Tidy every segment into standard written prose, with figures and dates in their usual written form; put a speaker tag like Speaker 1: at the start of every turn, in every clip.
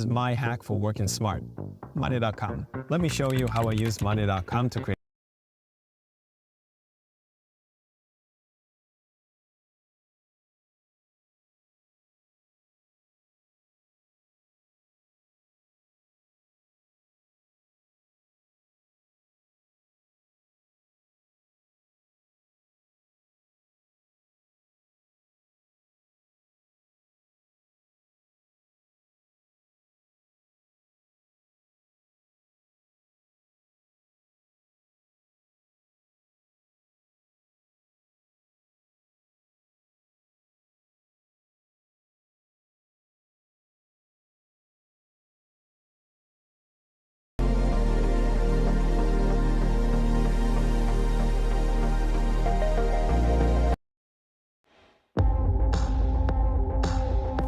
Speaker 1: is my hack for working smart. Money.com. Let me show you how I use Money.com to create.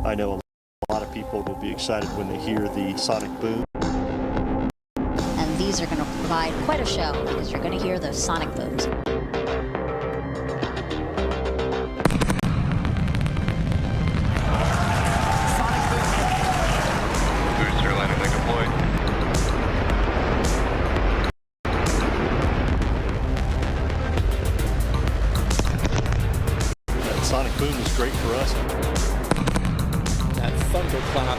Speaker 2: I know a lot of people will be excited when they hear the sonic boom.
Speaker 3: And these are going to provide quite a show because you're going to hear those sonic booms.
Speaker 4: Booster landing leg deployed.
Speaker 2: That sonic boom is great for us.
Speaker 5: That thunderclap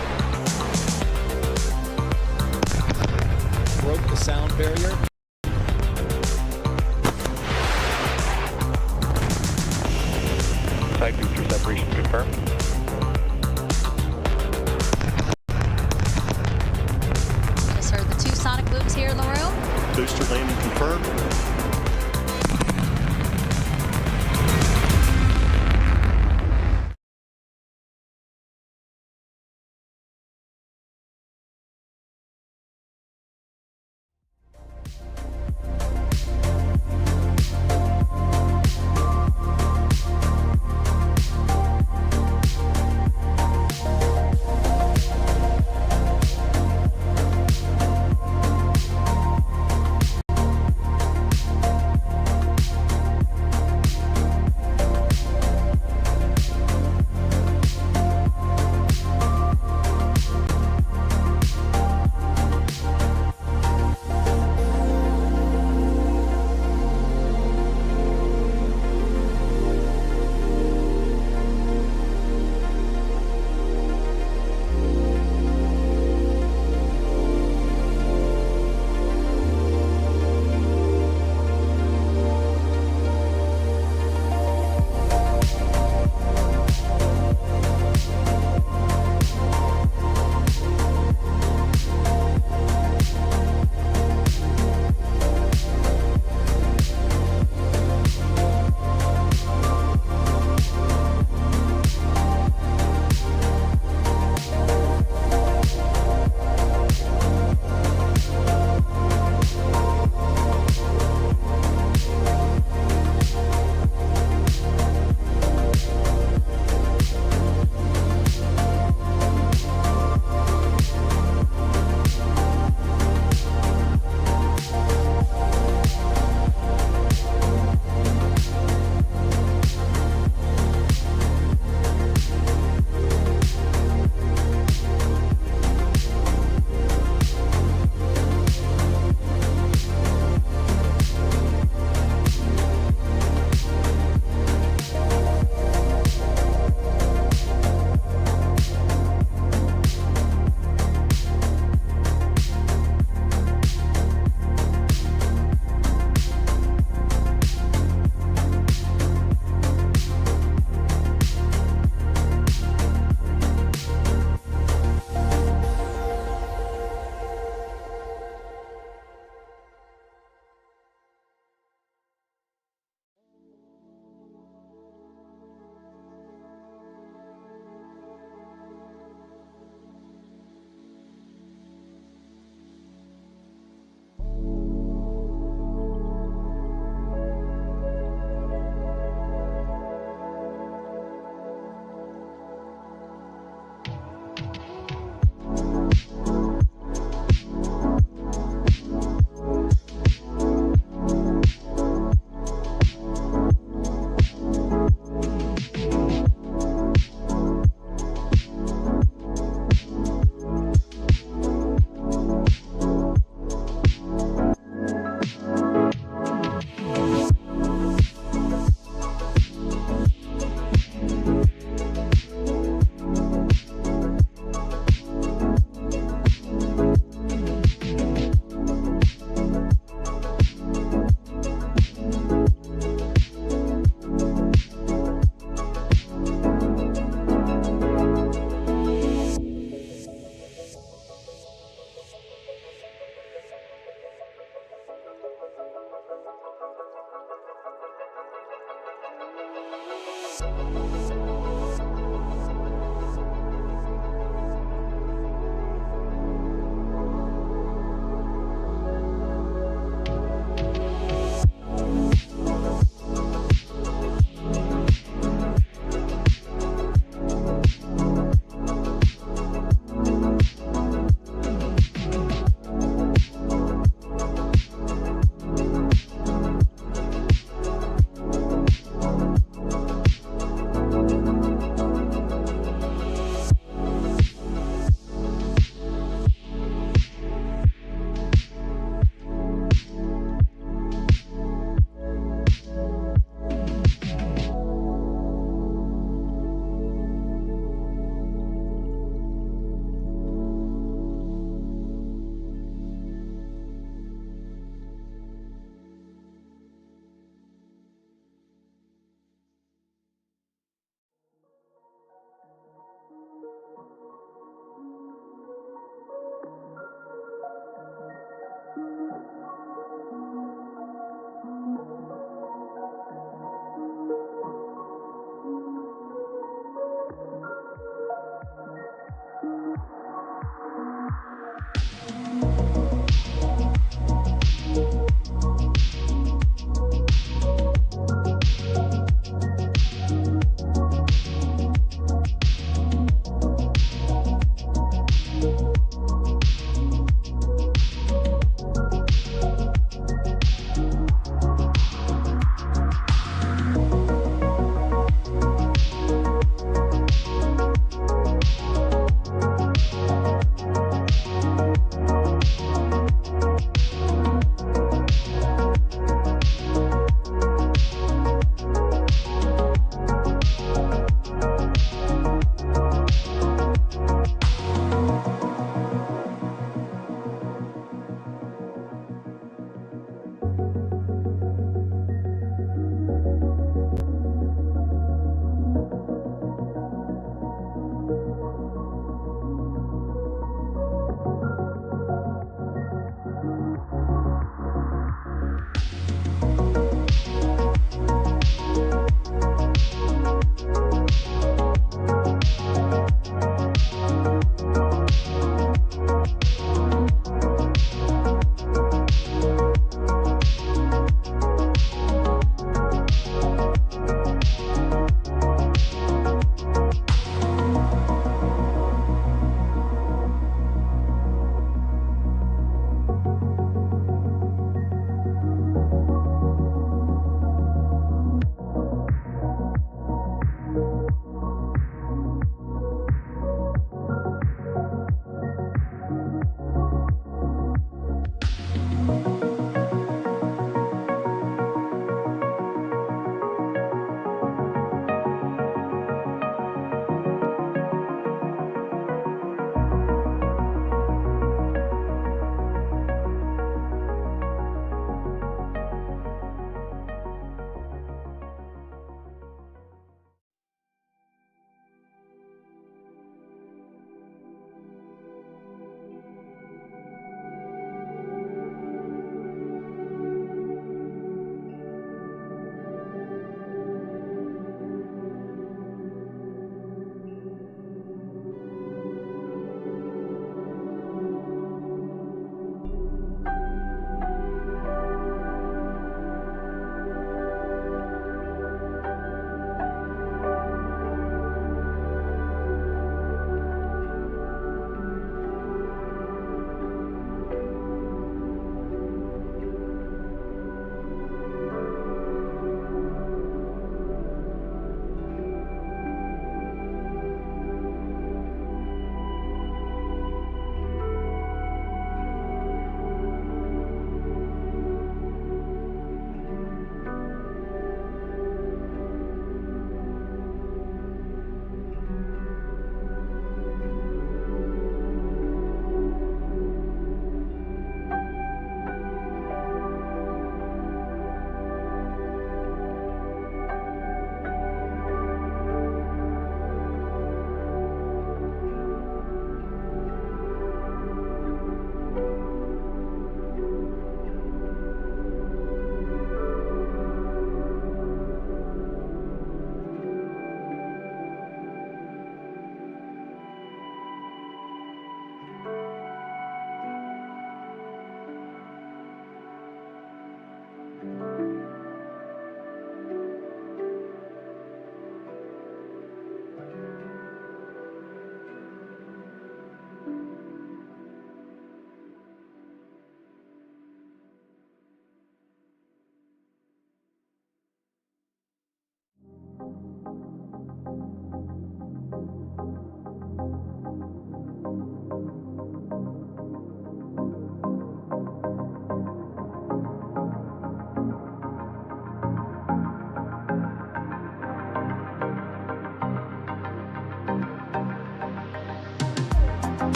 Speaker 5: broke the sound barrier.
Speaker 4: Side booster separation confirmed.
Speaker 3: Just heard the two sonic booms here in the room.
Speaker 2: Booster landing confirmed.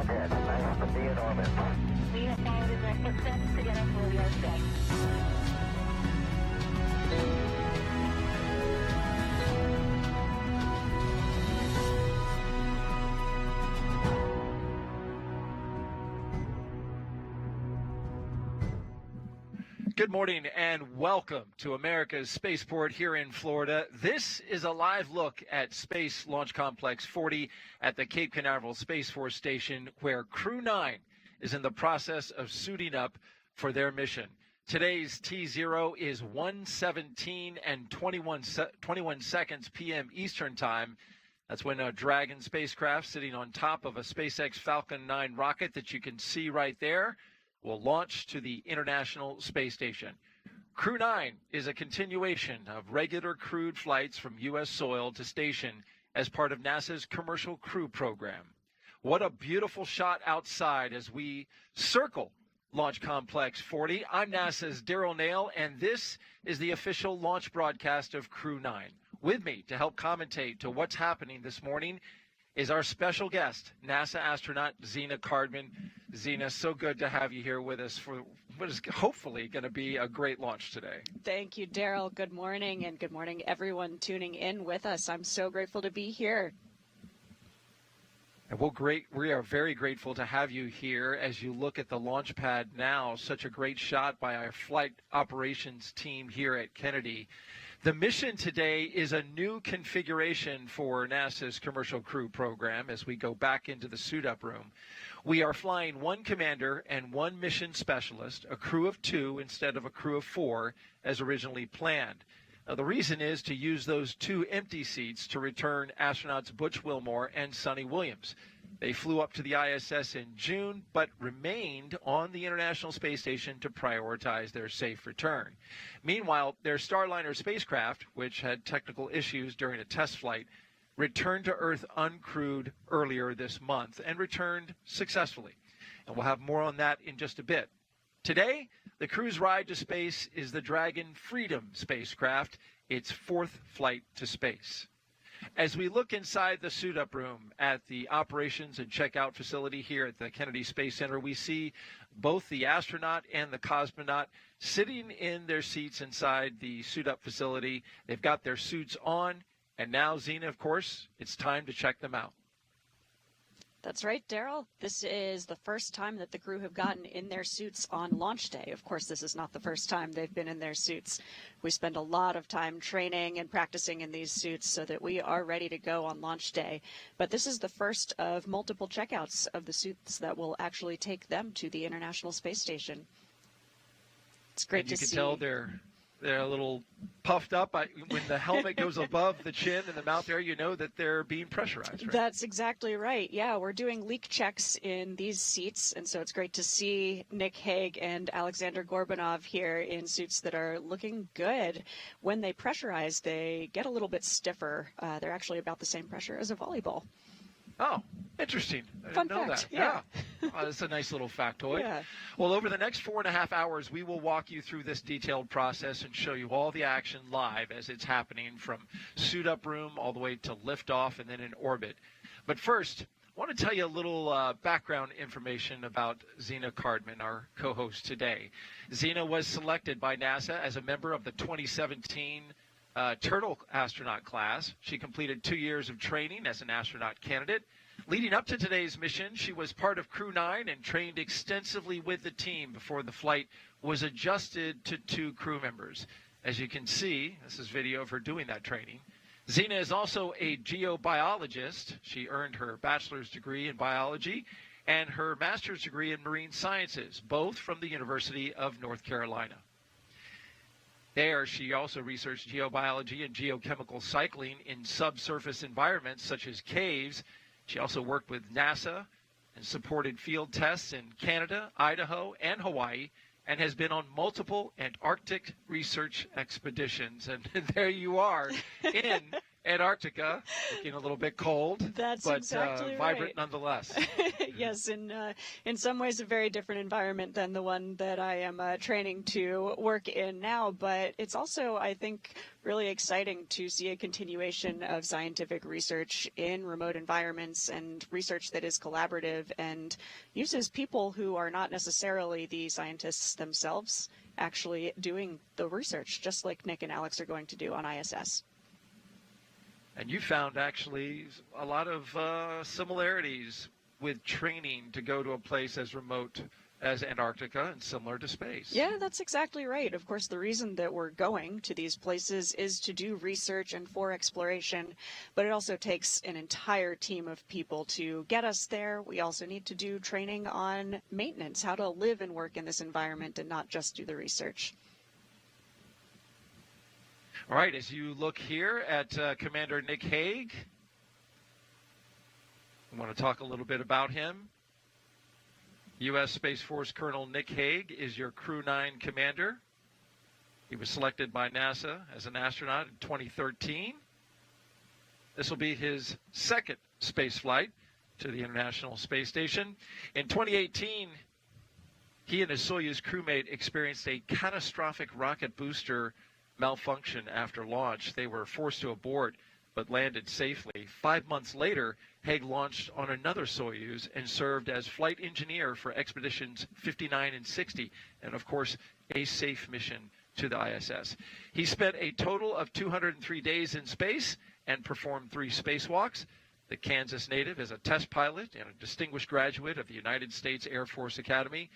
Speaker 6: Roger. Nice to be in orbit. We have followed in their footsteps to get us where we are today.
Speaker 7: Good morning and welcome to America's spaceport here in Florida. This is a live look at Space Launch Complex 40 at the Cape Canaveral Space Force Station, where Crew-9 is in the process of suiting up for their mission. Today's T0 is 1:17 and 21 seconds p.m. Eastern Time. That's when a Dragon spacecraft sitting on top of a SpaceX Falcon 9 rocket that you can see right there will launch to the International Space Station. Crew-9 is a continuation of regular crewed flights from U.S. soil to station as part of NASA's Commercial Crew program. What a beautiful shot outside as we circle Launch Complex 40. I'm NASA's Daryl Nail, and this is the official launch broadcast of Crew-9. With me to help commentate to what's happening this morning is our special guest, NASA astronaut Zena Cardman. Zena, so good to have you here with us for what is hopefully going to be a great launch today.
Speaker 8: Thank you, Daryl. Good morning, and good morning, everyone tuning in with us. I'm so grateful to be here.
Speaker 7: And we are very grateful to have you here as you look at the launch pad now. Such a great shot by our flight operations team here at Kennedy. The mission today is a new configuration for NASA's Commercial Crew program as we go back into the suit-up room. We are flying one commander and one mission specialist, a crew of 2 instead of a crew of 4 as originally planned. Now, the reason is to use those 2 empty seats to return astronauts Butch Wilmore and Sonny Williams. They flew up to the ISS in June, but remained on the International Space Station to prioritize their safe return. Meanwhile, their Starliner spacecraft, which had technical issues during a test flight, returned to Earth uncrewed earlier this month and returned successfully. And we'll have more on that in just a bit. Today, the crew's ride to space is the Dragon Freedom spacecraft, its 4th flight to space. As we look inside the suit-up room at the operations and checkout facility here at the Kennedy Space Center, we see both the astronaut and the cosmonaut sitting in their seats inside the suit-up facility. They've got their suits on, and now, Zena, of course, it's time to check them out.
Speaker 8: That's right, Daryl. This is the first time that the crew have gotten in their suits on launch day. Of course, this is not the first time they've been in their suits. We spend a lot of time training and practicing in these suits so that we are ready to go on launch day. But this is the first of multiple checkouts of the suits that will actually take them to the International Space Station. It's great to see.
Speaker 7: You can tell they're a little puffed up. When the helmet goes above the chin and the mouth area, you know that they're being pressurized, right?
Speaker 8: That's exactly right. Yeah, we're doing leak checks in these seats, and so it's great to see Nick Hague and Alexander Gorbanov here in suits that are looking good. When they pressurize, they get a little bit stiffer. They're actually about the same pressure as a volleyball.
Speaker 7: Oh, interesting. I
Speaker 8: Fun
Speaker 7: didn't know
Speaker 8: fact,
Speaker 7: that.
Speaker 8: yeah.
Speaker 7: Oh, that's a nice little factoid.
Speaker 8: Yeah.
Speaker 7: Well, over the next 4.5 hours, we will walk you through this detailed process and show you all the action live as it's happening from suit-up room all the way to liftoff and then in orbit. But first, I want to tell you a little background information about Zena Cardman, our co-host today. Zena was selected by NASA as a member of the 2017 Turtle astronaut class. She completed 2 years of training as an astronaut candidate. Leading up to today's mission, she was part of Crew-9 and trained extensively with the team before the flight was adjusted to 2 crew members. As you can see, this is video of her doing that training. Zena is also a geobiologist. She earned her bachelor's degree in biology and her master's degree in marine sciences, both from the University of North Carolina. There, she also researched geobiology and geochemical cycling in subsurface environments such as caves. She also worked with NASA and supported field tests in Canada, Idaho, and Hawaii, and has been on multiple Antarctic research expeditions. And there you are in Antarctica, looking a little bit cold,
Speaker 8: That's
Speaker 7: but
Speaker 8: exactly
Speaker 7: vibrant
Speaker 8: right.
Speaker 7: nonetheless.
Speaker 8: Yes, in some ways a very different environment than the one that I am training to work in now, but it's also, I think, really exciting to see a continuation of scientific research in remote environments and research that is collaborative and uses people who are not necessarily the scientists themselves actually doing the research, just like Nick and Alex are going to do on ISS.
Speaker 7: And you found actually a lot of similarities with training to go to a place as remote as Antarctica and similar to space.
Speaker 8: Yeah, that's exactly right. Of course, the reason that we're going to these places is to do research and for exploration, but it also takes an entire team of people to get us there. We also need to do training on maintenance, how to live and work in this environment and not just do the research.
Speaker 7: All right, as you look here at Commander Nick Hague, I want to talk a little bit about him. U.S. Space Force Colonel Nick Hague is your Crew-9 commander. He was selected by NASA as an astronaut in 2013. This will be his second space flight to the International Space Station. In 2018, he and his Soyuz crewmate experienced a catastrophic rocket booster malfunction after launch. They were forced to abort but landed safely. 5 months later, Hague launched on another Soyuz and served as flight engineer for expeditions 59 and 60, and of course, a safe mission to the ISS. He spent a total of 203 days in space and performed 3 spacewalks. The Kansas native is a test pilot and a distinguished graduate of the United States Air Force Academy.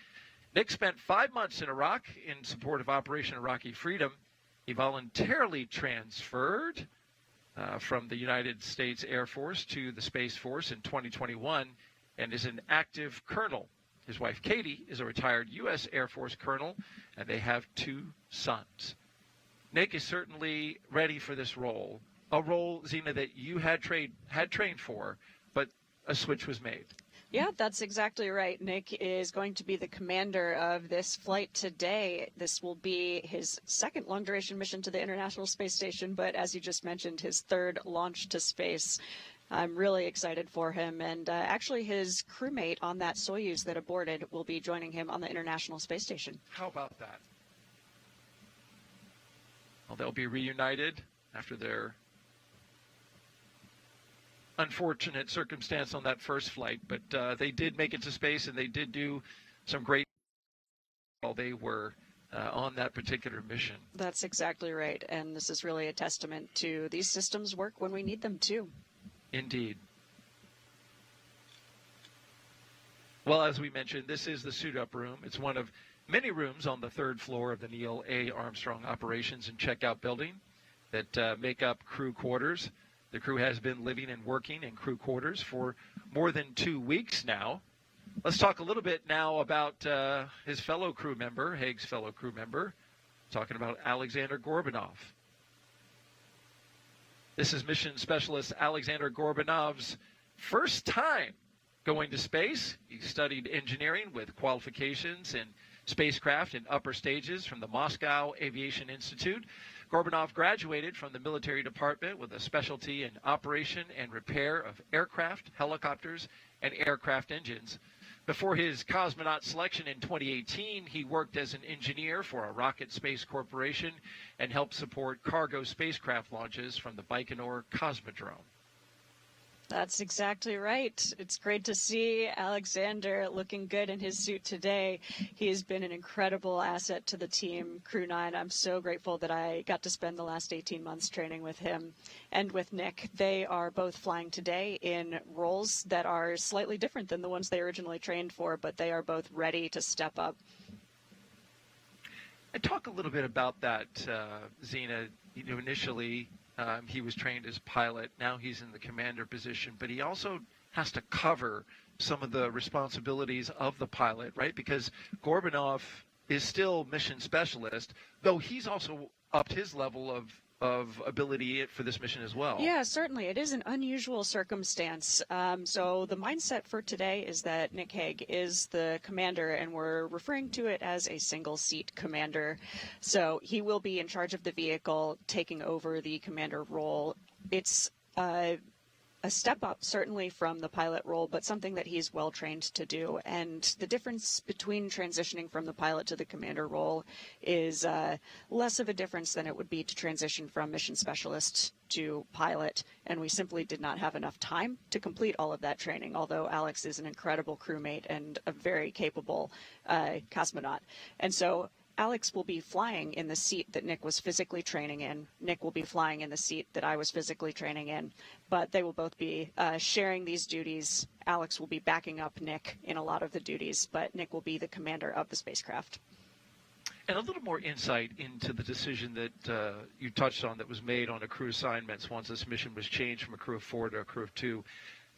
Speaker 7: Nick spent 5 months in Iraq in support of Operation Iraqi Freedom. He voluntarily transferred from the United States Air Force to the Space Force in 2021 and is an active colonel. His wife, Katie, is a retired U.S. Air Force colonel, and they have 2 sons. Nick is certainly ready for this role, a role, Zena, that you had trained for, but a switch was made.
Speaker 8: Yeah, that's exactly right. Nick is going to be the commander of this flight today. This will be his second long-duration mission to the International Space Station, but as you just mentioned, his third launch to space. I'm really excited for him, and actually his crewmate on that Soyuz that aborted will be joining him on the International Space Station.
Speaker 7: How about that? Well, they'll be reunited after their unfortunate circumstance on that first flight, but they did make it to space, and they did do some great while they were on that particular mission.
Speaker 8: That's exactly right, and this is really a testament to these systems work when we need them to.
Speaker 7: Indeed. Well, as we mentioned, this is the suit-up room. It's one of many rooms on the 3rd floor of the Neil A. Armstrong Operations and Checkout Building that make up crew quarters. The crew has been living and working in crew quarters for more than 2 weeks now. Let's talk a little bit now about his fellow crew member, Hague's fellow crew member, talking about Alexander Gorbanov. This is Mission Specialist Alexander Gorbanov's first time going to space. He studied engineering with qualifications in spacecraft in upper stages from the Moscow Aviation Institute. Gorbanov graduated from the military department with a specialty in operation and repair of aircraft, helicopters, and aircraft engines. Before his cosmonaut selection in 2018, he worked as an engineer for a rocket space corporation and helped support cargo spacecraft launches from the Baikonur Cosmodrome.
Speaker 8: That's exactly right. It's great to see Alexander looking good in his suit today. He has been an incredible asset to the team, Crew-9. I'm so grateful that I got to spend the last 18 months training with him and with Nick. They are both flying today in roles that are slightly different than the ones they originally trained for, but they are both ready to step up.
Speaker 7: And talk a little bit about that, Zena. Initially, he was trained as pilot. Now he's in the commander position, but he also has to cover some of the responsibilities of the pilot, right? Because Gorbanov is still mission specialist, though he's also upped his level of ability for this mission as well.
Speaker 8: Yeah, certainly. It is an unusual circumstance. So the mindset for today is that Nick Hague is the commander, and we're referring to it as a single-seat commander. So he will be in charge of the vehicle, taking over the commander role it's a step up, certainly from the pilot role, but something that he's well trained to do. And the difference between transitioning from the pilot to the commander role is less of a difference than it would be to transition from mission specialist to pilot. And we simply did not have enough time to complete all of that training, although Alex is an incredible crewmate and a very capable cosmonaut. And so Alex will be flying in the seat that Nick was physically training in. Nick will be flying in the seat that I was physically training in, but they will both be sharing these duties. Alex will be backing up Nick in a lot of the duties, but Nick will be the commander of the spacecraft.
Speaker 7: And a little more insight into the decision that you touched on that was made on the crew assignments once this mission was changed from a crew of 4 to a crew of 2.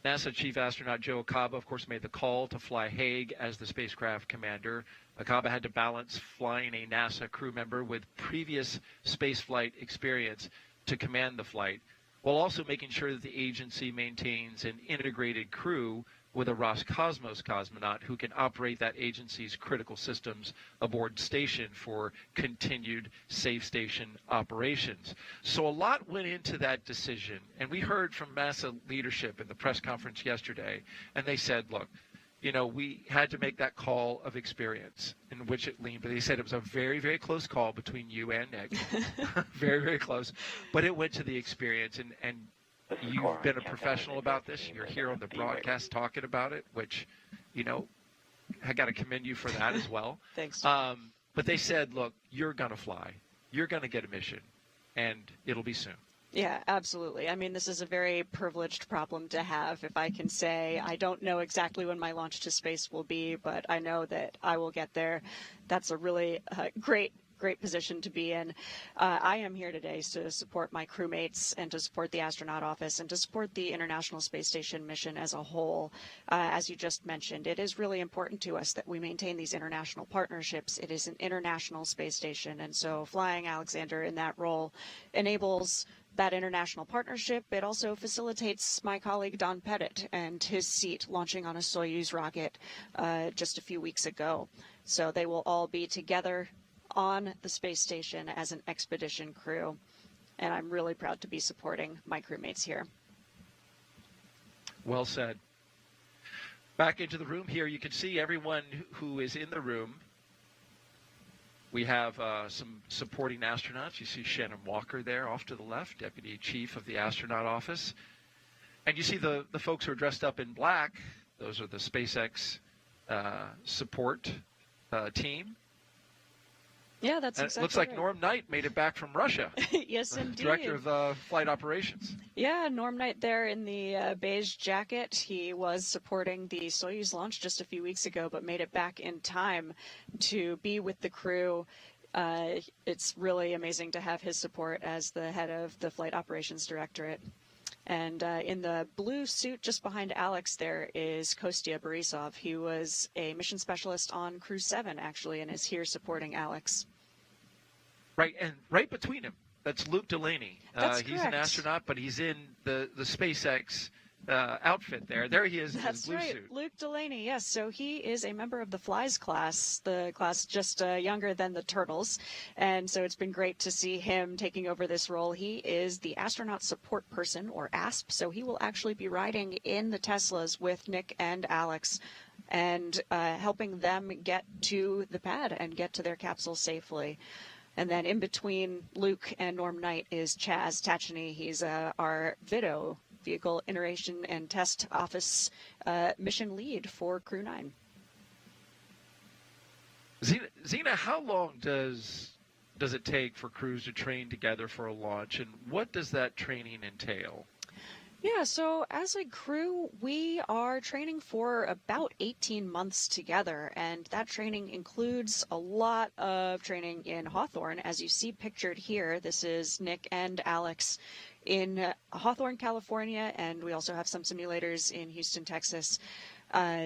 Speaker 7: NASA Chief Astronaut Joe Acaba, of course, made the call to fly Hague as the spacecraft commander. Acaba had to balance flying a NASA crew member with previous spaceflight experience to command the flight, while also making sure that the agency maintains an integrated crew with a Roscosmos cosmonaut who can operate that agency's critical systems aboard station for continued safe station operations. So a lot went into that decision, and we heard from NASA leadership in the press conference yesterday, and they said, look, you know, we had to make that call of experience in which it leaned, but they said it was a very, very close call between you and Nick. Very, very close. But it went to the experience, and you've been a professional about this. You're here on the broadcast talking about it, which, you know, I got to commend you for that as well.
Speaker 8: Thanks.
Speaker 7: But they said, look, you're going to fly. You're going to get a mission, and it'll be soon.
Speaker 8: Yeah, absolutely. I mean, this is a very privileged problem to have. If I can say, I don't know exactly when my launch to space will be, but I know that I will get there. That's a really great position to be in. I am here today to support my crewmates and to support the astronaut office and to support the International Space Station mission as a whole. As you just mentioned, it is really important to us that we maintain these international partnerships. It is an international space station, and so flying Alexander in that role enables that international partnership. It also facilitates my colleague Don Pettit and his seat launching on a Soyuz rocket just a few weeks ago. So they will all be together on the space station as an expedition crew, and I'm really proud to be supporting my crewmates here.
Speaker 7: Well said. Back into the room here, you can see everyone who is in the room. We have some supporting astronauts. You see Shannon Walker there off to the left, Deputy Chief of the Astronaut Office. And you see the folks who are dressed up in black. Those are the SpaceX support team.
Speaker 8: Yeah, that's
Speaker 7: and
Speaker 8: exactly
Speaker 7: it looks like
Speaker 8: right.
Speaker 7: Norm Knight made it back from Russia.
Speaker 8: Yes, indeed.
Speaker 7: Director of Flight Operations.
Speaker 8: Yeah, Norm Knight there in the beige jacket. He was supporting the Soyuz launch just a few weeks ago, but made it back in time to be with the crew. It's really amazing to have his support as the head of the Flight Operations Directorate. And in the blue suit just behind Alex there is Kostya Borisov. He was a mission specialist on Crew-9, actually, and is here supporting Alex.
Speaker 7: Right, and right between him, that's Luke Delaney.
Speaker 8: That's
Speaker 7: he's
Speaker 8: correct.
Speaker 7: an astronaut, but he's in the SpaceX outfit there. There he is in his
Speaker 8: That's
Speaker 7: blue
Speaker 8: right,
Speaker 7: suit.
Speaker 8: Luke Delaney, yes. So he is a member of the Flies class, the class just younger than the Turtles. And so it's been great to see him taking over this role. He is the astronaut support person, or ASP, so he will actually be riding in the Teslas with Nick and Alex and helping them get to the pad and get to their capsule safely. And then in between Luke and Norm Knight is Chaz Tacheny. He's our VITO, Vehicle Iteration and Test Office mission lead for Crew-9.
Speaker 7: Zena, how long does it take for crews to train together for a launch, and what does that training entail?
Speaker 8: Yeah, so as a crew, we are training for about 18 months together, and that training includes a lot of training in Hawthorne. As you see pictured here, this is Nick and Alex in Hawthorne, California, and we also have some simulators in Houston, Texas,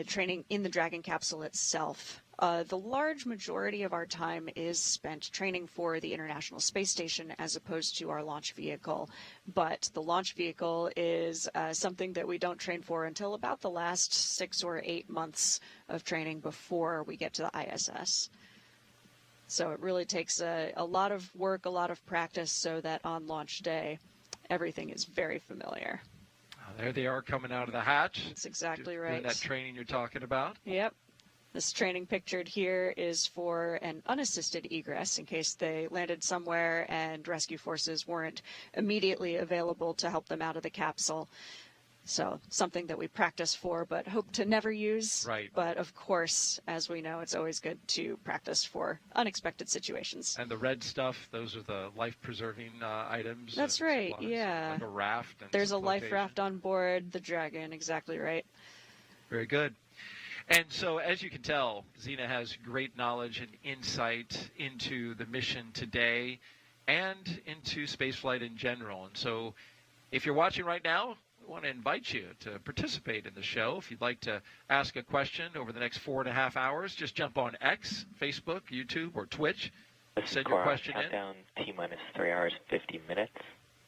Speaker 8: training in the Dragon capsule itself. The large majority of our time is spent training for the International Space Station as opposed to our launch vehicle. But the launch vehicle is something that we don't train for until about the last 6 or 8 months of training before we get to the ISS. So it really takes a lot of work, a lot of practice so that on launch day, everything is very familiar.
Speaker 7: There they are coming out of the hatch.
Speaker 8: That's exactly
Speaker 7: Doing
Speaker 8: right.
Speaker 7: that training you're talking about.
Speaker 8: Yep. This training pictured here is for an unassisted egress in case they landed somewhere and rescue forces weren't immediately available to help them out of the capsule. So something that we practice for but hope to never use.
Speaker 7: Right.
Speaker 8: But of course, as we know, it's always good to practice for unexpected situations.
Speaker 7: And the red stuff, those are the life-preserving items.
Speaker 8: That's right, yeah.
Speaker 7: Like a raft. And
Speaker 8: There's a
Speaker 7: some
Speaker 8: life
Speaker 7: flotation.
Speaker 8: raft on board the Dragon, exactly right.
Speaker 7: Very good. And so, as you can tell, Xena has great knowledge and insight into the mission today and into spaceflight in general. And so, if you're watching right now, we want to invite you to participate in the show. If you'd like to ask a question over the next 4.5 hours, just jump on X, Facebook, YouTube, or Twitch. Send your question in.
Speaker 9: Countdown T-minus 3 hours and 50 minutes.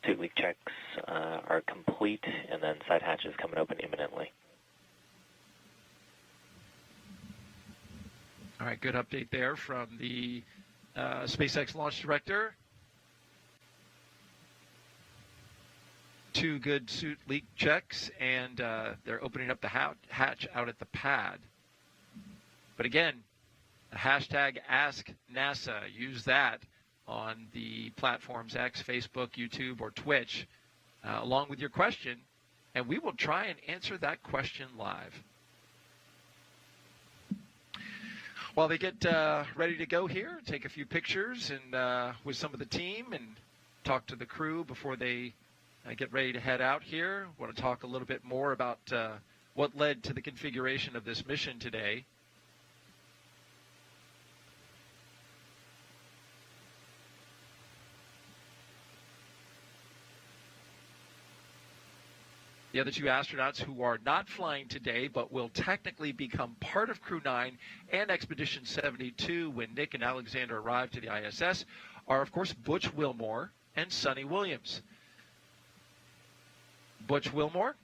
Speaker 9: Suit leak checks are complete, and then side hatch is coming open imminently.
Speaker 7: All right, good update there from the SpaceX launch director. 2 good suit leak checks, and they're opening up the hatch out at the pad. But again, the hashtag #AskNASA. Use that on the platforms X, Facebook, YouTube, or Twitch, along with your question, and we will try and answer that question live. While they get ready to go here, take a few pictures and with some of the team and talk to the crew before they get ready to head out here. I want to talk a little bit more about what led to the configuration of this mission today. The other 2 astronauts who are not flying today but will technically become part of Crew-9 and Expedition 72 when Nick and Alexander arrive to the ISS are, of course, Butch Wilmore and Sonny Williams. Butch Wilmore,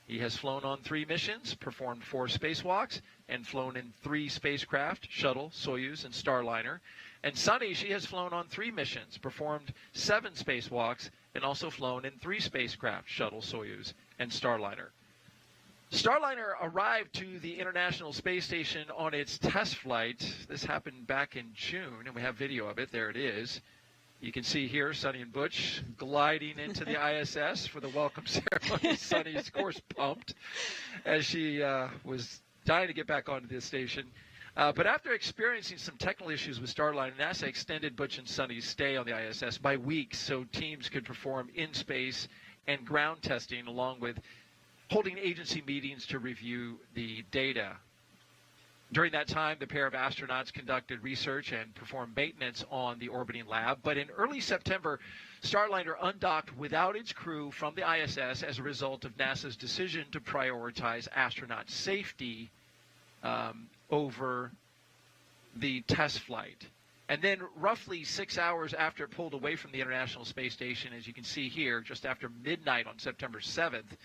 Speaker 7: he has flown on 3 missions, performed 4 spacewalks, and flown in 3 spacecraft, Shuttle, Soyuz, and Starliner. And Sonny, she has flown on 3 missions, performed 7 spacewalks, and also flown in 3 spacecraft, Shuttle, Soyuz, and Starliner. Starliner arrived to the International Space Station on its test flight. This happened back in June, and we have video of it. There it is. You can see here Sonny and Butch gliding into the ISS for the welcome ceremony. Sonny is, of course, pumped as she was dying to get back onto the station. But after experiencing some technical issues with Starliner, NASA extended Butch and Sonny's stay on the ISS by weeks so teams could perform in-space and ground testing, along with holding agency meetings to review the data. During that time, the pair of astronauts conducted research and performed maintenance on the orbiting lab. But in early September, Starliner undocked without its crew from the ISS as a result of NASA's decision to prioritize astronaut safety over the test flight. And then roughly 6 hours after it pulled away from the International Space Station, as you can see here, just after midnight on September 7th,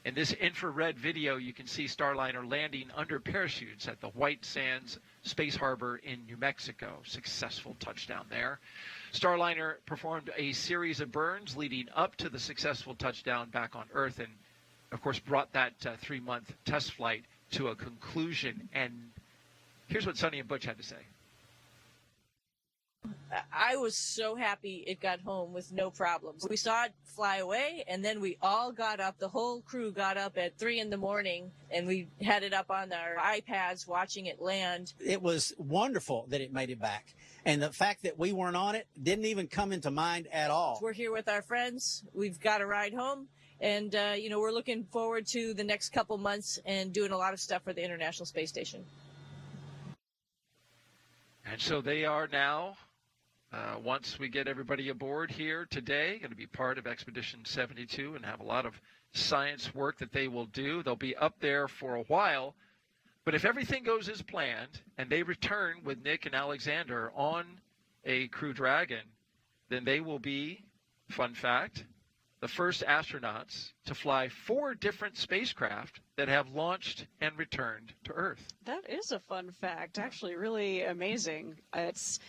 Speaker 7: in this infrared video, you can see Starliner landing under parachutes at the White Sands Space Harbor in New Mexico. Successful touchdown there. Starliner performed a series of burns leading up to the successful touchdown back on Earth and, of course, brought that 3-month test flight to a conclusion. And here's what Sonny and Butch had to say.
Speaker 10: I was so happy it got home with no problems. We saw it fly away, and then we all got up. The whole crew got up at 3 in the morning, and we had it up on our iPads watching it land.
Speaker 11: It was wonderful that it made it back. And the fact that we weren't on it didn't even come into mind at all.
Speaker 10: We're here with our friends. We've got a ride home. And, we're looking forward to the next couple months and doing a lot of stuff for the International Space Station.
Speaker 7: And so they are now, once we get everybody aboard here today, going to be part of Expedition 72 and have a lot of science work that they will do. They'll be up there for a while. But if everything goes as planned and they return with Nick and Alexander on a Crew Dragon, then they will be, fun fact, the first astronauts to fly 4 different spacecraft that have launched and returned to Earth.
Speaker 8: That is a fun fact. Actually, really amazing. It's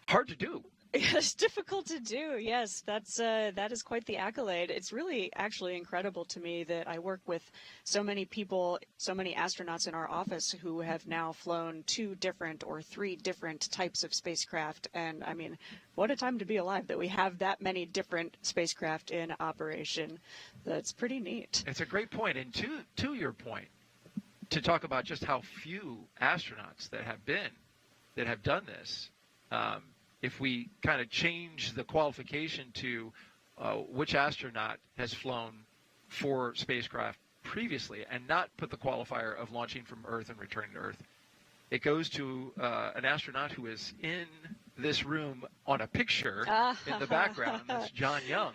Speaker 7: hard to do.
Speaker 8: It's difficult to do. Yes, that is quite the accolade. It's really actually incredible to me that I work with so many people, so many astronauts in our office who have now flown 2 different or 3 different types of spacecraft. And I mean, what a time to be alive that we have that many different spacecraft in operation. That's pretty neat.
Speaker 7: It's a great point. And to your point, to talk about just how few astronauts that have done this. If we kind of change the qualification to which astronaut has flown 4 spacecraft previously and not put the qualifier of launching from Earth and returning to Earth, it goes to an astronaut who is in this room on a picture in the background. That's John Young,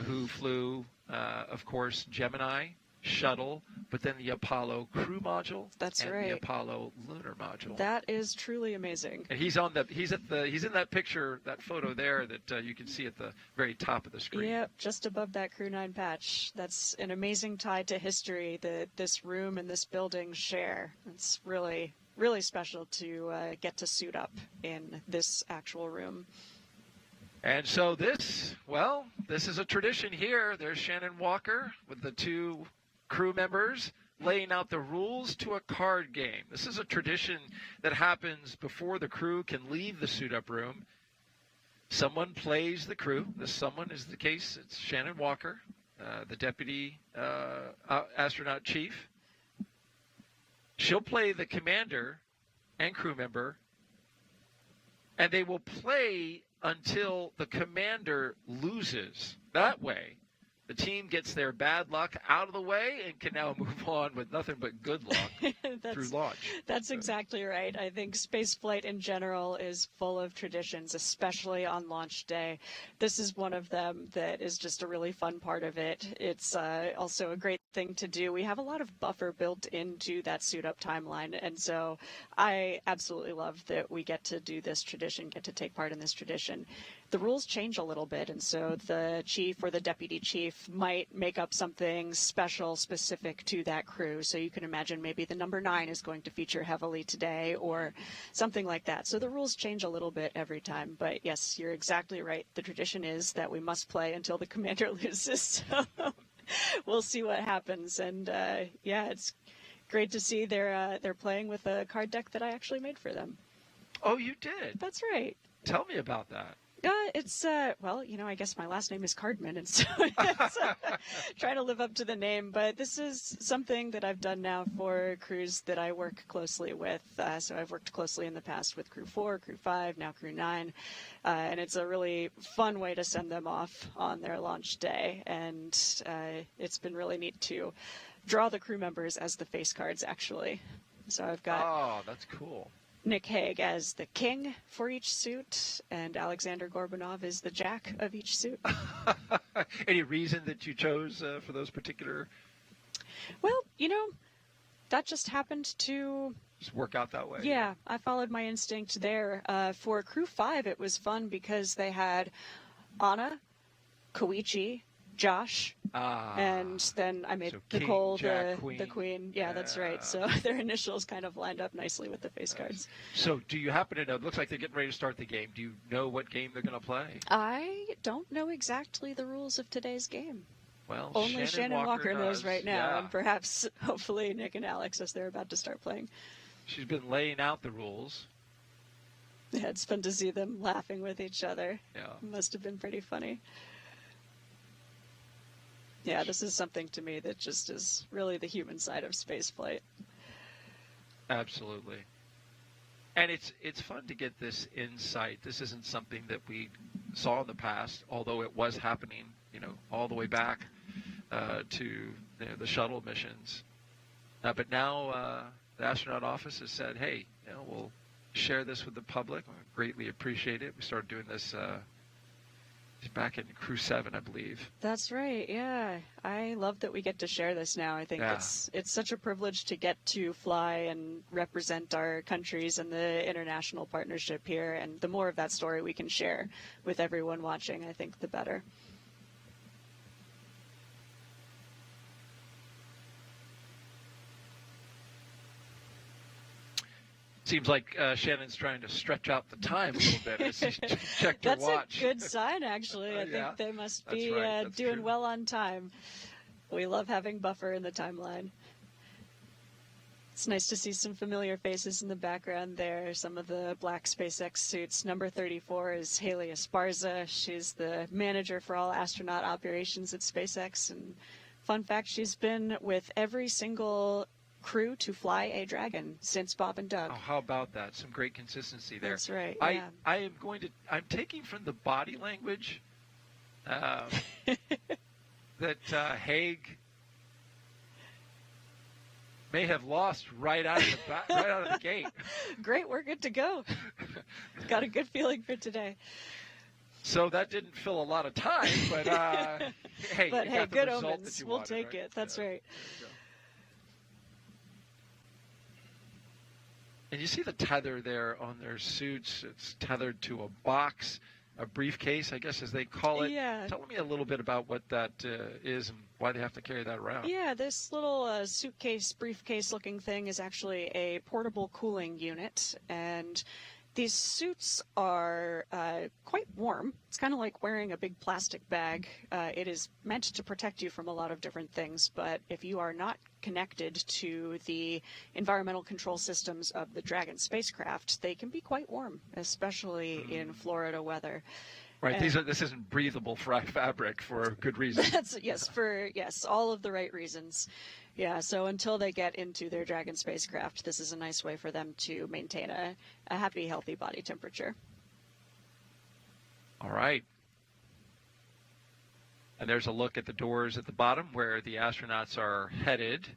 Speaker 7: who flew, of course, Gemini, Shuttle, but then the Apollo Crew module.
Speaker 8: That's
Speaker 7: and
Speaker 8: right.
Speaker 7: The Apollo Lunar module.
Speaker 8: That is truly amazing.
Speaker 7: And he's in that picture, that photo there that you can see at the very top of the screen.
Speaker 8: Yep, just above that Crew-9 patch. That's an amazing tie to history that this room and this building share. It's really, really special to get to suit up in this actual room.
Speaker 7: And so this is a tradition here. There's Shannon Walker with the 2 crew members laying out the rules to a card game. This is a tradition that happens before the crew can leave the suit-up room. Someone plays the crew. This someone is the case. It's Shannon Walker, the deputy astronaut chief. She'll play the commander and crew member, and they will play until the commander loses. That way, the team gets their bad luck out of the way and can now move on with nothing but good luck through launch.
Speaker 8: That's exactly right. I think spaceflight in general is full of traditions, especially on launch day. This is one of them that is just a really fun part of it. It's also a great thing to do. We have a lot of buffer built into that suit-up timeline, and so I absolutely love that we get to do this tradition, get to take part in this tradition. The rules change a little bit, and so the chief or the deputy chief might make up something special specific to that crew. So you can imagine maybe the number 9 is going to feature heavily today or something like that. So the rules change a little bit every time. But yes, you're exactly right. The tradition is that we must play until the commander loses. So we'll see what happens. And yeah, it's great to see they're playing with a card deck that I actually made for them.
Speaker 7: Oh, you did?
Speaker 8: That's right.
Speaker 7: Tell me about that.
Speaker 8: It's, well, you know, I guess my last name is Cardman, and so it's, trying to live up to the name. But this is something that I've done now for crews that I work closely with. So I've worked closely in the past with Crew 4, Crew 5, now Crew 9. And it's a really fun way to send them off on their launch day. And it's been really neat to draw the crew members as the face cards, actually. So I've got...
Speaker 7: Oh, that's cool.
Speaker 8: Nick Hague as the king for each suit, and Alexander Gorbanov is the jack of each suit.
Speaker 7: Any reason that you chose for those particular?
Speaker 8: Well, you know, that just happened to
Speaker 7: just work out that way.
Speaker 8: Yeah, I followed my instinct there. For Crew 5, it was fun because they had Anna, Koichi, Josh, and then I made
Speaker 7: so
Speaker 8: Nicole
Speaker 7: King,
Speaker 8: the queen. Yeah, that's right. So their initials kind of lined up nicely with the face cards.
Speaker 7: So do you happen to know, it looks like they're getting ready to start the game. Do you know what game they're going to play?
Speaker 8: I don't know exactly the rules of today's game.
Speaker 7: Well,
Speaker 8: only Shannon Walker knows right now,
Speaker 7: yeah.
Speaker 8: and perhaps, hopefully, Nick and Alex as they're about to start playing.
Speaker 7: She's been laying out the rules.
Speaker 8: Yeah, it's fun to see them laughing with each other.
Speaker 7: Yeah.
Speaker 8: It must have been pretty funny. Yeah, this is something to me that just is really the human side of spaceflight.
Speaker 7: Absolutely. And it's fun to get this insight. This isn't something that we saw in the past, although it was happening, you know, all the way back to the shuttle missions. But now the astronaut office has said, hey, you know, we'll share this with the public. I greatly appreciate it. We started doing this back in Crew 7, I believe.
Speaker 8: That's right. Yeah, I love that we get to share this now. I think it's such a privilege to get to fly and represent our countries and the international partnership here. And the more of that story we can share with everyone watching, I think the better.
Speaker 7: Seems like Shannon's trying to stretch out the time a little bit as she checked her
Speaker 8: That's
Speaker 7: watch.
Speaker 8: a good sign, actually. I
Speaker 7: Yeah.
Speaker 8: think they must
Speaker 7: That's
Speaker 8: be
Speaker 7: right. That's
Speaker 8: doing
Speaker 7: true.
Speaker 8: well on time. We love having buffer in the timeline. It's nice to see some familiar faces in the background there. Some of the black SpaceX suits. Number 34 is Haley Esparza. She's the manager for all astronaut operations at SpaceX. And fun fact, she's been with every single crew to fly a Dragon since Bob and Doug.
Speaker 7: Oh, how about that? Some great consistency there.
Speaker 8: That's right. Yeah.
Speaker 7: I'm taking from the body language that Haig may have lost right out of the gate.
Speaker 8: Great, we're good to go. Got a good feeling for today.
Speaker 7: So that didn't fill a lot of time, but hey,
Speaker 8: But
Speaker 7: you
Speaker 8: hey,
Speaker 7: got the
Speaker 8: good
Speaker 7: result
Speaker 8: omens.
Speaker 7: that you
Speaker 8: We'll
Speaker 7: wanted,
Speaker 8: take
Speaker 7: right?
Speaker 8: it. That's
Speaker 7: Yeah.
Speaker 8: right.
Speaker 7: There you go. And you see the tether there on their suits. It's tethered to a box, a briefcase, I guess, as they call it.
Speaker 8: Yeah.
Speaker 7: Tell me a little bit about what that is and why they have to carry that around.
Speaker 8: Yeah, this little suitcase, briefcase-looking thing is actually a portable cooling unit, and these suits are quite warm. It's kind of like wearing a big plastic bag. It is meant to protect you from a lot of different things, but if you are not connected to the environmental control systems of the Dragon spacecraft, they can be quite warm, especially in Florida weather.
Speaker 7: Right,
Speaker 8: And
Speaker 7: this isn't breathable fabric for good reason.
Speaker 8: that's yes, all of the right reasons. Yeah, so until they get into their Dragon spacecraft, this is a nice way for them to maintain a happy, healthy body temperature.
Speaker 7: All right. And there's a look at the doors at the bottom where the astronauts are headed.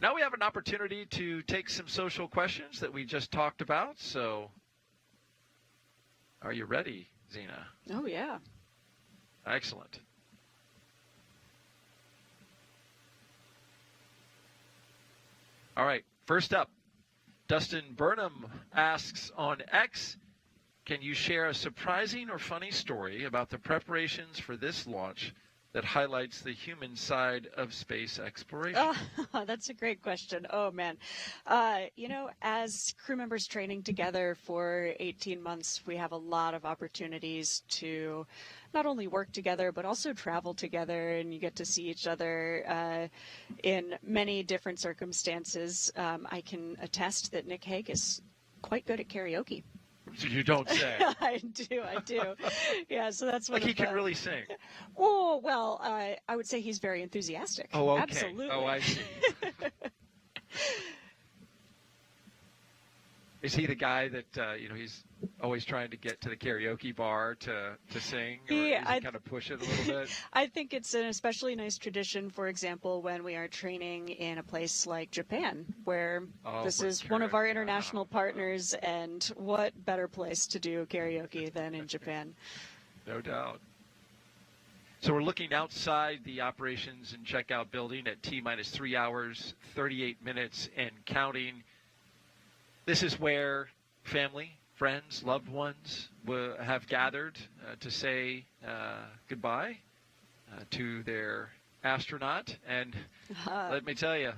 Speaker 7: Now we have an opportunity to take some social questions that we just talked about. So are you ready, Zena?
Speaker 8: Oh, yeah.
Speaker 7: Excellent. All right, first up, Dustin Burnham asks on X, can you share a surprising or funny story about the preparations for this launch that highlights the human side of space exploration?
Speaker 8: Oh, that's a great question. Oh, man. As crew members training together for 18 months, we have a lot of opportunities to not only work together, but also travel together, and you get to see each other in many different circumstances. I can attest that Nick Hague is quite good at karaoke.
Speaker 7: You don't say.
Speaker 8: I do. Yeah, so that's what
Speaker 7: he can really sing.
Speaker 8: Oh, well, I would say he's very enthusiastic.
Speaker 7: Oh, okay.
Speaker 8: Absolutely.
Speaker 7: Oh, I see. Is he the guy that, he's always trying to get to the karaoke bar to sing? Or
Speaker 8: Yeah,
Speaker 7: does he kind of push it a little bit?
Speaker 8: I think it's an especially nice tradition, for example, when we are training in a place like Japan, where this is one of our international partners, and what better place to do karaoke than in Japan?
Speaker 7: No doubt. So we're looking outside the operations and checkout building at T-minus 3 hours, 38 minutes, and counting. This is where family, friends, loved ones have gathered to say goodbye to their astronaut. And let me tell you,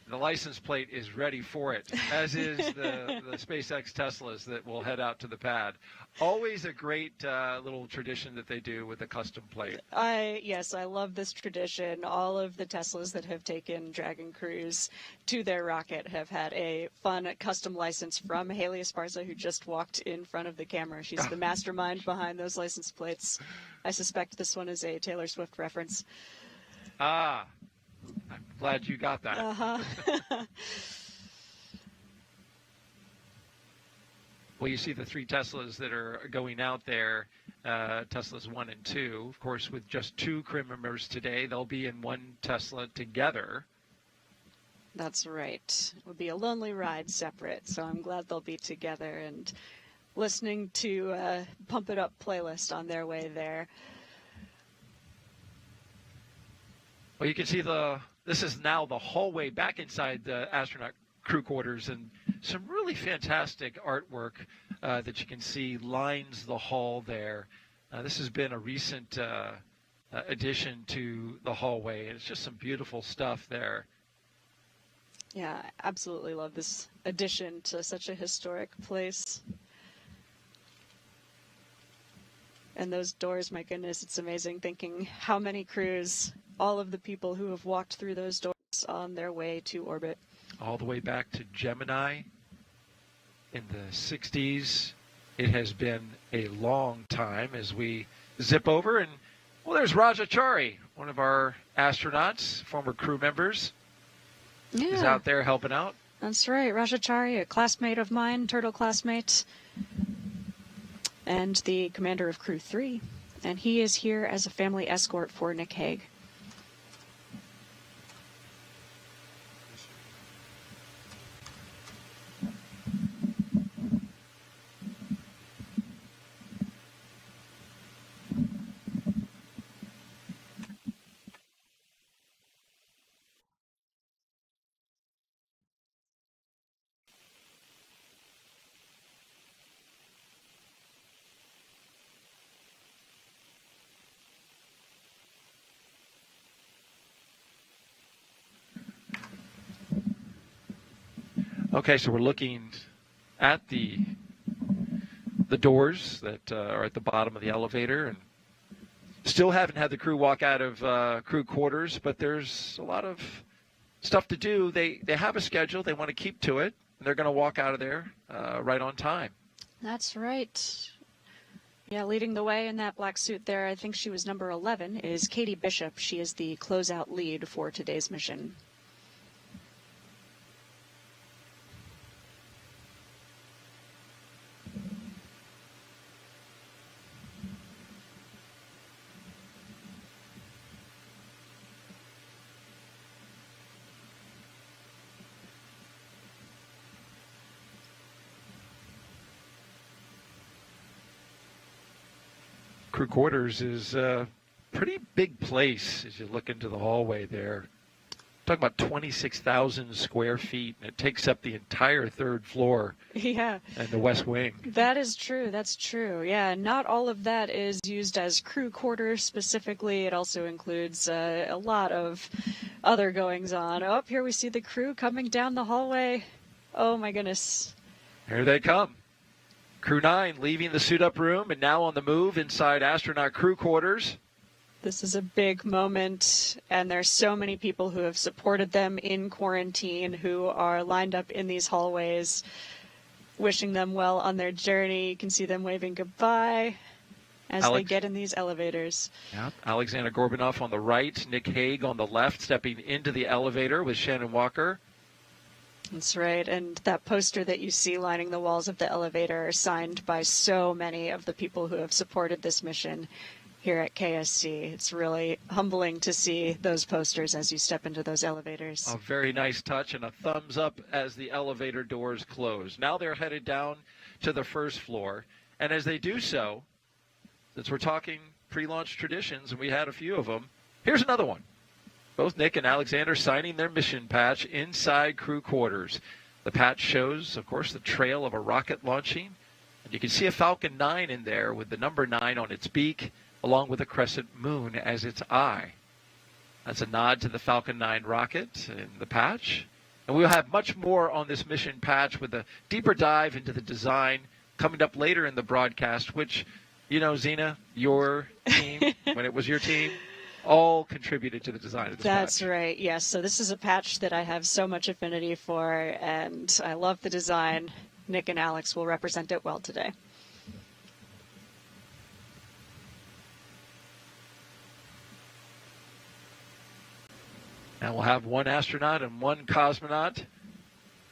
Speaker 7: the license plate is ready for it, as is the SpaceX Teslas that will head out to the pad. Always a great little tradition that they do with a custom plate.
Speaker 8: Yes, I love this tradition. All of the Teslas that have taken Dragon crews to their rocket have had a fun custom license from Haley Esparza, who just walked in front of the camera. She's the mastermind behind those license plates. I suspect this one is a Taylor Swift reference.
Speaker 7: Ah, I'm glad you got that.
Speaker 8: Uh-huh.
Speaker 7: Well, you see the 3 Teslas that are going out there, Teslas 1 and 2. Of course, with just 2 crew members today, they'll be in one Tesla together.
Speaker 8: That's right. It would be a lonely ride separate, so I'm glad they'll be together and listening to Pump It Up playlist on their way there.
Speaker 7: Well, you can see this is now the hallway back inside the astronaut crew quarters, and some really fantastic artwork that you can see lines the hall there. This has been a recent addition to the hallway, and it's just some beautiful stuff there.
Speaker 8: Yeah, I absolutely love this addition to such a historic place. And those doors, my goodness, it's amazing thinking how many crews, all of the people who have walked through those doors on their way to orbit.
Speaker 7: All the way back to Gemini in the 60s. It has been a long time as we zip over. And, well, there's Rajachari, one of our astronauts, former crew members.
Speaker 8: Yeah.
Speaker 7: He's out there helping out.
Speaker 8: That's right. Rajachari, a classmate of mine, Turtle classmate, and the commander of Crew-9. And he is here as a family escort for Nick Hague.
Speaker 7: Okay, so we're looking at the doors that are at the bottom of the elevator, and still haven't had the crew walk out of crew quarters, but there's a lot of stuff to do. They have a schedule. They want to keep to it, and they're going to walk out of there right on time.
Speaker 8: That's right. Yeah, leading the way in that black suit there, I think she was number 11, is Katie Bishop. She is the closeout lead for today's mission.
Speaker 7: Crew quarters is a pretty big place as you look into the hallway there. Talking about 26,000 square feet, and it takes up the entire third floor.
Speaker 8: Yeah.
Speaker 7: And the west wing.
Speaker 8: That is true. That's true. Yeah, not all of that is used as crew quarters specifically. It also includes a lot of other goings on. Oh, here we see the crew coming down the hallway. Oh my goodness.
Speaker 7: Here they come. Crew-9 leaving the suit-up room and now on the move inside astronaut crew quarters.
Speaker 8: This is a big moment, and there's so many people who have supported them in quarantine who are lined up in these hallways, wishing them well on their journey. You can see them waving goodbye as they get in these elevators.
Speaker 7: Yeah, Alexander Gorbunov on the right, Nick Hague on the left, stepping into the elevator with Shannon Walker.
Speaker 8: That's right, and that poster that you see lining the walls of the elevator are signed by so many of the people who have supported this mission here at KSC. It's really humbling to see those posters as you step into those elevators.
Speaker 7: A very nice touch and a thumbs up as the elevator doors close. Now they're headed down to the first floor, and as they do so, since we're talking pre-launch traditions, and we had a few of them, here's another one. Both Nick and Alexander signing their mission patch inside crew quarters. The patch shows, of course, the trail of a rocket launching. And you can see a Falcon 9 in there with the number 9 on its beak, along with a crescent moon as its eye. That's a nod to the Falcon 9 rocket in the patch. And we'll have much more on this mission patch with a deeper dive into the design coming up later in the broadcast, which, you know, Zena, your team, when it was your team, all contributed to the design of this
Speaker 8: That's
Speaker 7: patch.
Speaker 8: right, yes. So this is a patch that I have so much affinity for, and I love the design. Nick and Alex will represent it well today.
Speaker 7: And we'll have one astronaut and one cosmonaut.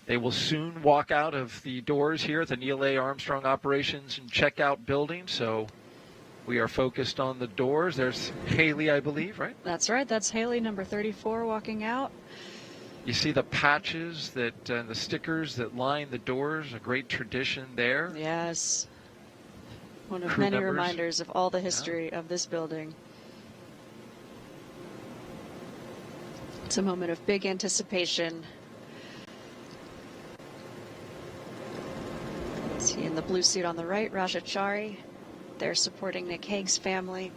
Speaker 7: They will soon walk out of the doors here at the Neil A. Armstrong Operations and Checkout Building, so we are focused on the doors. There's Haley, I believe, right?
Speaker 8: That's right. That's Haley, number 34, walking out.
Speaker 7: You see the patches that the stickers that line the doors, a great tradition there.
Speaker 8: Yes. One of
Speaker 7: Crew
Speaker 8: many
Speaker 7: members.
Speaker 8: reminders of all the history of this building. It's a moment of big anticipation. See in the blue suit on the right, Rajachari. They're supporting Nick Hague's family.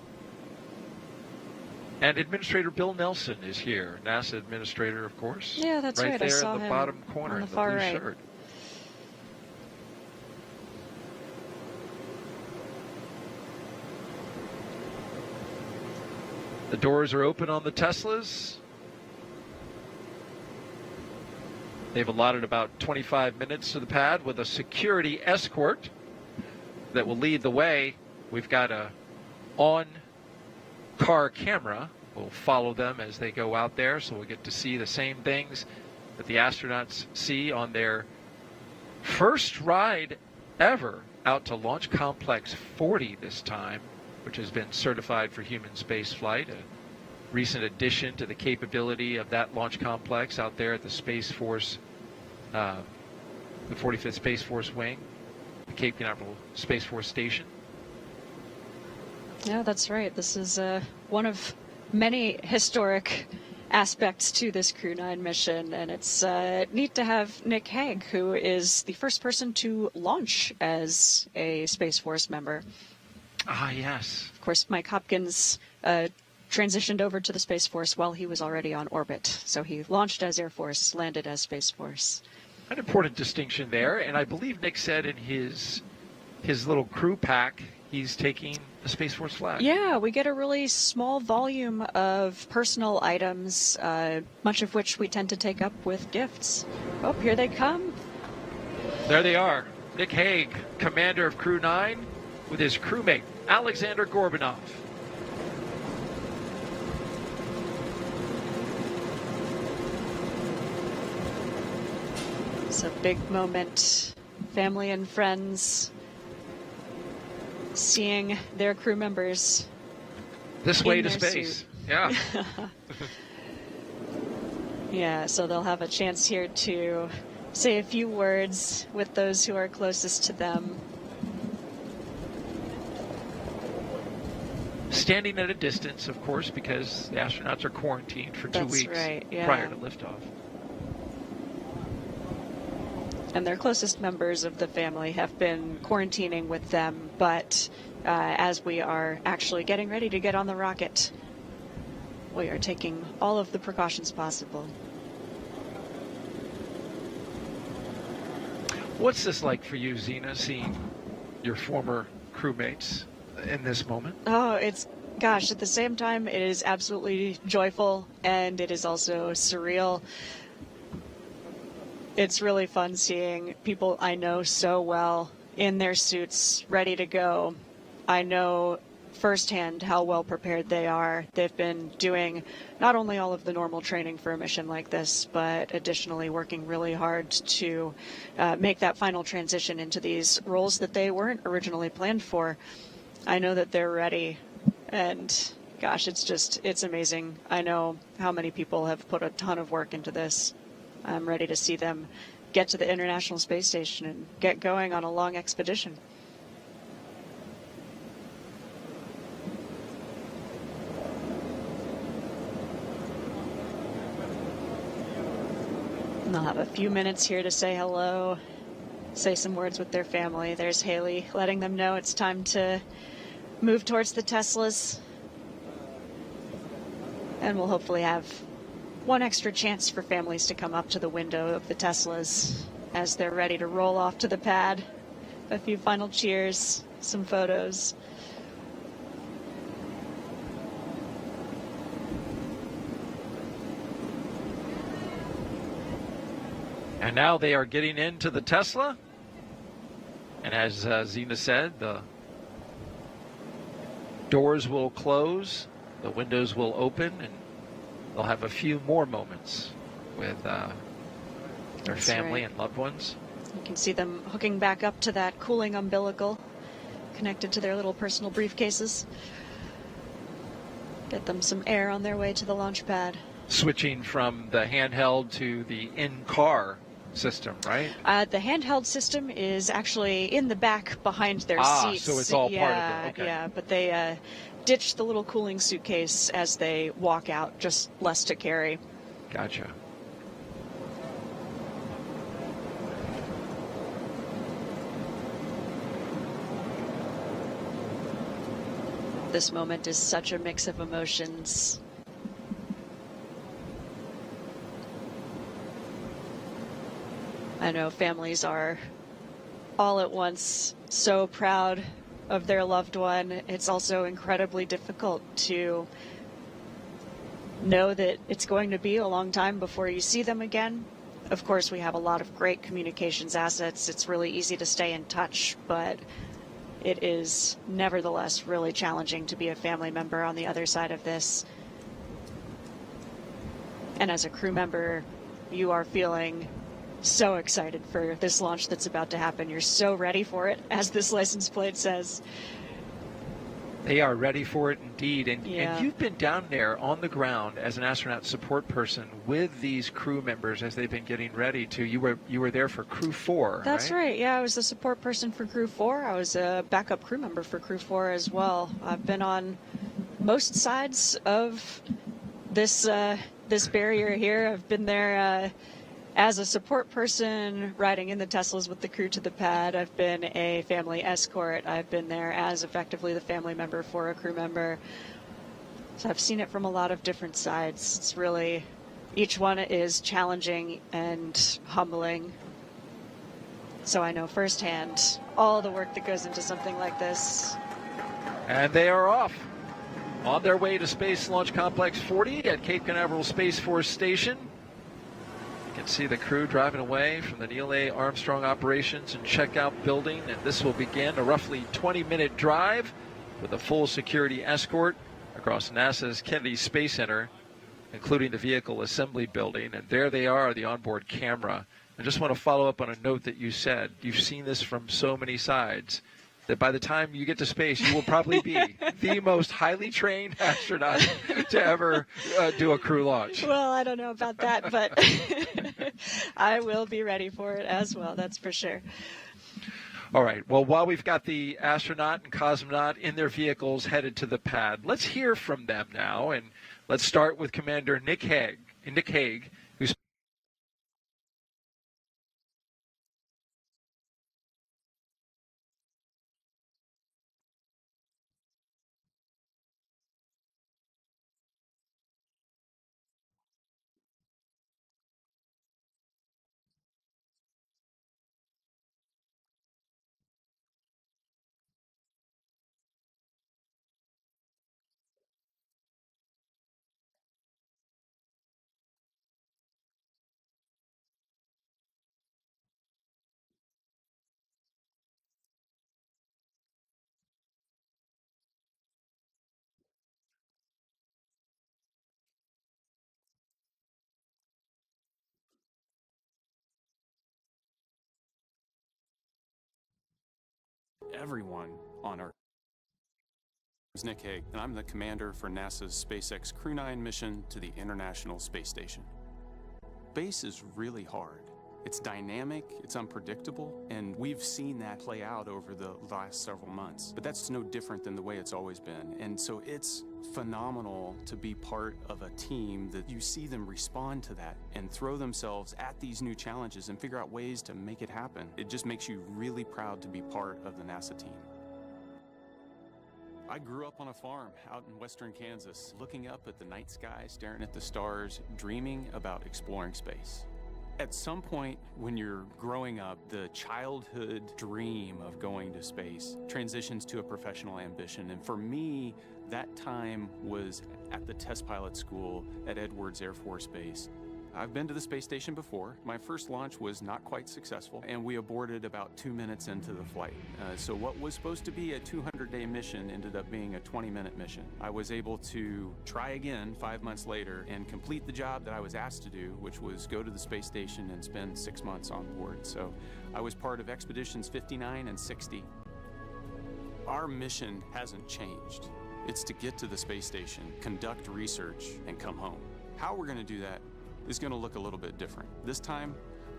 Speaker 7: And Administrator Bill Nelson is here, NASA Administrator, of course.
Speaker 8: Yeah, that's right.
Speaker 7: There
Speaker 8: I saw
Speaker 7: in the
Speaker 8: him
Speaker 7: bottom corner
Speaker 8: on
Speaker 7: in
Speaker 8: the
Speaker 7: the
Speaker 8: far
Speaker 7: blue
Speaker 8: right.
Speaker 7: shirt. The doors are open on the Teslas. They've allotted about 25 minutes to the pad with a security escort that will lead the way. We've got a on-car camera. We'll follow them as they go out there, so we'll get to see the same things that the astronauts see on their first ride ever out to Launch Complex 40 this time, which has been certified for human space flight, a recent addition to the capability of that launch complex out there at the Space Force, the 45th Space Force Wing, the Cape Canaveral Space Force Station.
Speaker 8: Yeah, that's right. This is one of many historic aspects to this Crew-9 mission, and it's neat to have Nick Hague, who is the first person to launch as a Space Force member.
Speaker 7: Ah, yes.
Speaker 8: Of course, Mike Hopkins transitioned over to the Space Force while he was already on orbit. So he launched as Air Force, landed as Space Force.
Speaker 7: An important distinction there, and I believe Nick said in his little crew pack, he's taking the Space Force flag.
Speaker 8: Yeah, we get a really small volume of personal items, much of which we tend to take up with gifts. Oh, here they come.
Speaker 7: There they are. Nick Hague, commander of Crew-9, with his crewmate, Alexander Gorbanov.
Speaker 8: It's a big moment. Family and friends seeing their crew members
Speaker 7: This way
Speaker 8: in
Speaker 7: to
Speaker 8: their
Speaker 7: space.
Speaker 8: suit.
Speaker 7: Yeah.
Speaker 8: Yeah, so they'll have a chance here to say a few words with those who are closest to them.
Speaker 7: Standing at a distance, of course, because the astronauts are quarantined for 2
Speaker 8: That's
Speaker 7: weeks
Speaker 8: right, yeah.
Speaker 7: prior to liftoff.
Speaker 8: And their closest members of the family have been quarantining with them, but as we are actually getting ready to get on the rocket, we are taking all of the precautions possible.
Speaker 7: What's this like for you, Zena, seeing your former crewmates in this moment?
Speaker 8: Oh, gosh, at the same time, it is absolutely joyful, and it is also surreal. It's really fun seeing people I know so well in their suits, ready to go. I know firsthand how well prepared they are. They've been doing not only all of the normal training for a mission like this, but additionally working really hard to make that final transition into these roles that they weren't originally planned for. I know that they're ready, and gosh, it's amazing. I know how many people have put a ton of work into this. I'm ready to see them get to the International Space Station and get going on a long expedition. And they'll have a few minutes here to say hello, say some words with their family. There's Haley letting them know it's time to move towards the Teslas. And we'll hopefully have one extra chance for families to come up to the window of the Teslas as they're ready to roll off to the pad. A few final cheers, some photos.
Speaker 7: And now they are getting into the Tesla. And as Zena said, the doors will close, the windows will open, and they'll have a few more moments with their
Speaker 8: That's
Speaker 7: family
Speaker 8: right.
Speaker 7: and loved ones.
Speaker 8: You can see them hooking back up to that cooling umbilical connected to their little personal briefcases. Get them some air on their way to the launch pad.
Speaker 7: Switching from the handheld to the in-car system, right?
Speaker 8: The handheld system is actually in the back behind their seats.
Speaker 7: So it's all part of it. Okay.
Speaker 8: Yeah, but they ditch the little cooling suitcase as they walk out, just less to carry.
Speaker 7: Gotcha.
Speaker 8: This moment is such a mix of emotions. I know families are all at once so proud of their loved one. It's also incredibly difficult to know that it's going to be a long time before you see them again. Of course, we have a lot of great communications assets. It's really easy to stay in touch, but it is nevertheless really challenging to be a family member on the other side of this. And as a crew member, you are feeling so excited for this launch that's about to happen. You're so ready for it, as this license plate says.
Speaker 7: They are ready for it indeed. And you've been down there on the ground as an astronaut support person with these crew members as they've been getting ready to. You were there for Crew 4,
Speaker 8: That's right. Yeah, I was the support person for Crew 4. I was a backup crew member for Crew 4 as well. I've been on most sides of this this barrier here. I've been there as a support person, riding in the Teslas with the crew to the pad. I've been a family escort. I've been there as effectively the family member for a crew member. So I've seen it from a lot of different sides. It's really, each one is challenging and humbling. So I know firsthand all the work that goes into something like this.
Speaker 7: And they are off on their way to Space Launch Complex 40 at Cape Canaveral Space Force Station. You can see the crew driving away from the Neil A. Armstrong Operations and Checkout Building, and this will begin a roughly 20-minute drive with a full security escort across NASA's Kennedy Space Center, including the Vehicle Assembly Building. And there they are, the onboard camera. I just want to follow up on a note that you said. You've seen this from so many sides that by the time you get to space, you will probably be the most highly trained astronaut to ever do a crew launch.
Speaker 8: Well, I don't know about that, but I will be ready for it as well, that's for sure.
Speaker 7: All right. Well, while we've got the astronaut and cosmonaut in their vehicles headed to the pad, let's hear from them now. And let's start with Commander Nick Hague, who's
Speaker 12: everyone on Earth. I'm Nick Hague, and I'm the commander for NASA's SpaceX Crew-9 mission to the International Space Station. Space is really hard. It's dynamic, it's unpredictable, and we've seen that play out over the last several months. But that's no different than the way it's always been. And so it's phenomenal to be part of a team that you see them respond to that and throw themselves at these new challenges and figure out ways to make it happen. It just makes you really proud to be part of the NASA team. I grew up on a farm out in western Kansas, looking up at the night sky, staring at the stars, dreaming about exploring space. At some point when you're growing up, the childhood dream of going to space transitions to a professional ambition. And for me, that time was at the test pilot school at Edwards Air Force Base. I've been to the space station before. My first launch was not quite successful, and we aborted about 2 minutes into the flight. So what was supposed to be a 200-day mission ended up being a 20-minute mission. I was able to try again 5 months later and complete the job that I was asked to do, which was go to the space station and spend 6 months on board. So I was part of Expeditions 59 and 60. Our mission hasn't changed. It's to get to the space station, conduct research, and come home. How we're going to do that is going to look a little bit different. This time,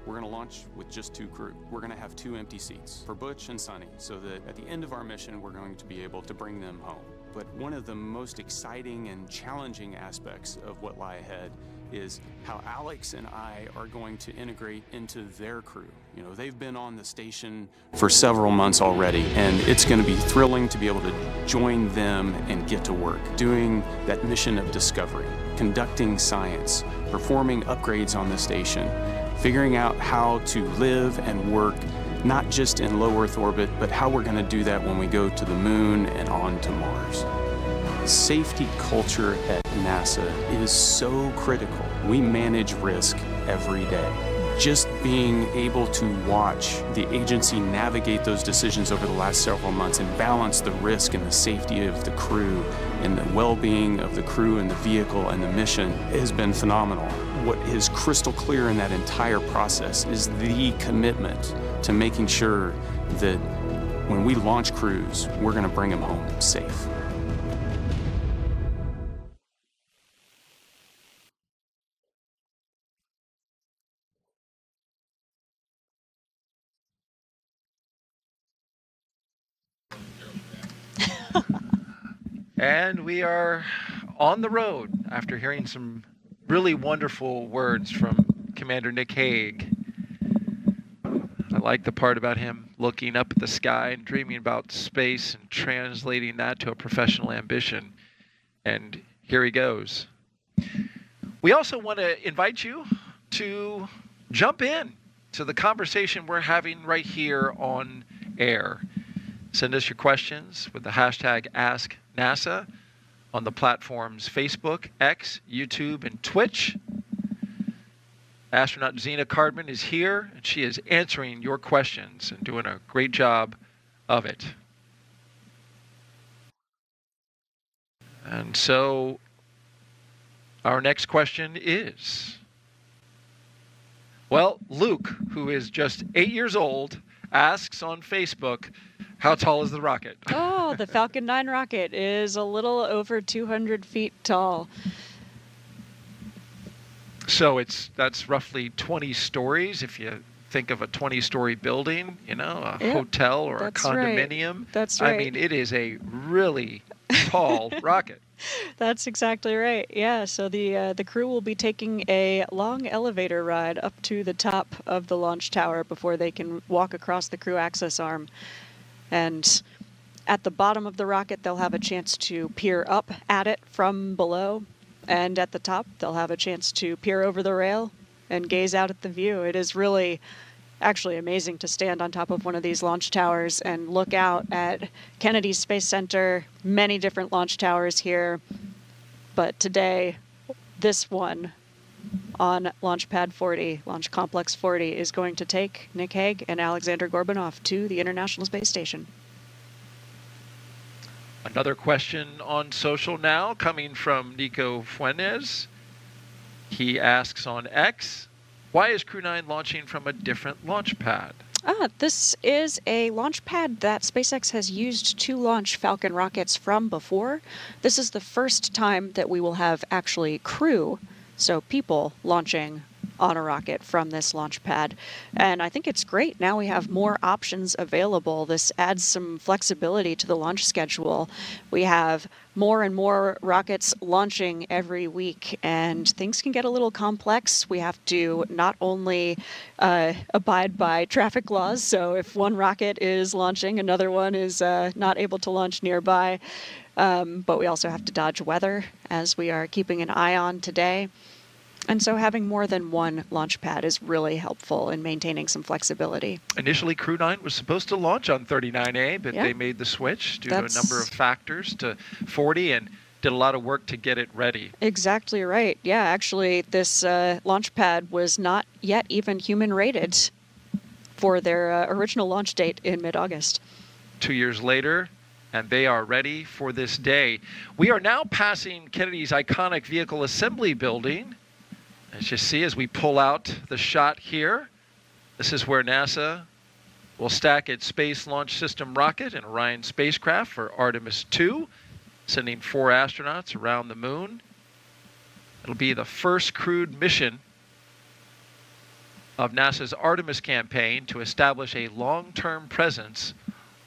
Speaker 12: we're going to launch with just 2 crew. We're going to have 2 empty seats for Butch and Sonny, so that at the end of our mission, we're going to be able to bring them home. But one of the most exciting and challenging aspects of what lie ahead is how Alex and I are going to integrate into their crew. You know, they've been on the station for several months already, and it's going to be thrilling to be able to join them and get to work, doing that mission of discovery, conducting science, performing upgrades on the station, figuring out how to live and work not just in low Earth orbit, but how we're going to do that when we go to the moon and on to Mars. Safety culture at NASA is so critical. We manage risk every day. Just being able to watch the agency navigate those decisions over the last several months and balance the risk and the safety of the crew and the well-being of the crew and the vehicle and the mission has been phenomenal. What is crystal clear in that entire process is the commitment to making sure that when we launch crews, we're going to bring them home safe.
Speaker 7: And we are on the road after hearing some really wonderful words from Commander Nick Hague. I like the part about him looking up at the sky and dreaming about space and translating that to a professional ambition. And here he goes. We also want to invite you to jump in to the conversation we're having right here on air. Send us your questions with the hashtag AskNASA on the platforms Facebook, X, YouTube, and Twitch. Astronaut Zena Cardman is here, and she is answering your questions and doing a great job of it. And so our next question is, well, Luke, who is just 8 years old, asks on Facebook, how tall is the rocket?
Speaker 8: Oh, the Falcon 9 rocket is a little over 200 feet tall.
Speaker 7: So that's roughly 20 stories if you think of a 20-story building, you know, a hotel or a condominium.
Speaker 8: Right. That's right.
Speaker 7: I mean, it is a really tall rocket.
Speaker 8: That's exactly right. Yeah, so the crew will be taking a long elevator ride up to the top of the launch tower before they can walk across the crew access arm. And at the bottom of the rocket, they'll have a chance to peer up at it from below. And at the top, they'll have a chance to peer over the rail and gaze out at the view. It is really actually amazing to stand on top of one of these launch towers and look out at Kennedy Space Center, many different launch towers here. But today, this one on Launch Pad 40, Launch Complex 40, is going to take Nick Hague and Alexander Gorbanov to the International Space Station.
Speaker 7: Another question on social now coming from Nico Fuentes. He asks on X, why is Crew-9 launching from a different launch pad?
Speaker 8: This is a launch pad that SpaceX has used to launch Falcon rockets from before. This is the first time that we will have actually crew, so people, launching on a rocket from this launch pad. And I think it's great. Now we have more options available. This adds some flexibility to the launch schedule. We have more and more rockets launching every week, and things can get a little complex. We have to not only abide by traffic laws, so if one rocket is launching, another one is not able to launch nearby, but we also have to dodge weather, as we are keeping an eye on today. And so having more than one launch pad is really helpful in maintaining some flexibility.
Speaker 7: Initially, Crew-9 was supposed to launch on 39A, but they made the switch due to a number of factors to 40 and did a lot of work to get it ready.
Speaker 8: Exactly right. Yeah, actually, this launch pad was not yet even human rated for their original launch date in mid-August.
Speaker 7: 2 years later, and they are ready for this day. We are now passing Kennedy's iconic vehicle assembly building. As you see, as we pull out the shot here, this is where NASA will stack its Space Launch System rocket and Orion spacecraft for Artemis 2, sending 4 astronauts around the moon. It'll be the first crewed mission of NASA's Artemis campaign to establish a long-term presence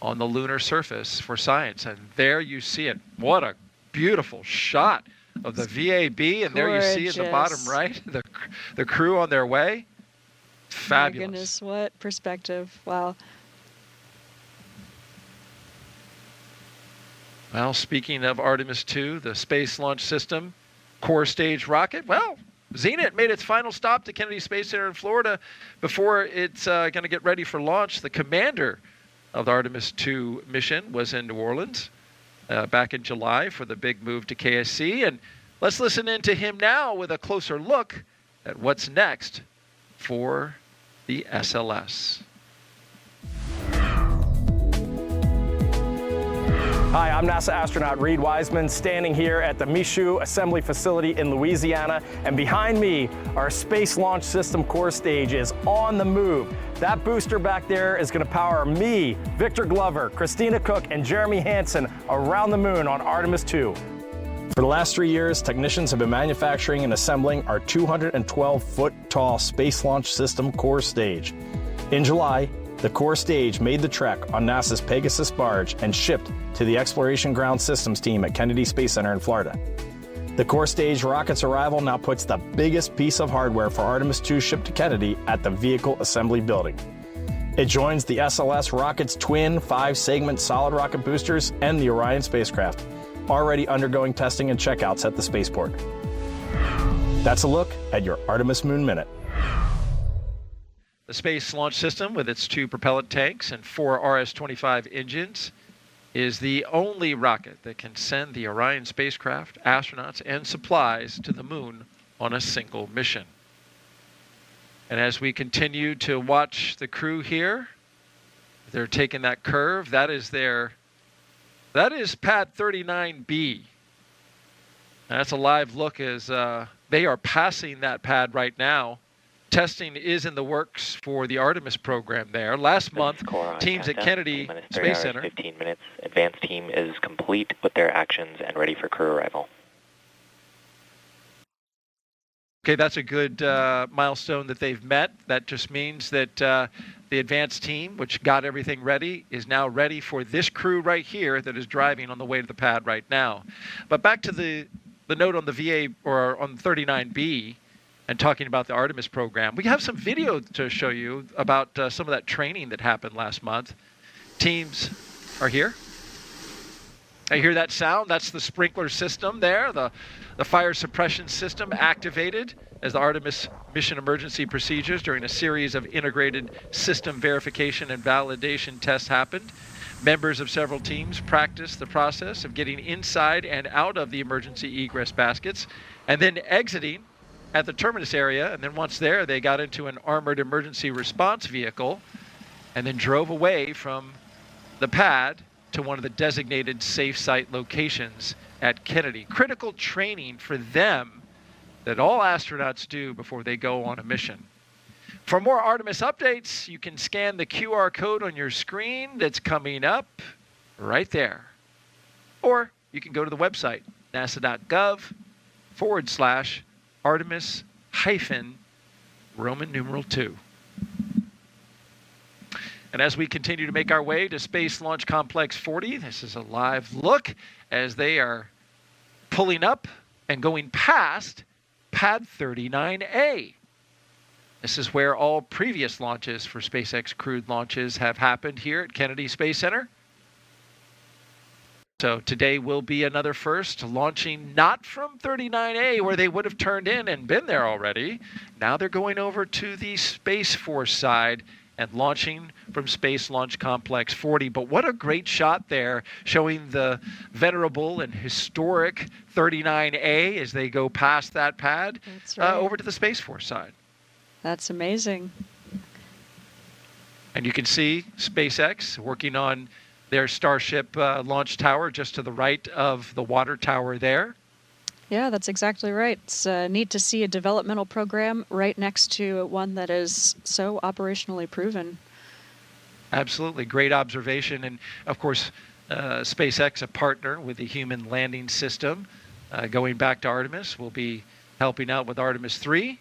Speaker 7: on the lunar surface for science. And there you see it. What a beautiful shot of the VAB, and there you see at the bottom right the crew on their way. Fabulous.
Speaker 8: My goodness, what perspective. Wow.
Speaker 7: Well, speaking of Artemis 2, the Space Launch System core stage rocket, well, Zenit made its final stop to Kennedy Space Center in Florida before it's going to get ready for launch. The commander of the Artemis II mission was in New Orleans back in July for the big move to KSC. And let's listen in to him now with a closer look at what's next for the SLS.
Speaker 13: Hi, I'm NASA astronaut Reed Wiseman, standing here at the Michoud Assembly Facility in Louisiana, and behind me, our Space Launch System core stage is on the move. That booster back there is going to power me, Victor Glover, Christina Cook, and Jeremy Hansen around the moon on Artemis II. For the last 3 years, technicians have been manufacturing and assembling our 212-foot-tall Space Launch System core stage. In July, the core stage made the trek on NASA's Pegasus barge and shipped to the Exploration Ground Systems team at Kennedy Space Center in Florida. The core stage rocket's arrival now puts the biggest piece of hardware for Artemis II shipped to Kennedy at the Vehicle Assembly Building. It joins the SLS rocket's twin 5-segment solid rocket boosters and the Orion spacecraft, already undergoing testing and checkouts at the spaceport. That's a look at your Artemis Moon Minute.
Speaker 7: The Space Launch System, with its 2 propellant tanks and 4 RS-25 engines, is the only rocket that can send the Orion spacecraft, astronauts, and supplies to the moon on a single mission. And as we continue to watch the crew here, they're taking that curve. That is pad 39B. That's a live look as they are passing that pad right now. Testing is in the works for the Artemis program there. Last month, teams at Kennedy Space Center.
Speaker 9: 15 minutes. Advanced team is complete with their actions and ready for crew arrival.
Speaker 7: Okay, that's a good milestone that they've met. That just means that the advanced team, which got everything ready, is now ready for this crew right here that is driving on the way to the pad right now. But back to the note on the VA, or on 39B, and talking about the Artemis program. We have some video to show you about some of that training that happened last month. Teams are here. I hear that sound. That's the sprinkler system there, the fire suppression system activated as the Artemis mission emergency procedures during a series of integrated system verification and validation tests happened. Members of several teams practiced the process of getting inside and out of the emergency egress baskets and then exiting at the terminus area, and then once there, they got into an armored emergency response vehicle and then drove away from the pad to one of the designated safe site locations at Kennedy. Critical training for them that all astronauts do before they go on a mission. For more Artemis updates, you can scan the QR code on your screen that's coming up right there. Or you can go to the website, nasa.gov/Artemis-Roman numeral 2. And as we continue to make our way to Space Launch Complex 40, this is a live look as they are pulling up and going past Pad 39A. This is where all previous launches for SpaceX crewed launches have happened here at Kennedy Space Center. So today will be another first, launching not from 39A where they would have turned in and been there already. Now they're going over to the Space Force side and launching from Space Launch Complex 40. But what a great shot there, showing the venerable and historic 39A as they go past that pad.
Speaker 8: That's right.
Speaker 7: Over to the Space Force side.
Speaker 8: That's amazing.
Speaker 7: And you can see SpaceX working on their Starship launch tower just to the right of the water tower there.
Speaker 8: Yeah, that's exactly right. It's neat to see a developmental program right next to one that is so operationally proven.
Speaker 7: Absolutely. Great observation. And of course, SpaceX, a partner with the Human Landing System, going back to Artemis, will be helping out with Artemis 3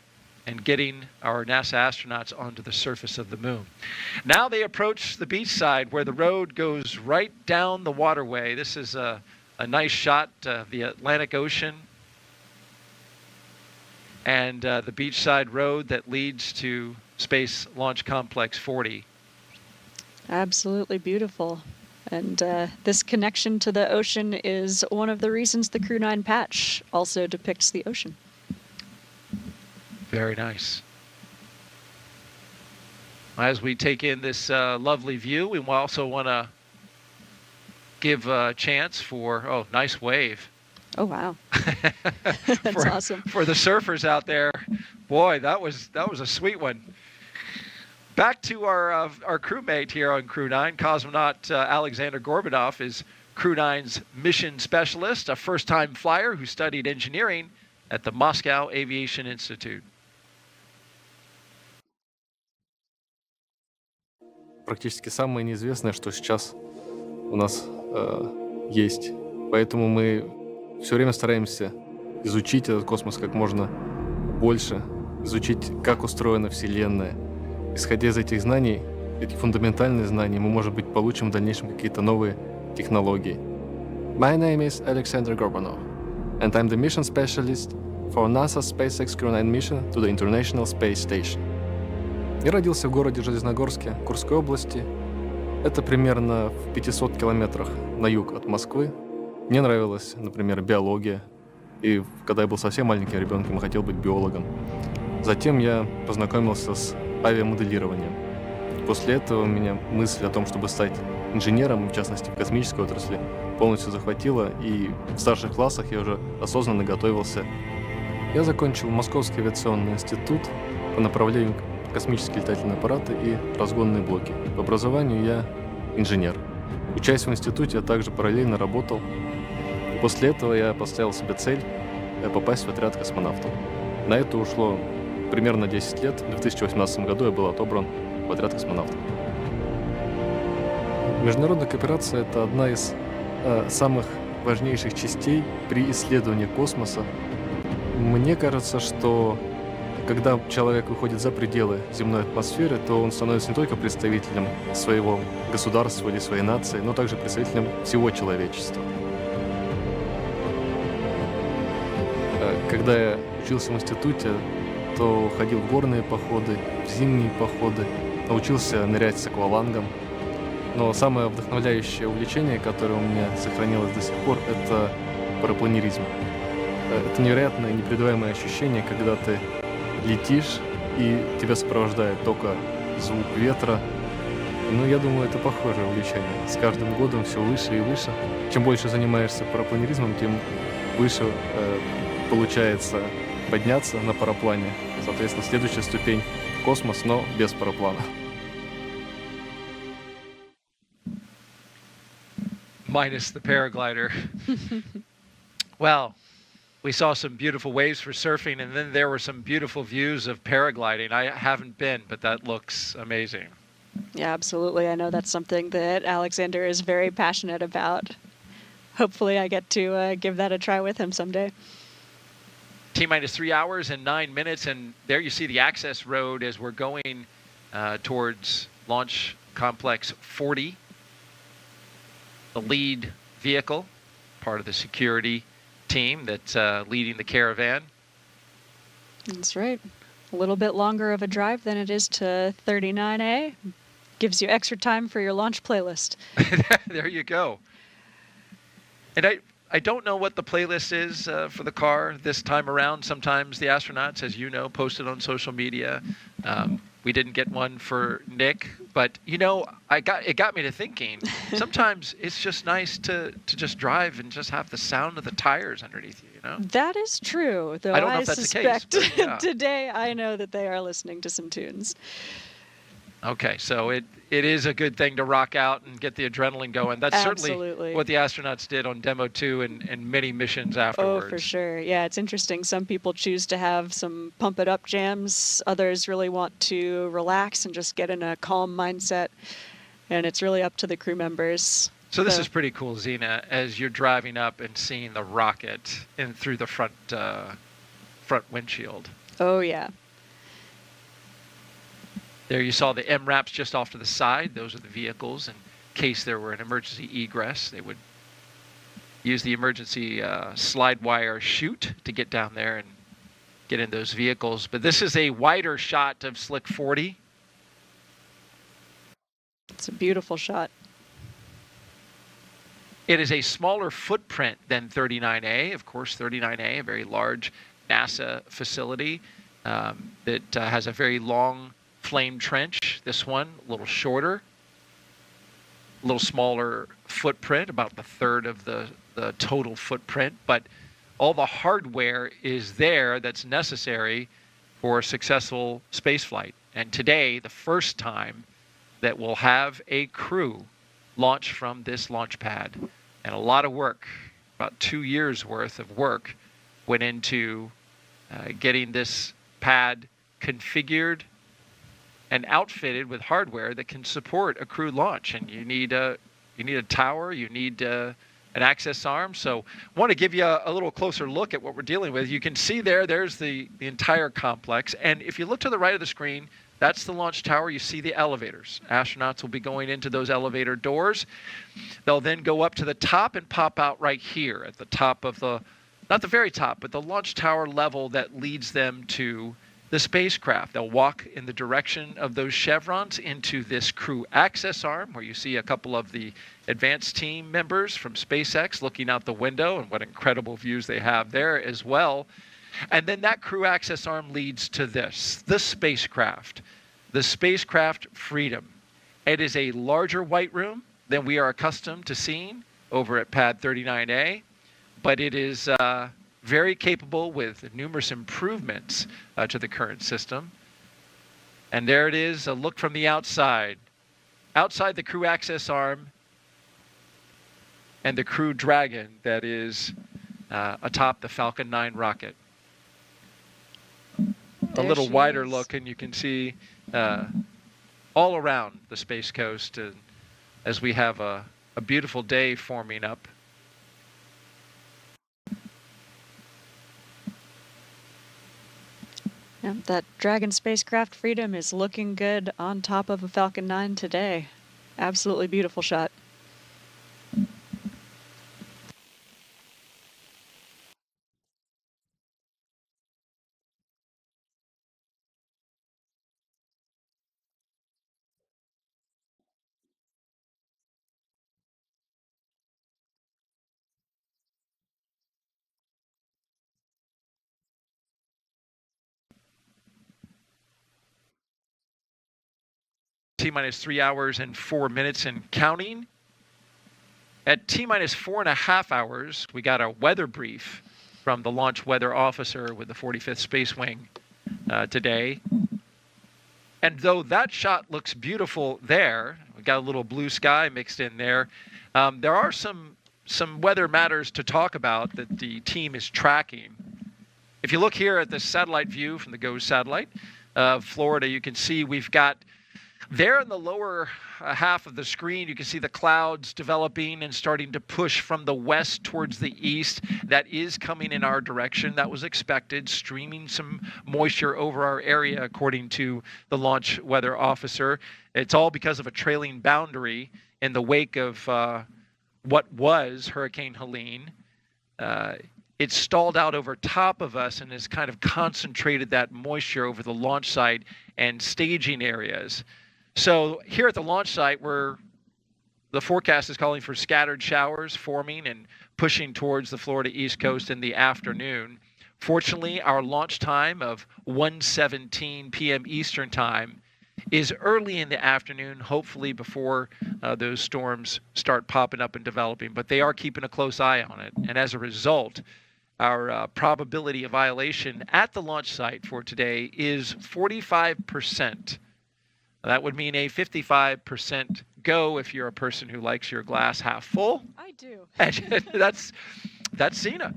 Speaker 7: and getting our NASA astronauts onto the surface of the moon. Now they approach the beach side where the road goes right down the waterway. This is a nice shot of the Atlantic Ocean and the beachside road that leads to Space Launch Complex 40.
Speaker 8: Absolutely beautiful. And this connection to the ocean is one of the reasons the Crew-9 patch also depicts the ocean.
Speaker 7: Very nice. As we take in this lovely view, we also want to give a chance for, oh, nice wave.
Speaker 8: Oh, wow. That's awesome.
Speaker 7: For the surfers out there, boy, that was a sweet one. Back to our crewmate here on Crew-9, cosmonaut Alexander Gorbanov is Crew-9's mission specialist, a first-time flyer who studied engineering at the Moscow Aviation Institute.
Speaker 14: Практически самое неизвестное, что сейчас у нас есть. Поэтому мы все время стараемся изучить этот космос как можно больше, изучить, как устроена Вселенная. Исходя из этих знаний, этих фундаментальных знаний, мы, может быть, получим в дальнейшем какие-то новые технологии. My name is Alexander Gorbanov, and I'm the mission specialist for NASA's SpaceX Crew-9 mission to the International Space Station. Я родился в городе Железногорске, Курской области. Это примерно в 500 километрах на юг от Москвы. Мне нравилась, например, биология. И когда я был совсем маленьким ребенком, я хотел быть биологом. Затем я познакомился с авиамоделированием. После этого меня мысль о том, чтобы стать инженером, в частности в космической отрасли, полностью захватила. И в старших классах я уже осознанно готовился. Я закончил Московский авиационный институт по направлению космические летательные аппараты и разгонные блоки. По образованию я инженер. Учась в институте, я также параллельно работал. И после этого я поставил себе цель попасть в отряд космонавтов. На это ушло примерно 10 лет. В 2018 году я был отобран в отряд космонавтов. Международная кооперация — это одна из самых важнейших частей при исследовании космоса. Мне кажется, что когда человек выходит за пределы земной атмосферы, то он становится не только представителем своего государства или своей нации, но также представителем всего человечества. Когда я учился в институте, то ходил в горные походы, в зимние походы, научился нырять с аквалангом. Но самое вдохновляющее увлечение, которое у меня сохранилось до сих пор, это парапланеризм. Это невероятное, непредаваемое ощущение, когда ты летишь, и тебя сопровождает только звук ветра. Ну, я думаю, это похожее увлечение. С каждым годом все выше и выше. Чем больше занимаешься парапланеризмом, тем выше получается подняться на параплане. Соответственно, следующая ступень — космос, но без параплана.
Speaker 7: Minus the paraglider. Well, we saw some beautiful waves for surfing, and then there were some beautiful views of paragliding. I haven't been, but that looks amazing.
Speaker 8: Yeah, absolutely. I know that's something that Alexander is very passionate about. Hopefully I get to give that a try with him someday.
Speaker 7: T-minus 3 hours and 9 minutes, and there you see the access road as we're going towards Launch Complex 40. The lead vehicle, part of the security team that's leading the caravan.
Speaker 8: That's right. A little bit longer of a drive than it is to 39A. Gives you extra time for your launch playlist.
Speaker 7: There you go. And I don't know what the playlist is for the car this time around. Sometimes the astronauts, as you know, post it on social media. We didn't get one for Nick, but you know, it got me to thinking. Sometimes it's just nice to just drive and just have the sound of the tires underneath you, you know?
Speaker 8: That is true, though
Speaker 7: I don't know if that's the case, but, yeah.
Speaker 8: Today I know that they are listening to some tunes.
Speaker 7: Okay, so it is a good thing to rock out and get the adrenaline going. That's certainly what the astronauts did on Demo 2 and many missions afterwards.
Speaker 8: Oh, for sure. Yeah, it's interesting. Some people choose to have some pump it up jams. Others really want to relax and just get in a calm mindset. And it's really up to the crew members.
Speaker 7: So this is pretty cool, Zena, as you're driving up and seeing the rocket in through the front windshield.
Speaker 8: Oh, yeah.
Speaker 7: There you saw the MRAPs just off to the side. Those are the vehicles. In case there were an emergency egress, they would use the emergency slide wire chute to get down there and get in those vehicles. But this is a wider shot of Slick 40.
Speaker 8: It's a beautiful shot.
Speaker 7: It is a smaller footprint than 39A. Of course, 39A, a very large NASA facility. that has a very long flame trench. This one, a little shorter, a little smaller footprint, about the third of the total footprint, but all the hardware is there that's necessary for successful spaceflight. And today, the first time that we'll have a crew launch from this launch pad. And a lot of work, about 2 years worth of work, went into getting this pad configured and outfitted with hardware that can support a crewed launch. And you need a tower, you need an access arm. So I want to give you a little closer look at what we're dealing with. You can see there's the entire complex. And if you look to the right of the screen, that's the launch tower. You see the elevators. Astronauts will be going into those elevator doors. They'll then go up to the top and pop out right here at the top of the, not the very top, but the launch tower level that leads them to the spacecraft. They'll walk in the direction of those chevrons into this crew access arm, where you see a couple of the advanced team members from SpaceX looking out the window, and what incredible views they have there as well. And then that crew access arm leads to this, the spacecraft Freedom. It is a larger white room than we are accustomed to seeing over at Pad 39A, but it is very capable with numerous improvements to the current system. And there it is, a look from the outside. Outside the crew access arm and the Crew Dragon that is atop the Falcon 9 rocket. A little wider look, and you can see all around the Space Coast as we have a beautiful day forming up.
Speaker 8: Yeah, that Dragon spacecraft Freedom is looking good on top of a Falcon 9 today. Absolutely beautiful shot.
Speaker 7: T-minus 3 hours and 4 minutes and counting. At T-minus 4.5 hours, we got a weather brief from the launch weather officer with the 45th Space Wing today. And though that shot looks beautiful there, we got a little blue sky mixed in there, there are some weather matters to talk about that the team is tracking. If you look here at the satellite view from the GOES satellite of Florida, you can see we've got there in the lower half of the screen, you can see the clouds developing and starting to push from the west towards the east. That is coming in our direction. That was expected, streaming some moisture over our area, according to the launch weather officer. It's all because of a trailing boundary in the wake of what was Hurricane Helene. It stalled out over top of us and has kind of concentrated that moisture over the launch site and staging areas. So here at the launch site, where the forecast is calling for scattered showers forming and pushing towards the Florida East Coast in the afternoon. Fortunately, our launch time of 1:17 p.m. Eastern Time is early in the afternoon, hopefully before those storms start popping up and developing. But they are keeping a close eye on it. And as a result, our probability of violation at the launch site for today is 45%. That would mean a 55% go if you're a person who likes your glass half full.
Speaker 8: I do.
Speaker 7: that's Cena.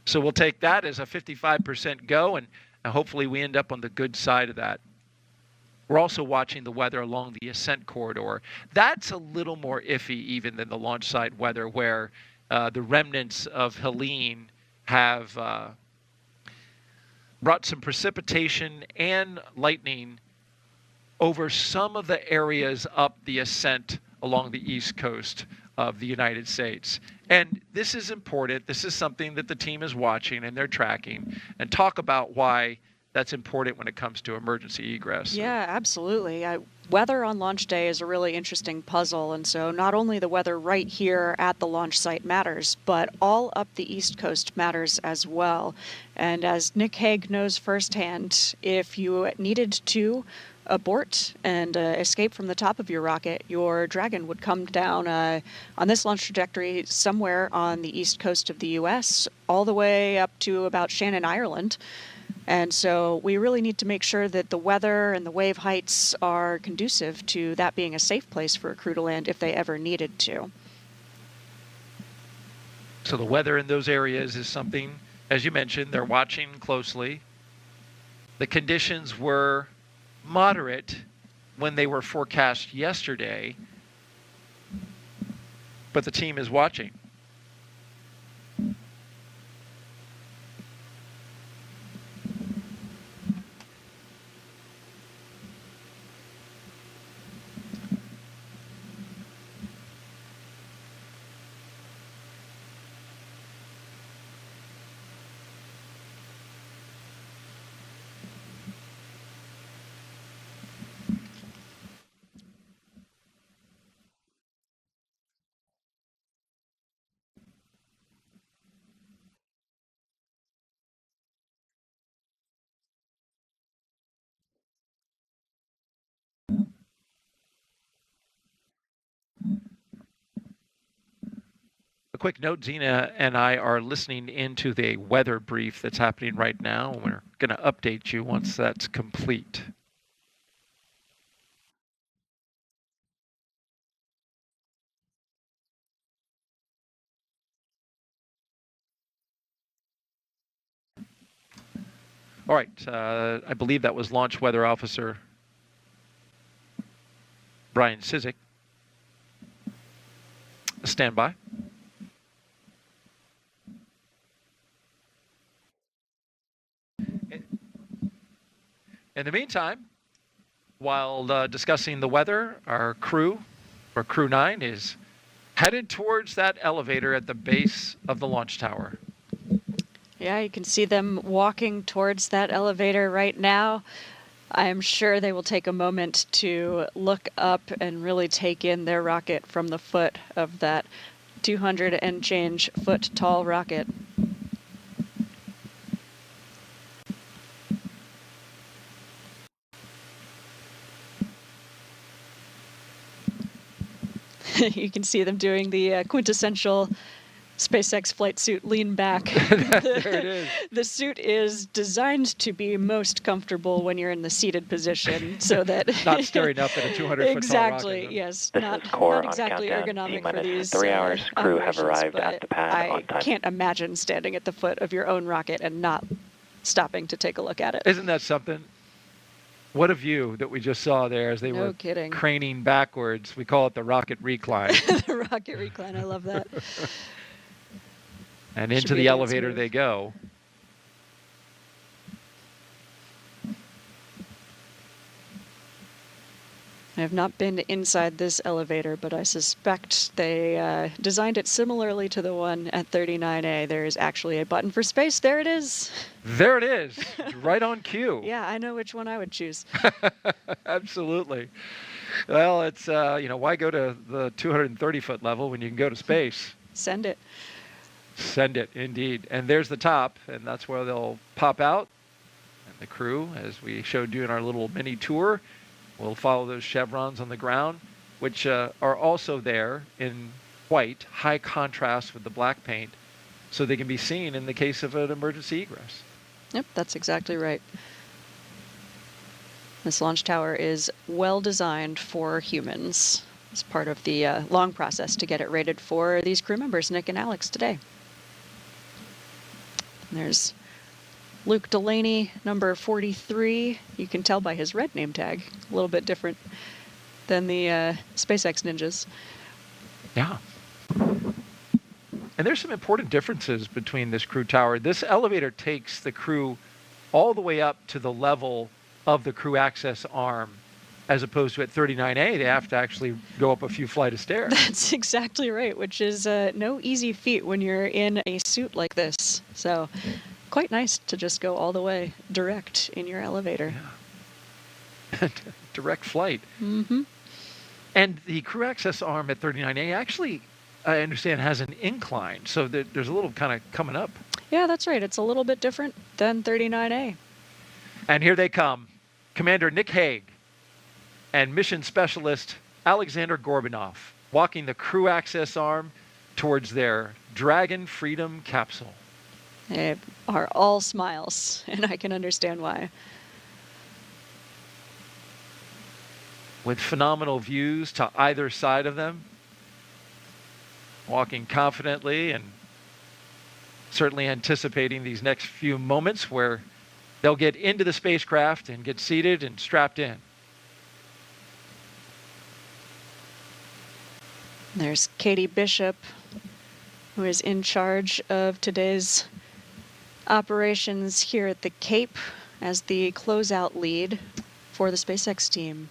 Speaker 7: So we'll take that as a 55% go, and hopefully we end up on the good side of that. We're also watching the weather along the ascent corridor. That's a little more iffy even than the launch site weather, where the remnants of Helene have brought some precipitation and lightning over some of the areas up the ascent along the east coast of the United States. And this is important. This is something that the team is watching and they're tracking, and talk about why that's important when it comes to emergency egress.
Speaker 8: Yeah, absolutely. Weather on launch day is a really interesting puzzle, and so not only the weather right here at the launch site matters, but all up the East Coast matters as well. And as Nick Hague knows firsthand, if you needed to abort and escape from the top of your rocket, your Dragon would come down on this launch trajectory somewhere on the east coast of the U.S., all the way up to about Shannon, Ireland. And so we really need to make sure that the weather and the wave heights are conducive to that being a safe place for a crew to land if they ever needed to.
Speaker 7: So the weather in those areas is something, as you mentioned, they're watching closely. The conditions were moderate when they were forecast yesterday, but the team is watching. A quick note, Zena and I are listening into the weather brief that's happening right now, and we're going to update you once that's complete. All right, I believe that was Launch Weather Officer Brian Sizik. Stand by. In the meantime, while discussing the weather, our crew, or Crew-9, is headed towards that elevator at the base of the launch tower.
Speaker 8: Yeah, you can see them walking towards that elevator right now. I am sure they will take a moment to look up and really take in their rocket from the foot of that 200 and change foot tall rocket. You can see them doing the quintessential SpaceX flight suit lean back.
Speaker 7: There it is.
Speaker 8: The suit is designed to be most comfortable when you're in the seated position, so that
Speaker 7: not staring up at a 200-foot tall rocket.
Speaker 8: Exactly. Yes.
Speaker 9: This
Speaker 8: Not
Speaker 9: is core
Speaker 8: exactly
Speaker 9: on
Speaker 8: ergonomic
Speaker 9: countdown.
Speaker 8: for these
Speaker 9: 3 hours. Crew have
Speaker 8: operations,
Speaker 9: arrived
Speaker 8: but
Speaker 9: at the pad on
Speaker 8: I
Speaker 9: time.
Speaker 8: can't imagine standing at the foot of your own rocket and not stopping to take a look at it.
Speaker 7: Isn't that something? What a view that we just saw there as they
Speaker 8: No
Speaker 7: were
Speaker 8: kidding.
Speaker 7: craning backwards. We call it the rocket recline.
Speaker 8: The rocket recline. I love that.
Speaker 7: And
Speaker 8: Should
Speaker 7: into
Speaker 8: be
Speaker 7: the
Speaker 8: a dance
Speaker 7: elevator
Speaker 8: move.
Speaker 7: they go.
Speaker 8: I have not been inside this elevator, but I suspect they designed it similarly to the one at 39A. There is actually a button for space. There it is.
Speaker 7: There it is, right on cue.
Speaker 8: Yeah, I know which one I would choose.
Speaker 7: Absolutely. Well, it's, why go to the 230-foot level when you can go to space?
Speaker 8: Send it.
Speaker 7: Send it, indeed. And there's the top, and that's where they'll pop out. And the crew, as we showed you in our little mini tour, will follow those chevrons on the ground, which are also there in white, high contrast with the black paint, so they can be seen in the case of an emergency egress.
Speaker 8: Yep, that's exactly right. This launch tower is well designed for humans. It's part of the long process to get it rated for these crew members, Nick and Alex, today. And there's Luke Delaney, number 43. You can tell by his red name tag, a little bit different than the SpaceX ninjas.
Speaker 7: Yeah. And there's some important differences between this crew tower. This elevator takes the crew all the way up to the level of the crew access arm, as opposed to at 39A, they have to actually go up a few flight of stairs.
Speaker 8: That's exactly right, which is no easy feat when you're in a suit like this. So quite nice to just go all the way direct in your elevator.
Speaker 7: Yeah. Direct flight.
Speaker 8: Mm-hmm.
Speaker 7: And the crew access arm at 39A actually, I understand, has an incline, so there's a little kind of coming up.
Speaker 8: Yeah, that's right. It's a little bit different than 39A.
Speaker 7: And here they come. Commander Nick Hague and Mission Specialist Alexander Gorbunov walking the crew access arm towards their Dragon Freedom capsule.
Speaker 8: They are all smiles, and I can understand why.
Speaker 7: With phenomenal views to either side of them, walking confidently and certainly anticipating these next few moments where they'll get into the spacecraft and get seated and strapped in.
Speaker 8: There's Katie Bishop, who is in charge of today's operations here at the Cape as the closeout lead for the SpaceX team.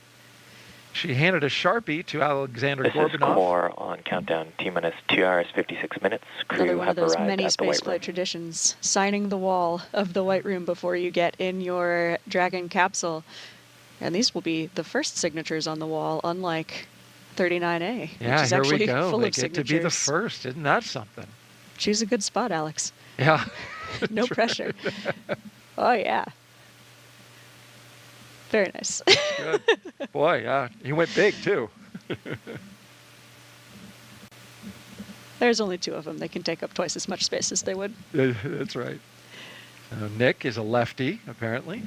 Speaker 7: She handed a Sharpie to Alexander
Speaker 9: This
Speaker 7: Gorbunov.
Speaker 9: is core on countdown T-minus 2 hours, 56 minutes. Crew
Speaker 8: Another one of
Speaker 9: have
Speaker 8: those
Speaker 9: arrived
Speaker 8: many
Speaker 9: at the White
Speaker 8: spaceflight
Speaker 9: Room.
Speaker 8: traditions, signing the wall of the White Room before you get in your Dragon capsule. And these will be the first signatures on the wall, unlike 39A,
Speaker 7: Yeah,
Speaker 8: which is
Speaker 7: here
Speaker 8: actually
Speaker 7: we go.
Speaker 8: full
Speaker 7: They
Speaker 8: of
Speaker 7: get
Speaker 8: signatures.
Speaker 7: to be the first. Isn't that something?
Speaker 8: Choose a good spot, Alex.
Speaker 7: Yeah.
Speaker 8: No pressure. Oh, yeah. Very nice.
Speaker 7: Good. Boy, yeah. He went big, too.
Speaker 8: There's only two of them. They can take up twice as much space as they would.
Speaker 7: That's right. Nick is a lefty, apparently.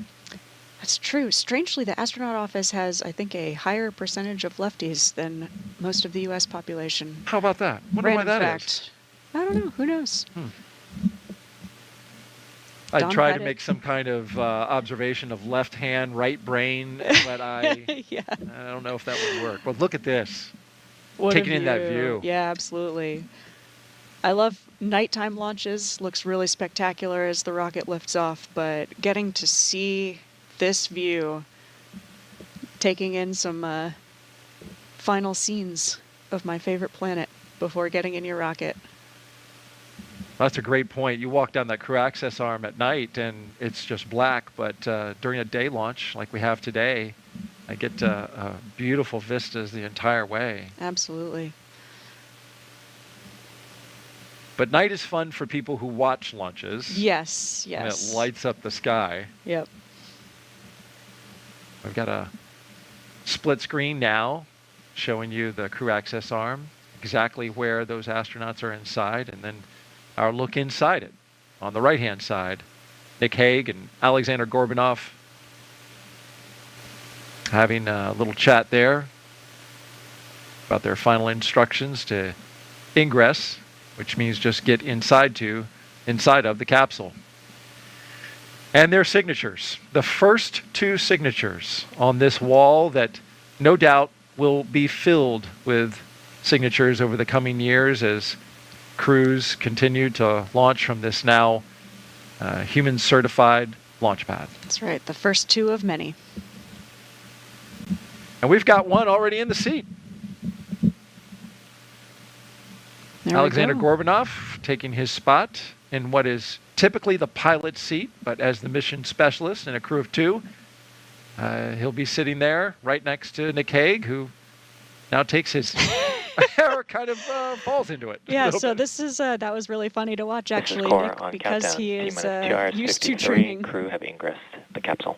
Speaker 8: That's true. Strangely, the astronaut office has, I think, a higher percentage of lefties than most of the U.S. population.
Speaker 7: How about that? Wonder why
Speaker 8: Random
Speaker 7: that is.
Speaker 8: fact. I don't know. Who knows?
Speaker 7: I
Speaker 8: Don
Speaker 7: try to
Speaker 8: Pettit.
Speaker 7: make some kind of observation of left hand, right brain, but
Speaker 8: Yeah.
Speaker 7: I don't know if that would work. But look at this.
Speaker 8: What a
Speaker 7: Taking in that view.
Speaker 8: Yeah, absolutely. I love nighttime launches. Looks really spectacular as the rocket lifts off, but getting to see this view, taking in some final scenes of my favorite planet before getting in your rocket.
Speaker 7: That's a great point. You walk down that crew access arm at night and it's just black, but during a day launch like we have today, I get beautiful vistas the entire way.
Speaker 8: Absolutely.
Speaker 7: But night is fun for people who watch launches.
Speaker 8: Yes,
Speaker 7: And
Speaker 8: yes.
Speaker 7: it lights up the sky.
Speaker 8: Yep.
Speaker 7: We've got a split screen now showing you the crew access arm, exactly where those astronauts are inside, and then our look inside it on the right-hand side. Nick Hague and Alexander Gorbunov having a little chat there about their final instructions to ingress, which means just get inside of the capsule. And their signatures, the first two signatures on this wall that no doubt will be filled with signatures over the coming years as crews continue to launch from this now human-certified launch pad.
Speaker 8: That's right, the first two of many.
Speaker 7: And we've got one already in the seat.
Speaker 8: There
Speaker 7: Alexander
Speaker 8: we go.
Speaker 7: Gorbunov taking his spot in what is typically the pilot's seat, but as the mission specialist in a crew of two, he'll be sitting there right next to Nick Hague, who now takes his or kind of falls into it.
Speaker 8: Yeah, so this is that was really funny to watch actually,
Speaker 9: Core
Speaker 8: Nick,
Speaker 9: on
Speaker 8: because
Speaker 9: countdown
Speaker 8: he is
Speaker 9: T-minus 2 hours,
Speaker 8: used to
Speaker 9: 53.
Speaker 8: training.
Speaker 9: Crew have ingressed the capsule.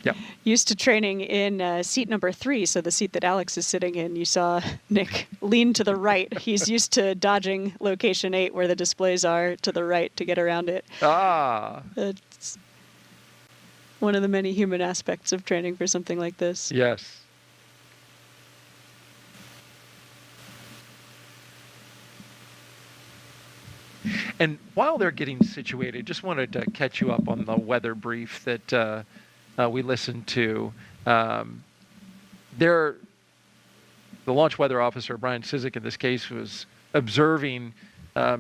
Speaker 7: Yep.
Speaker 8: Used to training in seat number 3, so the seat that Alex is sitting in. You saw Nick lean to the right. He's used to dodging location 8 where the displays are to the right to get around it.
Speaker 7: Ah.
Speaker 8: It's one of the many human aspects of training for something like this.
Speaker 7: Yes. And while they're getting situated, just wanted to catch you up on the weather brief that we listened to. The launch weather officer, Brian Sizik, in this case, was observing a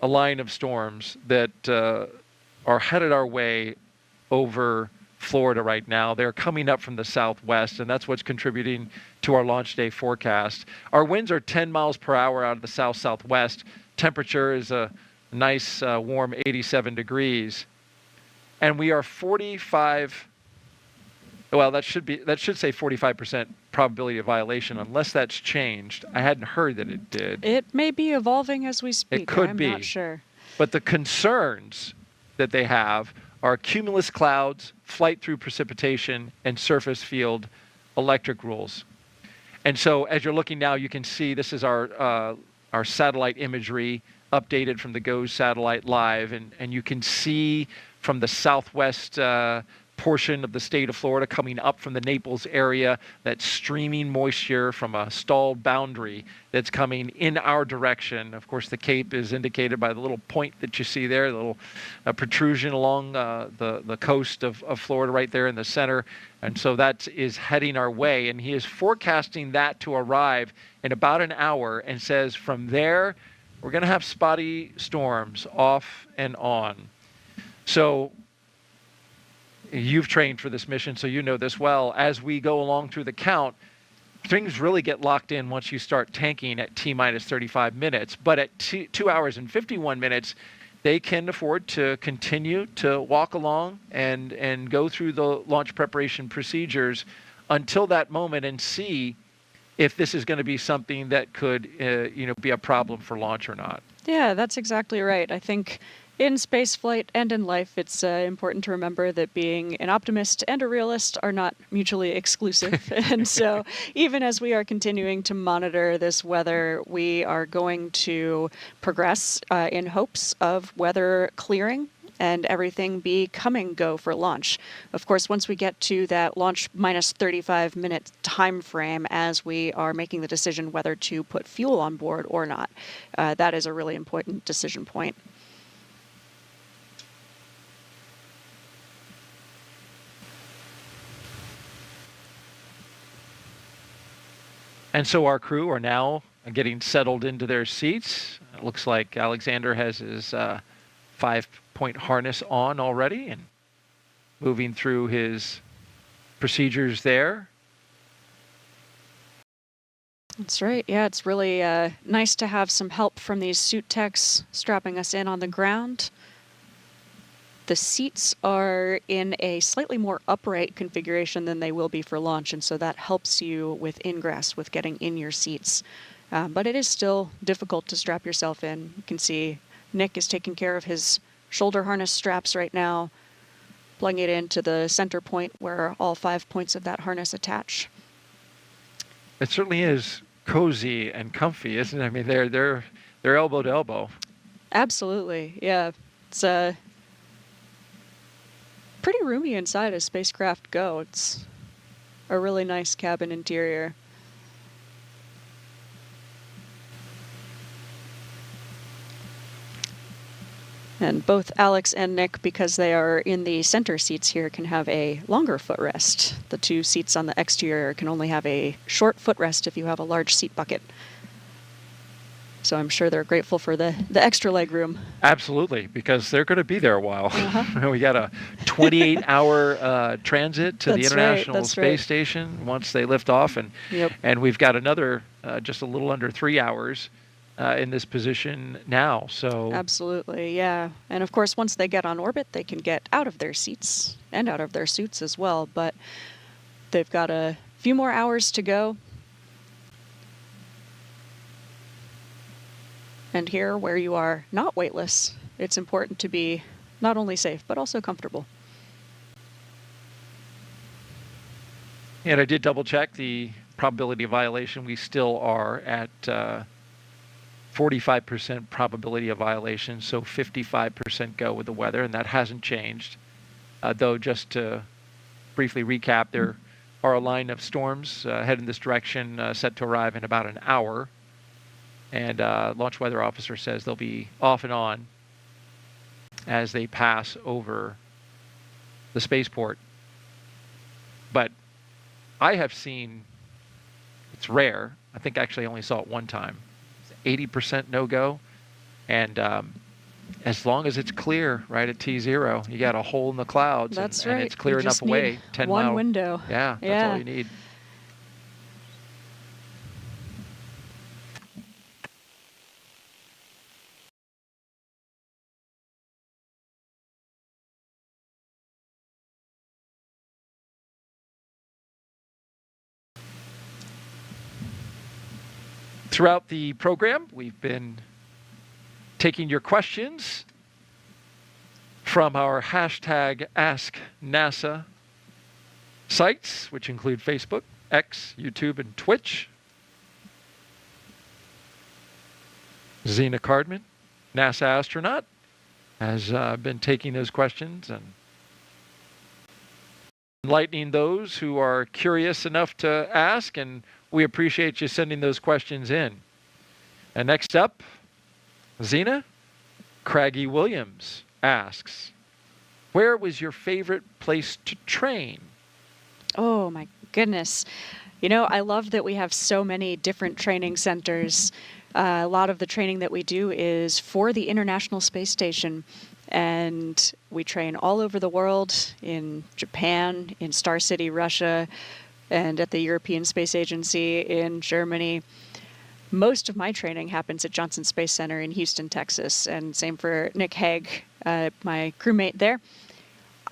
Speaker 7: line of storms that are headed our way over Florida right now. They're coming up from the southwest, and that's what's contributing to our launch day forecast. Our winds are 10 miles per hour out of the south-southwest temperature is a nice warm 87 degrees. And we are 45, well, that should say 45% probability of violation, unless that's changed. I hadn't heard that it did.
Speaker 8: It may be evolving as we speak.
Speaker 7: It could
Speaker 8: I'm
Speaker 7: be.
Speaker 8: not sure.
Speaker 7: But the concerns that they have are cumulus clouds, flight through precipitation, and surface field electric rules. And so as you're looking now, you can see this is our satellite imagery updated from the GOES satellite live. And you can see from the southwest portion of the state of Florida coming up from the Naples area, that streaming moisture from a stalled boundary that's coming in our direction. Of course, the Cape is indicated by the little point that you see there, the little protrusion along the coast of Florida right there in the center. And so that is heading our way. And he is forecasting that to arrive in about an hour, and says from there, we're going to have spotty storms off and on. So you've trained for this mission, so you know this well. As we go along through the count, things really get locked in once you start tanking at T-minus 35 minutes. But at 2 hours and 51 minutes, they can afford to continue to walk along and go through the launch preparation procedures until that moment and see if this is going to be something that could be a problem for launch or not.
Speaker 8: Yeah, that's exactly right. I think in spaceflight and in life, it's important to remember that being an optimist and a realist are not mutually exclusive. And so even as we are continuing to monitor this weather, we are going to progress in hopes of weather clearing and everything becoming go for launch. Of course, once we get to that launch minus 35-minute time frame as we are making the decision whether to put fuel on board or not, that is a really important decision point.
Speaker 7: And so our crew are now getting settled into their seats. It looks like Alexander has his 5-point harness on already and moving through his procedures there.
Speaker 8: That's right. Yeah, it's really nice to have some help from these suit techs strapping us in on the ground. The seats are in a slightly more upright configuration than they will be for launch, and so that helps you with ingress, with getting in your seats. But it is still difficult to strap yourself in. You can see Nick is taking care of his shoulder harness straps right now, plugging it into the center point where all 5 points of that harness attach.
Speaker 7: It certainly is cozy and comfy, isn't it? I mean, they're elbow to elbow.
Speaker 8: Absolutely, yeah. It's pretty roomy inside as spacecraft go. It's a really nice cabin interior. And both Alex and Nick, because they are in the center seats here, can have a longer footrest. The two seats on the exterior can only have a short footrest if you have a large seat bucket. So I'm sure they're grateful for the extra leg room.
Speaker 7: Absolutely, because they're going to be there a while. We got a 28-hour transit to the International Space Station once they lift off, and we've got another just a little under 3 hours in this position now. So
Speaker 8: absolutely, yeah. And of course, once they get on orbit, they can get out of their seats and out of their suits as well. But they've got a few more hours to go. And here, where you are not weightless, it's important to be not only safe, but also comfortable.
Speaker 7: And I did double check the probability of violation. We still are at 45% probability of violation, so 55% go with the weather, and that hasn't changed. Though, just to briefly recap, there are a line of storms heading this direction set to arrive in about an hour. And launch weather officer says they'll be off and on as they pass over the spaceport. But I have seen, it's rare, I think I actually only saw it one time, 80% no-go. And as long as it's clear right at T0, you got a hole in the clouds.
Speaker 8: That's
Speaker 7: and
Speaker 8: right.
Speaker 7: it's clear
Speaker 8: You
Speaker 7: enough
Speaker 8: just
Speaker 7: away.
Speaker 8: need
Speaker 7: 10
Speaker 8: one
Speaker 7: mile
Speaker 8: window.
Speaker 7: Yeah, that's all you need. Throughout the program, we've been taking your questions from our hashtag AskNASA sites, which include Facebook, X, YouTube, and Twitch. Zena Cardman, NASA astronaut, has been taking those questions and enlightening those who are curious enough to ask, and we appreciate you sending those questions in. And next up, Zena, Craggy Williams asks, where was your favorite place to train?
Speaker 8: Oh my goodness. You know, I love that we have so many different training centers. A lot of the training that we do is for the International Space Station, and we train all over the world, in Japan, in Star City, Russia, and at the European Space Agency in Germany. Most of my training happens at Johnson Space Center in Houston, Texas, and same for Nick Hague, my crewmate there.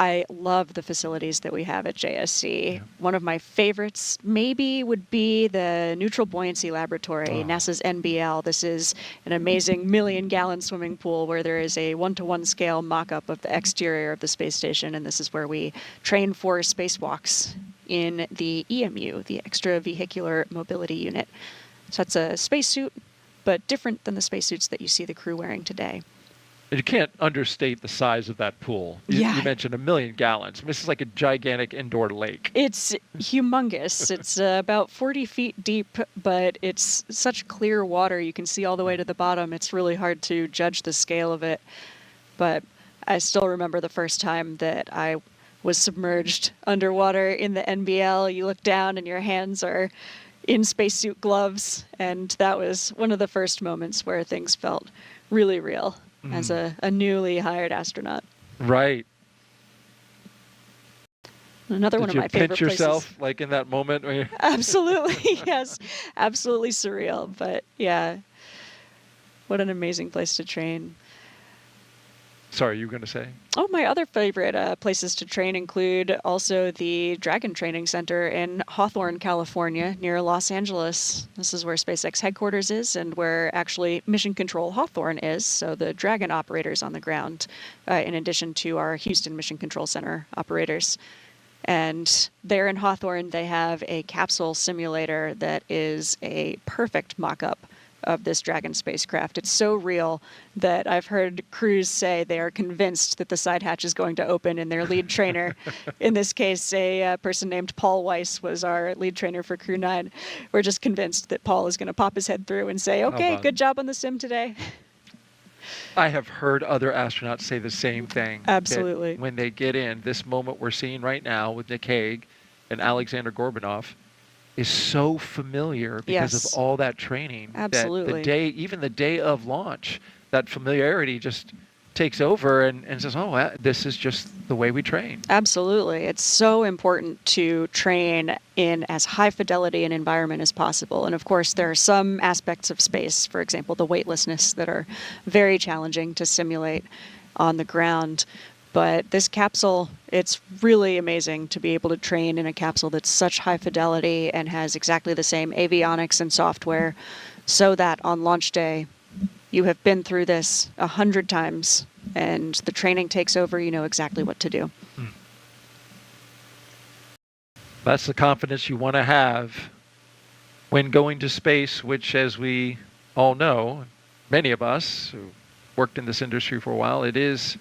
Speaker 8: I love the facilities that we have at JSC. Yeah. One of my favorites maybe would be the Neutral Buoyancy Laboratory, NASA's NBL. This is an amazing million-gallon swimming pool where there is a 1-to-1 scale mock-up of the exterior of the space station, and this is where we train for spacewalks in the EMU, the Extravehicular Mobility Unit. So it's a spacesuit, but different than the spacesuits that you see the crew wearing today.
Speaker 7: You can't understate the size of that pool. You mentioned 1 million gallons. This is like a gigantic indoor lake.
Speaker 8: It's humongous. It's about 40 feet deep, but it's such clear water. You can see all the way to the bottom. It's really hard to judge the scale of it. But I still remember the first time that I was submerged underwater in the NBL. You look down and your hands are in spacesuit gloves. And that was one of the first moments where things felt really real. As a newly hired astronaut.
Speaker 7: Right.
Speaker 8: Another one of my favorite places.
Speaker 7: Did you pinch yourself like in that moment?
Speaker 8: Absolutely, yes. Absolutely surreal. But yeah, what an amazing place to train.
Speaker 7: Sorry, you were going to say?
Speaker 8: Oh, my other favorite places to train include also the Dragon Training Center in Hawthorne, California, near Los Angeles. This is where SpaceX headquarters is and where actually Mission Control Hawthorne is, so the Dragon operators on the ground, in addition to our Houston Mission Control Center operators. And there in Hawthorne, they have a capsule simulator that is a perfect mock-up of this Dragon spacecraft. It's so real that I've heard crews say they are convinced that the side hatch is going to open, and their lead trainer, in this case, a person named Paul Weiss was our lead trainer for Crew-9. We're just convinced that Paul is going to pop his head through and say, okay, good job on the sim today.
Speaker 7: I have heard other astronauts say the same thing.
Speaker 8: Absolutely.
Speaker 7: When they get in, this moment we're seeing right now with Nick Hague and Alexander Gorbanov is so familiar because of all that training.
Speaker 8: Absolutely.
Speaker 7: That even the day of launch, that familiarity just takes over and says, oh, this is just the way we train.
Speaker 8: Absolutely. It's so important to train in as high fidelity an environment as possible. And of course, there are some aspects of space, for example, the weightlessness, that are very challenging to simulate on the ground. But this capsule, it's really amazing to be able to train in a capsule that's such high fidelity and has exactly the same avionics and software, so that on launch day, you have been through this 100 times and the training takes over, you know exactly what to do.
Speaker 7: That's the confidence you want to have when going to space, which, as we all know, many of us who worked in this industry for a while, it is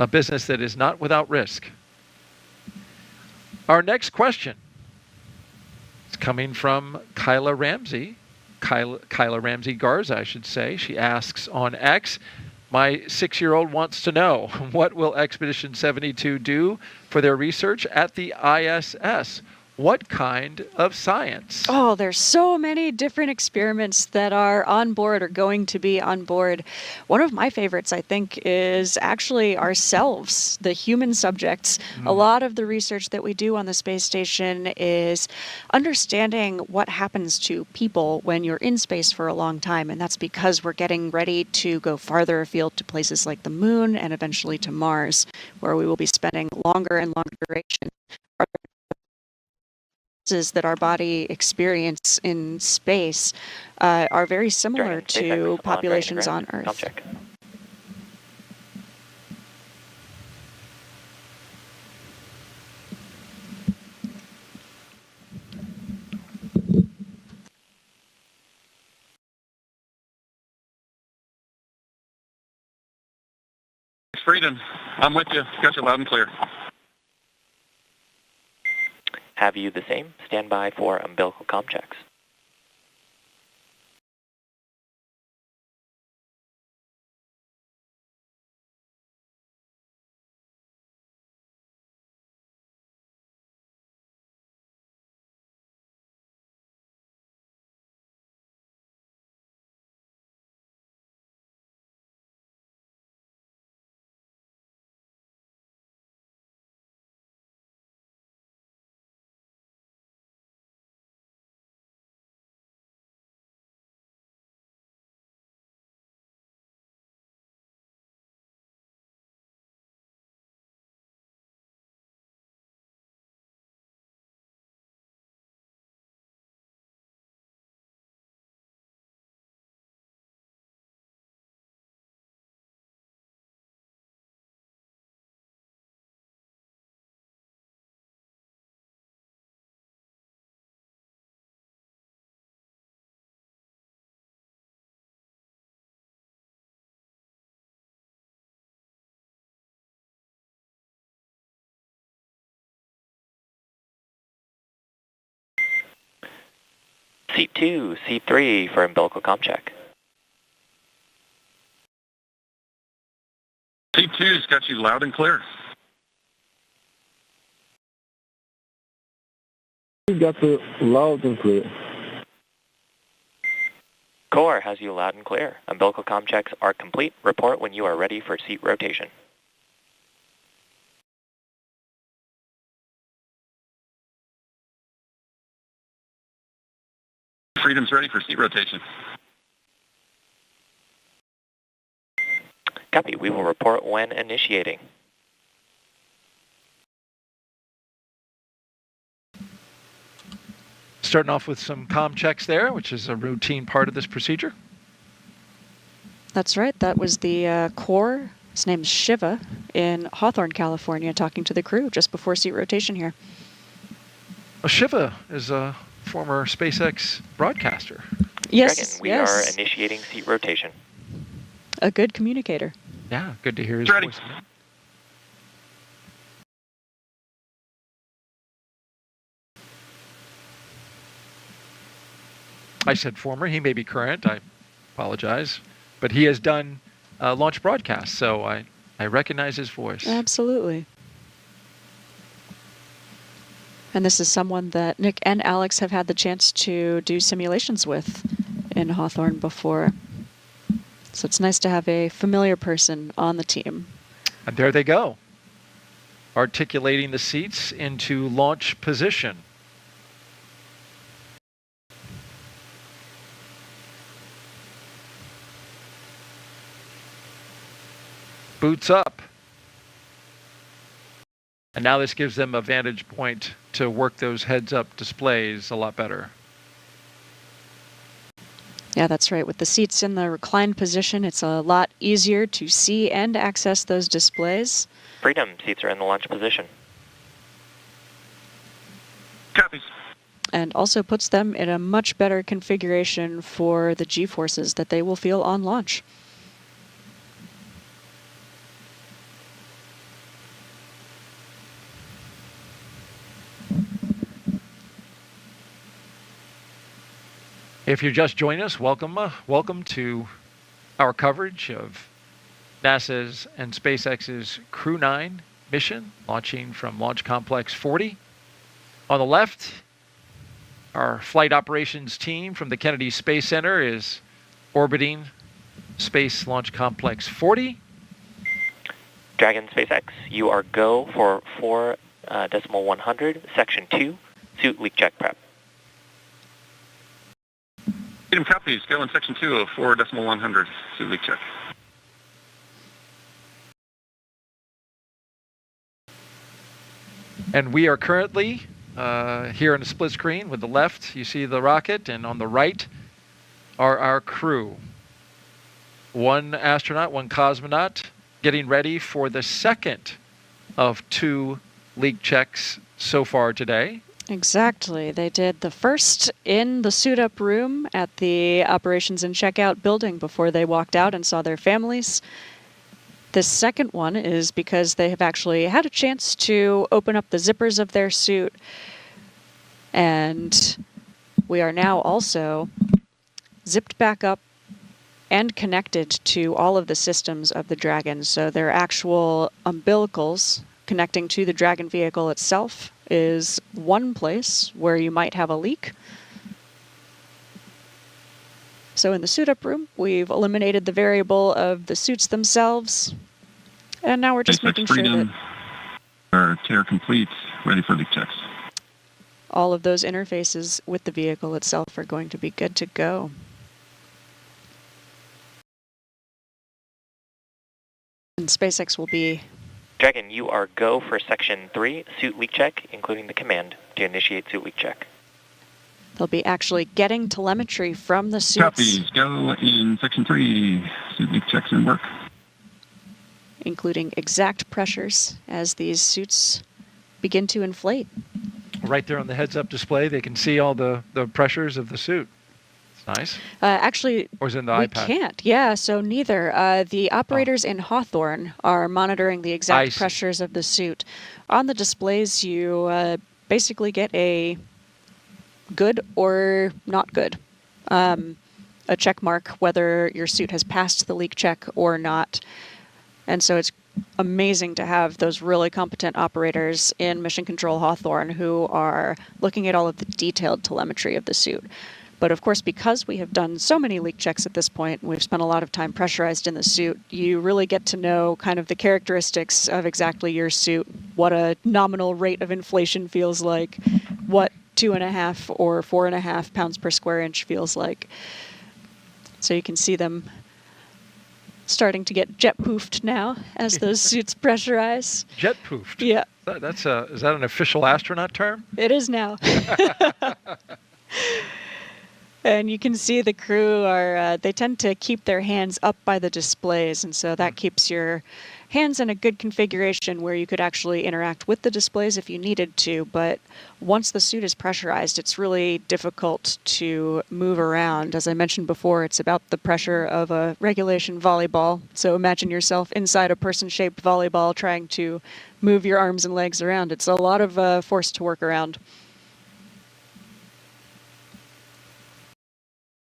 Speaker 7: a business that is not without risk. Our next question is coming from Kyla Ramsey. Kyla Ramsey Garza, I should say. She asks on X, my 6-year-old wants to know, what will Expedition 72 do for their research at the ISS? What kind of science?
Speaker 8: Oh, there's so many different experiments that are on board or going to be on board. One of my favorites, I think, is actually ourselves, the human subjects. A lot of the research that we do on the space station is understanding what happens to people when you're in space for a long time. And that's because we're getting ready to go farther afield to places like the moon and eventually to Mars, where we will be spending longer and longer duration. that our body experience in space are very similar to populations on Earth.
Speaker 15: Freedom, I'm with you. Got you loud and clear.
Speaker 9: Have you the same? Stand by for umbilical comm checks. Seat 2, Seat 3 for umbilical comm check.
Speaker 15: Seat 2's got you loud and clear.
Speaker 16: We got the loud and clear.
Speaker 9: Core has you loud and clear. Umbilical comm checks are complete. Report when you are ready for seat rotation.
Speaker 15: Freedom's ready for seat rotation.
Speaker 9: Copy. We will report when initiating.
Speaker 7: Starting off with some comm checks there, which is a routine part of this procedure.
Speaker 8: That's right. That was the core. His name's Shiva in Hawthorne, California, talking to the crew just before seat rotation here.
Speaker 7: Well, Shiva is a former SpaceX broadcaster.
Speaker 8: Yes,
Speaker 9: Dragon, we are initiating seat rotation.
Speaker 8: A good communicator.
Speaker 7: Yeah, good to hear his
Speaker 15: ready.
Speaker 7: voice. I said former, he may be current, I apologize. But he has done launch broadcasts, so I recognize his voice.
Speaker 8: Absolutely. And this is someone that Nick and Alex have had the chance to do simulations with in Hawthorne before. So it's nice to have a familiar person on the team.
Speaker 7: And there they go, articulating the seats into launch position. Boots up. And now this gives them a vantage point to work those heads-up displays a lot better.
Speaker 8: Yeah, that's right. With the seats in the reclined position, it's a lot easier to see and access those displays.
Speaker 9: Freedom, seats are in the launch position.
Speaker 15: Copies.
Speaker 8: And also puts them in a much better configuration for the G-forces that they will feel on launch.
Speaker 7: If you're just joining us, welcome to our coverage of NASA's and SpaceX's Crew-9 mission, launching from Launch Complex 40. On the left, our flight operations team from the Kennedy Space Center is orbiting Space Launch Complex 40.
Speaker 9: Dragon SpaceX, you are go for 4.100, Section 2, suit leak check prep.
Speaker 15: Freedom copies. Go in Section 2 of 4.100, suit leak check.
Speaker 7: And we are currently here on the split screen. With the left, you see the rocket, and on the right are our crew. One astronaut, one cosmonaut, getting ready for the second of 2 leak checks so far today.
Speaker 8: Exactly. They did the first in the suit-up room at the operations and checkout building before they walked out and saw their families. The second one is because they have actually had a chance to open up the zippers of their suit. And we are now also zipped back up and connected to all of the systems of the Dragon. So their actual umbilicals connecting to the Dragon vehicle itself is one place where you might have a leak. So in the suit-up room, we've eliminated the variable of the suits themselves, and now we're just making sure that
Speaker 15: Tear complete, ready for leak checks.
Speaker 8: all of those interfaces with the vehicle itself are going to be good to go. And SpaceX will be...
Speaker 9: Dragon, you are go for Section 3, suit leak check, including the command to initiate suit leak check.
Speaker 8: They'll be actually getting telemetry from the suits.
Speaker 15: Copies, go in Section 3, suit leak checks in work.
Speaker 8: Including exact pressures as these suits begin to inflate.
Speaker 7: Right there on the heads-up display, they can see all the pressures of the suit. It's nice.
Speaker 8: Actually,
Speaker 7: or is it in the
Speaker 8: we
Speaker 7: iPad?
Speaker 8: can't. Yeah, so neither. The operators in Hawthorne are monitoring the exact pressures of the suit. On the displays, you basically get a good or not good, a check mark whether your suit has passed the leak check or not. And so it's amazing to have those really competent operators in Mission Control Hawthorne who are looking at all of the detailed telemetry of the suit. But of course, because we have done so many leak checks at this point, and we've spent a lot of time pressurized in the suit, you really get to know kind of the characteristics of exactly your suit, what a nominal rate of inflation feels like, what 2.5 or 4.5 pounds per square inch feels like. So you can see them starting to get jet-poofed now as those suits pressurize.
Speaker 7: Jet-poofed?
Speaker 8: Yeah.
Speaker 7: Is that an official astronaut term?
Speaker 8: It is now. And you can see the crew they tend to keep their hands up by the displays, and so that keeps your hands in a good configuration where you could actually interact with the displays if you needed to, but once the suit is pressurized, it's really difficult to move around. As I mentioned before, it's about the pressure of a regulation volleyball, so imagine yourself inside a person-shaped volleyball trying to move your arms and legs around. It's a lot of force to work around.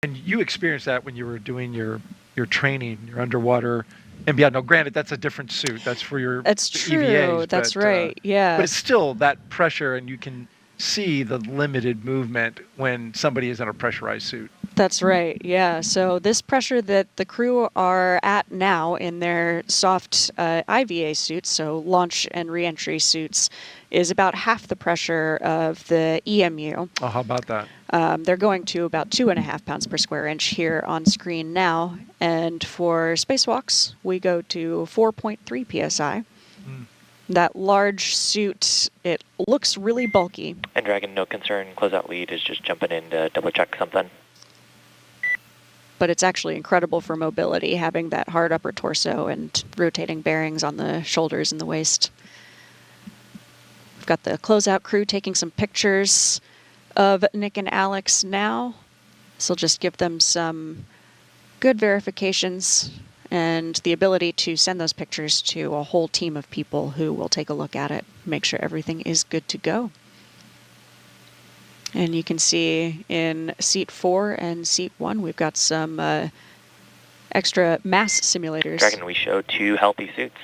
Speaker 7: And you experienced that when you were doing your training, your underwater and beyond. Now, granted, that's a different suit. That's for your
Speaker 8: That's true.
Speaker 7: EVAs,
Speaker 8: That's
Speaker 7: but,
Speaker 8: right. Yeah.
Speaker 7: But it's still that pressure, and you can see the limited movement when somebody is in a pressurized suit.
Speaker 8: That's right, yeah. So this pressure that the crew are at now in their soft IVA suits, so launch and reentry suits, is about half the pressure of the EMU.
Speaker 7: Oh, how about that?
Speaker 8: They're going to about 2.5 pounds per square inch here on screen now. And for spacewalks, we go to 4.3 psi. That large suit, it looks really bulky.
Speaker 9: And Dragon, no concern, closeout lead is just jumping in to double check something.
Speaker 8: But it's actually incredible for mobility, having that hard upper torso and rotating bearings on the shoulders and the waist. We've got the closeout crew taking some pictures of Nick and Alex now. This will just give them some good verifications and the ability to send those pictures to a whole team of people who will take a look at it, make sure everything is good to go. And you can see in seat 4 and seat 1, we've got some extra mass simulators.
Speaker 9: Dragon, we show 2 healthy suits.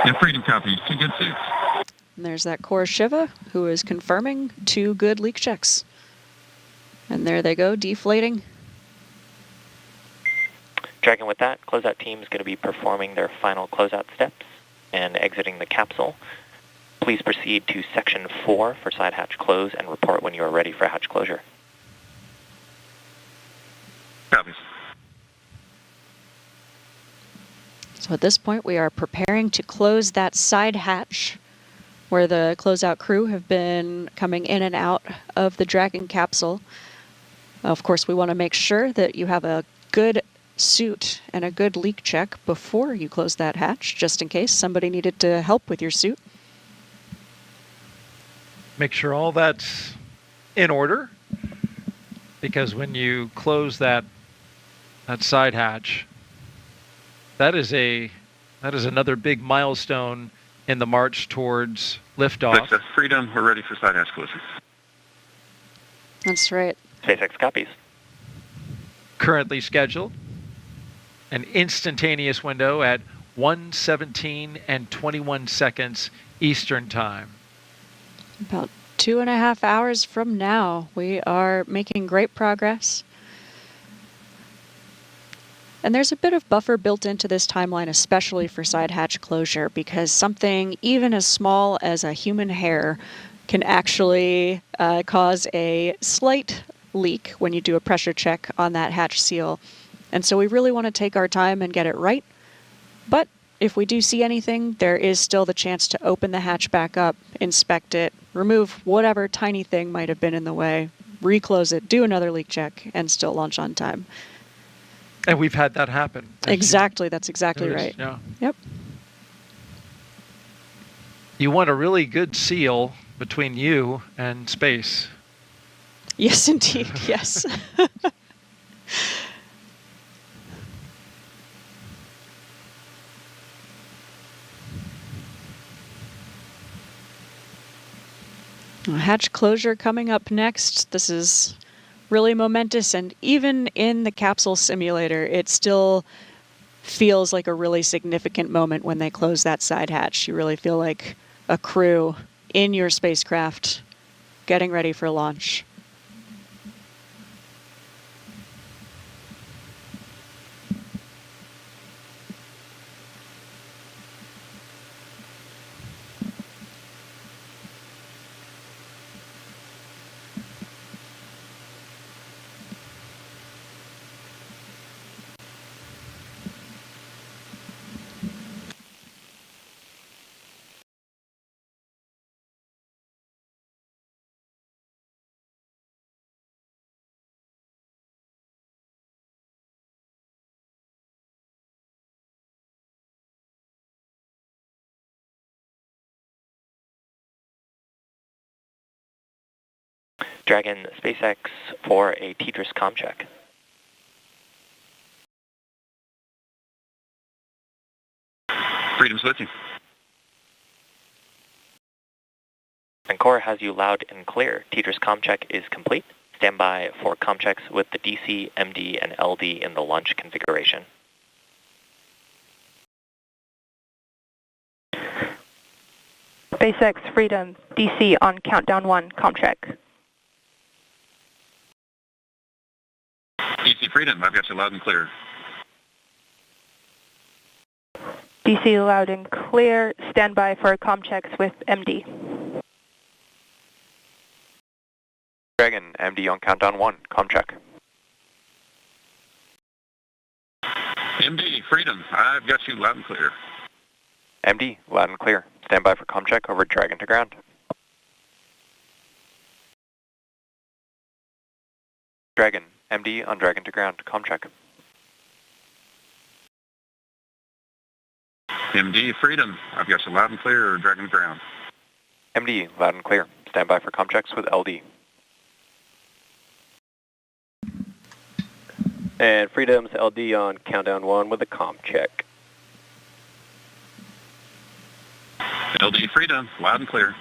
Speaker 15: Yeah, Freedom copies, 2 good suits.
Speaker 8: And there's that core Shiva who is confirming 2 good leak checks. And there they go, deflating.
Speaker 9: Dragon, with that, closeout team is going to be performing their final closeout steps and exiting the capsule. Please proceed to Section 4 for side hatch close and report when you are ready for hatch closure.
Speaker 15: Copies.
Speaker 8: So at this point, we are preparing to close that side hatch where the closeout crew have been coming in and out of the Dragon capsule. Of course, we want to make sure that you have a good suit and a good leak check before you close that hatch, just in case somebody needed to help with your suit.
Speaker 7: Make sure all that's in order, because when you close that side hatch, that is another big milestone in the march towards liftoff.
Speaker 15: Freedom, we're ready for side hatch closure.
Speaker 8: That's right.
Speaker 9: SpaceX copies.
Speaker 7: Currently scheduled. An instantaneous window at 1:17 and 21 seconds Eastern Time.
Speaker 8: About 2.5 hours from now, we are making great progress. And there's a bit of buffer built into this timeline, especially for side hatch closure, because something even as small as a human hair can actually cause a slight leak when you do a pressure check on that hatch seal. And so we really want to take our time and get it right. But if we do see anything, there is still the chance to open the hatch back up, inspect it, remove whatever tiny thing might have been in the way, reclose it, do another leak check, and still launch on time.
Speaker 7: And we've had that happen.
Speaker 8: Exactly, that's exactly right.
Speaker 7: Yeah.
Speaker 8: Yep.
Speaker 7: You want a really good seal between you and space.
Speaker 8: Yes, indeed, yes. Hatch closure coming up next. This is really momentous, and even in the capsule simulator, it still feels like a really significant moment when they close that side hatch. You really feel like a crew in your spacecraft getting ready for launch.
Speaker 9: Dragon, SpaceX for a TDRS comm check.
Speaker 15: Freedom switching.
Speaker 9: Vancouver has you loud and clear. TDRS comm check is complete. Stand by for comm checks with the DC, MD, and LD in the launch configuration.
Speaker 17: SpaceX Freedom, DC on countdown 1, comm check.
Speaker 15: DC Freedom, I've got you loud and clear.
Speaker 17: DC loud and clear. Stand by for comm checks with MD.
Speaker 9: Dragon, MD on countdown 1, comm check.
Speaker 15: MD Freedom, I've got you loud and clear.
Speaker 9: MD, loud and clear. Stand by for comm check over Dragon to ground. Dragon, MD on Dragon to ground, comm check.
Speaker 15: MD Freedom, I've got you loud and clear, Dragon to ground.
Speaker 9: MD, loud and clear. Stand by for comm checks with LD.
Speaker 18: And Freedom's LD on countdown 1 with a comm check.
Speaker 15: LD Freedom, loud and clear.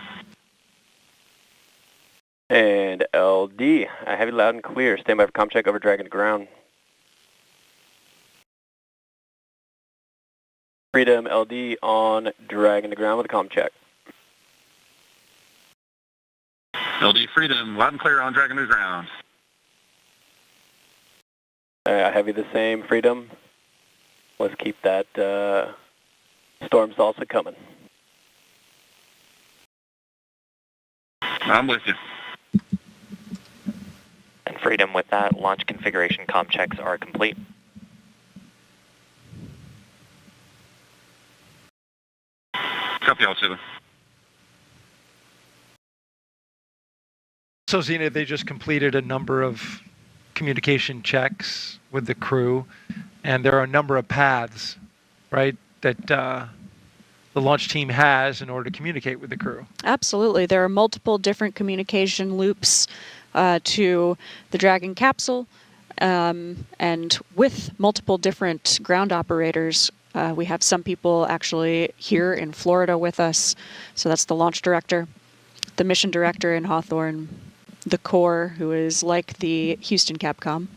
Speaker 18: And LD, I have you loud and clear. Stand by for comm check over Dragon to ground. Freedom LD on Dragon to ground with a comm check.
Speaker 15: LD Freedom, loud and clear on Dragon to ground.
Speaker 18: I have you the same, Freedom. Let's keep that storm salsa coming.
Speaker 15: I'm with you.
Speaker 9: And Freedom, with that, launch configuration comm checks are complete.
Speaker 15: Copy all, Zulu.
Speaker 7: So, Zena, they just completed a number of communication checks with the crew, and there are a number of paths, right, that the launch team has in order to communicate with the crew.
Speaker 8: Absolutely. There are multiple different communication loops to the Dragon capsule, and with multiple different ground operators. We have some people actually here in Florida with us. So that's the launch director, the mission director in Hawthorne, the core, who is like the Houston Capcom.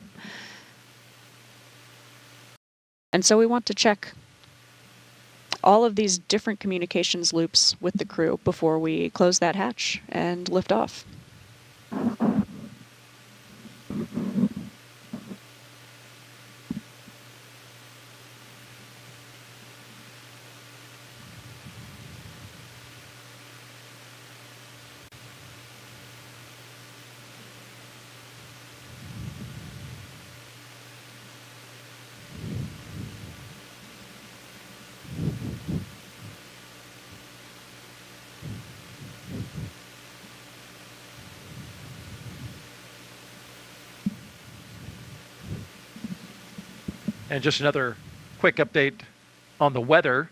Speaker 8: And so we want to check all of these different communications loops with the crew before we close that hatch and lift off.
Speaker 7: And just another quick update on the weather.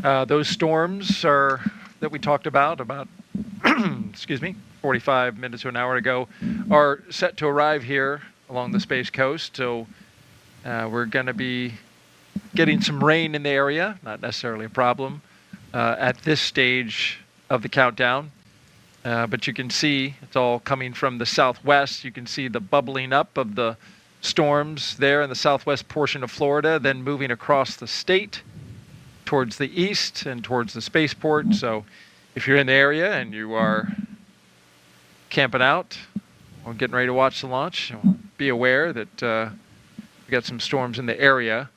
Speaker 7: Those storms that we talked about excuse me, 45 minutes to an hour ago, are set to arrive here along the Space Coast. So we're going to be getting some rain in the area, not necessarily a problem at this stage of the countdown. But you can see it's all coming from the southwest. You can see the bubbling up of the storms there in the southwest portion of Florida, then moving across the state towards the east and towards the spaceport. So if you're in the area and you are camping out or getting ready to watch the launch, be aware that we got some storms in the area.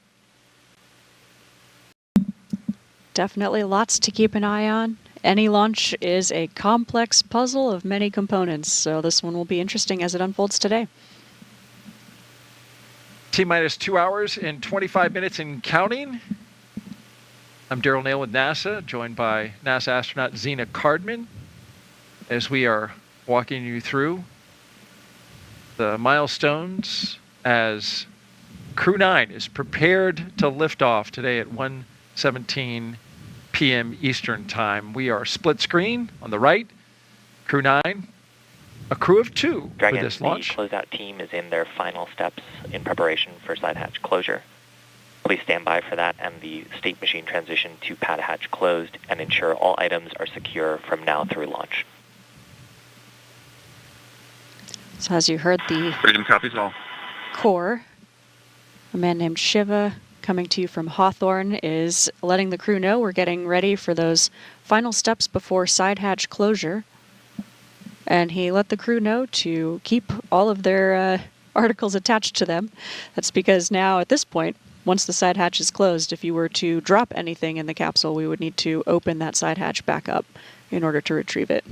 Speaker 8: Definitely lots to keep an eye on. Any launch is a complex puzzle of many components, so this one will be interesting as it unfolds today.
Speaker 7: T-minus 2 hours and 25 minutes and counting. I'm Daryl Nail with NASA, joined by NASA astronaut Zena Cardman, as we are walking you through the milestones as Crew-9 is prepared to lift off today at 1:17 p.m. Eastern Time. We are split screen on the right, Crew-9, a crew of 2
Speaker 9: Dragon,
Speaker 7: for this launch.
Speaker 9: The closeout team is in their final steps in preparation for side hatch closure. Please stand by for that and the state machine transition to pad hatch closed, and ensure all items are secure from now through launch.
Speaker 8: So as you heard, the
Speaker 15: Freedom copies all.
Speaker 8: core, a man named Shiva, coming to you from Hawthorne, is letting the crew know we're getting ready for those final steps before side hatch closure. And he let the crew know to keep all of their articles attached to them. That's because now, at this point, once the side hatch is closed, if you were to drop anything in the capsule, we would need to open that side hatch back up in order to retrieve it.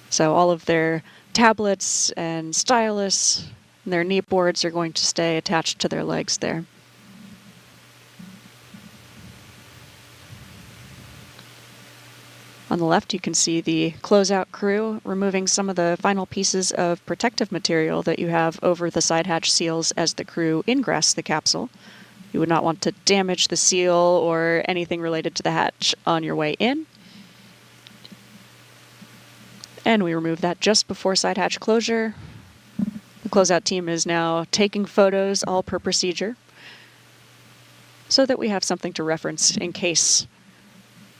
Speaker 8: So all of their tablets and stylus and their knee boards are going to stay attached to their legs there. On the left, you can see the closeout crew removing some of the final pieces of protective material that you have over the side hatch seals as the crew ingress the capsule. You would not want to damage the seal or anything related to the hatch on your way in. And we remove that just before side hatch closure. The closeout team is now taking photos, all per procedure, so that we have something to reference in case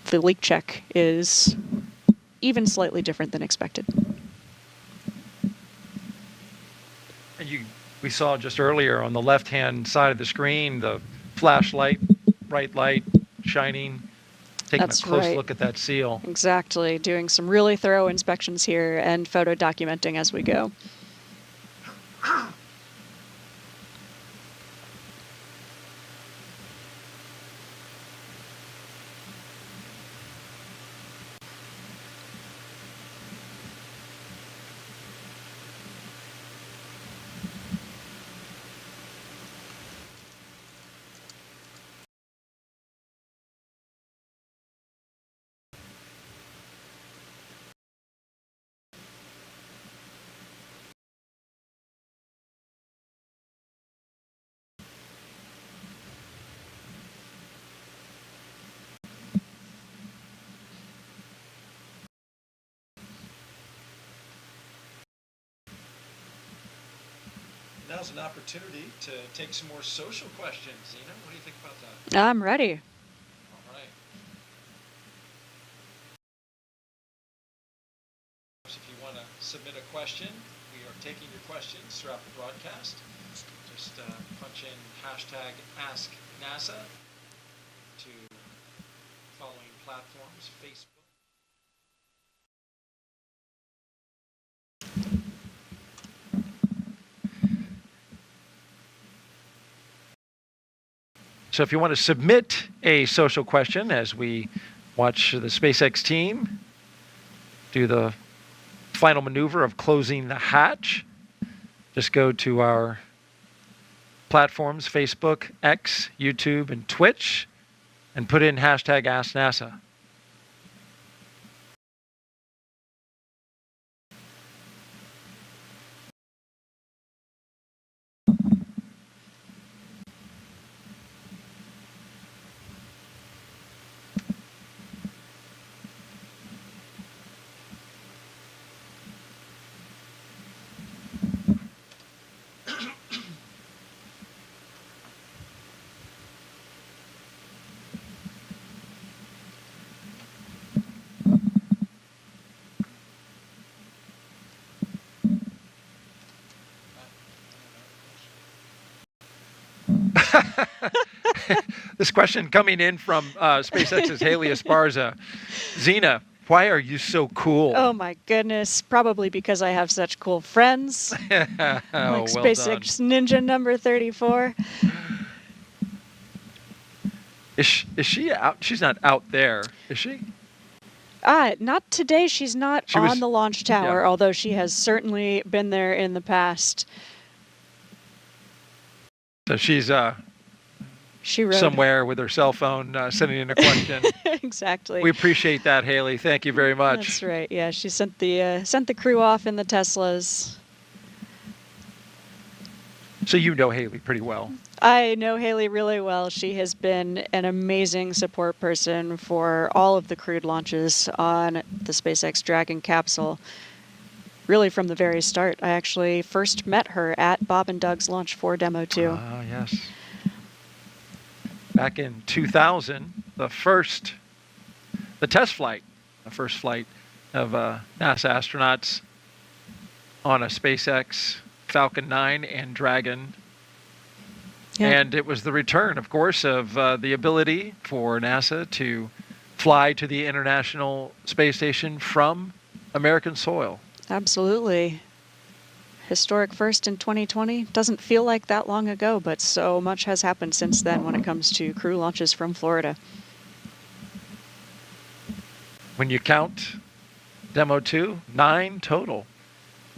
Speaker 8: the leak check is even slightly different than expected.
Speaker 7: And we saw just earlier on the left-hand side of the screen the flashlight, bright light, shining, taking
Speaker 8: That's
Speaker 7: a close
Speaker 8: right.
Speaker 7: look at that seal.
Speaker 8: Exactly, doing some really thorough inspections here and photo documenting as we go.
Speaker 7: Now's an opportunity to take some more social questions. Zena, what do you think about that?
Speaker 8: I'm ready.
Speaker 7: All right. If you want to submit a question, we are taking your questions throughout the broadcast. Just punch in hashtag AskNASA to following platforms, Facebook. So if you want to submit a social question as we watch the SpaceX team do the final maneuver of closing the hatch, just go to our platforms, Facebook, X, YouTube, and Twitch, and put in hashtag AskNASA. This question coming in from SpaceX's Haley Esparza. Zena, why are you so cool?
Speaker 8: Oh my goodness, probably because I have such cool friends. Like
Speaker 7: well
Speaker 8: SpaceX
Speaker 7: done.
Speaker 8: Ninja number 34.
Speaker 7: Is she out? She's not out there, is she?
Speaker 8: Not today. She's not on the launch tower, although she has certainly been there in the past.
Speaker 7: So she's
Speaker 8: She rode.
Speaker 7: somewhere with her cell phone sending in a question.
Speaker 8: Exactly.
Speaker 7: We appreciate that, Haley. Thank you very much.
Speaker 8: That's right. Yeah, she sent the crew off in the Teslas.
Speaker 7: So you know Haley pretty well.
Speaker 8: I know Haley really well. She has been an amazing support person for all of the crewed launches on the SpaceX Dragon capsule. Really from the very start. I actually first met her at Bob and Doug's Launch 4 Demo 2.
Speaker 7: Ah, yes. Back in 2000, the first test flight of NASA astronauts on a SpaceX Falcon 9 and Dragon. Yeah. And it was the return, of course, of the ability for NASA to fly to the International Space Station from American soil.
Speaker 8: Absolutely. Historic first in 2020. Doesn't feel like that long ago, but so much has happened since then when it comes to crew launches from Florida.
Speaker 7: When you count Demo 2, 9 total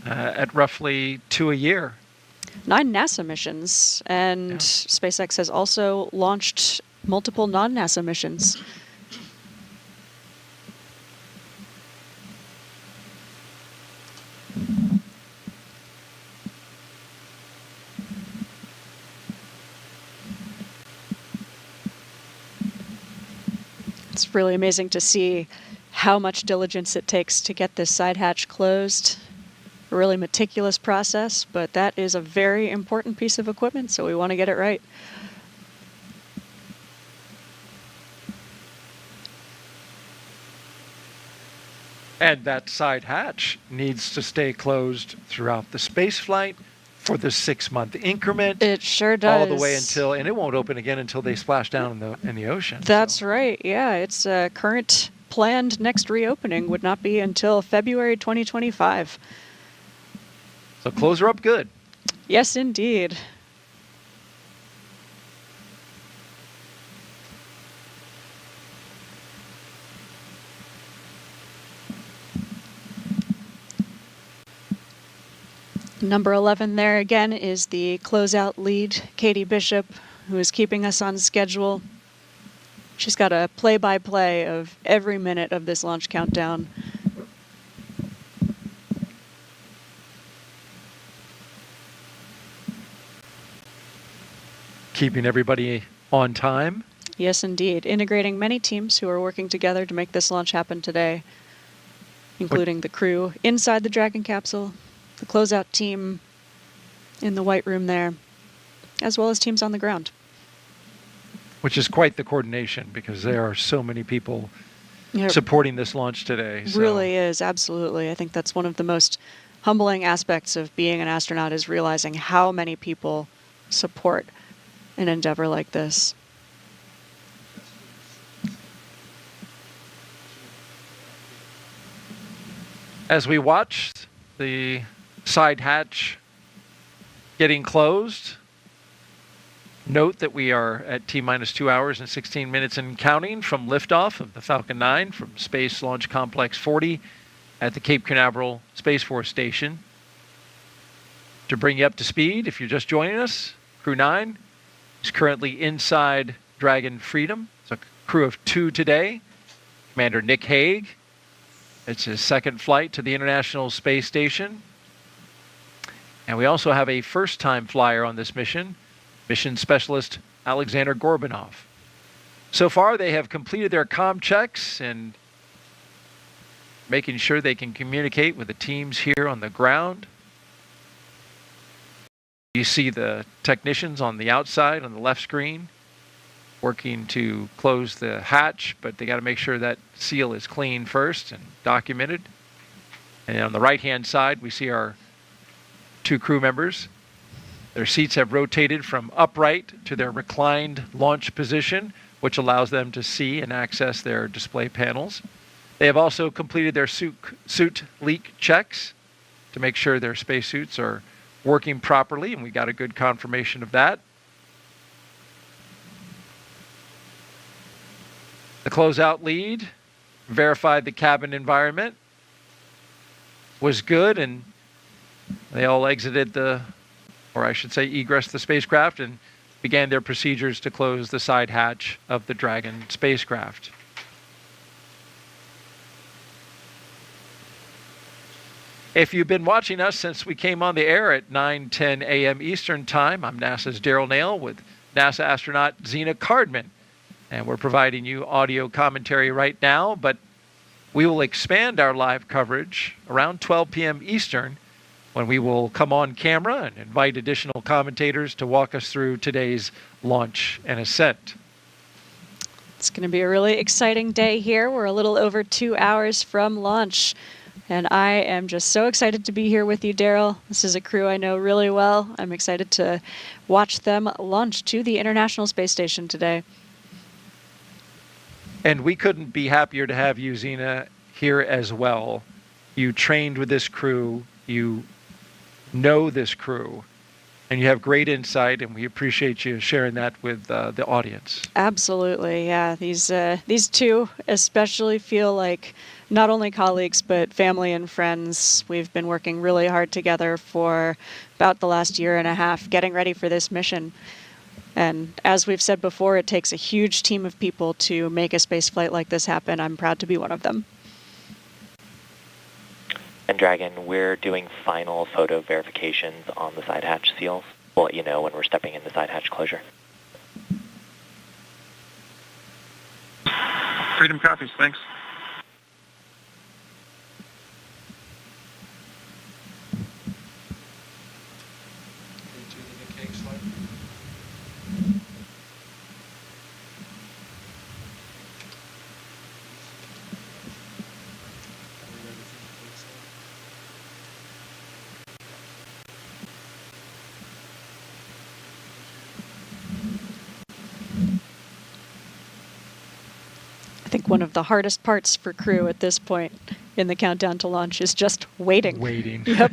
Speaker 7: at roughly 2 a year.
Speaker 8: 9 NASA missions, and SpaceX has also launched multiple non-NASA missions. It's really amazing to see how much diligence it takes to get this side hatch closed. A really meticulous process, but that is a very important piece of equipment, so we want to get it right.
Speaker 7: And that side hatch needs to stay closed throughout the space flight for the 6-month increment.
Speaker 8: It sure does.
Speaker 7: All the way until, and it won't open again until they splash down in the ocean.
Speaker 8: That's right. Yeah, its current planned next reopening would not be until February 2025.
Speaker 7: So close her up good.
Speaker 8: Yes, indeed. Number 11 there again is the closeout lead, Katie Bishop, who is keeping us on schedule. She's got a play-by-play of every minute of this launch countdown.
Speaker 7: Keeping everybody on time.
Speaker 8: Yes, indeed. Integrating many teams who are working together to make this launch happen today, including the crew inside the Dragon capsule, the closeout team in the white room there, as well as teams on the ground.
Speaker 7: Which is quite the coordination because there are so many people
Speaker 8: Yeah,
Speaker 7: supporting this launch today. So.
Speaker 8: really is, absolutely. I think that's one of the most humbling aspects of being an astronaut is realizing how many people support an endeavor like this.
Speaker 7: As we watch the side hatch getting closed, note that we are at T-minus 2 hours and 16 minutes and counting from liftoff of the Falcon 9 from Space Launch Complex 40 at the Cape Canaveral Space Force Station. To bring you up to speed, if you're just joining us, Crew-9 is currently inside Dragon Freedom. It's a crew of 2 today. Commander Nick Hague. It's his second flight to the International Space Station. And we also have a first-time flyer on this mission, Mission Specialist Alexander Gorbanov. So far, they have completed their comm checks and making sure they can communicate with the teams here on the ground. You see the technicians on the outside on the left screen working to close the hatch, but they got to make sure that seal is clean first and documented. And on the right-hand side, we see our 2 crew members. Their seats have rotated from upright to their reclined launch position, which allows them to see and access their display panels. They have also completed their suit leak checks to make sure their spacesuits are working properly, and we got a good confirmation of that. The closeout lead verified the cabin environment was good, and they all exited or I should say egressed the spacecraft and began their procedures to close the side hatch of the Dragon spacecraft. If you've been watching us since we came on the air at 9:10 a.m. Eastern Time, I'm NASA's Daryl Nail with NASA astronaut Zena Cardman. And we're providing you audio commentary right now, but we will expand our live coverage around 12 p.m. Eastern when we will come on camera and invite additional commentators to walk us through today's launch and ascent.
Speaker 8: It's going to be a really exciting day here. We're a little over 2 hours from launch. And I am just so excited to be here with you, Daryl. This is a crew I know really well. I'm excited to watch them launch to the International Space Station today.
Speaker 7: And we couldn't be happier to have you, Zena, here as well. You trained with this crew, you know this crew, and you have great insight, and we appreciate you sharing that with the audience.
Speaker 8: Absolutely, yeah. These two especially feel like not only colleagues, but family and friends. We've been working really hard together for about the last year and a half, getting ready for this mission. And as we've said before, it takes a huge team of people to make a space flight like this happen. I'm proud to be one of them.
Speaker 9: And Dragon, we're doing final photo verifications on the side hatch seals. We'll let you know when we're stepping in the side hatch closure.
Speaker 15: Freedom copies, thanks.
Speaker 8: I think one of the hardest parts for crew at this point in the countdown to launch is just waiting.
Speaker 7: Waiting.
Speaker 8: Yep.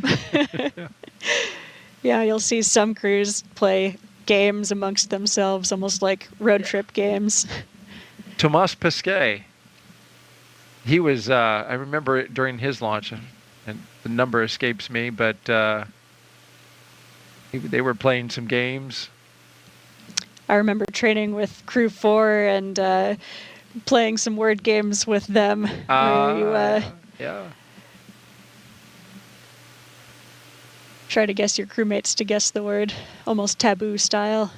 Speaker 8: Yeah, you'll see some crews play games amongst themselves, almost like road trip games.
Speaker 7: Thomas Pesquet, he was, I remember it during his launch, and the number escapes me, but they were playing some games.
Speaker 8: I remember training with Crew 4 and playing some word games with them. Where you, try to guess your crewmates to guess the word, almost taboo style.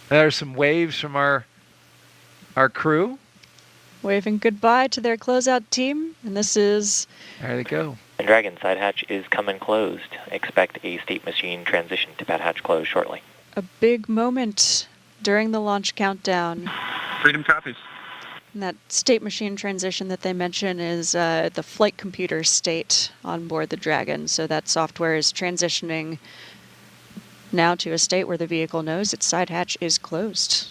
Speaker 7: There are some waves from our crew.
Speaker 8: Waving goodbye to their closeout team, and this is
Speaker 7: there they go.
Speaker 9: And Dragon, side hatch is coming closed. Expect a state machine transition to pad hatch close shortly.
Speaker 8: A big moment during the launch countdown.
Speaker 15: Freedom copies.
Speaker 8: And that state machine transition that they mention is the flight computer state on board the Dragon. So that software is transitioning now to a state where the vehicle knows its side hatch is closed.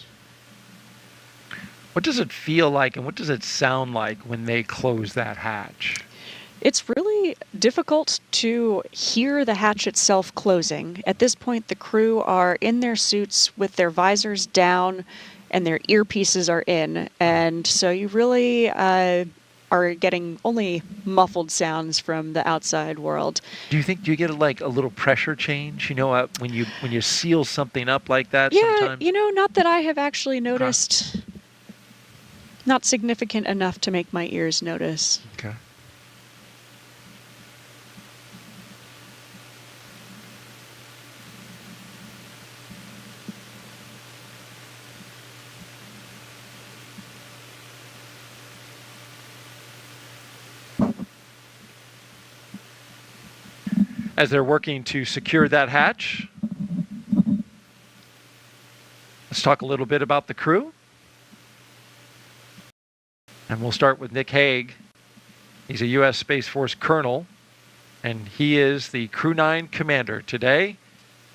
Speaker 7: What does it feel like and what does it sound like when they close that hatch?
Speaker 8: It's really difficult to hear the hatch itself closing. At this point, the crew are in their suits with their visors down and their earpieces are in. And so you really are getting only muffled sounds from the outside world.
Speaker 7: Do you get like a little pressure change? You know, when you seal something up like that
Speaker 8: Yeah,
Speaker 7: sometimes?
Speaker 8: you know, not that I have actually noticed. Not significant enough to make my ears notice.
Speaker 7: Okay. As they're working to secure that hatch, let's talk a little bit about the crew. And we'll start with Nick Hague. He's a U.S. Space Force colonel, and he is the Crew-9 commander today.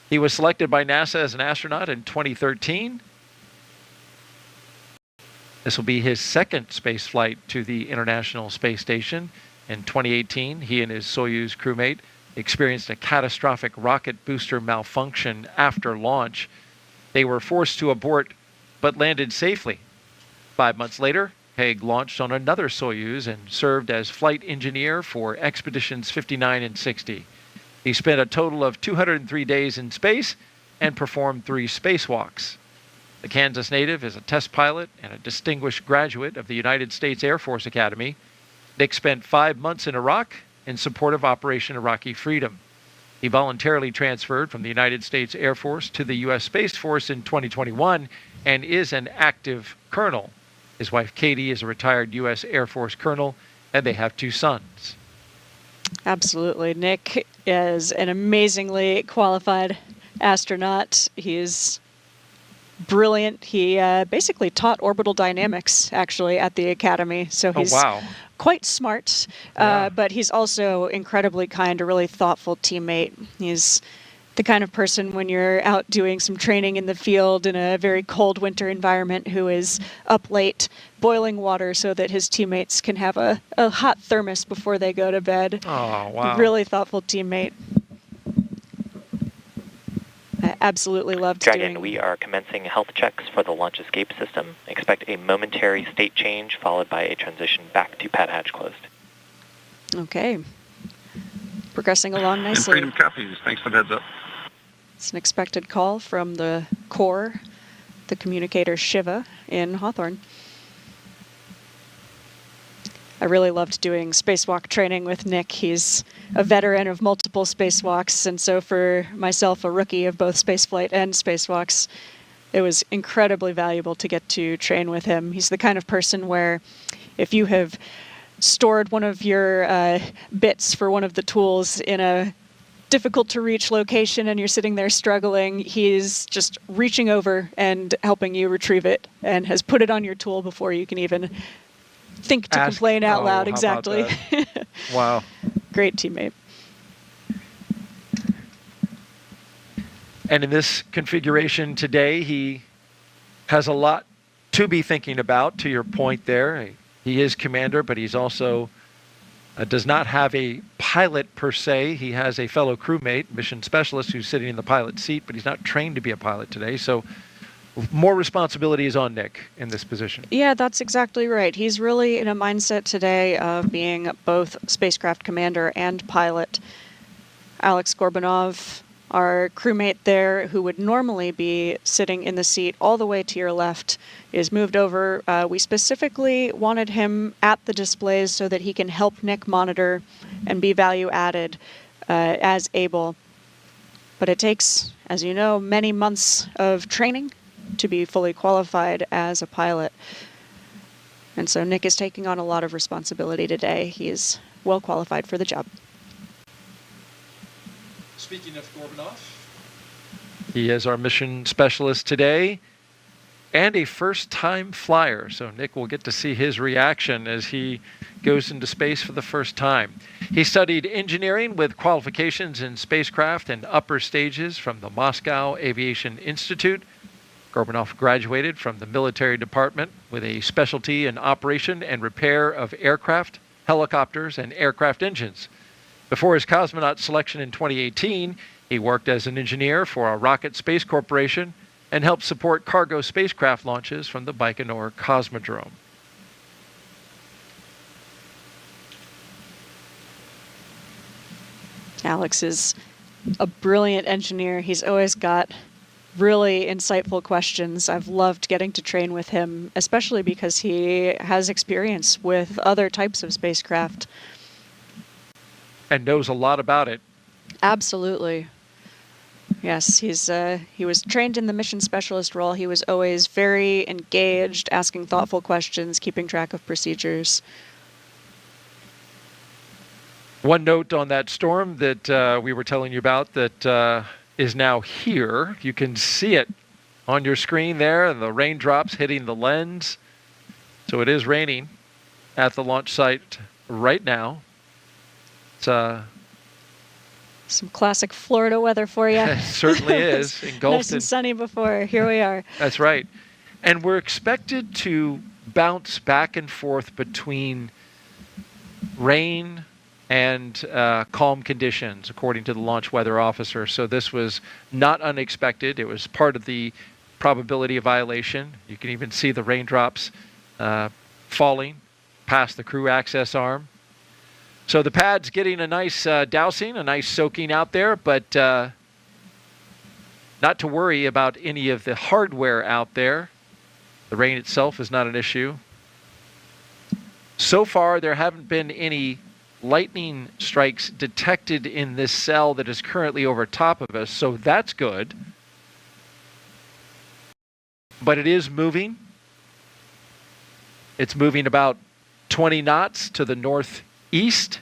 Speaker 7: He was selected by NASA as an astronaut in 2013. This will be his second space flight to the International Space Station. In 2018, he and his Soyuz crewmate experienced a catastrophic rocket booster malfunction after launch. They were forced to abort, but landed safely. 5 months later, Hague launched on another Soyuz and served as flight engineer for expeditions 59 and 60. He spent a total of 203 days in space and performed 3 spacewalks. The Kansas native is a test pilot and a distinguished graduate of the United States Air Force Academy. Nick spent 5 months in Iraq in support of Operation Iraqi Freedom. He voluntarily transferred from the United States Air Force to the U.S. Space Force in 2021 and is an active colonel. His wife Katie is a retired U.S. Air Force colonel, and they have 2 sons.
Speaker 8: Absolutely. Nick is an amazingly qualified astronaut. He's brilliant. He basically taught orbital dynamics, actually, at the Academy. So he's quite smart, but he's also incredibly kind, a really thoughtful teammate. He's the kind of person when you're out doing some training in the field in a very cold winter environment who is up late boiling water so that his teammates can have a hot thermos before they go to bed.
Speaker 7: Oh, wow.
Speaker 8: Really thoughtful teammate. I absolutely loved
Speaker 9: Dragon, we are commencing health checks for the launch escape system. Expect a momentary state change followed by a transition back to pad hatch closed.
Speaker 8: Okay. Progressing along
Speaker 15: And
Speaker 8: nicely.
Speaker 15: Freedom copies. Thanks for the heads up.
Speaker 8: It's an expected call from the core, the communicator Shiva in Hawthorne. I really loved doing spacewalk training with Nick. He's a veteran of multiple spacewalks, and so for myself, a rookie of both spaceflight and spacewalks, it was incredibly valuable to get to train with him. He's the kind of person where if you have stored one of your bits for one of the tools in a difficult to reach location and you're sitting there struggling, he's just reaching over and helping you retrieve it and has put it on your tool before you can even think to complain out loud. Exactly.
Speaker 7: Wow.
Speaker 8: Great teammate.
Speaker 7: And in this configuration today, he has a lot to be thinking about, to your point there. He is commander, but he's also does not have a pilot per se. He has a fellow crewmate, mission specialist, who's sitting in the pilot seat, but he's not trained to be a pilot today. So more responsibility is on Nick in this position.
Speaker 8: Yeah, that's exactly right. He's really in a mindset today of being both spacecraft commander and pilot. Alex Gorbanov, our crewmate there, who would normally be sitting in the seat all the way to your left, is moved over. We specifically wanted him at the displays so that he can help Nick monitor and be value added as able. But it takes, as you know, many months of training to be fully qualified as a pilot. And so Nick is taking on a lot of responsibility today. He is well qualified for the job.
Speaker 5: Speaking of Gorbanov,
Speaker 7: he is our mission specialist today and a first-time flyer. So Nick will get to see his reaction as he goes into space for the first time. He studied engineering with qualifications in spacecraft and upper stages from the Moscow Aviation Institute. Gorbanov graduated from the military department with a specialty in operation and repair of aircraft, helicopters, and aircraft engines. Before his cosmonaut selection in 2018, he worked as an engineer for a rocket space corporation and helped support cargo spacecraft launches from the Baikonur Cosmodrome.
Speaker 8: Alex is a brilliant engineer. He's always got really insightful questions. I've loved getting to train with him, especially because he has experience with other types of spacecraft.
Speaker 7: And knows a lot about it.
Speaker 8: Absolutely. Yes, he was trained in the mission specialist role. He was always very engaged, asking thoughtful questions, keeping track of procedures.
Speaker 7: One note on that storm that we were telling you about that is now here. You can see it on your screen there, and the raindrops hitting the lens. So it is raining at the launch site right now. It's
Speaker 8: some classic Florida weather for you.
Speaker 7: It certainly is. Engulfed
Speaker 8: nice and sunny before. Here we are.
Speaker 7: That's right. And we're expected to bounce back and forth between rain and calm conditions, according to the launch weather officer. So this was not unexpected. It was part of the probability of violation. You can even see the raindrops falling past the crew access arm. So the pad's getting a nice dousing, a nice soaking out there, but not to worry about any of the hardware out there. The rain itself is not an issue. So far, there haven't been any lightning strikes detected in this cell that is currently over top of us, so that's good. But it is moving. It's moving about 20 knots to the northeast.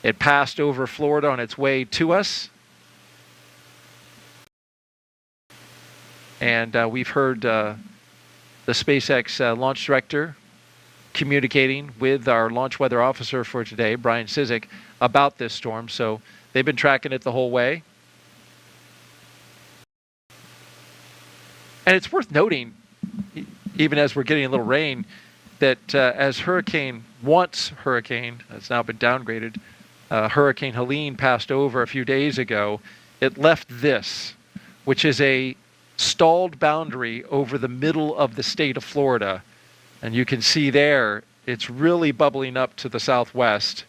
Speaker 7: It passed over Florida on its way to us. And we've heard the SpaceX launch director communicating with our launch weather officer for today, Brian Cizik, about this storm. So they've been tracking it the whole way. And it's worth noting, even as we're getting a little rain, that as once hurricane, it's now been downgraded, Hurricane Helene passed over a few days ago, it left this, which is a stalled boundary over the middle of the state of Florida. And you can see there, it's really bubbling up to the southwest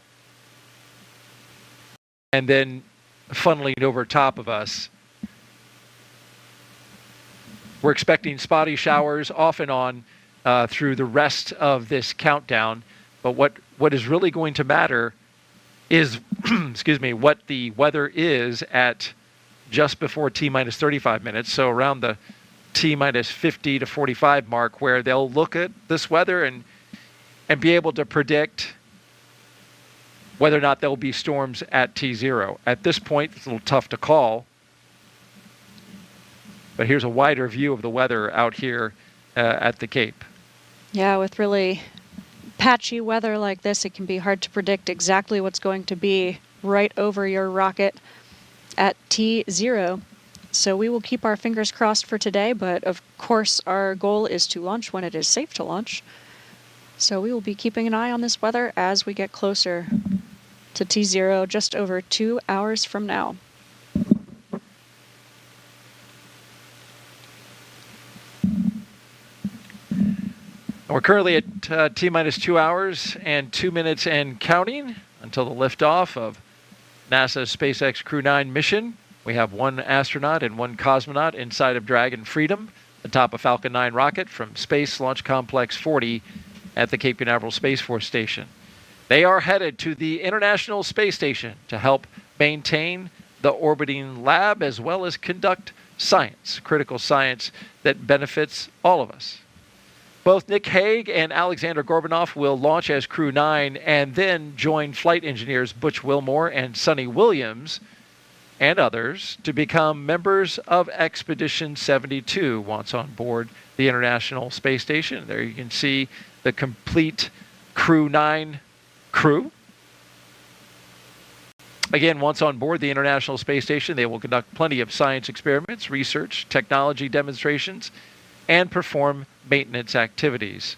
Speaker 7: and then funneling over top of us. We're expecting spotty showers off and on through the rest of this countdown. But what is really going to matter is, excuse me, what the weather is at just before T-minus 35 minutes. So around the T-minus 50 to 45 mark, where they'll look at this weather and be able to predict whether or not there'll be storms at T0. At this point, it's a little tough to call. But here's a wider view of the weather out here at the Cape.
Speaker 8: Yeah, with really patchy weather like this, it can be hard to predict exactly what's going to be right over your rocket at T0. So we will keep our fingers crossed for today, but of course our goal is to launch when it is safe to launch. So we will be keeping an eye on this weather as we get closer to T0, just over 2 hours from now.
Speaker 7: We're currently at T-minus 2 hours and 2 minutes and counting until the liftoff of NASA's SpaceX Crew-9 mission. We have one astronaut and one cosmonaut inside of Dragon Freedom, atop a Falcon 9 rocket from Space Launch Complex 40 at the Cape Canaveral Space Force Station. They are headed to the International Space Station to help maintain the orbiting lab as well as conduct science, critical science that benefits all of us. Both Nick Hague and Alexander Gorbanov will launch as Crew-9 and then join flight engineers Butch Wilmore and Sonny Williams and others to become members of Expedition 72 once on board the International Space Station. There you can see the complete Crew-9 crew. Again, once on board the International Space Station, they will conduct plenty of science experiments, research, technology demonstrations, and perform maintenance activities.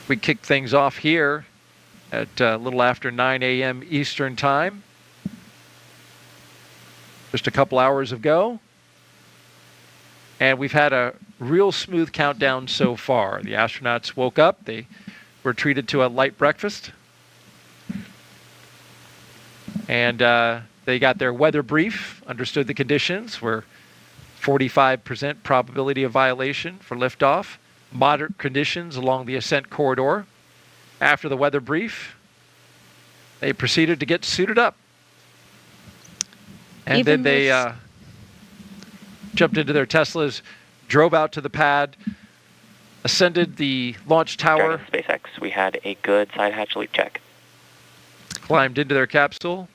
Speaker 7: We kick things off here at a little after 9 a.m. Eastern Time. Just a couple hours ago. And we've had a real smooth countdown so far. The astronauts woke up. They were treated to a light breakfast. And they got their weather brief, understood the conditions. Were 45% probability of violation for liftoff. Moderate conditions along the ascent corridor. After the weather brief, they proceeded to get suited up. And then they jumped into their Teslas, drove out to the pad, ascended the launch tower.
Speaker 9: Dragon SpaceX, we had a good side hatch leak check.
Speaker 7: Climbed into their capsule,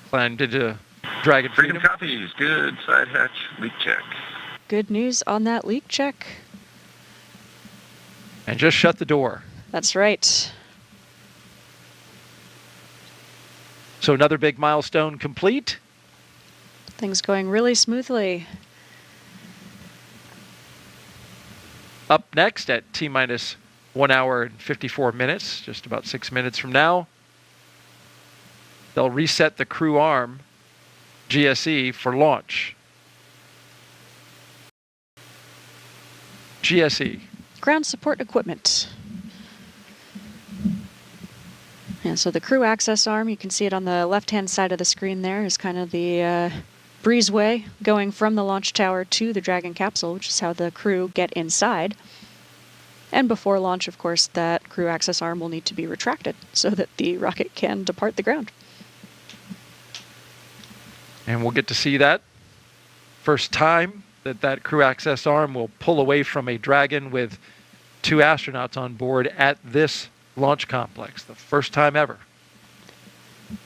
Speaker 7: climbed into Dragon Freedom.
Speaker 15: Copies, good side hatch leak check.
Speaker 8: Good news on that leak check.
Speaker 7: And just shut the door.
Speaker 8: That's right.
Speaker 7: So another big milestone complete.
Speaker 8: Things going really smoothly.
Speaker 7: Up next at T-minus 1 hour and 54 minutes, just about 6 minutes from now, they'll reset the crew arm, GSE, for launch. GSE.
Speaker 8: Ground support equipment. And so the crew access arm, you can see it on the left-hand side of the screen there, is kind of the breezeway going from the launch tower to the Dragon capsule, which is how the crew get inside. And before launch, of course, that crew access arm will need to be retracted so that the rocket can depart the ground.
Speaker 7: And we'll get to see that first time that crew access arm will pull away from a Dragon with 2 astronauts on board at this launch complex. The first time ever.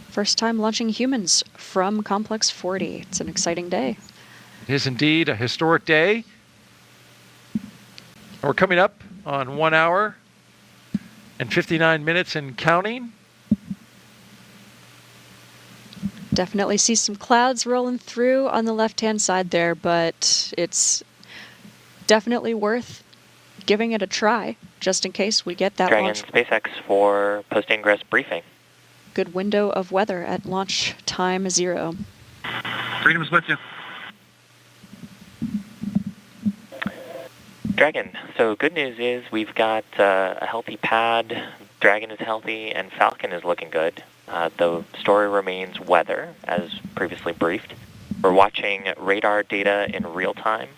Speaker 8: First time launching humans from Complex 40. It's an exciting day.
Speaker 7: It is indeed a historic day. We're coming up on 1 hour and 59 minutes and counting.
Speaker 8: Definitely see some clouds rolling through on the left-hand side there, but it's definitely worth giving it a try, just in case we get that
Speaker 9: Dragon
Speaker 8: launch.
Speaker 9: SpaceX for post-ingress briefing.
Speaker 8: Good window of weather at launch time 0.
Speaker 15: Freedom's with you.
Speaker 9: Dragon, so good news is we've got a healthy pad, Dragon is healthy, and Falcon is looking good. The story remains weather, as previously briefed. We're watching radar data in real time.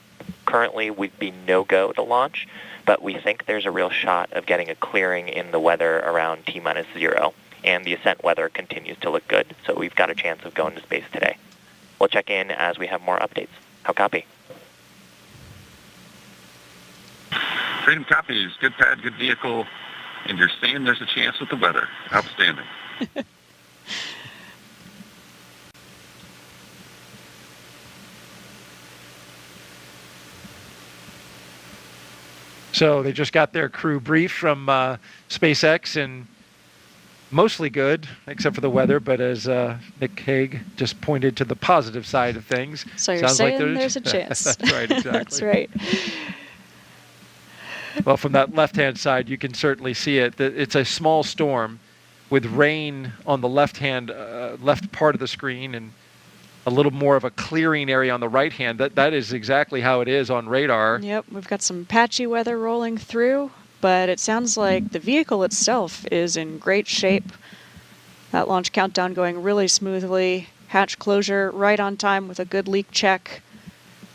Speaker 9: Currently, we'd be no-go to launch, but we think there's a real shot of getting a clearing in the weather around T-minus 0, and the ascent weather continues to look good, so we've got a chance of going to space today. We'll check in as we have more updates. How copy?
Speaker 15: Freedom copies, good pad, good vehicle, and you're saying there's a chance with the weather. Outstanding.
Speaker 7: So they just got their crew brief from SpaceX, and mostly good, except for the weather, but as Nick Hague just pointed to the positive side of things.
Speaker 8: So you're
Speaker 7: sounds
Speaker 8: saying
Speaker 7: like
Speaker 8: there's a chance.
Speaker 7: That's right, exactly.
Speaker 8: That's right.
Speaker 7: Well, from that left-hand side, you can certainly see it. It's a small storm with rain on the left part of the screen and a little more of a clearing area on the right hand. That is exactly how it is on radar.
Speaker 8: Yep, we've got some patchy weather rolling through, but it sounds like the vehicle itself is in great shape. That launch countdown going really smoothly. Hatch closure right on time with a good leak check.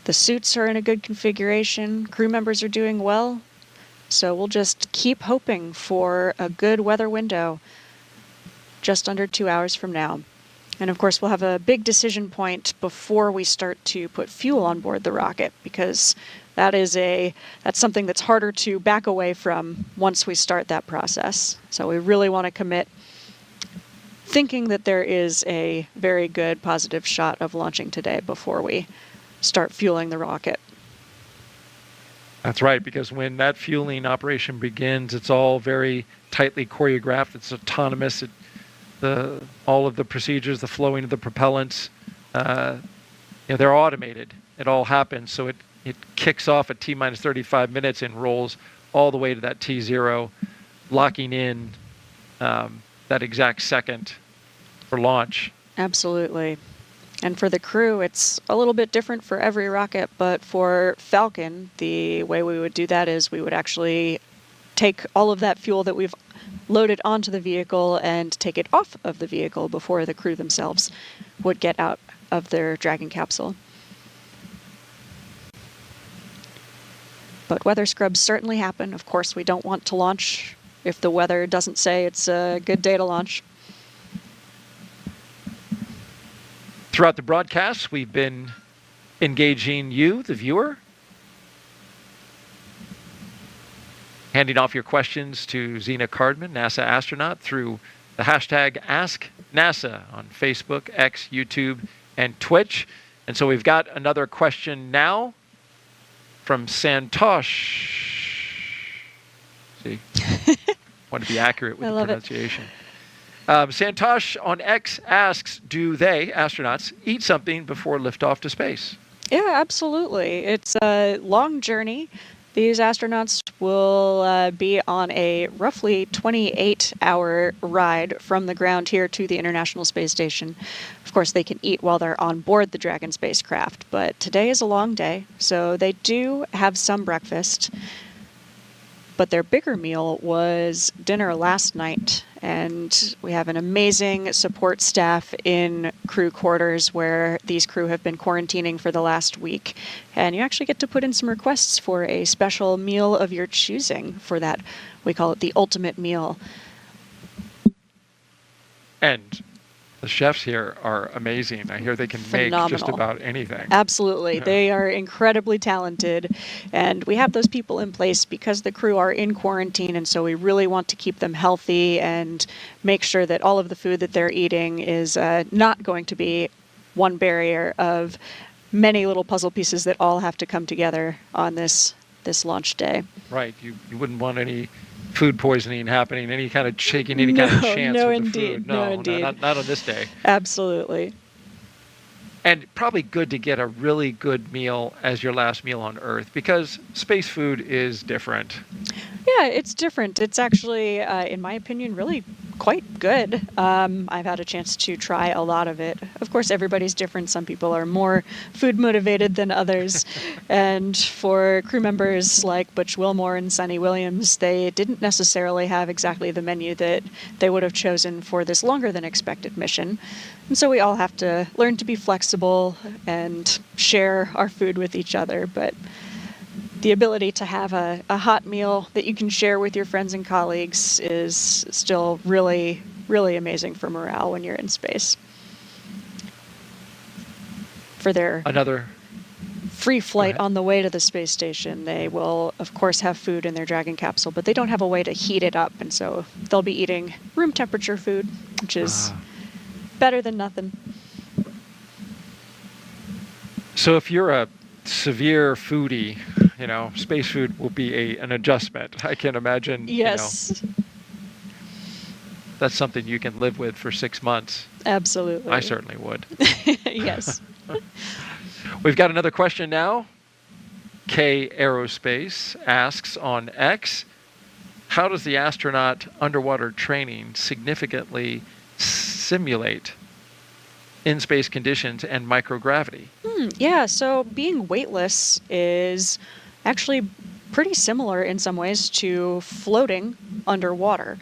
Speaker 8: The suits are in a good configuration. Crew members are doing well. So we'll just keep hoping for a good weather window just under 2 hours from now. And of course, we'll have a big decision point before we start to put fuel on board the rocket, because that's something that's harder to back away from once we start that process. So we really want to commit thinking that there is a very good positive shot of launching today before we start fueling the rocket.
Speaker 7: That's right, because when that fueling operation begins, it's all very tightly choreographed. It's autonomous. All of the procedures, the flowing of the propellants, they're automated. It all happens. So it kicks off at T-minus 35 minutes and rolls all the way to that T0, locking in that exact second for launch.
Speaker 8: Absolutely. And for the crew, it's a little bit different for every rocket, but for Falcon, the way we would do that is we would actually take all of that fuel that we've loaded onto the vehicle and take it off of the vehicle before the crew themselves would get out of their Dragon capsule. But weather scrubs certainly happen. Of course, we don't want to launch if the weather doesn't say it's a good day to launch.
Speaker 7: Throughout the broadcast, we've been engaging you, the viewer, handing off your questions to Zena Cardman, NASA astronaut, through the hashtag AskNASA on Facebook, X, YouTube, and Twitch. And so we've got another question now from Santosh. See, want to be accurate with the pronunciation. Santosh on X asks, do they, astronauts, eat something before liftoff to space?
Speaker 8: Yeah, absolutely. It's a long journey. These astronauts will be on a roughly 28-hour ride from the ground here to the International Space Station. Of course, they can eat while they're on board the Dragon spacecraft, but today is a long day, so they do have some breakfast. But their bigger meal was dinner last night, and we have an amazing support staff in crew quarters where these crew have been quarantining for the last week. And you actually get to put in some requests for a special meal of your choosing for that. We call it the ultimate meal.
Speaker 7: And the chefs here are amazing. I hear they can make just about anything.
Speaker 8: Absolutely.
Speaker 7: Yeah.
Speaker 8: They are incredibly talented. And we have those people in place because the crew are in quarantine. And so we really want to keep them healthy and make sure that all of the food that they're eating is not going to be one barrier of many little puzzle pieces that all have to come together on this launch day.
Speaker 7: Right. You wouldn't want any food poisoning happening, any kind of taking any kind of chance with the food.
Speaker 8: No, indeed.
Speaker 7: Not on this day.
Speaker 8: Absolutely.
Speaker 7: And probably good to get a really good meal as your last meal on Earth, because space food is different.
Speaker 8: Yeah, it's different. It's actually, in my opinion, really quite good. I've had a chance to try a lot of it. Of course, everybody's different. Some people are more food motivated than others. And for crew members like Butch Wilmore and Sonny Williams, they didn't necessarily have exactly the menu that they would have chosen for this longer than expected mission. And so we all have to learn to be flexible and share our food with each other. But the ability to have a hot meal that you can share with your friends and colleagues is still really, really amazing for morale when you're in space. For their free flight on the way to the space station, they will, of course, have food in their Dragon capsule, but they don't have a way to heat it up. And so they'll be eating room temperature food, which is better than nothing.
Speaker 7: So if you're a severe foodie, space food will be an adjustment. I can imagine.
Speaker 8: Yes.
Speaker 7: That's something you can live with for 6 months.
Speaker 8: Absolutely.
Speaker 7: I certainly would.
Speaker 8: Yes.
Speaker 7: We've got another question now. K Aerospace asks on X, how does the astronaut underwater training significantly simulate in-space conditions and microgravity?
Speaker 8: Yeah, so being weightless is actually pretty similar in some ways to floating underwater.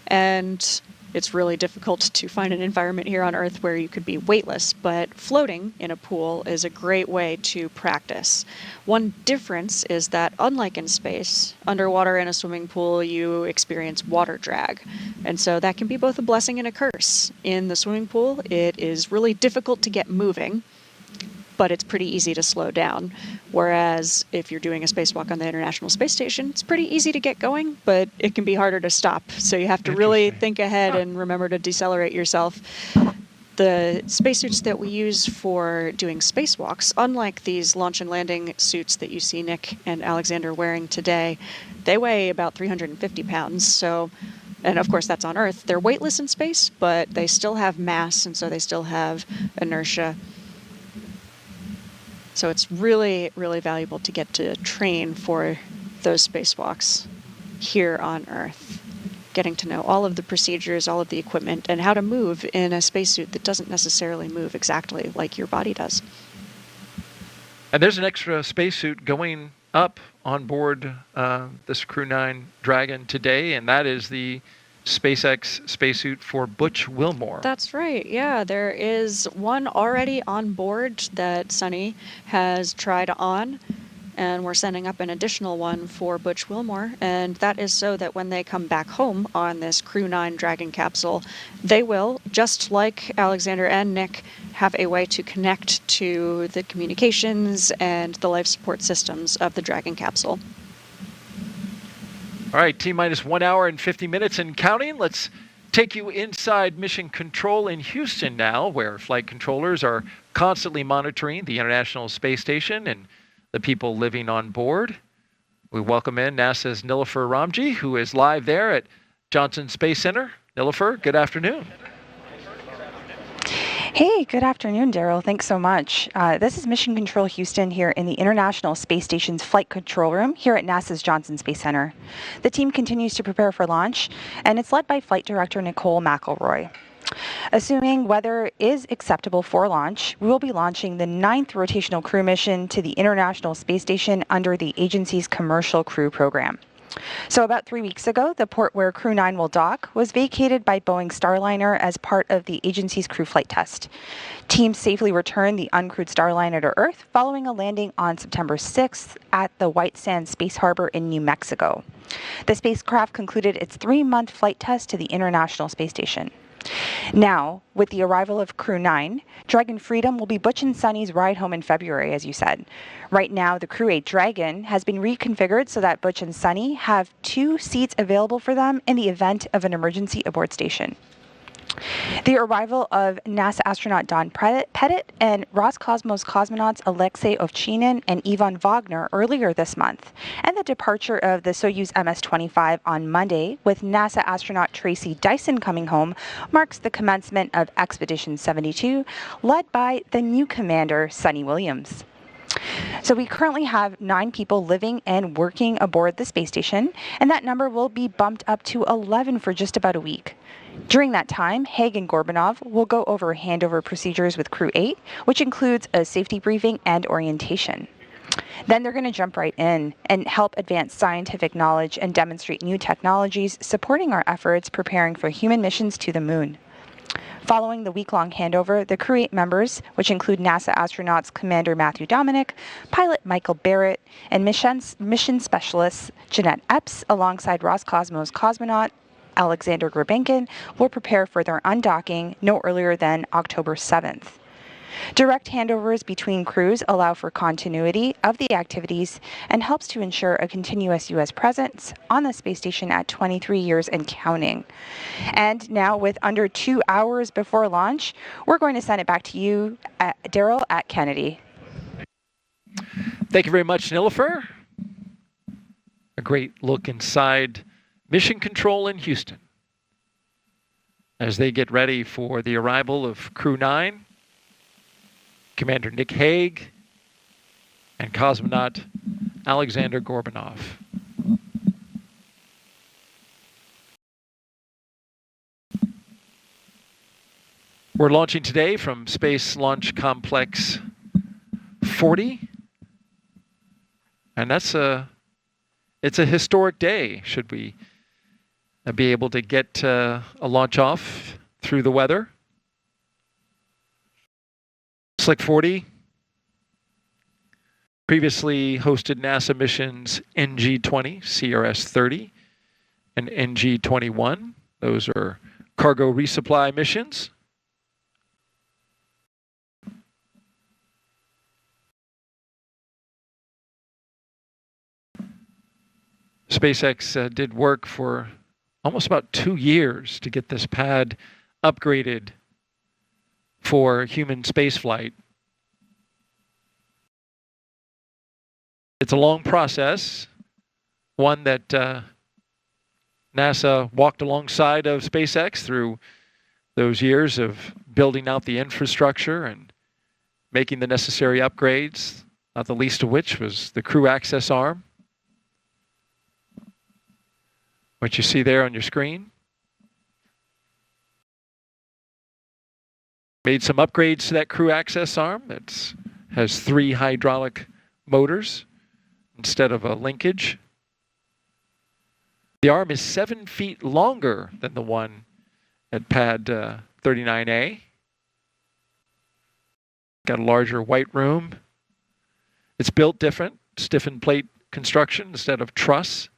Speaker 8: And it's really difficult to find an environment here on Earth where you could be weightless, but floating in a pool is a great way to practice. One difference is that, unlike in space, underwater in a swimming pool, you experience water drag. And so that can be both a blessing and a curse. In the swimming pool, it is really difficult to get moving, but it's pretty easy to slow down. Whereas if you're doing a spacewalk on the International Space Station, it's pretty easy to get going, but it can be harder to stop. So you have to really think ahead and remember to decelerate yourself. The spacesuits that we use for doing spacewalks, unlike these launch and landing suits that you see Nick and Alexander wearing today, they weigh about 350 pounds. So, and of course that's on Earth. They're weightless in space, but they still have mass, and so they still have inertia. So it's really, really valuable to get to train for those spacewalks here on Earth. Getting to know all of the procedures, all of the equipment, and how to move in a spacesuit that doesn't necessarily move exactly like your body does.
Speaker 7: And there's an extra spacesuit going up on board this Crew-9 Dragon today, and that is the SpaceX spacesuit for Butch Wilmore.
Speaker 8: That's right. Yeah, there is one already on board that Sunny has tried on, and we're sending up an additional one for Butch Wilmore, and that is so that when they come back home on this Crew-9 Dragon capsule, they will, just like Alexander and Nick, have a way to connect to the communications and the life support systems of the Dragon capsule.
Speaker 7: All right, T-minus 1 hour and 50 minutes and counting. Let's take you inside Mission Control in Houston now, where flight controllers are constantly monitoring the International Space Station and the people living on board. We welcome in NASA's Nilofer Ramji, who is live there at Johnson Space Center. Nilofer, good afternoon.
Speaker 19: Hey, good afternoon, Daryl. Thanks so much. This is Mission Control Houston here in the International Space Station's Flight Control Room here at NASA's Johnson Space Center. The team continues to prepare for launch, and it's led by Flight Director Nicole McElroy. Assuming weather is acceptable for launch, we will be launching the 9th rotational crew mission to the International Space Station under the agency's Commercial Crew Program. So about 3 weeks ago, the port where Crew-9 will dock was vacated by Boeing Starliner as part of the agency's crew flight test. Teams safely returned the uncrewed Starliner to Earth following a landing on September 6th at the White Sands Space Harbor in New Mexico. The spacecraft concluded its 3-month flight test to the International Space Station. Now, with the arrival of Crew-9, Dragon Freedom will be Butch and Sunny's ride home in February, as you said. Right now, the Crew-8 Dragon has been reconfigured so that Butch and Sunny have 2 seats available for them in the event of an emergency aboard station. The arrival of NASA astronaut Don Pettit and Roscosmos cosmonauts Alexei Ovchinin and Ivan Wagner earlier this month, and the departure of the Soyuz MS-25 on Monday with NASA astronaut Tracy Dyson coming home marks the commencement of Expedition 72, led by the new commander, Sunny Williams. So we currently have 9 people living and working aboard the space station, and that number will be bumped up to 11 for just about a week. During that time, Haig and Gorbanov will go over handover procedures with Crew-8, which includes a safety briefing and orientation. Then they're going to jump right in and help advance scientific knowledge and demonstrate new technologies supporting our efforts preparing for human missions to the moon. Following the week-long handover, the Crew-8 members, which include NASA astronauts Commander Matthew Dominic, pilot Michael Barrett, and mission specialists Jeanette Epps, alongside Roscosmos cosmonaut Alexander Grabenkin, will prepare for their undocking no earlier than October 7th. Direct handovers between crews allow for continuity of the activities and helps to ensure a continuous U.S. presence on the space station at 23 years and counting. And now, with under 2 hours before launch, we're going to send it back to you, Daryl, at Kennedy.
Speaker 7: Thank you very much, Nilofer. A great look inside Mission Control in Houston as they get ready for the arrival of Crew-9, Commander Nick Haig, and cosmonaut Alexander Gorbanov. We're launching today from Space Launch Complex 40, and it's a historic day, should we and be able to get a launch off through the weather. Slick 40 previously hosted NASA missions NG-20, CRS-30, and NG-21. Those are cargo resupply missions. SpaceX did work for almost about 2 years to get this pad upgraded for human spaceflight. It's a long process, one that NASA walked alongside of SpaceX through those years of building out the infrastructure and making the necessary upgrades, not the least of which was the crew access arm, what you see there on your screen. Made some upgrades to that crew access arm that has 3 hydraulic motors instead of a linkage. The arm is 7 feet longer than the one at pad 39A. Got a larger white room. It's built different, stiffened plate construction instead of truss.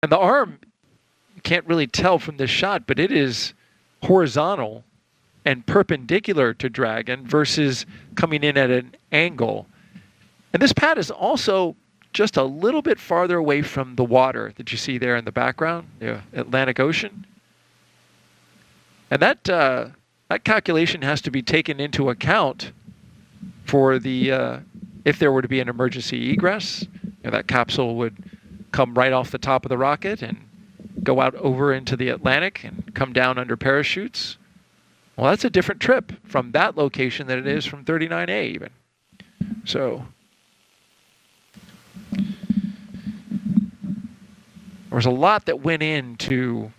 Speaker 7: And the arm, you can't really tell from this shot, but it is horizontal and perpendicular to Dragon versus coming in at an angle. And this pad is also just a little bit farther away from the water that you see there in the background, the Atlantic Ocean. And that calculation has to be taken into account for the if there were to be an emergency egress. That capsule would come right off the top of the rocket and go out over into the Atlantic and come down under parachutes. Well, that's a different trip from that location than it is from 39A even. So there was a lot that went into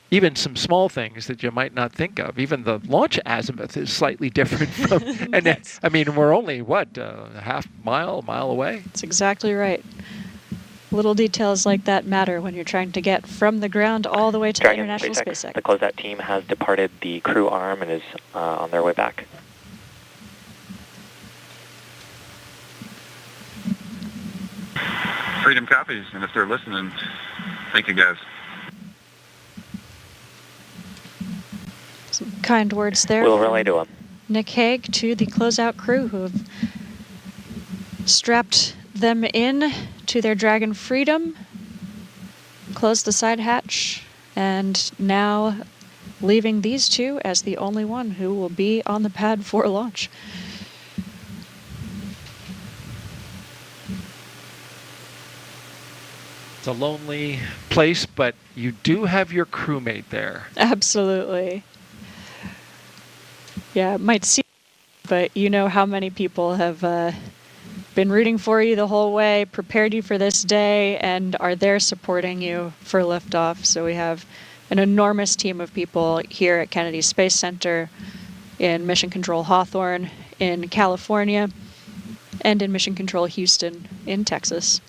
Speaker 7: even some small things that you might not think of. Even the launch azimuth is slightly different from, and I mean, we're only, what, a half mile, mile away?
Speaker 8: That's exactly right. Little details like that matter when you're trying to get from the ground all the way to
Speaker 9: Dragon,
Speaker 8: the International Space Center.
Speaker 9: The closeout team has departed the crew arm and is on their way back.
Speaker 15: Freedom copies, and if they're listening, thank you guys.
Speaker 8: Some kind words there.
Speaker 9: We'll relay to them.
Speaker 8: Nick Hague to the closeout crew who have strapped them in to their Dragon Freedom, closed the side hatch, and now leaving these two as the only one who will be on the pad for launch.
Speaker 7: It's a lonely place, but you do have your crewmate there.
Speaker 8: Absolutely. Yeah, it might seem, but you know how many people have been rooting for you the whole way, prepared you for this day, and are there supporting you for liftoff. So we have an enormous team of people here at Kennedy Space Center, in Mission Control Hawthorne, in California, and in Mission Control Houston in Texas.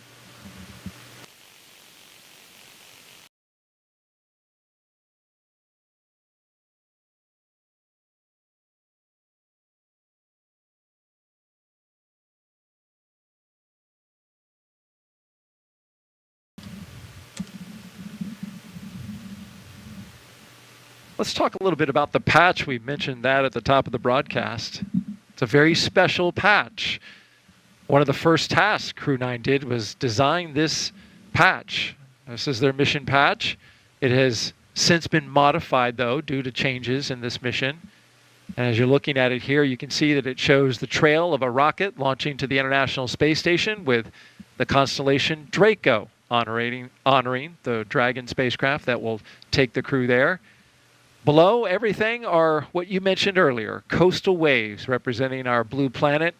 Speaker 7: Let's talk a little bit about the patch. We mentioned that at the top of the broadcast. It's a very special patch. One of the first tasks Crew-9 did was design this patch. This is their mission patch. It has since been modified, though, due to changes in this mission. And as you're looking at it here, you can see that it shows the trail of a rocket launching to the International Space Station with the constellation Draco honoring the Dragon spacecraft that will take the crew there. Below everything are what you mentioned earlier, coastal waves representing our blue planet,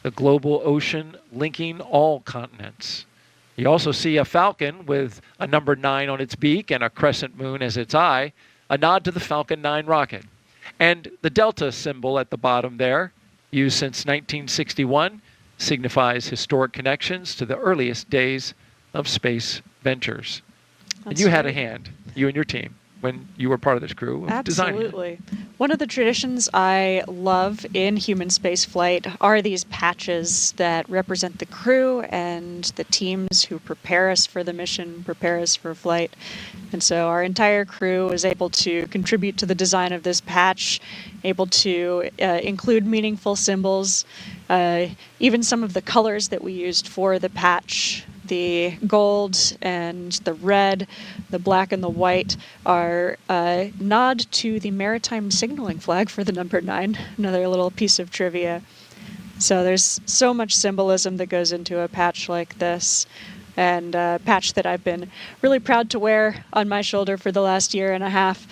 Speaker 7: the global ocean linking all continents. You also see a Falcon with a number 9 on its beak and a crescent moon as its eye, a nod to the Falcon 9 rocket. And the Delta symbol at the bottom there, used since 1961, signifies historic connections to the earliest days of space ventures. And
Speaker 8: That's
Speaker 7: you had a
Speaker 8: right.
Speaker 7: hand, you and your team, when you were part of this crew of designing it.
Speaker 8: Absolutely. One of the traditions I love in human space flight are these patches that represent the crew and the teams who prepare us for the mission, prepare us for flight. And so our entire crew was able to contribute to the design of this patch, able to include meaningful symbols, even some of the colors that we used for the patch. The gold and the red, the black and the white are a nod to the maritime signaling flag for the number 9, another little piece of trivia. So there's so much symbolism that goes into a patch like this, and a patch that I've been really proud to wear on my shoulder for the last year and a half.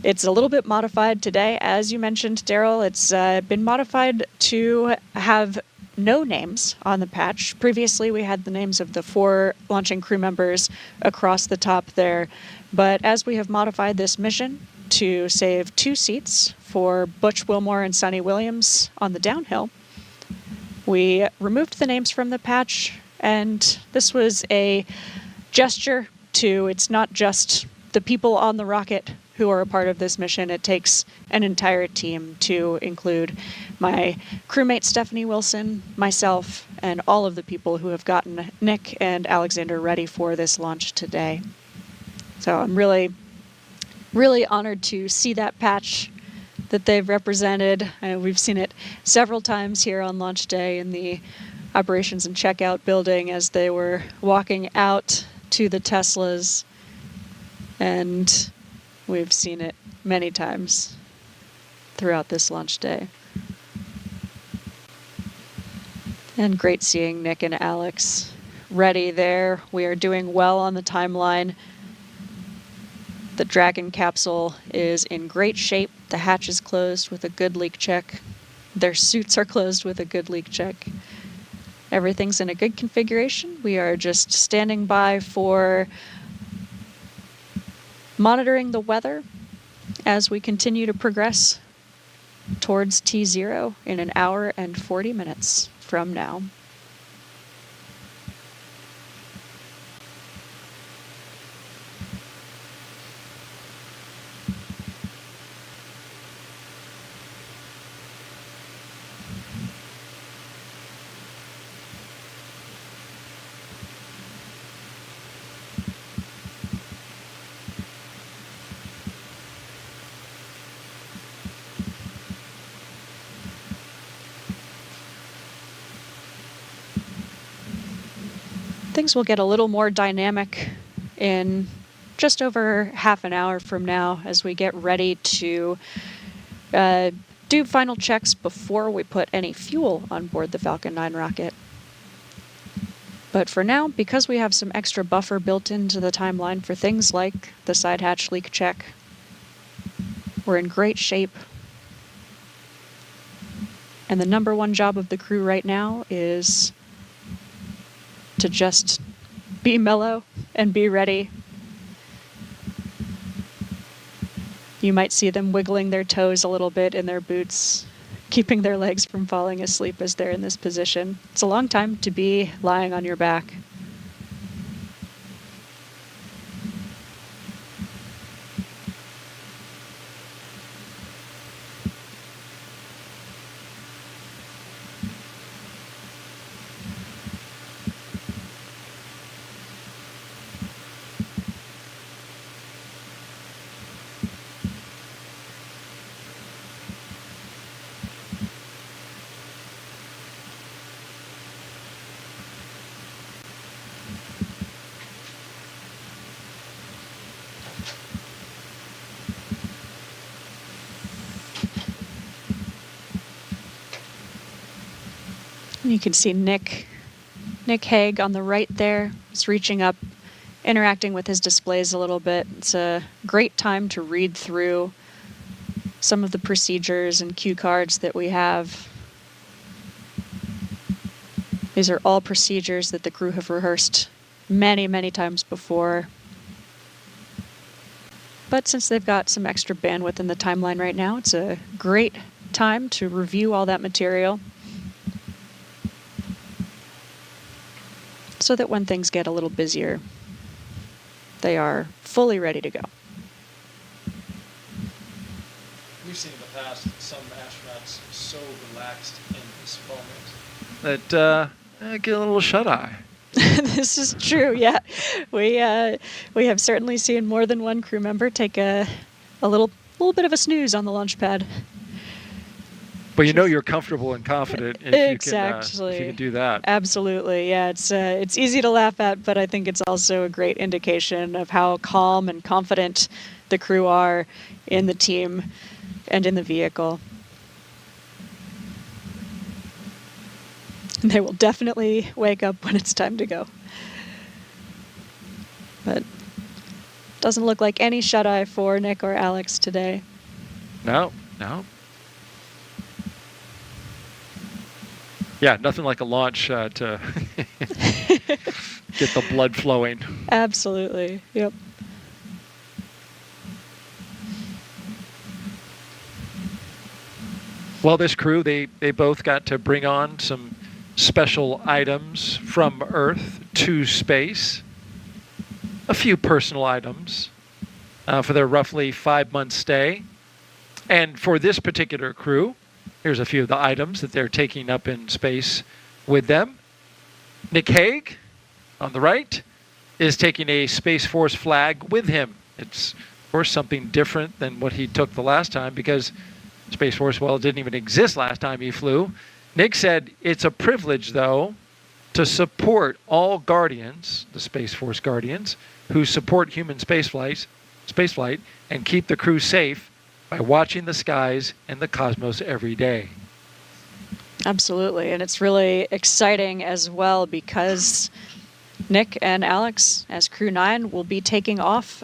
Speaker 8: It's a little bit modified today, as you mentioned, Daryl. It's been modified to have no names on the patch. Previously, we had the names of the 4 launching crew members across the top there. But as we have modified this mission to save 2 seats for Butch Wilmore and Sonny Williams on the downhill, we removed the names from the patch, and this was a gesture to, it's not just the people on the rocket who are a part of this mission. It takes an entire team to include my crewmate Stephanie Wilson, myself, and all of the people who have gotten Nick and Alexander ready for this launch today. So I'm really, really honored to see that patch that they've represented. We've seen it several times here on launch day in the operations and checkout building as they were walking out to the Teslas, and we've seen it many times throughout this launch day. And great seeing Nick and Alex ready there. We are doing well on the timeline. The Dragon capsule is in great shape. The hatch is closed with a good leak check. Their suits are closed with a good leak check. Everything's in a good configuration. We are just standing by for monitoring the weather as we continue to progress towards T0 in an hour and 40 minutes from now. Things will get a little more dynamic in just over half an hour from now as we get ready to do final checks before we put any fuel on board the Falcon 9 rocket. But for now, because we have some extra buffer built into the timeline for things like the side hatch leak check, we're in great shape. And the number 1 job of the crew right now is to just be mellow and be ready. You might see them wiggling their toes a little bit in their boots, keeping their legs from falling asleep as they're in this position. It's a long time to be lying on your back. You can see Nick Hague on the right there. He's reaching up, interacting with his displays a little bit. It's a great time to read through some of the procedures and cue cards that we have. These are all procedures that the crew have rehearsed many, many times before. But since they've got some extra bandwidth in the timeline right now, it's a great time to review all that material. so that when things get a little busier, they are fully ready to go.
Speaker 7: We've seen in the past some astronauts so relaxed in this moment that get a little shut-eye.
Speaker 8: This is true, yeah. We have certainly seen more than one crew member take a little bit of a snooze on the launch pad.
Speaker 7: But you know you're comfortable and confident if
Speaker 8: Exactly.
Speaker 7: you can do that.
Speaker 8: Absolutely, yeah. It's easy to laugh at, but I think it's also a great indication of how calm and confident the crew are in the team and in the vehicle. They will definitely wake up when it's time to go. But doesn't look like any shut-eye for Nick or Alex today.
Speaker 7: No. Yeah, nothing like a launch to get the blood flowing.
Speaker 8: Absolutely, yep.
Speaker 7: Well, this crew, they both got to bring on some special items from Earth to space. A few personal items for their roughly 5-month stay. And for this particular crew, here's a few of the items that they're taking up in space with them. Nick Hague, on the right, is taking a Space Force flag with him. It's, of course, something different than what he took the last time because Space Force, well, it didn't even exist last time he flew. Nick said it's a privilege, though, to support all Guardians, the Space Force Guardians, who support human spaceflight and keep the crew safe by watching the skies and the cosmos every day.
Speaker 8: Absolutely, and it's really exciting as well because Nick and Alex, as Crew-9, will be taking off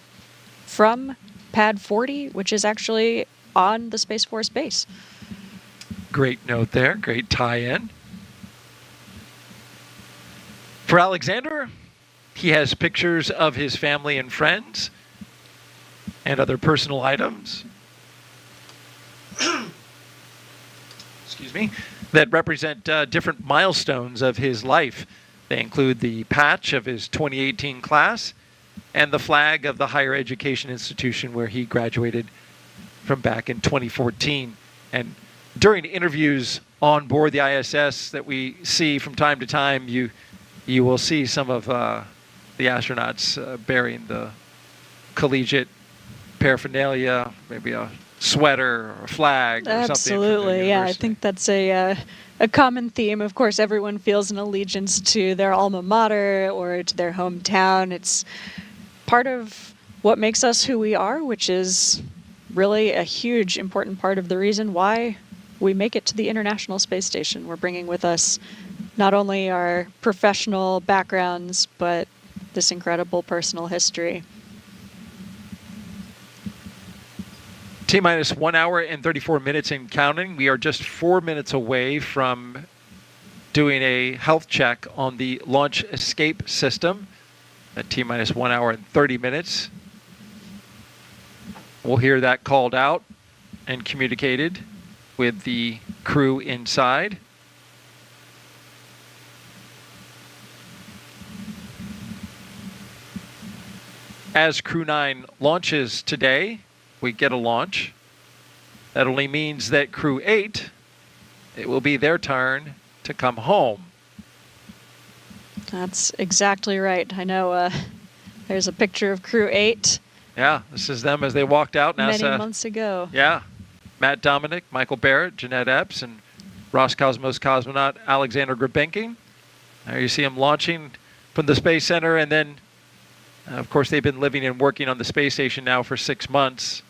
Speaker 8: from Pad 40, which is actually on the Space Force base.
Speaker 7: Great note there, great tie-in. For Alexander, he has pictures of his family and friends and other personal items. Excuse me, that represent different milestones of his life. They include the patch of his 2018 class and the flag of the higher education institution where he graduated from back in 2014. And during interviews on board the ISS that we see from time to time, you will see some of the astronauts bearing the collegiate paraphernalia, maybe a sweater or a flag or something.
Speaker 8: Absolutely, yeah. I think that's a common theme. Of course, everyone feels an allegiance to their alma mater or to their hometown. It's part of what makes us who we are, which is really a huge, important part of the reason why we make it to the International Space Station. We're bringing with us not only our professional backgrounds, but this incredible personal history.
Speaker 7: T-minus 1 hour and 34 minutes and counting. We are just 4 minutes away from doing a health check on the launch escape system at T-minus 1 hour and 30 minutes. We'll hear that called out and communicated with the crew inside. As Crew-9 launches today, we get a launch. That only means that Crew-8, it will be their turn to come home.
Speaker 8: That's exactly right. I know there's a picture of Crew-8.
Speaker 7: Yeah, this is them as they walked out. NASA,
Speaker 8: many months ago.
Speaker 7: Yeah. Matt Dominic, Michael Barrett, Jeanette Epps, and Roscosmos cosmonaut Alexander Grebenkin. There you see them launching from the Space Center, and then, of course, they've been living and working on the space station now for 6 months.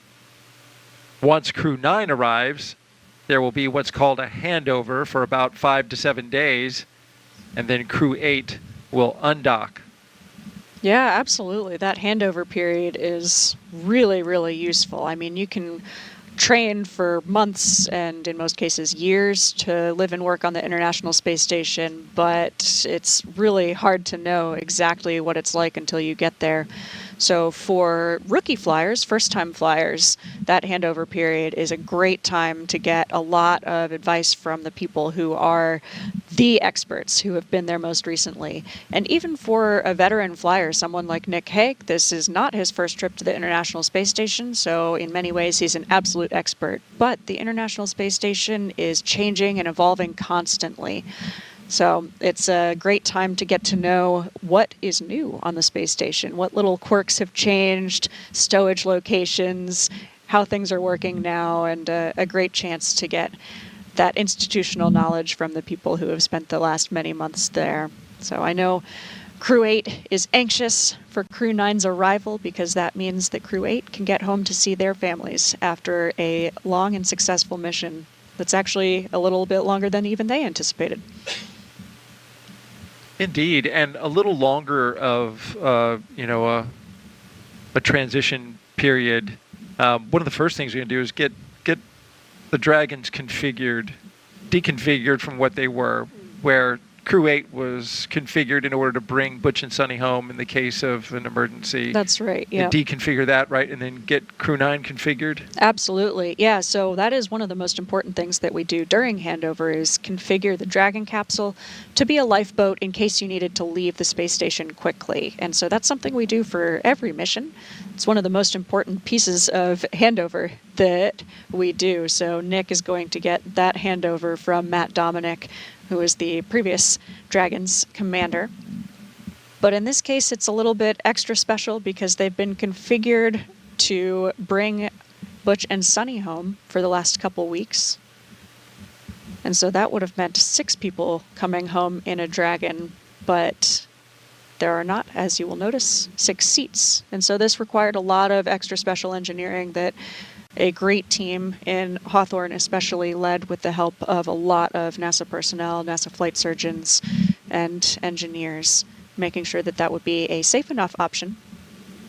Speaker 7: Once Crew-9 arrives, there will be what's called a handover for about 5 to 7 days, and then Crew-8 will undock.
Speaker 8: Yeah, absolutely. That handover period is really, really useful. I mean, you can train for months and in most cases years to live and work on the International Space Station, but it's really hard to know exactly what it's like until you get there. So for rookie flyers, first-time flyers, that handover period is a great time to get a lot of advice from the people who are the experts who have been there most recently. And even for a veteran flyer, someone like Nick Hague, this is not his first trip to the International Space Station, so in many ways he's an absolute expert. But the International Space Station is changing and evolving constantly. So it's a great time to get to know what is new on the space station, what little quirks have changed, stowage locations, how things are working now, and a great chance to get that institutional knowledge from the people who have spent the last many months there. So I know Crew-8 is anxious for Crew-9's arrival, because that means that Crew-8 can get home to see their families after a long and successful mission that's actually a little bit longer than even they anticipated.
Speaker 7: Indeed, and a little longer of a transition period. One of the first things we're going to do is get the Dragons deconfigured from what they were, where Crew-8 was configured in order to bring Butch and Sunny home in the case of an emergency.
Speaker 8: That's right, yeah.
Speaker 7: Deconfigure that, right, and then get Crew-9 configured?
Speaker 8: Absolutely, yeah. So that is one of the most important things that we do during handover, is configure the Dragon capsule to be a lifeboat in case you needed to leave the space station quickly. And so that's something we do for every mission. It's one of the most important pieces of handover that we do. So Nick is going to get that handover from Matt Dominic, who is the previous Dragons commander. But in this case, it's a little bit extra special because they've been configured to bring Butch and Sunny home for the last couple weeks. And so that would have meant 6 people coming home in a Dragon, but there are not, as you will notice, 6 seats. And so this required a lot of extra special engineering that a great team in Hawthorne especially led, with the help of a lot of NASA personnel, NASA flight surgeons, and engineers, making sure that that would be a safe enough option.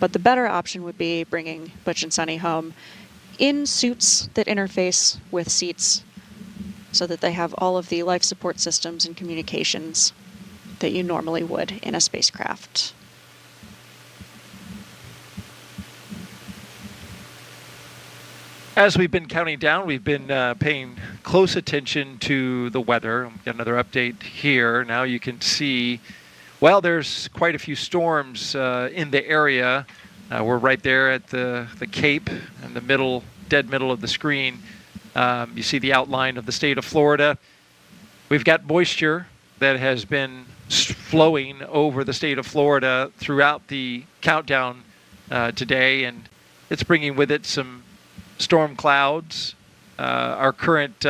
Speaker 8: But the better option would be bringing Butch and Sunny home in suits that interface with seats, so that they have all of the life support systems and communications that you normally would in a spacecraft.
Speaker 7: As we've been counting down, we've been paying close attention to the weather. Got another update here. Now you can see, well, there's quite a few storms in the area. We're right there at the Cape in the middle, dead middle of the screen. You see the outline of the state of Florida. We've got moisture that has been flowing over the state of Florida throughout the countdown today, and it's bringing with it some storm clouds. Our current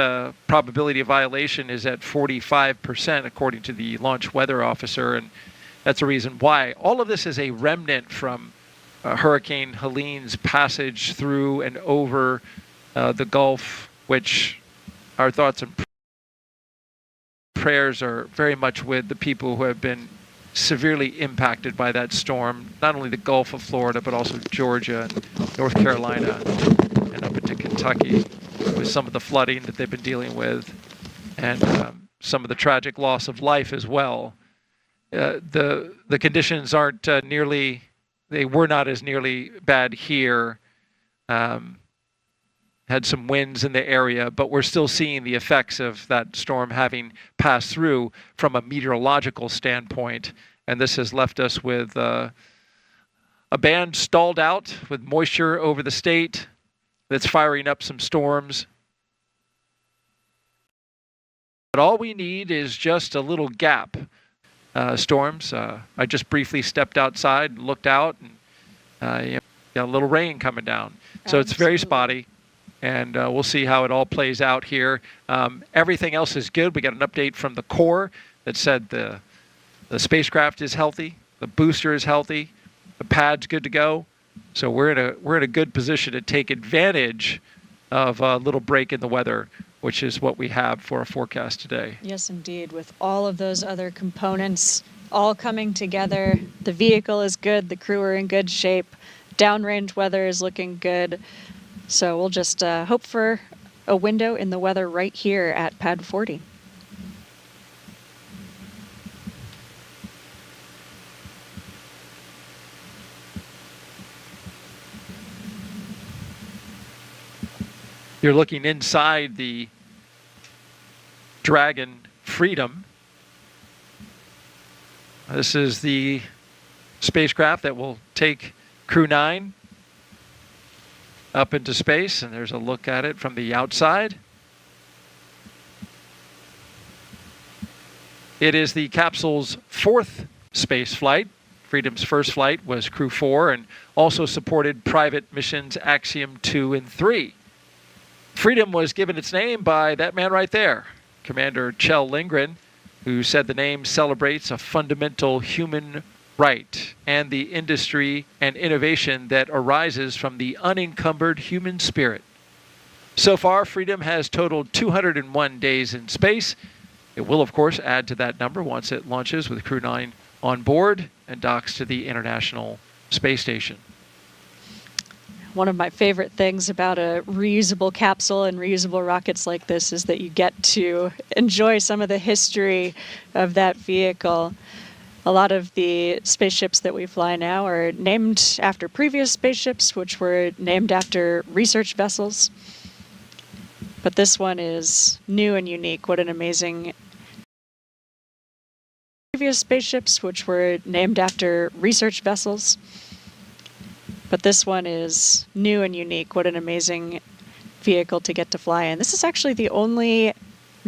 Speaker 7: probability of violation is at 45%, according to the launch weather officer, and that's the reason why. All of this is a remnant from Hurricane Helene's passage through and over the Gulf, which our thoughts and prayers are very much with the people who have been severely impacted by that storm, not only the Gulf of Florida, but also Georgia and North Carolina and up into Kentucky, with some of the flooding that they've been dealing with, and some of the tragic loss of life as well. The conditions aren't they were not as nearly bad here. Had some winds in the area, but we're still seeing the effects of that storm having passed through from a meteorological standpoint. And this has left us with a band stalled out with moisture over the state that's firing up some storms. But all we need is just a little gap. Storms. I just briefly stepped outside and looked out, and got a little rain coming down. So it's very spotty. And we'll see how it all plays out here. Everything else is good. We got an update from the core that said the spacecraft is healthy, the booster is healthy, the pad's good to go. So we're in a good position to take advantage of a little break in the weather, which is what we have for a forecast today.
Speaker 8: Yes, indeed. With all of those other components all coming together, the vehicle is good, the crew are in good shape, downrange weather is looking good. So we'll just hope for a window in the weather right here at Pad 40.
Speaker 7: You're looking inside the Dragon Freedom, This is the spacecraft that will take Crew-9 up into space, and there's a look at it from the outside. It is the capsule's 4th space flight. Freedom's first flight was Crew-4 and also supported private missions Axiom 2 and 3. Freedom was given its name by that man right there, Commander Kjell Lindgren, who said the name celebrates a fundamental human right and the industry and innovation that arises from the unencumbered human spirit. So far, Freedom has totaled 201 days in space. It will, of course, add to that number once it launches with Crew-9 on board and docks to the International Space Station.
Speaker 8: One of my favorite things about a reusable capsule and reusable rockets like this is that you get to enjoy some of the history of that vehicle. A lot of the spaceships that we fly now are named after previous spaceships, which were named after research vessels. But this one is new and unique. What an amazing... Previous spaceships, which were named after research vessels. But this one is new and unique. What an amazing vehicle to get to fly in. This is actually the only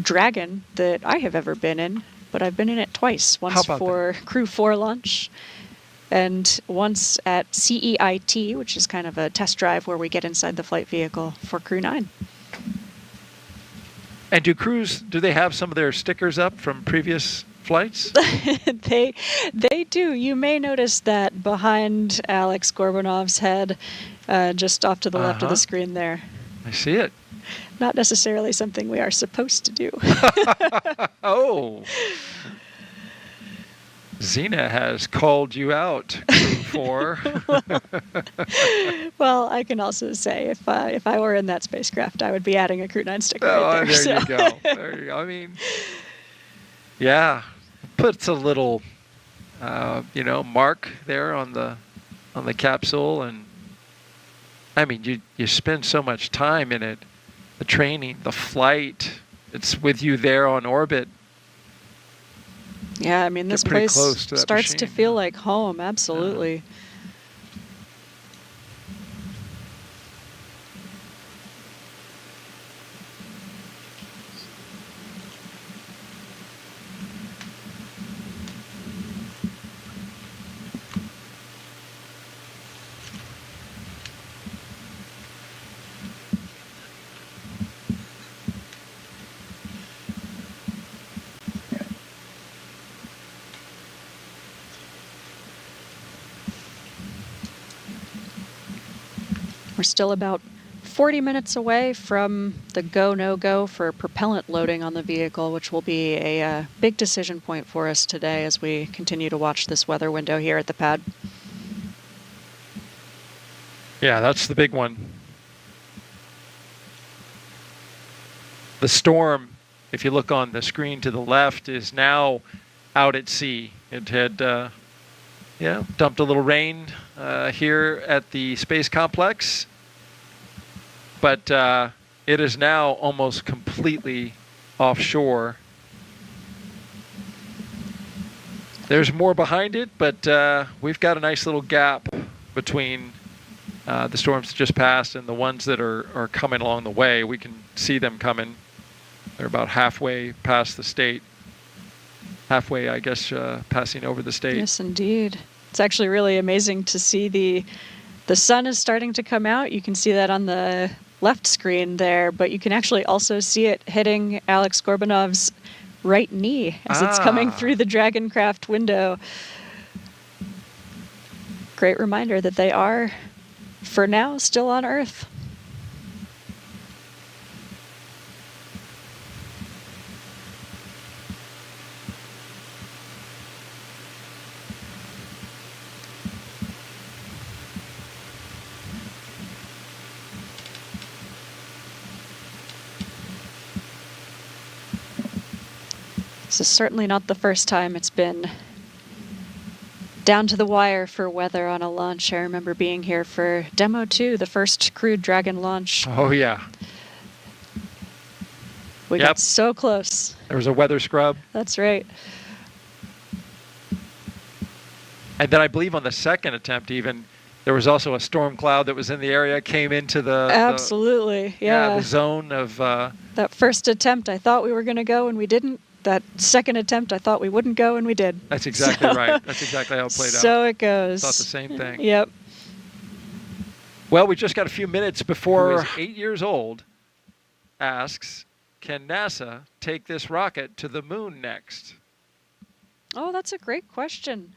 Speaker 8: Dragon that I have ever been in, but I've been in it twice. Once for Crew-4 launch and once at CEIT, which is kind of a test drive where we get inside the flight vehicle for Crew-9.
Speaker 7: And do they have some of their stickers up from previous flights?
Speaker 8: They do. You may notice that behind Alex Gorbanov's head, just off to the left of the screen there.
Speaker 7: I see it.
Speaker 8: Not necessarily something we are supposed to do.
Speaker 7: Oh. Xena has called you out, Crew-4.
Speaker 8: Well, I can also say if I were in that spacecraft, I would be adding a Crew-9 sticker
Speaker 7: Oh,
Speaker 8: right there.
Speaker 7: there you go. There you go. I mean, yeah, puts a little, mark there on the capsule, and I mean, you spend so much time in it, the training, the flight. It's with you there on orbit.
Speaker 8: Yeah, I mean, this place starts to feel like home. Absolutely. We're still about 40 minutes away from the go, no-go for propellant loading on the vehicle, which will be a big decision point for us today as we continue to watch this weather window here at the pad.
Speaker 7: Yeah, that's the big one. The storm, if you look on the screen to the left, is now out at sea. It had dumped a little rain here at the space complex, but it is now almost completely offshore. There's more behind it, but we've got a nice little gap between the storms that just passed and the ones that are coming along the way. We can see them coming. They're about halfway past the state. Halfway, I guess, passing over the state.
Speaker 8: Yes, indeed. It's actually really amazing to see the sun is starting to come out. You can see that on the left screen there, but you can actually also see it hitting Alex Gorbanov's right knee as it's coming through the Dragoncraft window. Great reminder that they are, for now, still on Earth. This is certainly not the first time it's been down to the wire for weather on a launch. I remember being here for Demo 2, the first crewed Dragon launch.
Speaker 7: Oh, yeah.
Speaker 8: We got so close.
Speaker 7: There was a weather scrub.
Speaker 8: That's right.
Speaker 7: And then I believe on the second attempt even, there was also a storm cloud that was in the area, came into the
Speaker 8: Absolutely, yeah.
Speaker 7: the zone of
Speaker 8: that first attempt, I thought we were going to go and we didn't. That second attempt, I thought we wouldn't go and we did.
Speaker 7: That's exactly right. That's exactly how it played out.
Speaker 8: So it goes.
Speaker 7: Thought the same thing.
Speaker 8: Yep.
Speaker 7: Well, we just got a few minutes before. Who is 8 years old asks, can NASA take this rocket to the moon next?
Speaker 8: Oh, that's a great question.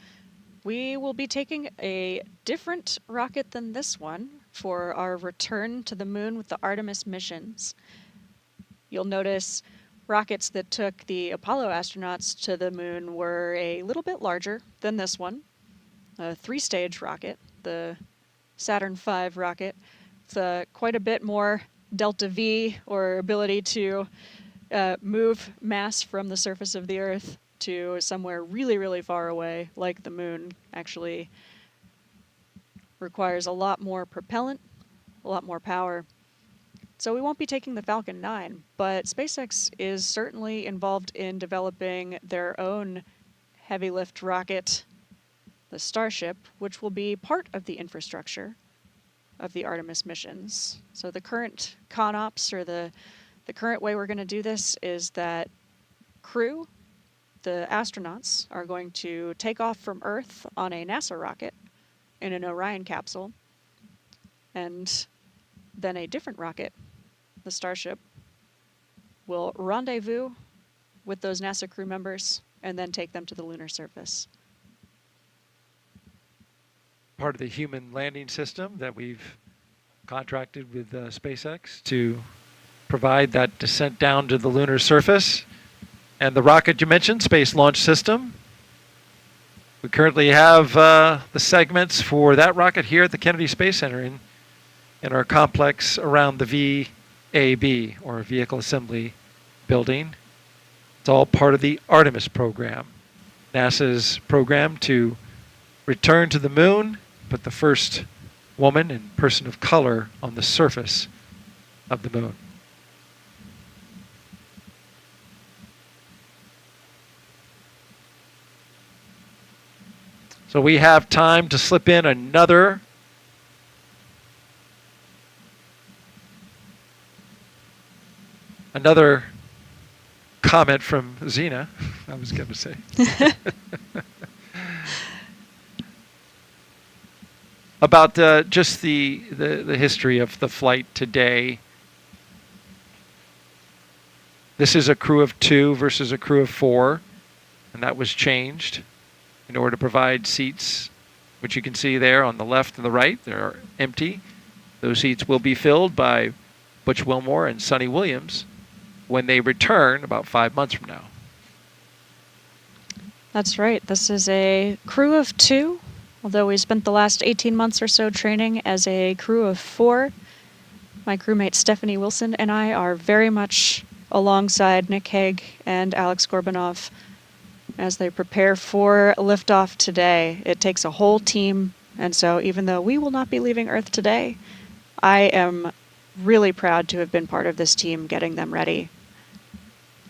Speaker 8: We will be taking a different rocket than this one for our return to the moon with the Artemis missions. You'll notice rockets that took the Apollo astronauts to the moon were a little bit larger than this one. A 3-stage rocket, the Saturn V rocket, with quite a bit more delta V, or ability to move mass from the surface of the Earth to somewhere really, really far away, like the moon. Actually requires a lot more propellant, a lot more power. So we won't be taking the Falcon 9, but SpaceX is certainly involved in developing their own heavy lift rocket, the Starship, which will be part of the infrastructure of the Artemis missions. So the current ConOps, or the current way we're going to do this, is that Crew, the astronauts, are going to take off from Earth on a NASA rocket in an Orion capsule, and then a different rocket, the Starship, will rendezvous with those NASA crew members and then take them to the lunar surface.
Speaker 7: Part of the human landing system that we've contracted with SpaceX to provide that descent down to the lunar surface. And the rocket you mentioned, Space Launch System. We currently have the segments for that rocket here at the Kennedy Space Center in our complex around the VAB, or Vehicle Assembly Building. It's all part of the Artemis program, NASA's program to return to the moon, put the first woman and person of color on the surface of the moon. So we have time to slip in another comment from Zena, I was going to say. About just the history of the flight today. This is a crew of 2 versus a crew of 4, and that was changed in order to provide seats, which you can see there on the left and the right. They're empty. Those seats will be filled by Butch Wilmore and Sonny Williams when they return about 5 months from now.
Speaker 8: That's right. This is a crew of 2, although we spent the last 18 months or so training as a crew of 4. My crewmate Stephanie Wilson and I are very much alongside Nick Hague and Alex Gorbanov as they prepare for liftoff today. It takes a whole team, and so even though we will not be leaving Earth today, I am really proud to have been part of this team getting them ready.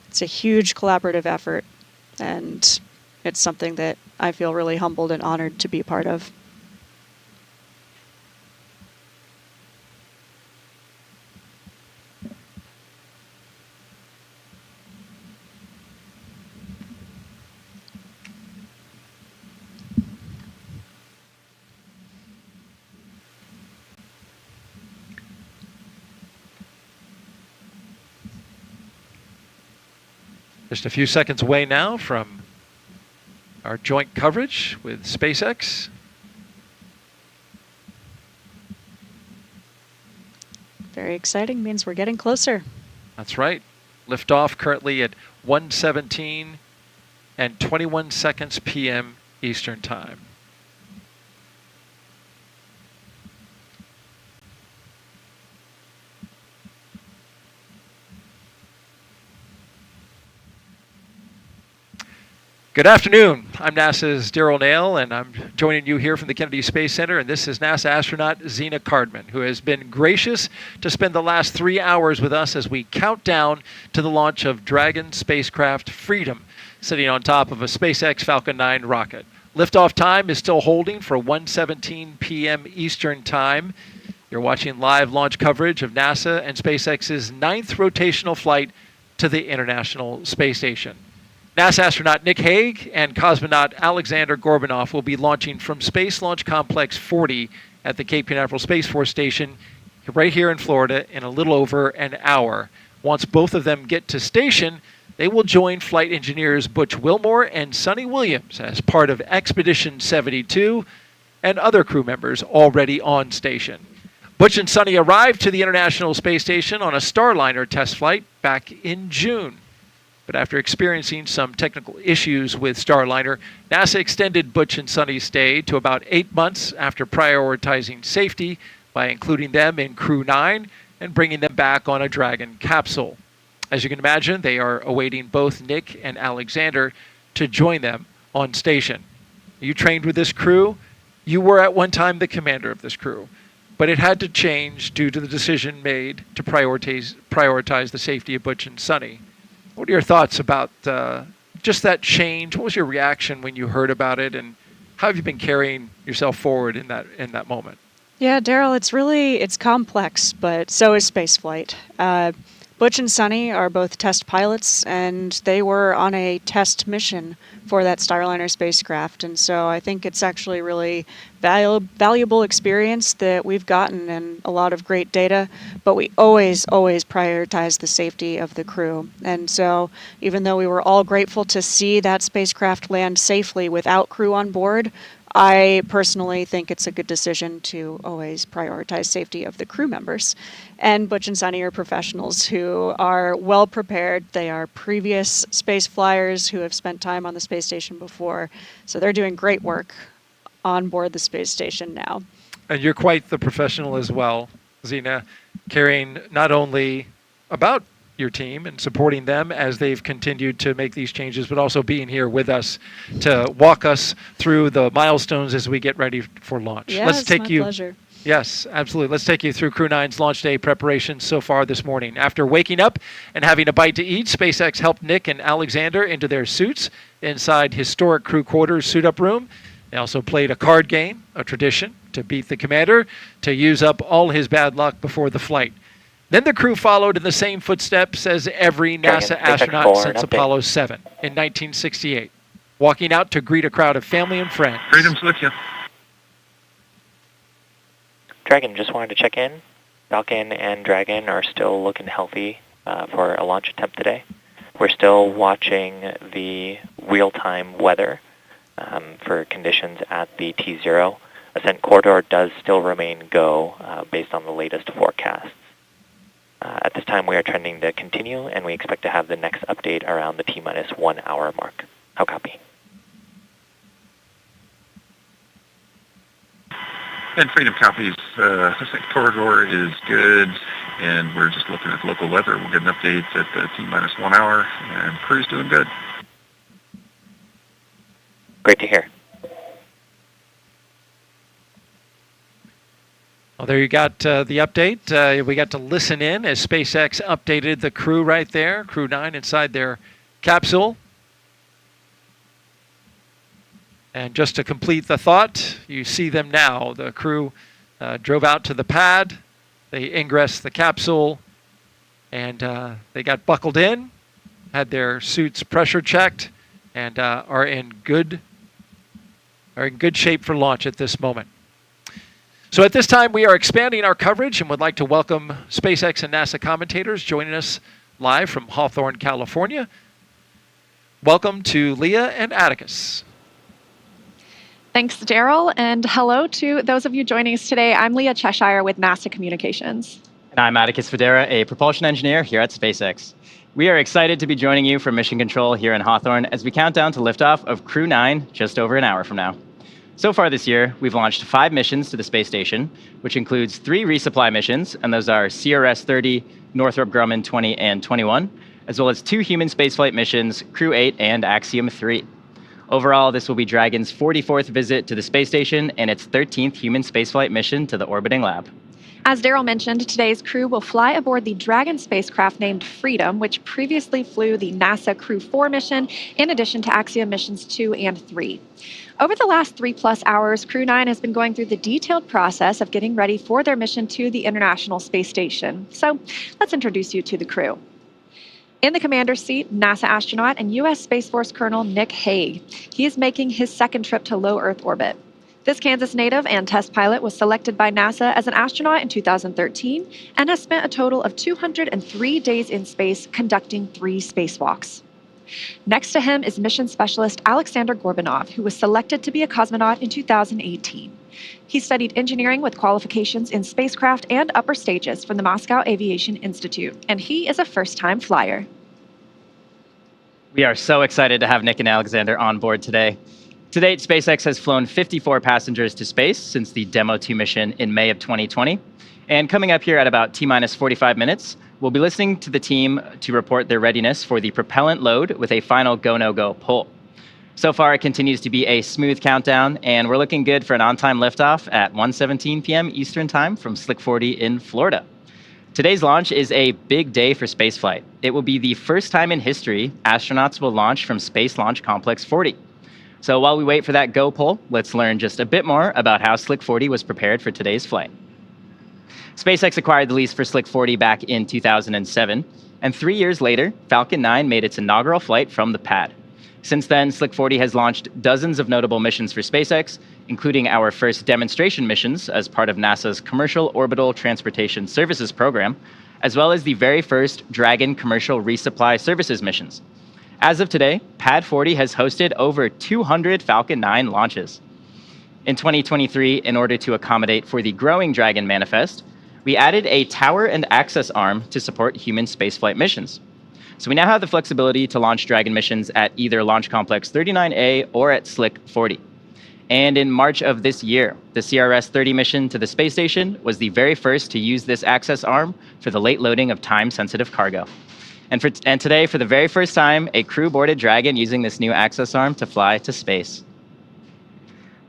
Speaker 8: It's a huge collaborative effort, and it's something that I feel really humbled and honored to be part of.
Speaker 7: Just a few seconds away now from our joint coverage with SpaceX.
Speaker 8: Very exciting, means we're getting closer.
Speaker 7: That's right. Liftoff currently at 1:17 and 21 seconds p.m. Eastern Time. Good afternoon. I'm NASA's Daryl Nail, and I'm joining you here from the Kennedy Space Center, and this is NASA astronaut Zena Cardman, who has been gracious to spend the last 3 hours with us as we count down to the launch of Dragon spacecraft Freedom, sitting on top of a SpaceX Falcon 9 rocket. Liftoff time is still holding for 1:17 p.m. Eastern Time. You're watching live launch coverage of NASA and SpaceX's 9th rotational flight to the International Space Station. NASA astronaut Nick Hague and cosmonaut Alexander Gorbanov will be launching from Space Launch Complex 40 at the Cape Canaveral Space Force Station right here in Florida in a little over an hour. Once both of them get to station, they will join flight engineers Butch Wilmore and Sonny Williams as part of Expedition 72 and other crew members already on station. Butch and Sonny arrived to the International Space Station on a Starliner test flight back in June. But after experiencing some technical issues with Starliner, NASA extended Butch and Sonny's stay to about 8 months after prioritizing safety by including them in Crew-9 and bringing them back on a Dragon capsule. As you can imagine, they are awaiting both Nick and Alexander to join them on station. You trained with this crew. You were at one time the commander of this crew, but it had to change due to the decision made to prioritize the safety of Butch and Sonny. What are your thoughts about just that change? What was your reaction when you heard about it, and how have you been carrying yourself forward in that moment?
Speaker 8: Yeah, Daryl, it's complex, but so is spaceflight. Butch and Sonny are both test pilots, and they were on a test mission for that Starliner spacecraft. And so I think it's actually really valuable experience that we've gotten and a lot of great data, but we always prioritize the safety of the crew. And so even though we were all grateful to see that spacecraft land safely without crew on board, I personally think it's a good decision to always prioritize safety of the crew members. And Butch and Sonny are professionals who are well prepared. They are previous space flyers who have spent time on the space station before. So they're doing great work on board the space station now.
Speaker 7: And you're quite the professional as well, Zena, caring not only about your team and supporting them as they've continued to make these changes, but also being here with us to walk us through the milestones as we get ready for launch.
Speaker 8: Yeah, it's my pleasure.
Speaker 7: Yes, absolutely. Let's take you through Crew-9's launch day preparations so far this morning. After waking up and having a bite to eat, SpaceX helped Nick and Alexander into their suits inside historic crew quarters suit-up room. They also played a card game, a tradition, to beat the commander, to use up all his bad luck before the flight. Then the crew followed in the same footsteps as every NASA astronaut since Apollo 7 in 1968, walking out to greet a crowd of family and friends.
Speaker 15: Freedom's with you.
Speaker 9: Dragon, just wanted to check in. Falcon and Dragon are still looking healthy for a launch attempt today. We're still watching the real-time weather for conditions at the T0. Ascent corridor does still remain go based on the latest forecasts. At this time, we are trending to continue, and we expect to have the next update around the T-minus 1 hour mark. How copy?
Speaker 15: And Freedom copies. Ascent corridor is good, and we're just looking at local weather. We'll get an update at the T-minus 1 hour, and crew's doing good.
Speaker 9: Great to hear.
Speaker 7: Well, there you got the update. We got to listen in as SpaceX updated the crew right there, Crew-9 inside their capsule. And just to complete the thought, you see them now. The crew drove out to the pad. They ingressed the capsule, and they got buckled in, had their suits pressure checked, and are in good shape for launch at this moment. So at this time, we are expanding our coverage and would like to welcome SpaceX and NASA commentators joining us live from Hawthorne, California. Welcome to Leah and Atticus.
Speaker 20: Thanks, Daryl, and hello to those of you joining us today. I'm Leah Cheshire with NASA Communications.
Speaker 21: And I'm Atticus Federa, a propulsion engineer here at SpaceX. We are excited to be joining you from Mission Control here in Hawthorne as we count down to liftoff of Crew-9 just over an hour from now. So far this year, we've launched 5 missions to the space station, which includes 3 resupply missions, and those are CRS-30, Northrop Grumman 20 and 21, as well as 2 human spaceflight missions, Crew-8 and Axiom-3. Overall, this will be Dragon's 44th visit to the space station and its 13th human spaceflight mission to the orbiting lab.
Speaker 20: As Daryl mentioned, today's crew will fly aboard the Dragon spacecraft named Freedom, which previously flew the NASA Crew-4 mission, in addition to Axiom missions 2 and 3. Over the last 3+ hours, Crew-9 has been going through the detailed process of getting ready for their mission to the International Space Station. So let's introduce you to the crew. In the commander's seat, NASA astronaut and U.S. Space Force Colonel Nick Hague. He is making his second trip to low Earth orbit. This Kansas native and test pilot was selected by NASA as an astronaut in 2013 and has spent a total of 203 days in space conducting 3 spacewalks. Next to him is mission specialist Alexander Gorbanov, who was selected to be a cosmonaut in 2018. He studied engineering with qualifications in spacecraft and upper stages from the Moscow Aviation Institute, and he is a first-time flyer.
Speaker 21: We are so excited to have Nick and Alexander on board today. To date, SpaceX has flown 54 passengers to space since the Demo 2 mission in May of 2020. And coming up here at about T-minus 45 minutes, we'll be listening to the team to report their readiness for the propellant load with a final go-no-go pull. So far, it continues to be a smooth countdown, and we're looking good for an on-time liftoff at 1:17 p.m. Eastern Time from Slick 40 in Florida. Today's launch is a big day for spaceflight. It will be the first time in history astronauts will launch from Space Launch Complex 40. So while we wait for that go pull, let's learn just a bit more about how Slick 40 was prepared for today's flight. SpaceX acquired the lease for Slick 40 back in 2007, and 3 years later, Falcon 9 made its inaugural flight from the pad. Since then, Slick 40 has launched dozens of notable missions for SpaceX, including our first demonstration missions as part of NASA's Commercial Orbital Transportation Services program, as well as the very first Dragon commercial resupply services missions. As of today, Pad 40 has hosted over 200 Falcon 9 launches. In 2023, in order to accommodate for the growing Dragon manifest, we added a tower and access arm to support human spaceflight missions. So we now have the flexibility to launch Dragon missions at either Launch Complex 39A or at Slick 40. And in March of this year, the CRS-30 mission to the space station was the very first to use this access arm for the late loading of time-sensitive cargo. And today, for the very first time, a crew boarded Dragon using this new access arm to fly to space.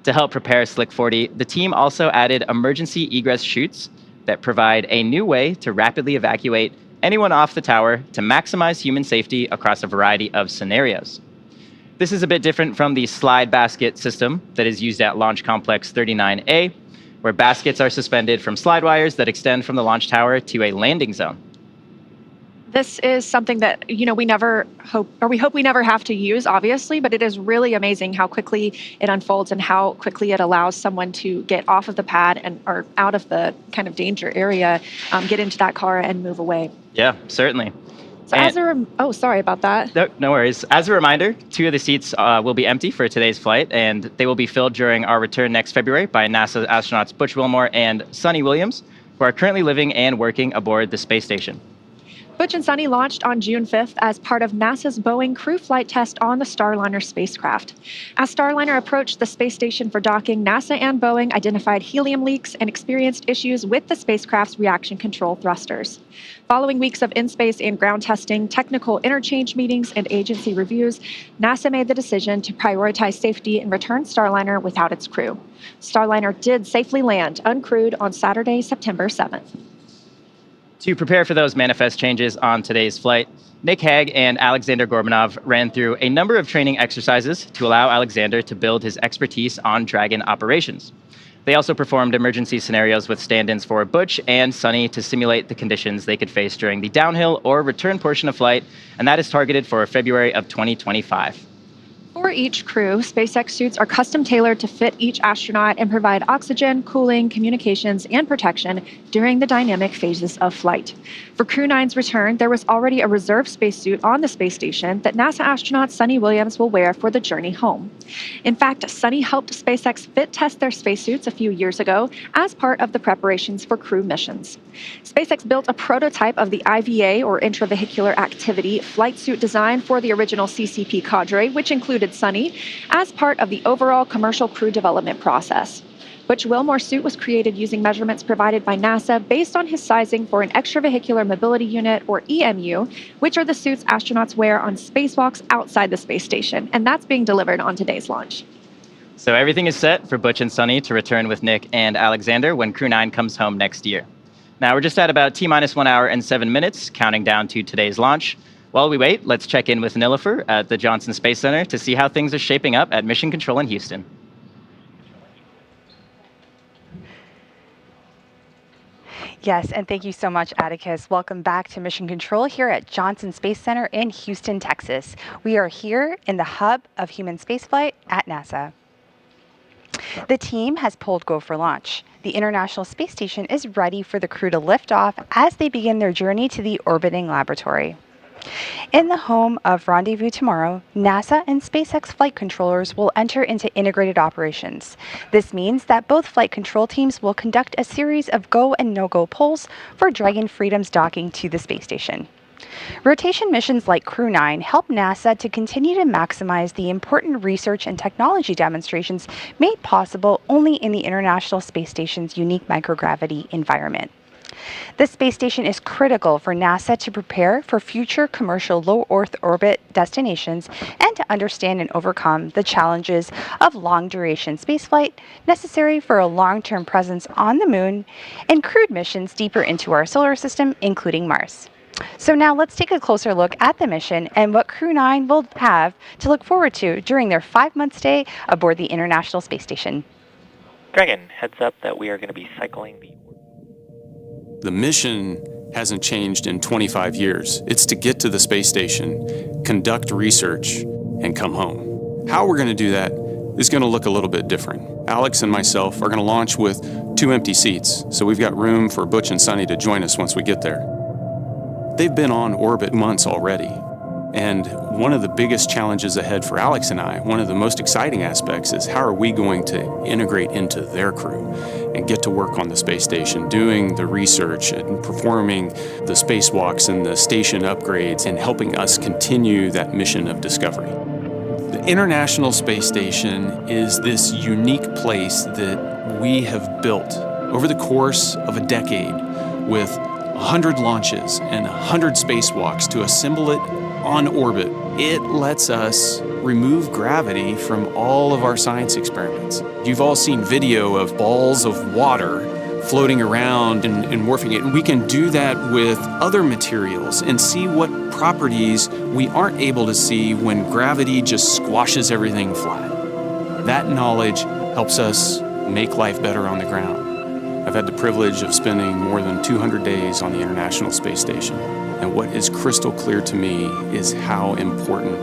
Speaker 21: To help prepare Slick 40, the team also added emergency egress chutes that provide a new way to rapidly evacuate anyone off the tower to maximize human safety across a variety of scenarios. This is a bit different from the slide basket system that is used at Launch Complex 39A, where baskets are suspended from slide wires that extend from the launch tower to a landing zone.
Speaker 20: This is something that, we hope we never have to use, obviously, but it is really amazing how quickly it unfolds and how quickly it allows someone to get off of the pad or out of the kind of danger area, get into that car and move away.
Speaker 21: Yeah, certainly.
Speaker 20: So sorry about that.
Speaker 21: No worries. As a reminder, 2 of the seats will be empty for today's flight, and they will be filled during our return next February by NASA astronauts Butch Wilmore and Sonny Williams, who are currently living and working aboard the space station.
Speaker 20: Butch and Sonny launched on June 5th as part of NASA's Boeing crew flight test on the Starliner spacecraft. As Starliner approached the space station for docking, NASA and Boeing identified helium leaks and experienced issues with the spacecraft's reaction control thrusters. Following weeks of in-space and ground testing, technical interchange meetings, and agency reviews, NASA made the decision to prioritize safety and return Starliner without its crew. Starliner did safely land uncrewed on Saturday, September 7th.
Speaker 21: To prepare for those manifest changes on today's flight, Nick Hague and Alexander Gorbanov ran through a number of training exercises to allow Alexander to build his expertise on Dragon operations. They also performed emergency scenarios with stand-ins for Butch and Sonny to simulate the conditions they could face during the downhill or return portion of flight, and that is targeted for February of 2025.
Speaker 20: For each crew, SpaceX suits are custom tailored to fit each astronaut and provide oxygen, cooling, communications, and protection during the dynamic phases of flight. For Crew-9's return, there was already a reserve spacesuit on the space station that NASA astronaut Sonny Williams will wear for the journey home. In fact, Sonny helped SpaceX fit test their spacesuits a few years ago as part of the preparations for crew missions. SpaceX built a prototype of the IVA, or intravehicular activity, flight suit design for the original CCP cadre, which included Sonny, as part of the overall commercial crew development process. Butch Wilmore's suit was created using measurements provided by NASA based on his sizing for an extravehicular mobility unit, or EMU, which are the suits astronauts wear on spacewalks outside the space station, and that's being delivered on today's launch.
Speaker 21: So everything is set for Butch and Sonny to return with Nick and Alexander when Crew-9 comes home next year. Now we're just at about T-minus 1 hour and 7 minutes, counting down to today's launch. While we wait, let's check in with Nilofer at the Johnson Space Center to see how things are shaping up at Mission Control in Houston.
Speaker 19: Yes, and thank you so much, Atticus. Welcome back to Mission Control here at Johnson Space Center in Houston, Texas. We are here in the hub of human spaceflight at NASA. The team has pulled go for launch. The International Space Station is ready for the crew to lift off as they begin their journey to the orbiting laboratory. In the home of Rendezvous Tomorrow, NASA and SpaceX flight controllers will enter into integrated operations. This means that both flight control teams will conduct a series of go and no-go polls for Dragon Freedom's docking to the space station. Rotation missions like Crew-9 help NASA to continue to maximize the important research and technology demonstrations made possible only in the International Space Station's unique microgravity environment. The space station is critical for NASA to prepare for future commercial low Earth orbit destinations and to understand and overcome the challenges of long-duration spaceflight necessary for a long-term presence on the Moon and crewed missions deeper into our solar system, including Mars. So now let's take a closer look at the mission and what Crew-9 will have to look forward to during their 5-month stay aboard the International Space Station.
Speaker 9: Dragon, heads up that we are going to be cycling
Speaker 12: The mission hasn't changed in 25 years. It's to get to the space station, conduct research, and come home. How we're going to do that is going to look a little bit different. Alex and myself are going to launch with 2 empty seats, so we've got room for Butch and Sunny to join us once we get there. They've been on orbit months already, and one of the biggest challenges ahead for Alex and I, one of the most exciting aspects, is how are we going to integrate into their crew and get to work on the space station, doing the research and performing the spacewalks and the station upgrades and helping us continue that mission of discovery. The International Space Station is this unique place that we have built over the course of a decade with 100 launches and 100 spacewalks to assemble it on orbit. It lets us remove gravity from all of our science experiments. You've all seen video of balls of water floating around and morphing it, and we can do that with other materials and see what properties we aren't able to see when gravity just squashes everything flat. That knowledge helps us make life better on the ground. I've had the privilege of spending more than 200 days on the International Space Station, and what is crystal clear to me is how important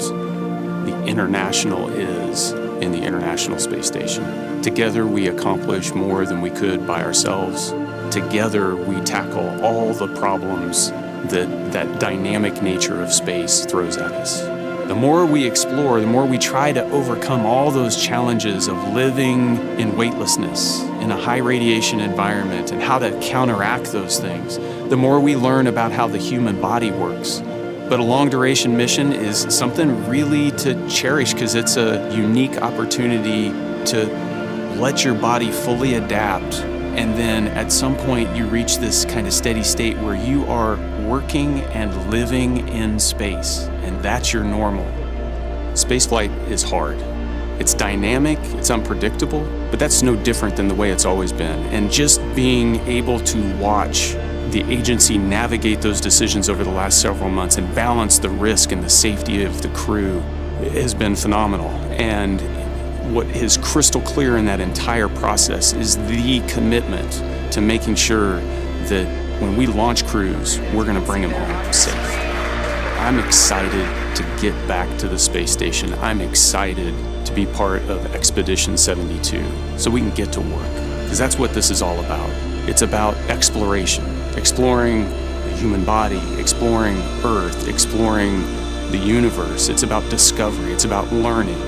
Speaker 12: the international is in the International Space Station. Together we accomplish more than we could by ourselves. Together we tackle all the problems that dynamic nature of space throws at us. The more we explore, the more we try to overcome all those challenges of living in weightlessness, in a high radiation environment, and how to counteract those things, the more we learn about how the human body works. But a long duration mission is something really to cherish because it's a unique opportunity to let your body fully adapt. And then at some point you reach this kind of steady state where you are working and living in space, and that's your normal. Spaceflight is hard. It's dynamic, it's unpredictable, but that's no different than the way it's always been. And just being able to watch the agency navigate those decisions over the last several months and balance the risk and the safety of the crew has been phenomenal. And what is crystal clear in that entire process is the commitment to making sure that when we launch crews, we're going to bring them home safe. I'm excited to get back to the space station. I'm excited to be part of Expedition 72 so we can get to work, because that's what this is all about. It's about exploration, exploring the human body, exploring Earth, exploring the universe. It's about discovery. It's about learning.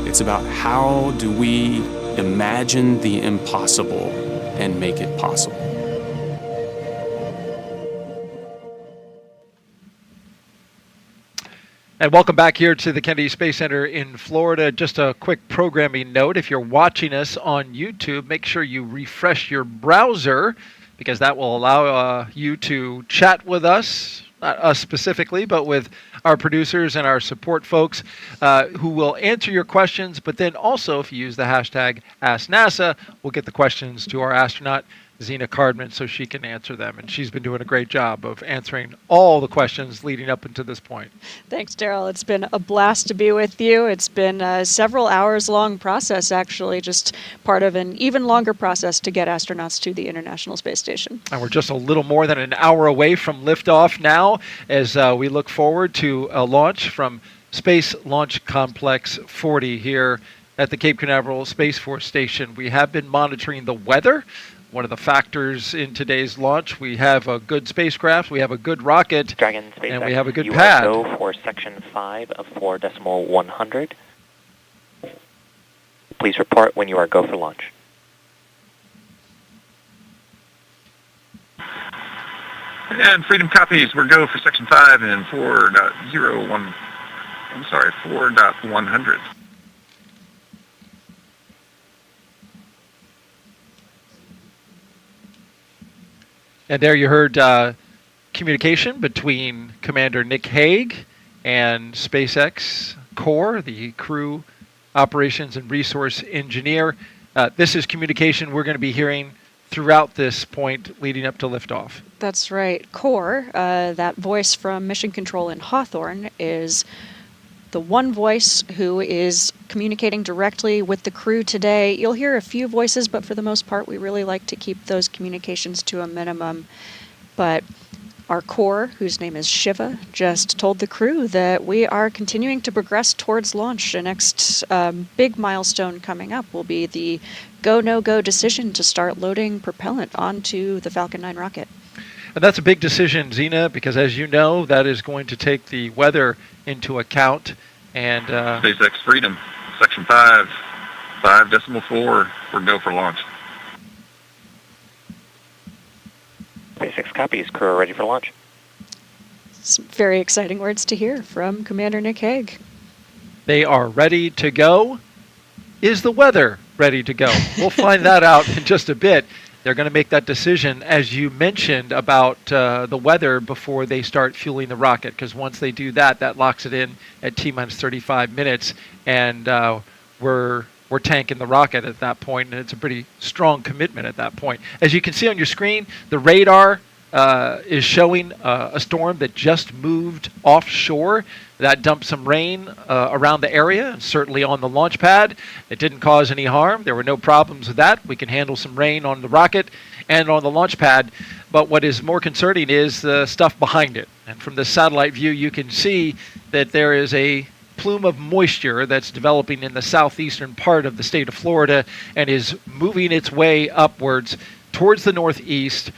Speaker 12: It's about how do we imagine the impossible and make it possible.
Speaker 7: And welcome back here to the Kennedy Space Center in Florida. Just a quick programming note. If you're watching us on YouTube, make sure you refresh your browser, because that will allow you to chat with us, not us specifically, but with our producers and our support folks who will answer your questions. But then also, if you use the hashtag AskNASA, we'll get the questions to our astronaut Zena Cardman so she can answer them. And she's been doing a great job of answering all the questions leading up until this point.
Speaker 8: Thanks, Daryl. It's been a blast to be with you. It's been a several hours long process, actually, just part of an even longer process to get astronauts to the International Space Station.
Speaker 7: And we're just a little more than an hour away from liftoff now as we look forward to a launch from Space Launch Complex 40 here at the Cape Canaveral Space Force Station. We have been monitoring the weather. One of the factors in today's launch. We have a good spacecraft, we have a good rocket,
Speaker 9: Dragon
Speaker 7: and we have a good
Speaker 9: you
Speaker 7: pad.
Speaker 9: are go for section 5 of 4.100. Please report when you are go for launch.
Speaker 15: And Freedom copies. We're go for section 5 and 4.01. I'm sorry, 4.100.
Speaker 7: And there you heard communication between Commander Nick Hague and SpaceX Core, the Crew Operations and Resource Engineer. This is communication we're going to be hearing throughout this point leading up to liftoff.
Speaker 8: That's right. Core, that voice from Mission Control in Hawthorne, is the one voice who is communicating directly with the crew today. You'll hear a few voices, but for the most part, we really like to keep those communications to a minimum. But our core, whose name is Shiva, just told the crew that we are continuing to progress towards launch. The next big milestone coming up will be the go, no-go decision to start loading propellant onto the Falcon 9 rocket.
Speaker 7: And that's a big decision, Zena, because as you know, that is going to take the weather into account. And
Speaker 15: SpaceX Freedom, section 5, 5.4, we're go for launch.
Speaker 9: SpaceX copies, crew are ready for launch.
Speaker 8: Some very exciting words to hear from Commander Nick Hague.
Speaker 7: They are ready to go. Is the weather ready to go? We'll find that out in just a bit. They're going to make that decision, as you mentioned, about the weather before they start fueling the rocket, because once they do that, that locks it in at T-minus 35 minutes, and we're tanking the rocket at that point, and it's a pretty strong commitment at that point. As you can see on your screen, the radar is showing a storm that just moved offshore. That dumped some rain around the area, and certainly on the launch pad. It didn't cause any harm. There were no problems with that. We can handle some rain on the rocket and on the launch pad. But what is more concerning is the stuff behind it. And from the satellite view, you can see that there is a plume of moisture that's developing in the southeastern part of the state of Florida and is moving its way upwards towards the northeast,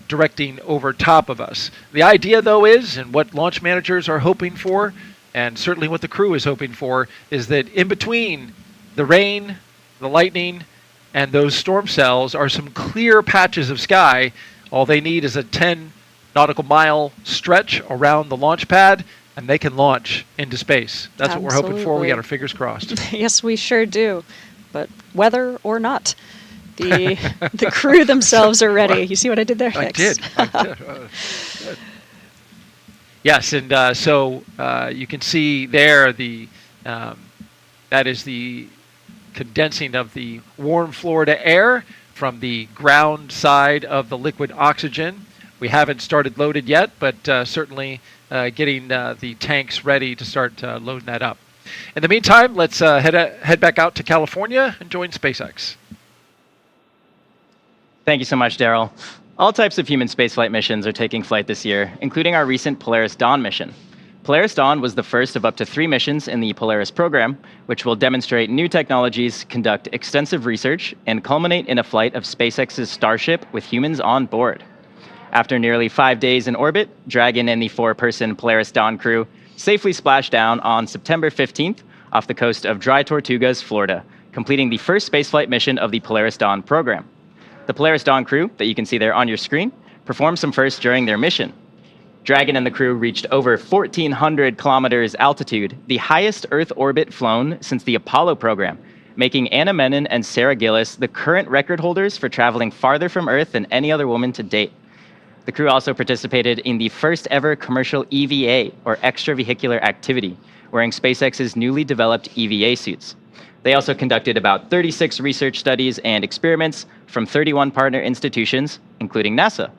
Speaker 7: directing over top of us. The idea, though, is, and what launch managers are hoping for, and certainly what the crew is hoping for, is that in between the rain, the lightning, and those storm cells are some clear patches of sky. All they need is a 10 nautical mile stretch around the launch pad, and they can launch into space. That's what we're hoping for. We got our fingers crossed.
Speaker 8: Yes, we sure do. But weather or not, the crew themselves are ready. You see what I did there?
Speaker 7: I did. Yes, and so you can see there that is the condensing of the warm Florida air from the ground side of the liquid oxygen. We haven't started loaded yet, but certainly getting the tanks ready to start loading that up. In the meantime, let's head back out to California and join SpaceX.
Speaker 21: Thank you so much, Daryl. All types of human spaceflight missions are taking flight this year, including our recent Polaris Dawn mission. Polaris Dawn was the first of up to 3 missions in the Polaris program, which will demonstrate new technologies, conduct extensive research, and culminate in a flight of SpaceX's Starship with humans on board. After nearly 5 days in orbit, Dragon and the 4-person Polaris Dawn crew safely splashed down on September 15th off the coast of Dry Tortugas, Florida, completing the first spaceflight mission of the Polaris Dawn program. The Polaris Dawn crew, that you can see there on your screen, performed some firsts during their mission. Dragon and the crew reached over 1,400 kilometers altitude, the highest Earth orbit flown since the Apollo program, making Anna Menon and Sarah Gillis the current record holders for traveling farther from Earth than any other woman to date. The crew also participated in the first ever commercial EVA, or extravehicular activity, wearing SpaceX's newly developed EVA suits. They also conducted about 36 research studies and experiments from 31 partner institutions, including NASA.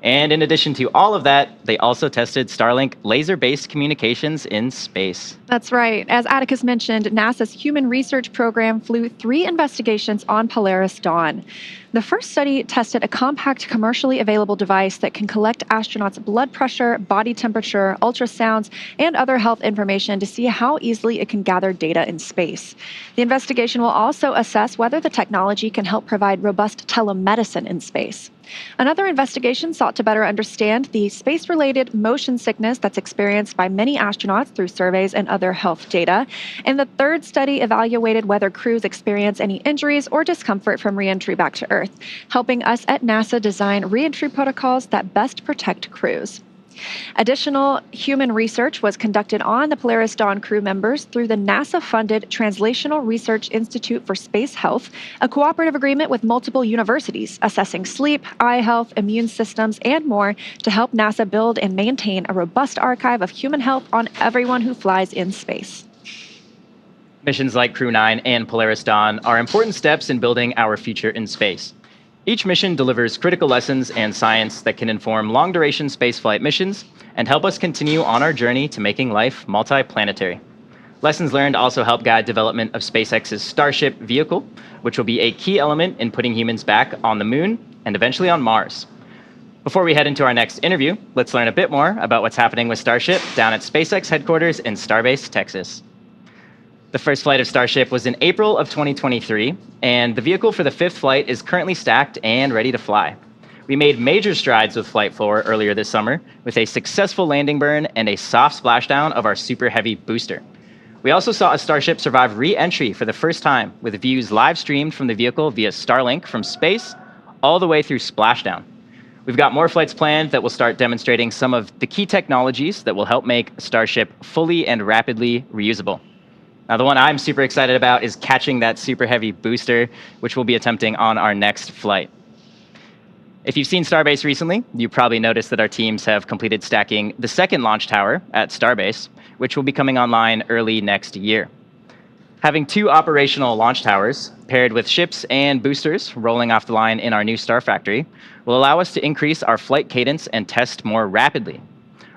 Speaker 21: And in addition to all of that, they also tested Starlink laser-based communications in space.
Speaker 20: That's right. As Atticus mentioned, NASA's Human Research Program flew 3 investigations on Polaris Dawn. The first study tested a compact, commercially available device that can collect astronauts' blood pressure, body temperature, ultrasounds, and other health information to see how easily it can gather data in space. The investigation will also assess whether the technology can help provide robust telemedicine in space. Another investigation sought to better understand the space-related motion sickness that's experienced by many astronauts through surveys and other health data. And the third study evaluated whether crews experience any injuries or discomfort from re-entry back to Earth, helping us at NASA design re-entry protocols that best protect crews. Additional human research was conducted on the Polaris Dawn crew members through the NASA-funded Translational Research Institute for Space Health, a cooperative agreement with multiple universities assessing sleep, eye health, immune systems, and more to help NASA build and maintain a robust archive of human health on everyone who flies in space.
Speaker 21: Missions like Crew-9 and Polaris Dawn are important steps in building our future in space. Each mission delivers critical lessons and science that can inform long-duration spaceflight missions and help us continue on our journey to making life multi-planetary. Lessons learned also help guide development of SpaceX's Starship vehicle, which will be a key element in putting humans back on the moon and eventually on Mars. Before we head into our next interview, let's learn a bit more about what's happening with Starship down at SpaceX headquarters in Starbase, Texas. The first flight of Starship was in April of 2023, and the vehicle for the 5th flight is currently stacked and ready to fly. We made major strides with Flight 4 earlier this summer with a successful landing burn and a soft splashdown of our Super Heavy booster. We also saw a Starship survive re-entry for the first time with views live streamed from the vehicle via Starlink from space all the way through splashdown. We've got more flights planned that will start demonstrating some of the key technologies that will help make Starship fully and rapidly reusable. Now, the one I'm super excited about is catching that Super Heavy booster, which we'll be attempting on our next flight. If you've seen Starbase recently, you probably noticed that our teams have completed stacking the 2nd launch tower at Starbase, which will be coming online early next year. Having 2 operational launch towers paired with ships and boosters rolling off the line in our new Star Factory will allow us to increase our flight cadence and test more rapidly.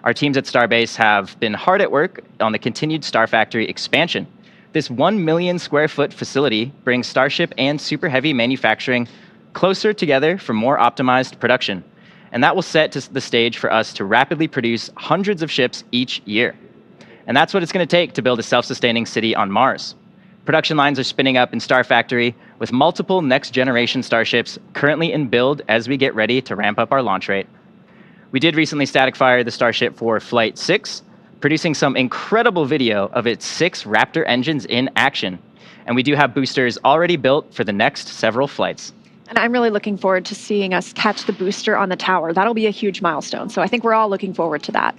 Speaker 21: Our teams at Starbase have been hard at work on the continued Star Factory expansion. This 1 million square foot facility brings Starship and Super Heavy manufacturing closer together for more optimized production. And that will set the stage for us to rapidly produce hundreds of ships each year. And that's what it's going to take to build a self-sustaining city on Mars. Production lines are spinning up in Star Factory with multiple next-generation Starships currently in build as we get ready to ramp up our launch rate. We did recently static fire the Starship for Flight 6, producing some incredible video of its 6 Raptor engines in action. And we do have boosters already built for the next several flights.
Speaker 20: And I'm really looking forward to seeing us catch the booster on the tower. That'll be a huge milestone. So I think we're all looking forward to that.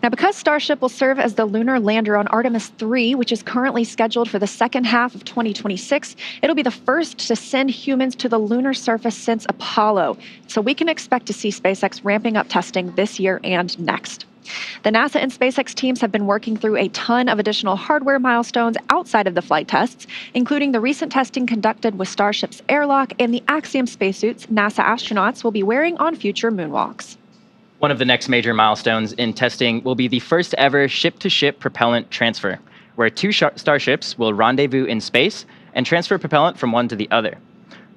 Speaker 20: Now, because Starship will serve as the lunar lander on Artemis 3, which is currently scheduled for the second half of 2026, it'll be the first to send humans to the lunar surface since Apollo. So we can expect to see SpaceX ramping up testing this year and next. The NASA and SpaceX teams have been working through a ton of additional hardware milestones outside of the flight tests, including the recent testing conducted with Starship's airlock and the Axiom spacesuits NASA astronauts will be wearing on future moonwalks.
Speaker 21: One of the next major milestones in testing will be the first ever ship-to-ship propellant transfer, where 2 starships will rendezvous in space and transfer propellant from one to the other.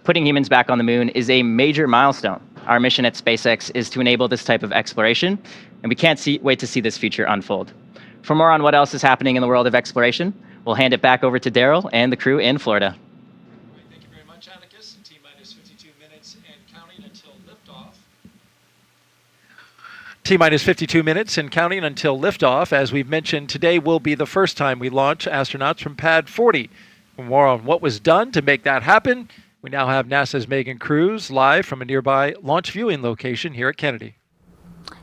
Speaker 21: Putting humans back on the moon is a major milestone. Our mission at SpaceX is to enable this type of exploration, and we can't wait to see this future unfold. For more on what else is happening in the world of exploration, we'll hand it back over to Daryl and the crew in Florida.
Speaker 7: Thank you very much, Atticus. T-minus 52 minutes and counting until liftoff. T-minus 52 minutes and counting until liftoff. As we've mentioned, today will be the first time we launch astronauts from Pad 40. For more on what was done to make that happen, we now have NASA's Megan Cruz live from a nearby launch viewing location here at Kennedy.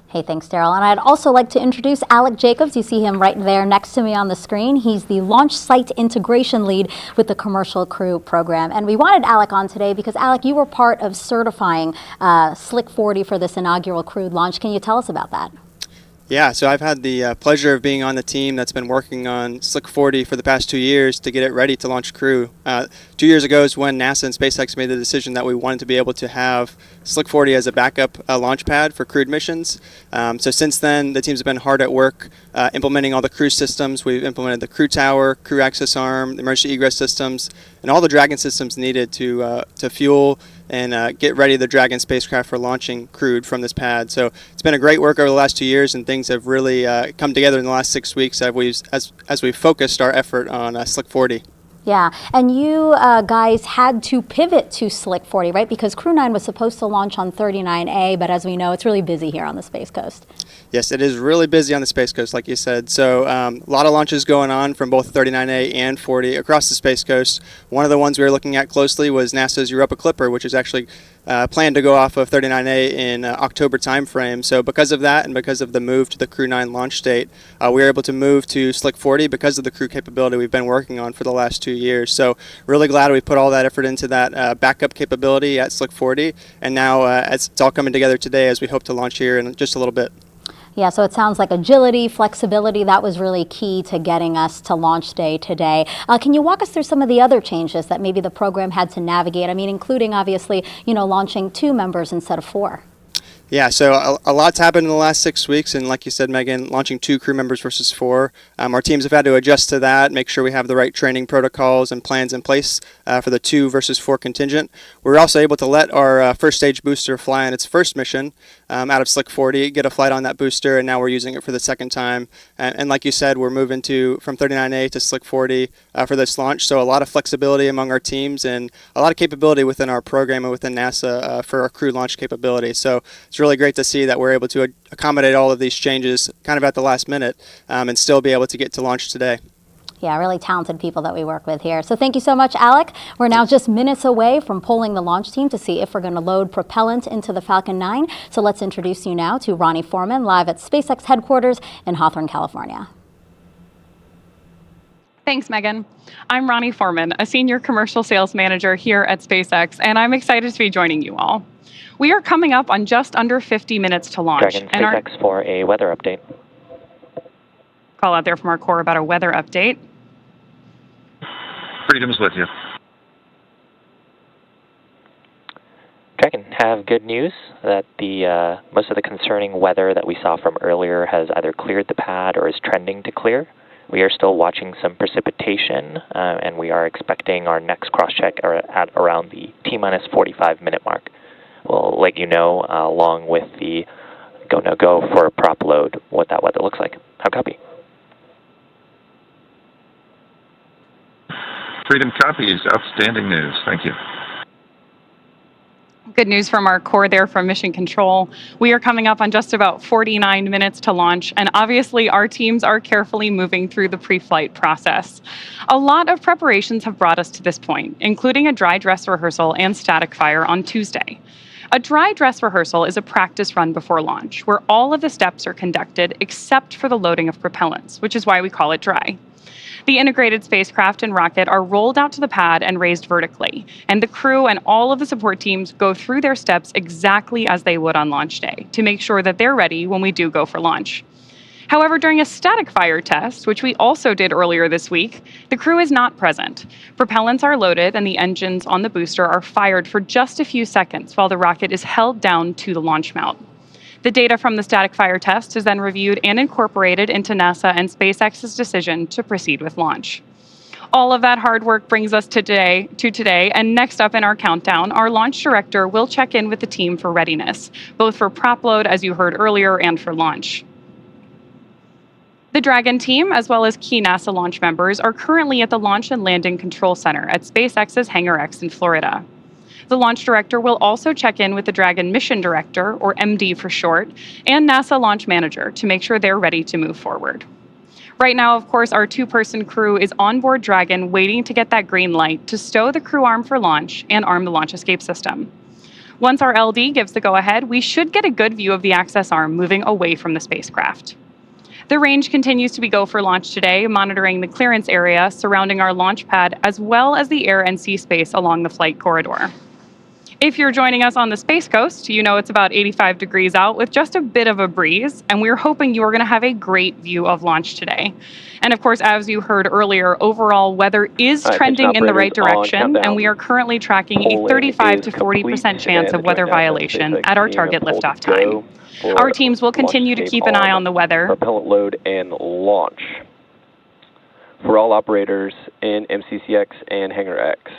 Speaker 3: Hey, thanks, Daryl. And I'd also like to introduce Alec Jacobs. You see him right there next to me on the screen. He's the launch site integration lead with the Commercial Crew program. And we wanted Alec on today because, Alec, you were part of certifying Slick 40 for this inaugural crewed launch. Can you tell us about that?
Speaker 1: Yeah, so I've had the pleasure of being on the team that's been working on Slick 40 for the past 2 years to get it ready to launch Crew. 2 years ago is when NASA and SpaceX made the decision that we wanted to be able to have Slick 40 as a backup launch pad for crewed missions. So since then, the teams have been hard at work implementing all the crew systems. We've implemented the crew tower, crew access arm, the emergency egress systems, and all the Dragon systems needed to fuel and get ready the Dragon spacecraft for launching crewed from this pad. So it's been a great work over the last 2 years, and things have really come together in the last 6 weeks as we've focused our effort on Slick 40.
Speaker 3: Yeah, and you guys had to pivot to Slick 40, right? Because Crew-9 was supposed to launch on 39A, but as we know, it's really busy here on the Space Coast.
Speaker 1: Yes, it is really busy on the Space Coast, like you said. So a lot of launches going on from both 39A and 40 across the Space Coast. One of the ones we were looking at closely was NASA's Europa Clipper, which is actually planned to go off of 39A in October timeframe. So because of that and because of the move to the Crew-9 launch date, we were able to move to Slick 40 because of the crew capability we've been working on for the last 2 years. So really glad we put all that effort into that backup capability at Slick 40, and now it's all coming together today as we hope to launch here in just a little bit.
Speaker 3: Yeah, so it sounds like agility, flexibility, that was really key to getting us to launch day today. Can you walk us through some of the other changes that maybe the program had to navigate? I mean, including obviously, launching 2 members instead of 4.
Speaker 1: Yeah, so a lot's happened in the last 6 weeks, and like you said, Megan, launching 2 crew members versus 4. Our teams have had to adjust to that, make sure we have the right training protocols and plans in place for the 2 versus 4 contingent. We were also able to let our first stage booster fly on its first mission out of Slick 40, get a flight on that booster, and now we're using it for the second time. And like you said, we're moving from 39A to Slick 40 for this launch, so a lot of flexibility among our teams and a lot of capability within our program and within NASA for our crew launch capability. So it's really great to see that we're able to accommodate all of these changes kind of at the last minute and still be able to get to launch today.
Speaker 3: Yeah, really talented people that we work with here. So thank you so much, Alec. We're now just minutes away from polling the launch team to see if we're going to load propellant into the Falcon 9. So let's introduce you now to Ronnie Foreman, live at SpaceX headquarters in Hawthorne, California.
Speaker 22: Thanks, Megan. I'm Ronnie Foreman, a senior commercial sales manager here at SpaceX, and I'm excited to be joining you all. We are coming up on just under 50 minutes to launch.
Speaker 9: Dragon SpaceX for a weather update.
Speaker 22: Call out there from our core about a weather update.
Speaker 15: Freedom's with you.
Speaker 9: Dragon, have good news that the most of the concerning weather that we saw from earlier has either cleared the pad or is trending to clear. We are still watching some precipitation, and we are expecting our next cross-check at around the T-minus 45-minute mark. We'll let you know, along with the go-no-go for a prop load, what that weather looks like. How copy?
Speaker 15: Freedom copies. Outstanding news. Thank you.
Speaker 22: Good news from our core there from Mission Control. We are coming up on just about 49 minutes to launch, and obviously our teams are carefully moving through the pre-flight process. A lot of preparations have brought us to this point, including a dry dress rehearsal and static fire on Tuesday. A dry dress rehearsal is a practice run before launch, where all of the steps are conducted except for the loading of propellants, which is why we call it dry. The integrated spacecraft and rocket are rolled out to the pad and raised vertically, and the crew and all of the support teams go through their steps exactly as they would on launch day to make sure that they're ready when we do go for launch. However, during a static fire test, which we also did earlier this week, the crew is not present. Propellants are loaded and the engines on the booster are fired for just a few seconds while the rocket is held down to the launch mount. The data from the static fire test is then reviewed and incorporated into NASA and SpaceX's decision to proceed with launch. All of that hard work brings us to today, and next up in our countdown, our launch director will check in with the team for readiness, both for prop load, as you heard earlier, and for launch. The Dragon team, as well as key NASA launch members, are currently at the Launch and Landing Control Center at SpaceX's Hangar X in Florida. The launch director will also check in with the Dragon mission director, or MD for short, and NASA launch manager to make sure they're ready to move forward. Right now, of course, our 2-person crew is on board Dragon waiting to get that green light to stow the crew arm for launch and arm the launch escape system. Once our LD gives the go-ahead, we should get a good view of the access arm moving away from the spacecraft. The range continues to be go for launch today, monitoring the clearance area surrounding our launch pad as well as the air and sea space along the flight corridor. If you're joining us on the Space Coast, you know it's about 85 degrees out with just a bit of a breeze, and we're hoping you are going to have a great view of launch today. And of course, as you heard earlier, overall weather is trending in the right direction, and we are currently tracking a 35 to 40% chance of weather violation at our target liftoff time. Our teams will continue to keep an eye on the weather.
Speaker 18: Propellant load and launch. For all operators in MCCX and Hangar X,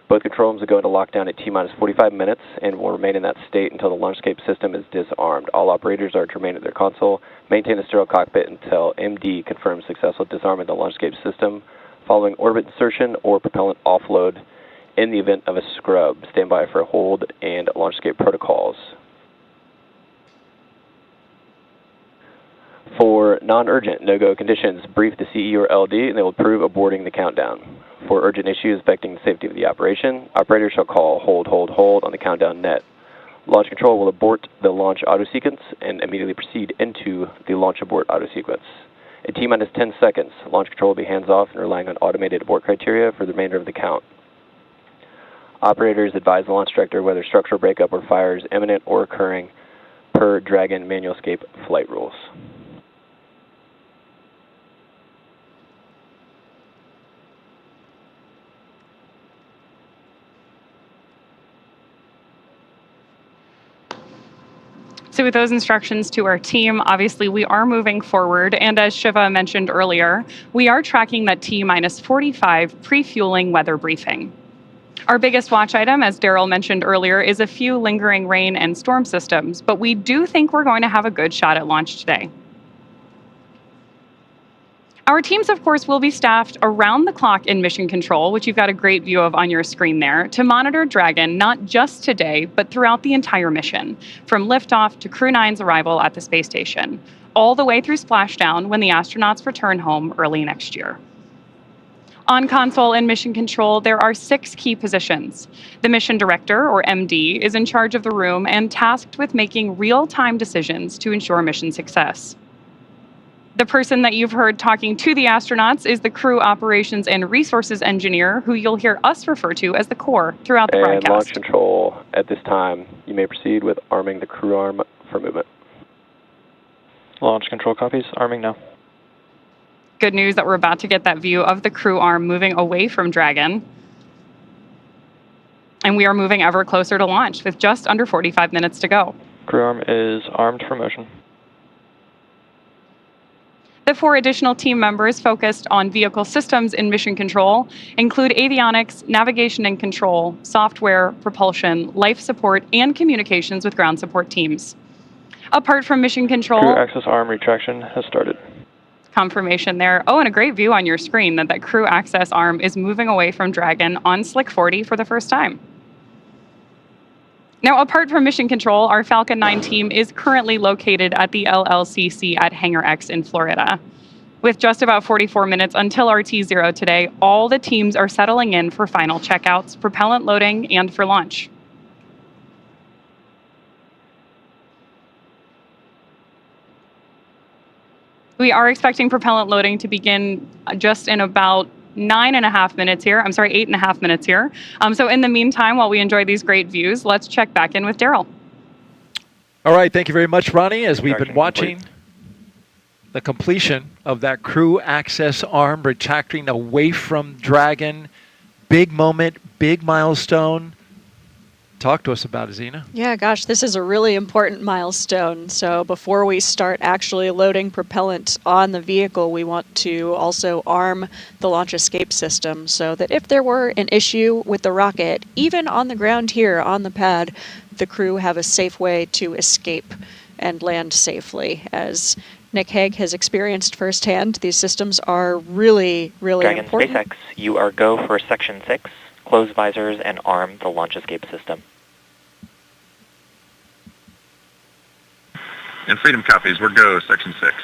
Speaker 18: both control rooms will go into lockdown at T-minus 45 minutes and will remain in that state until the LaunchScape system is disarmed. All operators are to remain at their console, maintain a sterile cockpit until MD confirms successful disarmament of the LaunchScape system following orbit insertion or propellant offload. In the event of a scrub, stand by for hold and LaunchScape protocols. For non-urgent no-go conditions, brief the CE or LD and they will approve aborting the countdown. For urgent issues affecting the safety of the operation, operators shall call hold on the countdown net. Launch control will abort the launch auto sequence and immediately proceed into the launch abort auto sequence. At T-minus 10 seconds, launch control will be hands-off and relying on automated abort criteria for the remainder of the count. Operators advise the launch director whether structural breakup or fire is imminent or occurring per Dragon manual escape flight rules.
Speaker 22: So with those instructions to our team, obviously we are moving forward. And as Shiva mentioned earlier, we are tracking that T-minus 45 pre-fueling weather briefing. Our biggest watch item, as Daryl mentioned earlier, is a few lingering rain and storm systems, but we do think we're going to have a good shot at launch today. Our teams, of course, will be staffed around the clock in mission control, which you've got a great view of on your screen there, to monitor Dragon not just today, but throughout the entire mission, from liftoff to Crew-9's arrival at the space station, all the way through splashdown when the astronauts return home early next year. On console and mission control, there are 6 key positions. The mission director, or MD, is in charge of the room and tasked with making real-time decisions to ensure mission success. The person that you've heard talking to the astronauts is the crew operations and resources engineer, who you'll hear us refer to as the core throughout the broadcast.
Speaker 18: And launch control, at this time, you may proceed with arming the crew arm for movement.
Speaker 2: Launch control copies, arming now.
Speaker 22: Good news that we're about to get that view of the crew arm moving away from Dragon. And we are moving ever closer to launch with just under 45 minutes to go.
Speaker 2: Crew arm is armed for motion.
Speaker 22: The 4 additional team members focused on vehicle systems in mission control include avionics, navigation and control, software, propulsion, life support, and communications with ground support teams. Apart from mission control,
Speaker 2: crew access arm retraction has started.
Speaker 22: Confirmation there. Oh, and a great view on your screen that crew access arm is moving away from Dragon on Slick 40 for the first time. Now, apart from mission control, our Falcon 9 team is currently located at the LLCC at Hangar X in Florida. With just about 44 minutes until RT0 today, all the teams are settling in for final checkouts, propellant loading, and for launch. We are expecting propellant loading to begin just in about 8.5 minutes here. So in the meantime, while we enjoy these great views, let's check back in with Daryl.
Speaker 7: All right, thank you very much, Ronnie. As we've been watching the completion of that crew access arm retracting away from Dragon, big moment, big milestone. Talk to us about it, Zena.
Speaker 8: Yeah, gosh, this is a really important milestone. So before we start actually loading propellant on the vehicle, we want to also arm the launch escape system so that if there were an issue with the rocket, even on the ground here on the pad, the crew have a safe way to escape and land safely. As Nick Hague has experienced firsthand, these systems are really, really important.
Speaker 9: Dragon SpaceX, you are go for Section 6. Close visors and arm the launch escape system.
Speaker 15: And Freedom copies, we're go, Section 6.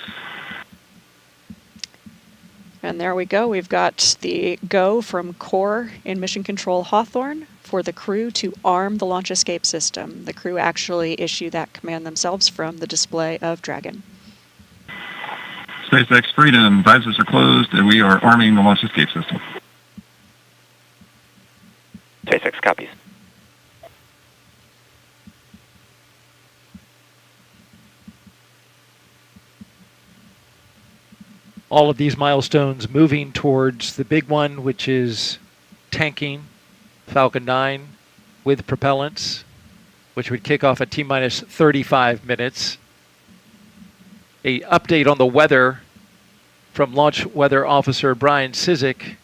Speaker 8: And there we go. We've got the go from Core in Mission Control Hawthorne for the crew to arm the launch escape system. The crew actually issue that command themselves from the display of Dragon.
Speaker 15: SpaceX Freedom, visors are closed, and we are arming the launch escape system.
Speaker 9: SpaceX copies.
Speaker 7: all of these milestones moving towards the big one, which is tanking Falcon 9 with propellants, which would kick off at T-minus 35 minutes. A update on the weather from Launch Weather Officer Brian Cizik,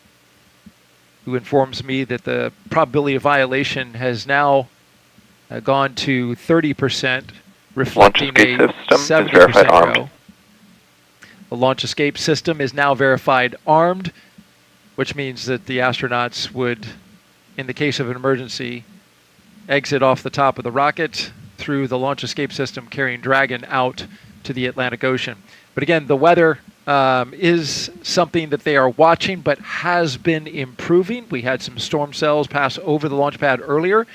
Speaker 7: who informs me that the probability of violation has now gone to 30%, reflecting a 70% go. The launch escape system is now verified armed, which means that the astronauts would, in the case of an emergency, exit off the top of the rocket through the launch escape system, carrying Dragon out to the Atlantic Ocean. But again, the weather is something that they are watching, but has been improving. We had some storm cells pass over the launch pad earlier,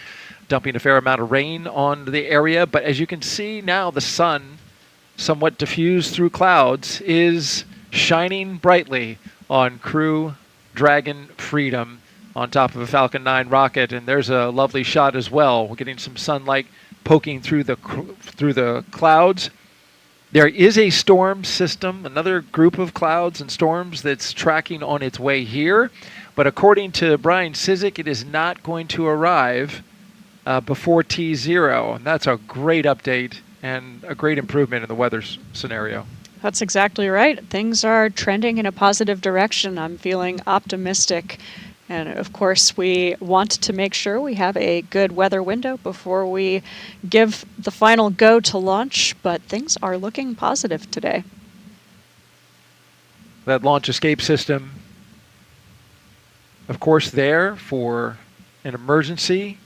Speaker 7: dumping a fair amount of rain on the area. But as you can see now, the sun, somewhat diffused through clouds, is shining brightly on Crew Dragon Freedom on top of a Falcon 9 rocket. And there's a lovely shot as well. We're getting some sunlight poking through the clouds. There is a storm system, another group of clouds and storms that's tracking on its way here. But according to Brian Cizik, it is not going to arrive before T0. And that's a great update and a great improvement in the weather scenario.
Speaker 8: That's exactly right. Things are trending in a positive direction. I'm feeling optimistic. And of course, we want to make sure we have a good weather window before we give the final go to launch, but things are looking positive today.
Speaker 7: That launch escape system, of course, there for an emergency.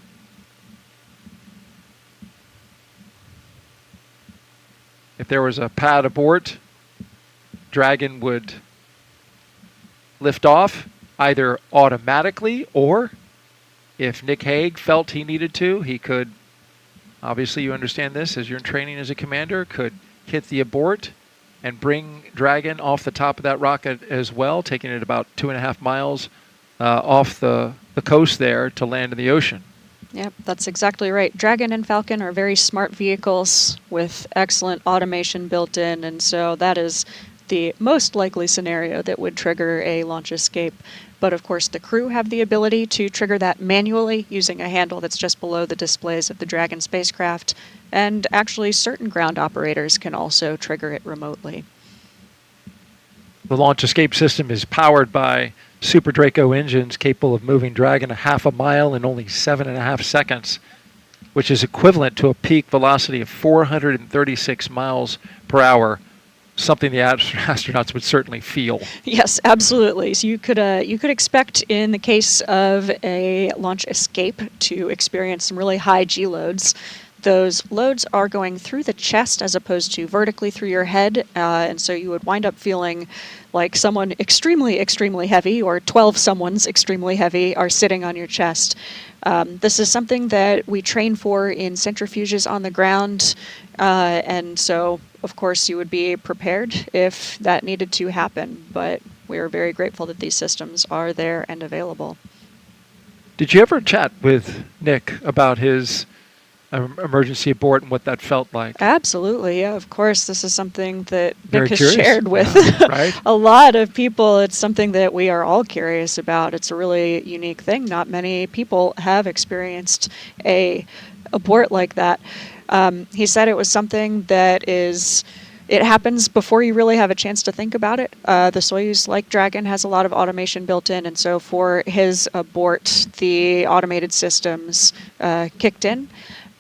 Speaker 7: If there was a pad abort, Dragon would lift off, either automatically, or if Nick Hague felt he needed to, he could, obviously you understand this as you're in training as a commander, could hit the abort and bring Dragon off the top of that rocket as well, taking it about 2.5 miles off the coast there to land in the ocean.
Speaker 8: Yep, that's exactly right. Dragon and Falcon are very smart vehicles with excellent automation built in, and so that is the most likely scenario that would trigger a launch escape. But of course, the crew have the ability to trigger that manually using a handle that's just below the displays of the Dragon spacecraft, and actually certain ground operators can also trigger it remotely.
Speaker 7: The launch escape system is powered by Super Draco engines capable of moving Dragon 1/2 mile in only 7.5 seconds, which is equivalent to a peak velocity of 436 miles per hour. Something the astronauts would certainly feel.
Speaker 8: Yes, absolutely. So you could expect in the case of a launch escape to experience some really high G loads. Those loads are going through the chest as opposed to vertically through your head, and so you would wind up feeling like someone extremely, extremely heavy, or 12 someone's extremely heavy, are sitting on your chest. This is something that we train for in centrifuges on the ground, and so, of course, you would be prepared if that needed to happen, but we are very grateful that these systems are there and available.
Speaker 7: Did you ever chat with Nick about his emergency abort and what that felt like?
Speaker 8: Absolutely, yeah, of course. This is something that Nick has
Speaker 7: curious.
Speaker 8: shared with
Speaker 7: Right?
Speaker 8: a lot of people. It's something that we are all curious about. It's a really unique thing. Not many people have experienced a abort like that. He said it was something that it happens before you really have a chance to think about it. The Soyuz, like Dragon, has a lot of automation built in, and so for his abort, the automated systems kicked in.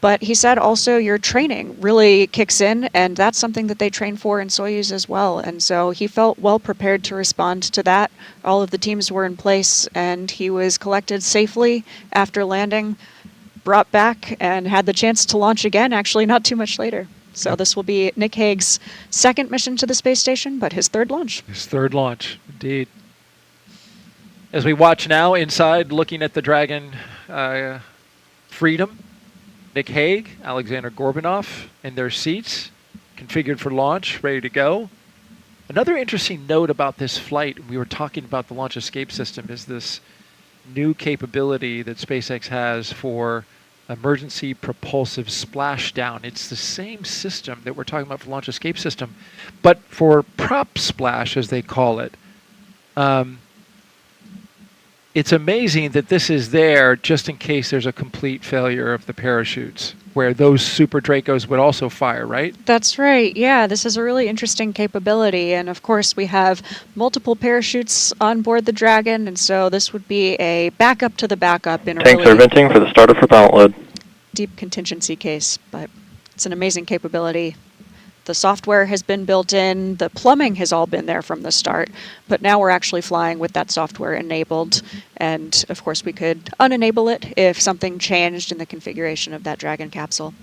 Speaker 8: But he said also your training really kicks in, and that's something that they train for in Soyuz as well. And so he felt well prepared to respond to that. All of the teams were in place, and he was collected safely after landing, brought back, and had the chance to launch again, actually not too much later. So this will be Nick Hague's second mission to the space station, but his third launch.
Speaker 7: His third launch, indeed. As we watch now inside, looking at the Dragon Freedom, Nick Hague, Alexander Gorbanov in their seats, configured for launch, ready to go. Another interesting note about this flight, we were talking about the launch escape system, is this new capability that SpaceX has for emergency propulsive splashdown. It's the same system that we're talking about for launch escape system, but for prop splash, as they call it. It's amazing that this is there just in case there's a complete failure of the parachutes, where those Super Dracos would also fire, right?
Speaker 8: That's right. Yeah, this is a really interesting capability. And of course, we have multiple parachutes on board the Dragon, and so this would be a backup to the backup in a
Speaker 2: Tanks
Speaker 8: really
Speaker 2: are venting for the start of propellant load.
Speaker 8: deep contingency case, but it's an amazing capability. The software has been built in, the plumbing has all been there from the start, but now we're actually flying with that software enabled, and of course we could unenable it if something changed in the configuration of that Dragon capsule.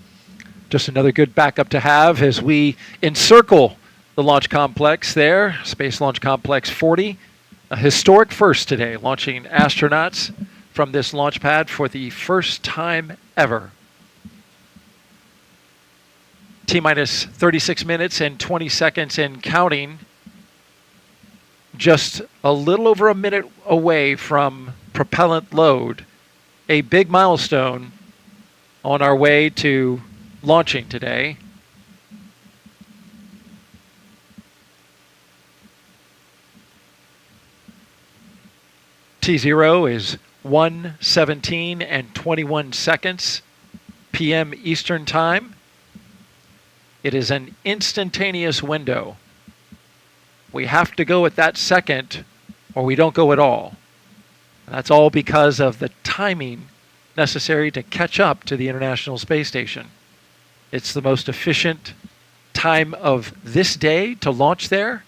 Speaker 7: Just another good backup to have as we encircle the launch complex there, Space Launch Complex 40. A historic first today, launching astronauts from this launch pad for the first time ever. T-minus 36 minutes and 20 seconds and counting. Just a little over a minute away from propellant load. A big milestone on our way to launching today. T0 is 1:17 and 21 seconds p.m. Eastern Time. It is an instantaneous window. We have to go at that second or we don't go at all. And that's all because of the timing necessary to catch up to the International Space Station. It's the most efficient time of this day to launch there,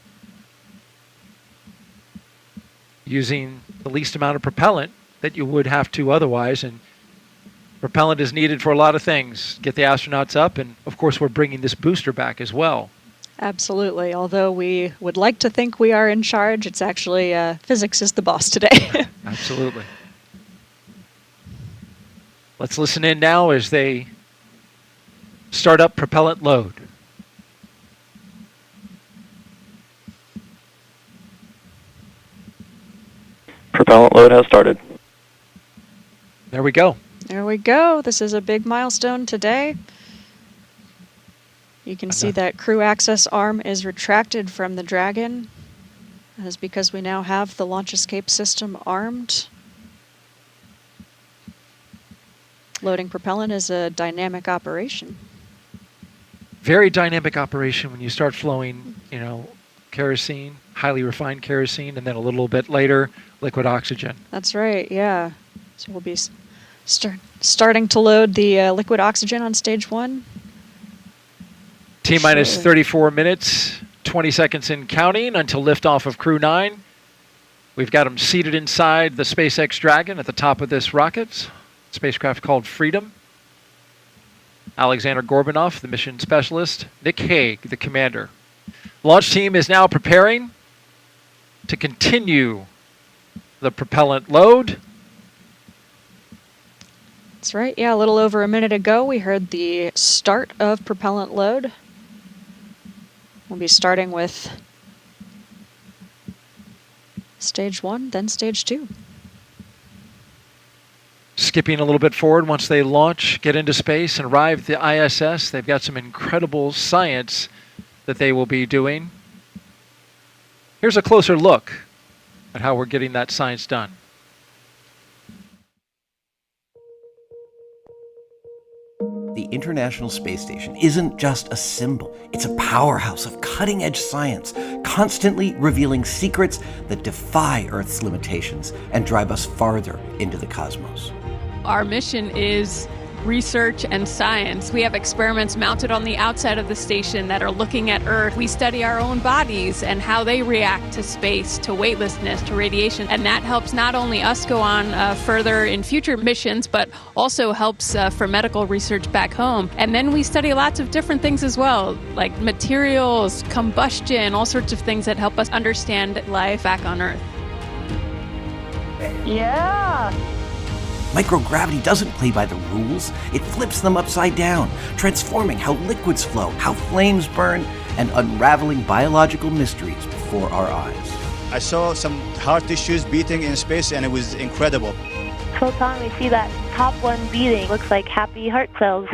Speaker 7: using the least amount of propellant that you would have to otherwise. And propellant is needed for a lot of things. Get the astronauts up, and of course we're bringing this booster back as well.
Speaker 8: Absolutely. Although we would like to think we are in charge, it's actually physics is the boss today.
Speaker 7: Absolutely. Let's listen in now as they start up propellant load.
Speaker 2: Propellant load has started.
Speaker 7: There we go.
Speaker 8: There we go. This is a big milestone today. You can see that crew access arm is retracted from the Dragon. That is because we now have the launch escape system armed. Loading propellant is a dynamic operation.
Speaker 7: Very dynamic operation when you start flowing, you know, kerosene, highly refined kerosene, and then a little bit later, liquid oxygen.
Speaker 8: That's right, yeah. So we'll be starting to load the liquid oxygen on stage 1.
Speaker 7: T-minus 34 minutes, 20 seconds in counting until liftoff of Crew-9. We've got them seated inside the SpaceX Dragon at the top of this rocket, spacecraft called Freedom. Alexander Gorbunov, the mission specialist. Nick Hague, the commander. Launch team is now preparing to continue the propellant load.
Speaker 8: That's right, yeah, a little over a minute ago we heard the start of propellant load. We'll be starting with stage 1, then stage 2.
Speaker 7: Skipping a little bit forward once they launch, get into space, and arrive at the ISS. They've got some incredible science that they will be doing. Here's a closer look at how we're getting that science done.
Speaker 4: The International Space Station isn't just a symbol. It's a powerhouse of cutting-edge science, constantly revealing secrets that defy Earth's limitations and drive us farther into the cosmos.
Speaker 22: Our mission is research and science. We have experiments mounted on the outside of the station that are looking at Earth. We study our own bodies and how they react to space, to weightlessness, to radiation, and that helps not only us go on further in future missions, but also helps for medical research back home. And then we study lots of different things as well, like materials, combustion, all sorts of things that help us understand life back on Earth.
Speaker 4: Yeah! Microgravity doesn't play by the rules. It flips them upside down, transforming how liquids flow, how flames burn, and unraveling biological mysteries before our eyes.
Speaker 6: I saw some heart tissues beating in space, and it was incredible. Photon, we see that top one beating. Looks like happy heart cells.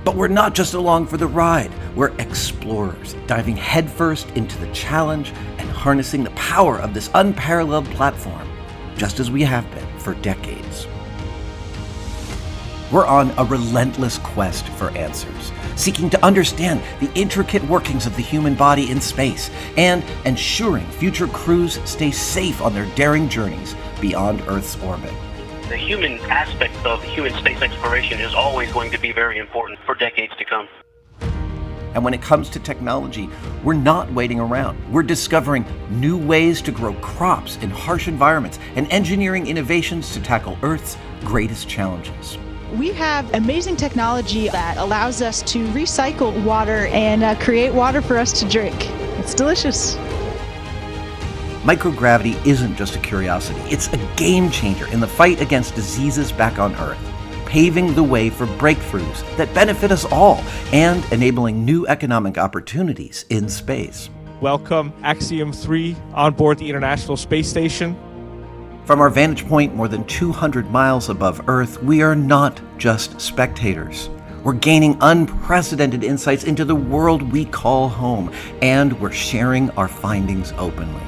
Speaker 4: But we're not just along for the ride. We're explorers, diving headfirst into the challenge and harnessing the power of this unparalleled platform, just as we have been for decades. We're on a relentless quest for answers, seeking to understand the intricate workings of the human body in space and ensuring future crews stay safe on their daring journeys beyond Earth's orbit.
Speaker 11: The human aspect of human space exploration is always going to be very important for decades to come.
Speaker 4: And when it comes to technology, we're not waiting around. We're discovering new ways to grow crops in harsh environments and engineering innovations to tackle Earth's greatest challenges.
Speaker 23: We have amazing technology that allows us to recycle water and create water for us to drink. It's delicious.
Speaker 4: Microgravity isn't just a curiosity, it's a game changer in the fight against diseases back on Earth, paving the way for breakthroughs that benefit us all and enabling new economic opportunities in space.
Speaker 24: Welcome Axiom 3 on board the International Space Station.
Speaker 4: From our vantage point more than 200 miles above Earth, we are not just spectators. We're gaining unprecedented insights into the world we call home, and we're sharing our findings openly.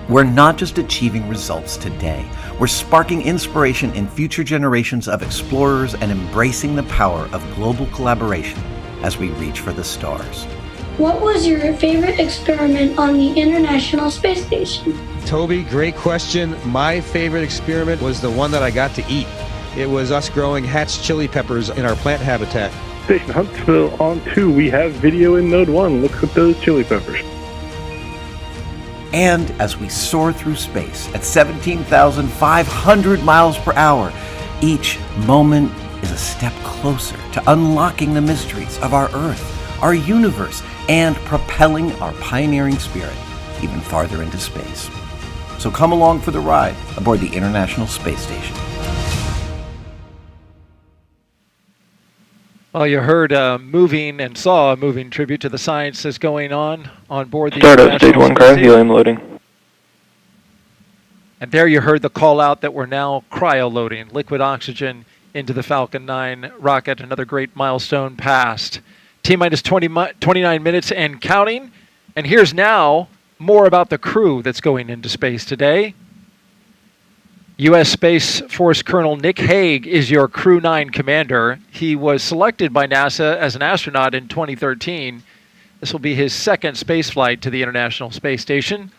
Speaker 4: We're not just achieving results today. We're sparking inspiration in future generations of explorers and embracing the power of global collaboration as we reach for the stars.
Speaker 25: What was your favorite experiment on the International Space Station?
Speaker 26: Toby, great question. My favorite experiment was the one that I got to eat. It was us growing hatch chili peppers in our plant habitat.
Speaker 16: Station Huntsville on 2, we have video in Node 1. Look at those chili peppers.
Speaker 4: And as we soar through space at 17,500 miles per hour, each moment is a step closer to unlocking the mysteries of our Earth, our universe, and propelling our pioneering spirit even farther into space. So come along for the ride aboard the International Space Station.
Speaker 7: Well, you heard moving and saw a moving tribute to the science that's going on board the
Speaker 2: Start up
Speaker 7: International
Speaker 2: stage 1
Speaker 7: Space
Speaker 2: car,
Speaker 7: Station.
Speaker 2: helium loading.
Speaker 7: And there you heard the call out that we're now cryo-loading liquid oxygen into the Falcon 9 rocket. Another great milestone passed. T-minus 29 minutes and counting. And here's now more about the crew that's going into space today. U.S. Space Force Colonel Nick Hague is your Crew-9 commander. He was selected by NASA as an astronaut in 2013. This will be his second space flight to the International Space Station.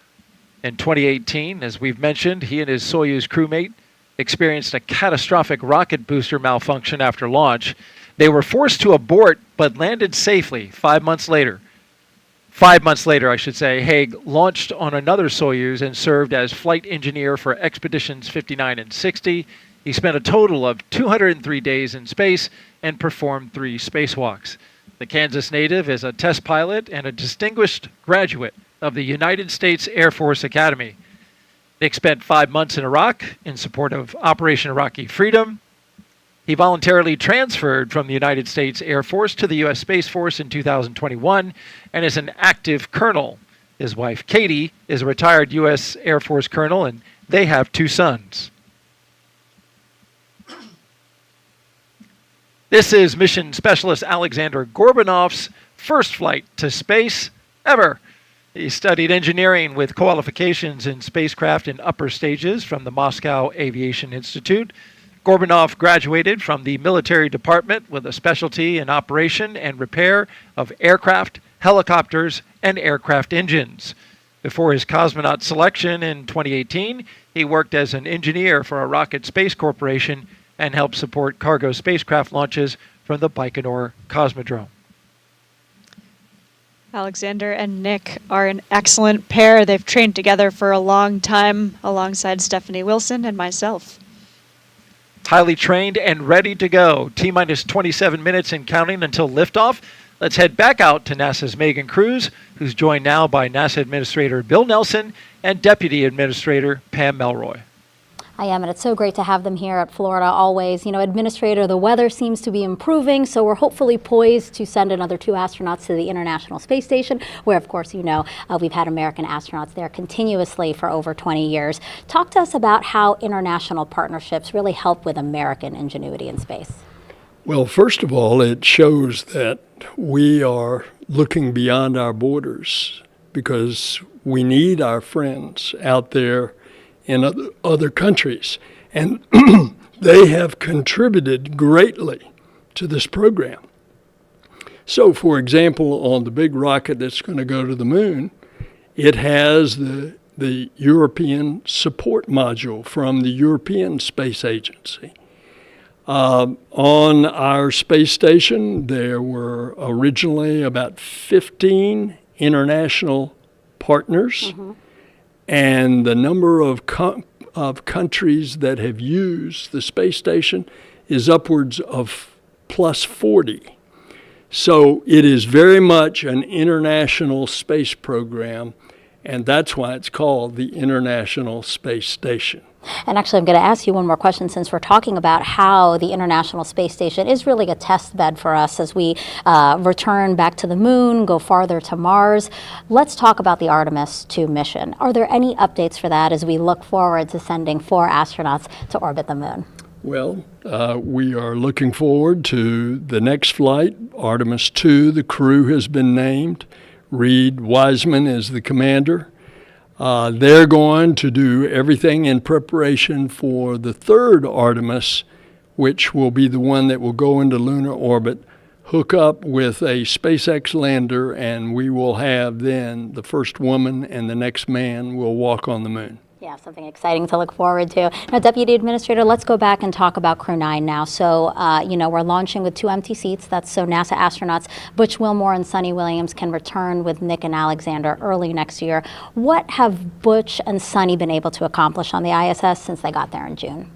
Speaker 7: In 2018, as we've mentioned, he and his Soyuz crewmate experienced a catastrophic rocket booster malfunction after launch. They were forced to abort but landed safely 5 months later. 5 months later, I should say, Hague launched on another Soyuz and served as flight engineer for Expeditions 59 and 60. He spent a total of 203 days in space and performed 3 spacewalks. The Kansas native is a test pilot and a distinguished graduate of the United States Air Force Academy. Nick spent 5 months in Iraq in support of Operation Iraqi Freedom. He voluntarily transferred from the United States Air Force to the U.S. Space Force in 2021 and is an active colonel. His wife, Katie, is a retired U.S. Air Force colonel, and they have 2 sons. This is mission specialist Alexander Gorbanov's first flight to space ever. He studied engineering with qualifications in spacecraft in upper stages from the Moscow Aviation Institute. Gorbanov graduated from the military department with a specialty in operation and repair of aircraft, helicopters, and aircraft engines. Before his cosmonaut selection in 2018, he worked as an engineer for a rocket space corporation and helped support cargo spacecraft launches from the Baikonur Cosmodrome.
Speaker 8: Alexander and Nick are an excellent pair. They've trained together for a long time alongside Stephanie Wilson and myself.
Speaker 7: Highly trained and ready to go. T-minus 27 minutes and counting until liftoff. Let's head back out to NASA's Megan Cruz, who's joined now by NASA Administrator Bill Nelson and Deputy Administrator Pam Melroy.
Speaker 3: I am, and it's so great to have them here at Florida always. You know, Administrator, the weather seems to be improving, so we're hopefully poised to send another 2 astronauts to the International Space Station, where, of course, you know, we've had American astronauts there continuously for over 20 years. Talk to us about how international partnerships really help with American ingenuity in space.
Speaker 5: Well, first of all, it shows that we are looking beyond our borders because we need our friends out there in other countries. And they have contributed greatly to this program. So, for example, on the big rocket that's going to go to the moon, it has the European support module from the European Space Agency. On our space station, there were originally about 15 international partners. And the number of countries that have used the space station is upwards of plus 40. So it is very much an international space program, and that's why it's called the International Space Station.
Speaker 3: And actually, I'm going to ask you one more question since we're talking about how the International Space Station is really a test bed for us as we return back to the moon, go farther to Mars. Let's talk about the Artemis 2 mission. Are there any updates for that as we look forward to sending 4 astronauts to orbit the moon?
Speaker 5: Well, we are looking forward to the next flight, Artemis 2. The crew has been named. Reed Wiseman is the commander. They're going to do everything in preparation for the 3rd Artemis, which will be the one that will go into lunar orbit, hook up with a SpaceX lander, and we will have then the first woman and the next man will walk on the moon.
Speaker 3: Yeah, something exciting to look forward to. Now, Deputy Administrator, let's go back and talk about Crew-9 now. So, you know, we're launching with 2 empty seats. That's so NASA astronauts Butch Wilmore and Sunny Williams can return with Nick and Alexander early next year. What have Butch and Sunny been able to accomplish on the ISS since they got there in June?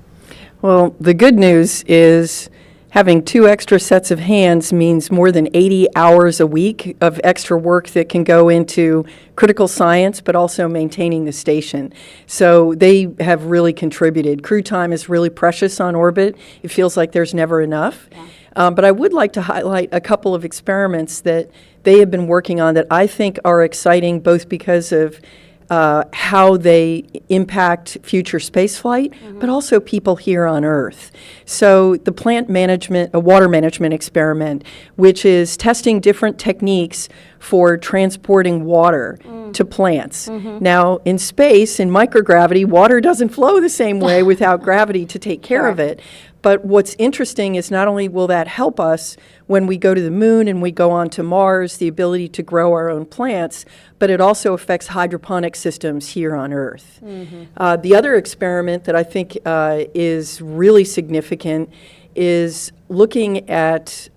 Speaker 10: Well, the good news is having 2 extra sets of hands means more than 80 hours a week of extra work that can go into critical science, but also maintaining the station. So they have really contributed. Crew time is really precious on orbit. It feels like there's never enough. But I would like to highlight a couple of experiments that they have been working on that I think are exciting, both because of how they impact future spaceflight, but also people here on Earth. So the plant management, a water management experiment, which is testing different techniques for transporting water to plants. Now, in space, in microgravity, water doesn't flow the same way without gravity to take care of it. But what's interesting is not only will that help us when we go to the moon and we go on to Mars, the ability to grow our own plants, but it also affects hydroponic systems here on Earth. The other experiment that I think is really significant is looking at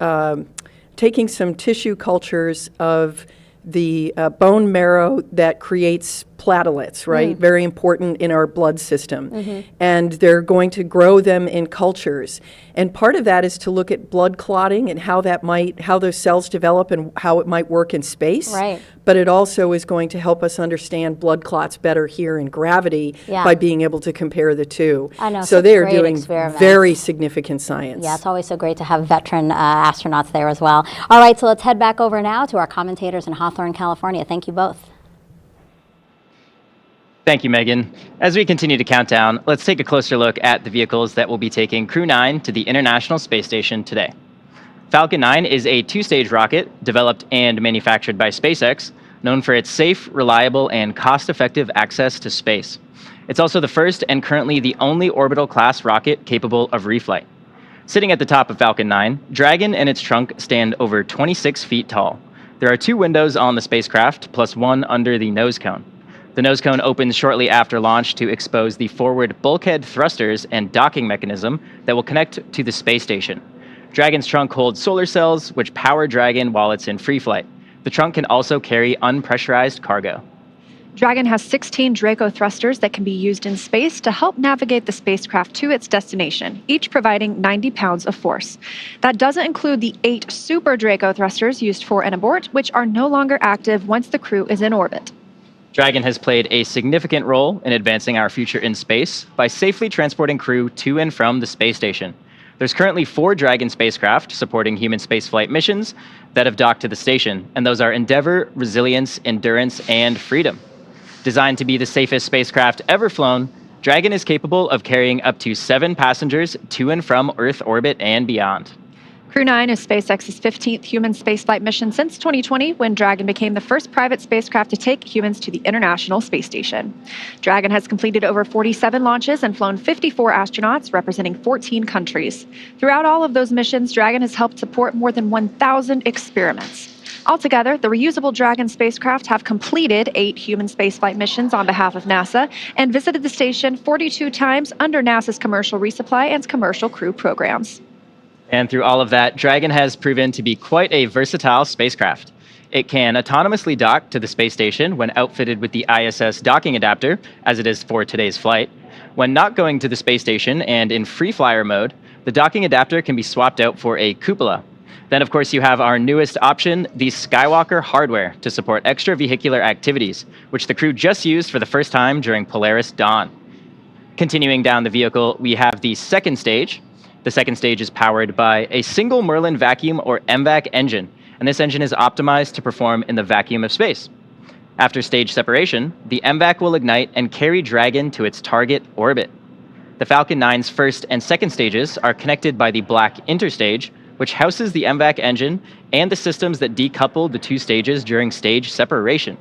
Speaker 10: taking some tissue cultures of the bone marrow that creates platelets, right? Very important in our blood system. And they're going to grow them in cultures. And part of that is to look at blood clotting and how those cells develop and how it might work in space.
Speaker 3: Right.
Speaker 10: But it also is going to help us understand blood clots better here in gravity by being able to compare the two.
Speaker 3: I know,
Speaker 10: so they are doing very significant science.
Speaker 3: Yeah, it's always so great to have veteran astronauts there as well. All right, so let's head back over now to our commentators in Hawthorne, California. Thank you both.
Speaker 21: Thank you, Megan. As we continue to count down, let's take a closer look at the vehicles that will be taking Crew-9 to the International Space Station today. Falcon 9 is a 2-stage rocket developed and manufactured by SpaceX, known for its safe, reliable, and cost-effective access to space. It's also the first and currently the only orbital-class rocket capable of reflight. Sitting at the top of Falcon 9, Dragon and its trunk stand over 26 feet tall. There are 2 windows on the spacecraft, plus 1 under the nose cone. The nose cone opens shortly after launch to expose the forward bulkhead thrusters and docking mechanism that will connect to the space station. Dragon's trunk holds solar cells, which power Dragon while it's in free flight. The trunk can also carry unpressurized cargo.
Speaker 20: Dragon has 16 Draco thrusters that can be used in space to help navigate the spacecraft to its destination, each providing 90 pounds of force. That doesn't include the 8 Super Draco thrusters used for an abort, which are no longer active once the crew is in orbit.
Speaker 21: Dragon has played a significant role in advancing our future in space by safely transporting crew to and from the space station. There's currently 4 Dragon spacecraft supporting human spaceflight missions that have docked to the station, and those are Endeavour, Resilience, Endurance, and Freedom. Designed to be the safest spacecraft ever flown, Dragon is capable of carrying up to 7 passengers to and from Earth orbit and beyond.
Speaker 20: Crew-9 is SpaceX's 15th human spaceflight mission since 2020, when Dragon became the first private spacecraft to take humans to the International Space Station. Dragon has completed over 47 launches and flown 54 astronauts, representing 14 countries. Throughout all of those missions, Dragon has helped support more than 1,000 experiments. Altogether, the reusable Dragon spacecraft have completed 8 human spaceflight missions on behalf of NASA and visited the station 42 times under NASA's commercial resupply and commercial crew programs.
Speaker 21: And through all of that, Dragon has proven to be quite a versatile spacecraft. It can autonomously dock to the space station when outfitted with the ISS docking adapter, as it is for today's flight. When not going to the space station and in free flyer mode, the docking adapter can be swapped out for a cupola. Then, of course, you have our newest option, the Skywalker hardware, to support extravehicular activities, which the crew just used for the first time during Polaris Dawn. Continuing down the vehicle, we have the second stage. The second stage is powered by a single Merlin vacuum or MVAC engine, and this engine is optimized to perform in the vacuum of space. After stage separation, the MVAC will ignite and carry Dragon to its target orbit. The Falcon 9's first and second stages are connected by the black interstage, which houses the MVAC engine and the systems that decoupled the 2 stages during stage separation.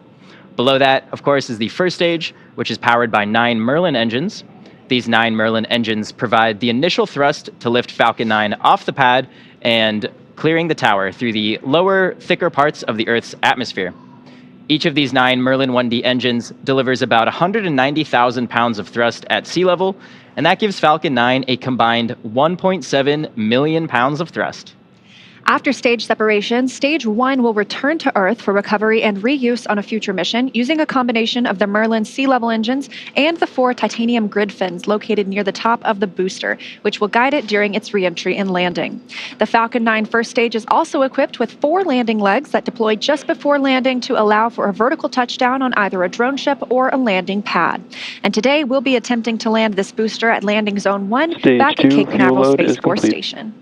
Speaker 21: Below that, of course, is the first stage, which is powered by 9 Merlin engines. These 9 Merlin engines provide the initial thrust to lift Falcon 9 off the pad and clearing the tower through the lower, thicker parts of the Earth's atmosphere. Each of these 9 Merlin 1D engines delivers about 190,000 pounds of thrust at sea level, and that gives Falcon 9 a combined 1.7 million pounds of thrust.
Speaker 20: After stage separation, Stage 1 will return to Earth for recovery and reuse on a future mission using a combination of the Merlin sea-level engines and the 4 titanium grid fins located near the top of the booster, which will guide it during its re-entry and landing. The Falcon 9 first stage is also equipped with 4 landing legs that deploy just before landing to allow for a vertical touchdown on either a drone ship or a landing pad. And today, we'll be attempting to land this booster at Landing Zone 1 back at Cape Canaveral Space Force Station.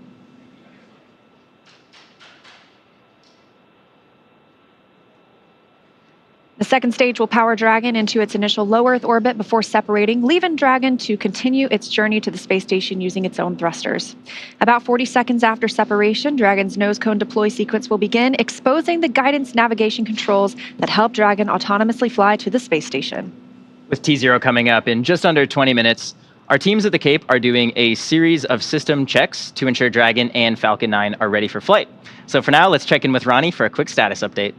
Speaker 20: The second stage will power Dragon into its initial low Earth orbit before separating, leaving Dragon to continue its journey to the space station using its own thrusters. About 40 seconds after separation, Dragon's nose cone deploy sequence will begin, exposing the guidance navigation controls that help Dragon autonomously fly to the space station.
Speaker 21: With T0 coming up in just under 20 minutes, our teams at the Cape are doing a series of system checks to ensure Dragon and Falcon 9 are ready for flight. So for now, let's check in with Ronnie for a quick status update.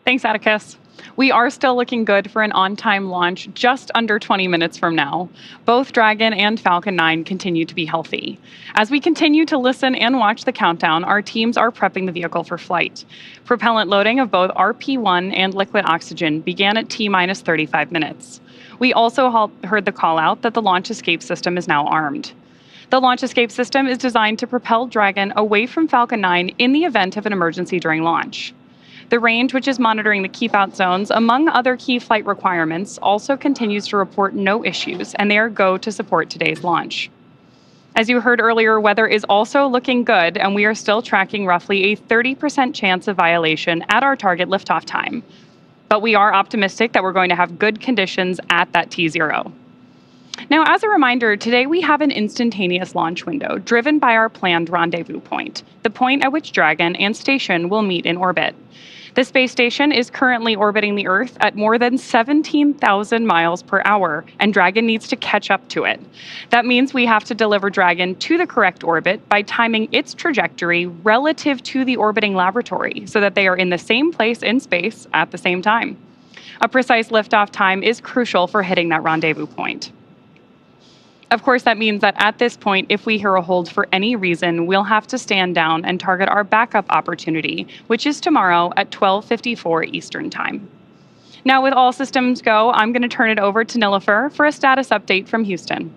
Speaker 22: Thanks, Atticus. We are still looking good for an on-time launch just under 20 minutes from now. Both Dragon and Falcon 9 continue to be healthy. As we continue to listen and watch the countdown, our teams are prepping the vehicle for flight. Propellant loading of both RP1 and liquid oxygen began at T-minus 35 minutes. We also heard the call out that the launch escape system is now armed. The launch escape system is designed to propel Dragon away from Falcon 9 in the event of an emergency during launch. The range, which is monitoring the keep-out zones, among other key flight requirements, also continues to report no issues, and they are go to support today's launch. As you heard earlier, weather is also looking good, and we are still tracking roughly a 30% chance of violation at our target liftoff time. But we are optimistic that we're going to have good conditions at that T0. Now, as a reminder, today we have an instantaneous launch window driven by our planned rendezvous point, the point at which Dragon and station will meet in orbit. The space station is currently orbiting the Earth at more than 17,000 miles per hour, and Dragon needs to catch up to it. That means we have to deliver Dragon to the correct orbit by timing its trajectory relative to the orbiting laboratory so that they are in the same place in space at the same time. A precise liftoff time is crucial for hitting that rendezvous point. Of course, that means that at this point, if we hear a hold for any reason, we'll have to stand down and target our backup opportunity, which is tomorrow at 12:54 Eastern Time. Now, with all systems go, I'm going to turn it over to Nilofer for a status update from Houston.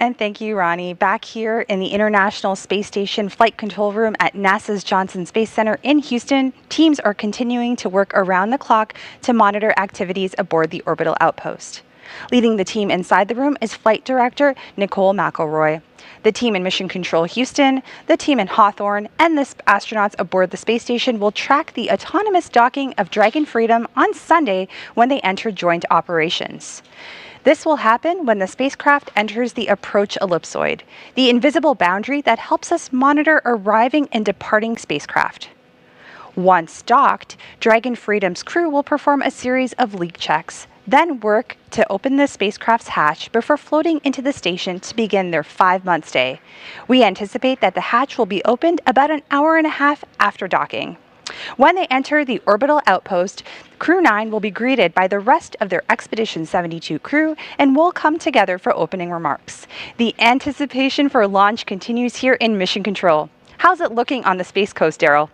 Speaker 1: And thank you, Ronnie. Back here in the International Space Station Flight Control Room at NASA's Johnson Space Center in Houston, teams are continuing to work around the clock to monitor activities aboard the orbital outpost. Leading the team inside the room is Flight Director Nicole McElroy. The team in Mission Control Houston, the team in Hawthorne, and the astronauts aboard the space station will track the autonomous docking of Dragon Freedom on Sunday when they enter joint operations. This will happen when the spacecraft enters the approach ellipsoid, the invisible boundary that helps us monitor arriving and departing spacecraft. Once docked, Dragon Freedom's crew will perform a series of leak checks, then work to open the spacecraft's hatch before floating into the station to begin their 5-month stay. We anticipate that the hatch will be opened about an hour and a half after docking. When they enter the orbital outpost, Crew-9 will be greeted by the rest of their Expedition 72 crew and will come together for opening remarks. The anticipation for launch continues here in Mission Control. How's it looking on the Space Coast, Daryl?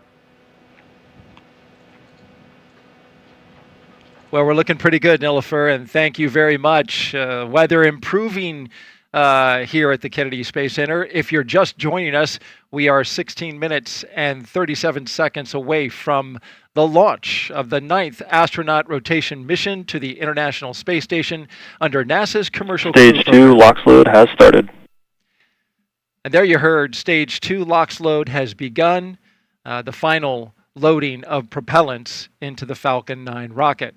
Speaker 7: Well, we're looking pretty good, Nilofer, and thank you very much. Weather improving here at the Kennedy Space Center. If you're just joining us, we are 16 minutes and 37 seconds away from the launch of the 9th astronaut rotation mission to the International Space Station under NASA's commercial
Speaker 2: Stage 2 LOX load has started.
Speaker 7: And there you heard, Stage 2 LOX load has begun, the final loading of propellants into the Falcon 9 rocket.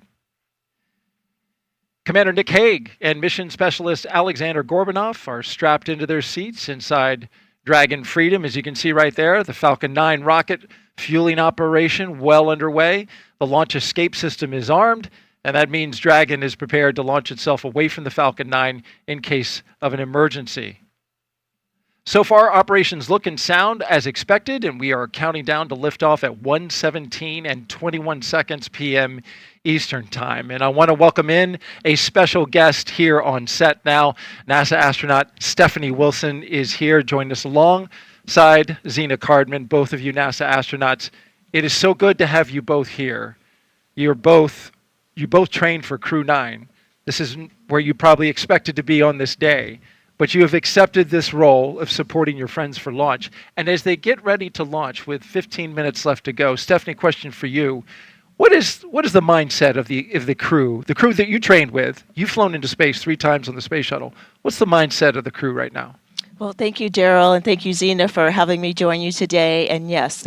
Speaker 7: Commander Nick Hague and Mission Specialist Alexander Gorbanoff are strapped into their seats inside Dragon Freedom. As you can see right there, the Falcon 9 rocket fueling operation well underway. The launch escape system is armed, and that means Dragon is prepared to launch itself away from the Falcon 9 in case of an emergency. So far, operations look and sound as expected, and we are counting down to liftoff at 1:17 and 21 seconds p.m. Eastern Time. And I want to welcome in a special guest here on set now. NASA astronaut Stephanie Wilson is here, joining us alongside Zena Cardman, both of you NASA astronauts. It is so good to have you both here. You both trained for Crew-9. This is where you probably expected to be on this day. But you have accepted this role of supporting your friends for launch. And as they get ready to launch with 15 minutes left to go, Stephanie, question for you. What is the mindset of the crew that you trained with? You've flown into space 3 times on the space shuttle. What's the mindset of the crew right now?
Speaker 12: Well, thank you, Daryl, and thank you, Zena, for having me join you today. And yes,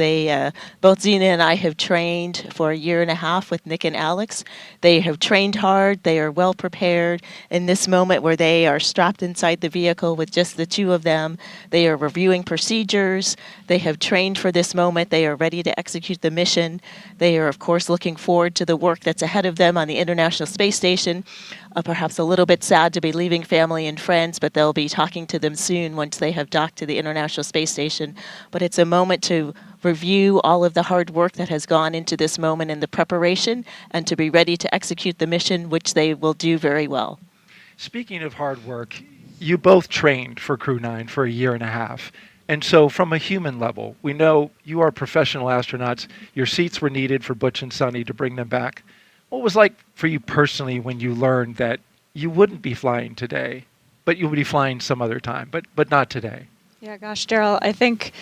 Speaker 12: both Zena and I have trained for 1.5 years with Nick and Alex. They have trained hard. They are well prepared. In this moment where they are strapped inside the vehicle with just the 2 of them, they are reviewing procedures. They have trained for this moment. They are ready to execute the mission. They are, of course, looking forward to the work that's ahead of them on the International Space Station. Perhaps a little bit sad to be leaving family and friends, but they'll be talking to them soon once they have docked to the International Space Station. But it's a moment to review all of the hard work that has gone into this moment in the preparation and to be ready to execute the mission, which they will do very well.
Speaker 7: Speaking of hard work, you both trained for Crew-9 for 1.5 years. And so from a human level, we know you are professional astronauts. Your seats were needed for Butch and Sunny to bring them back. What was it like for you personally when you learned that you wouldn't be flying today, but you would be flying some other time, but not today?
Speaker 8: Yeah, gosh, Daryl, I think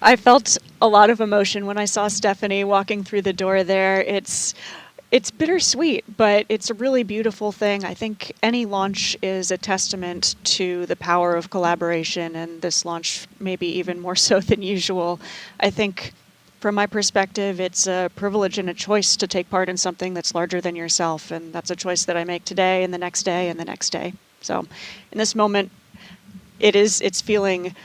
Speaker 8: I felt a lot of emotion when I saw Stephanie walking through the door there. It's bittersweet, but it's a really beautiful thing. I think any launch is a testament to the power of collaboration, and this launch maybe even more so than usual. I think from my perspective, it's a privilege and a choice to take part in something that's larger than yourself, and that's a choice that I make today and the next day and the next day. So in this moment, it's feeling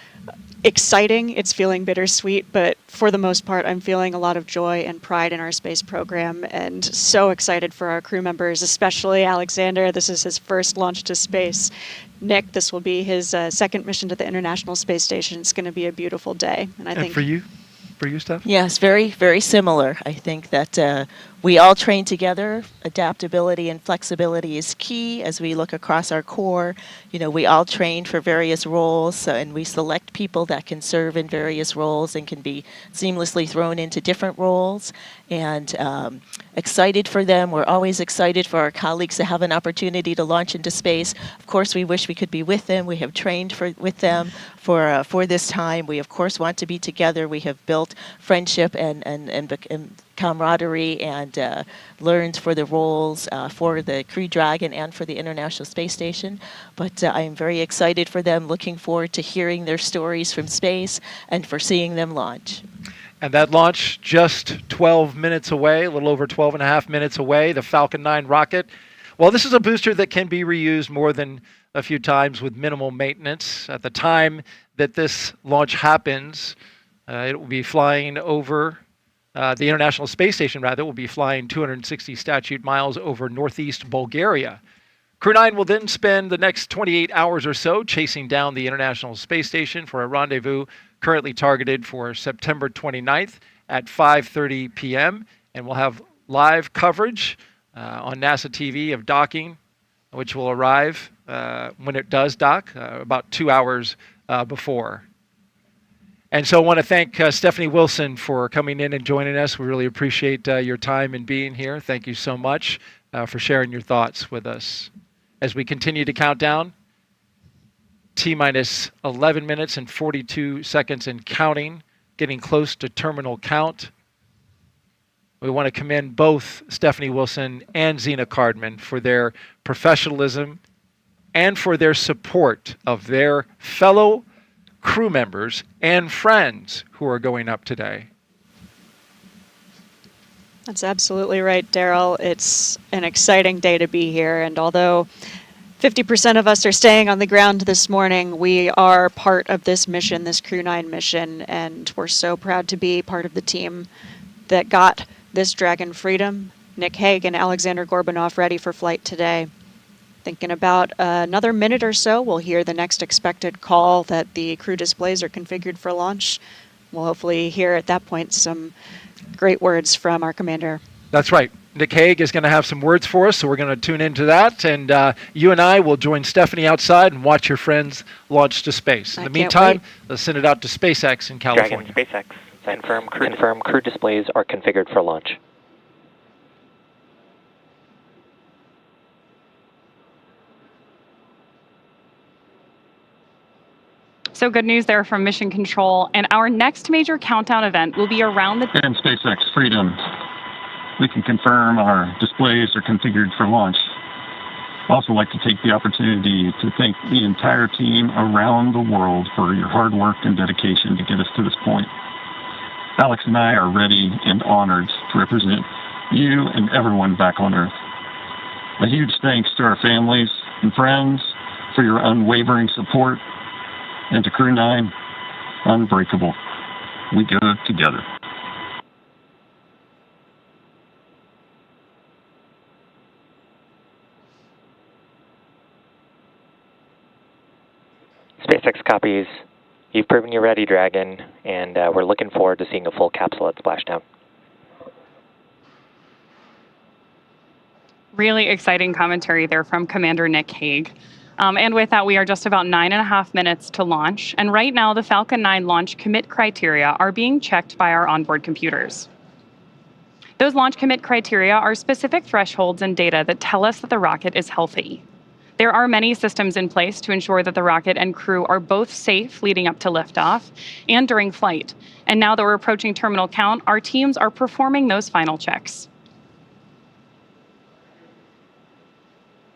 Speaker 8: exciting, it's feeling bittersweet, but for the most part, I'm feeling a lot of joy and pride in our space program, and so excited for our crew members, especially Alexander. This is his first launch to space. Nick, this will be his second mission to the International Space Station. It's going to be a beautiful day. And I think
Speaker 7: for you? For you, Steph?
Speaker 12: Yes, very, very similar. I think that we all train together adaptability and flexibility is key as we look across our corps. You know, we all train for various roles, and we select people that can serve in various roles and can be seamlessly thrown into different roles. And excited for them. We're always excited for our colleagues to have an opportunity to launch into space. Of course, we wish we could be with them. We have trained with them for this time. We, of course, want to be together. We have built friendship and camaraderie and learned for the roles for the Crew Dragon and for the International Space Station. But I am very excited for them, looking forward to hearing their stories from space and for seeing them launch.
Speaker 7: And that launch just 12 minutes away, a little over 12 and a half minutes away, the Falcon 9 rocket. Well, this is a booster that can be reused more than a few times with minimal maintenance. At the time that this launch happens, it will be flying over the International Space Station, will be flying 260 statute miles over northeast Bulgaria. Crew-9 will then spend the next 28 hours or so chasing down the International Space Station for a rendezvous currently targeted for September 29th at 5:30 p.m. And we'll have live coverage on NASA TV of docking, which will arrive when it does dock, about 2 hours before. And so I want to thank Stephanie Wilson for coming in and joining us. We really appreciate your time and being here. Thank you so much for sharing your thoughts with us. As we continue to count down, T-minus 11 minutes and 42 seconds and counting, getting close to terminal count. We want to commend both Stephanie Wilson and Zena Cardman for their professionalism and for their support of their fellow crew members and friends who are going up today.
Speaker 8: That's absolutely right, Daryl. It's an exciting day to be here, and although 50% of us are staying on the ground this morning, we are part of this mission, this Crew-9 mission, and we're so proud to be part of the team that got this Dragon Freedom, Nick Hague and Alexander Gorbanov, ready for flight today. Thinking about another minute or so, we'll hear the next expected call that the crew displays are configured for launch. We'll hopefully hear at that point some great words from our commander.
Speaker 7: That's right. Nick Hague is going to have some words for us, so we're going to tune into that. And you and I will join Stephanie outside and watch your friends launch to space. In the meantime, let's send it out to SpaceX in California.
Speaker 9: Dragon, SpaceX. Confirm crew displays are configured for launch.
Speaker 22: So good news there from Mission Control. And our next major countdown event will be around the...
Speaker 13: And SpaceX Freedom. We can confirm our displays are configured for launch. I'd also like to take the opportunity to thank the entire team around the world for your hard work and dedication to get us to this point. Alex and I are ready and honored to represent you and everyone back on Earth. A huge thanks to our families and friends for your unwavering support, and to Crew-9, unbreakable. We go together.
Speaker 9: SpaceX copies. You've proven you're ready, Dragon, and we're looking forward to seeing a full capsule at splashdown.
Speaker 22: Really exciting commentary there from Commander Nick Hague. And with that, we are just about 9.5 minutes to launch. And right now, the Falcon 9 launch commit criteria are being checked by our onboard computers. Those launch commit criteria are specific thresholds and data that tell us that the rocket is healthy. There are many systems in place to ensure that the rocket and crew are both safe leading up to liftoff and during flight. And now that we're approaching terminal count, our teams are performing those final checks.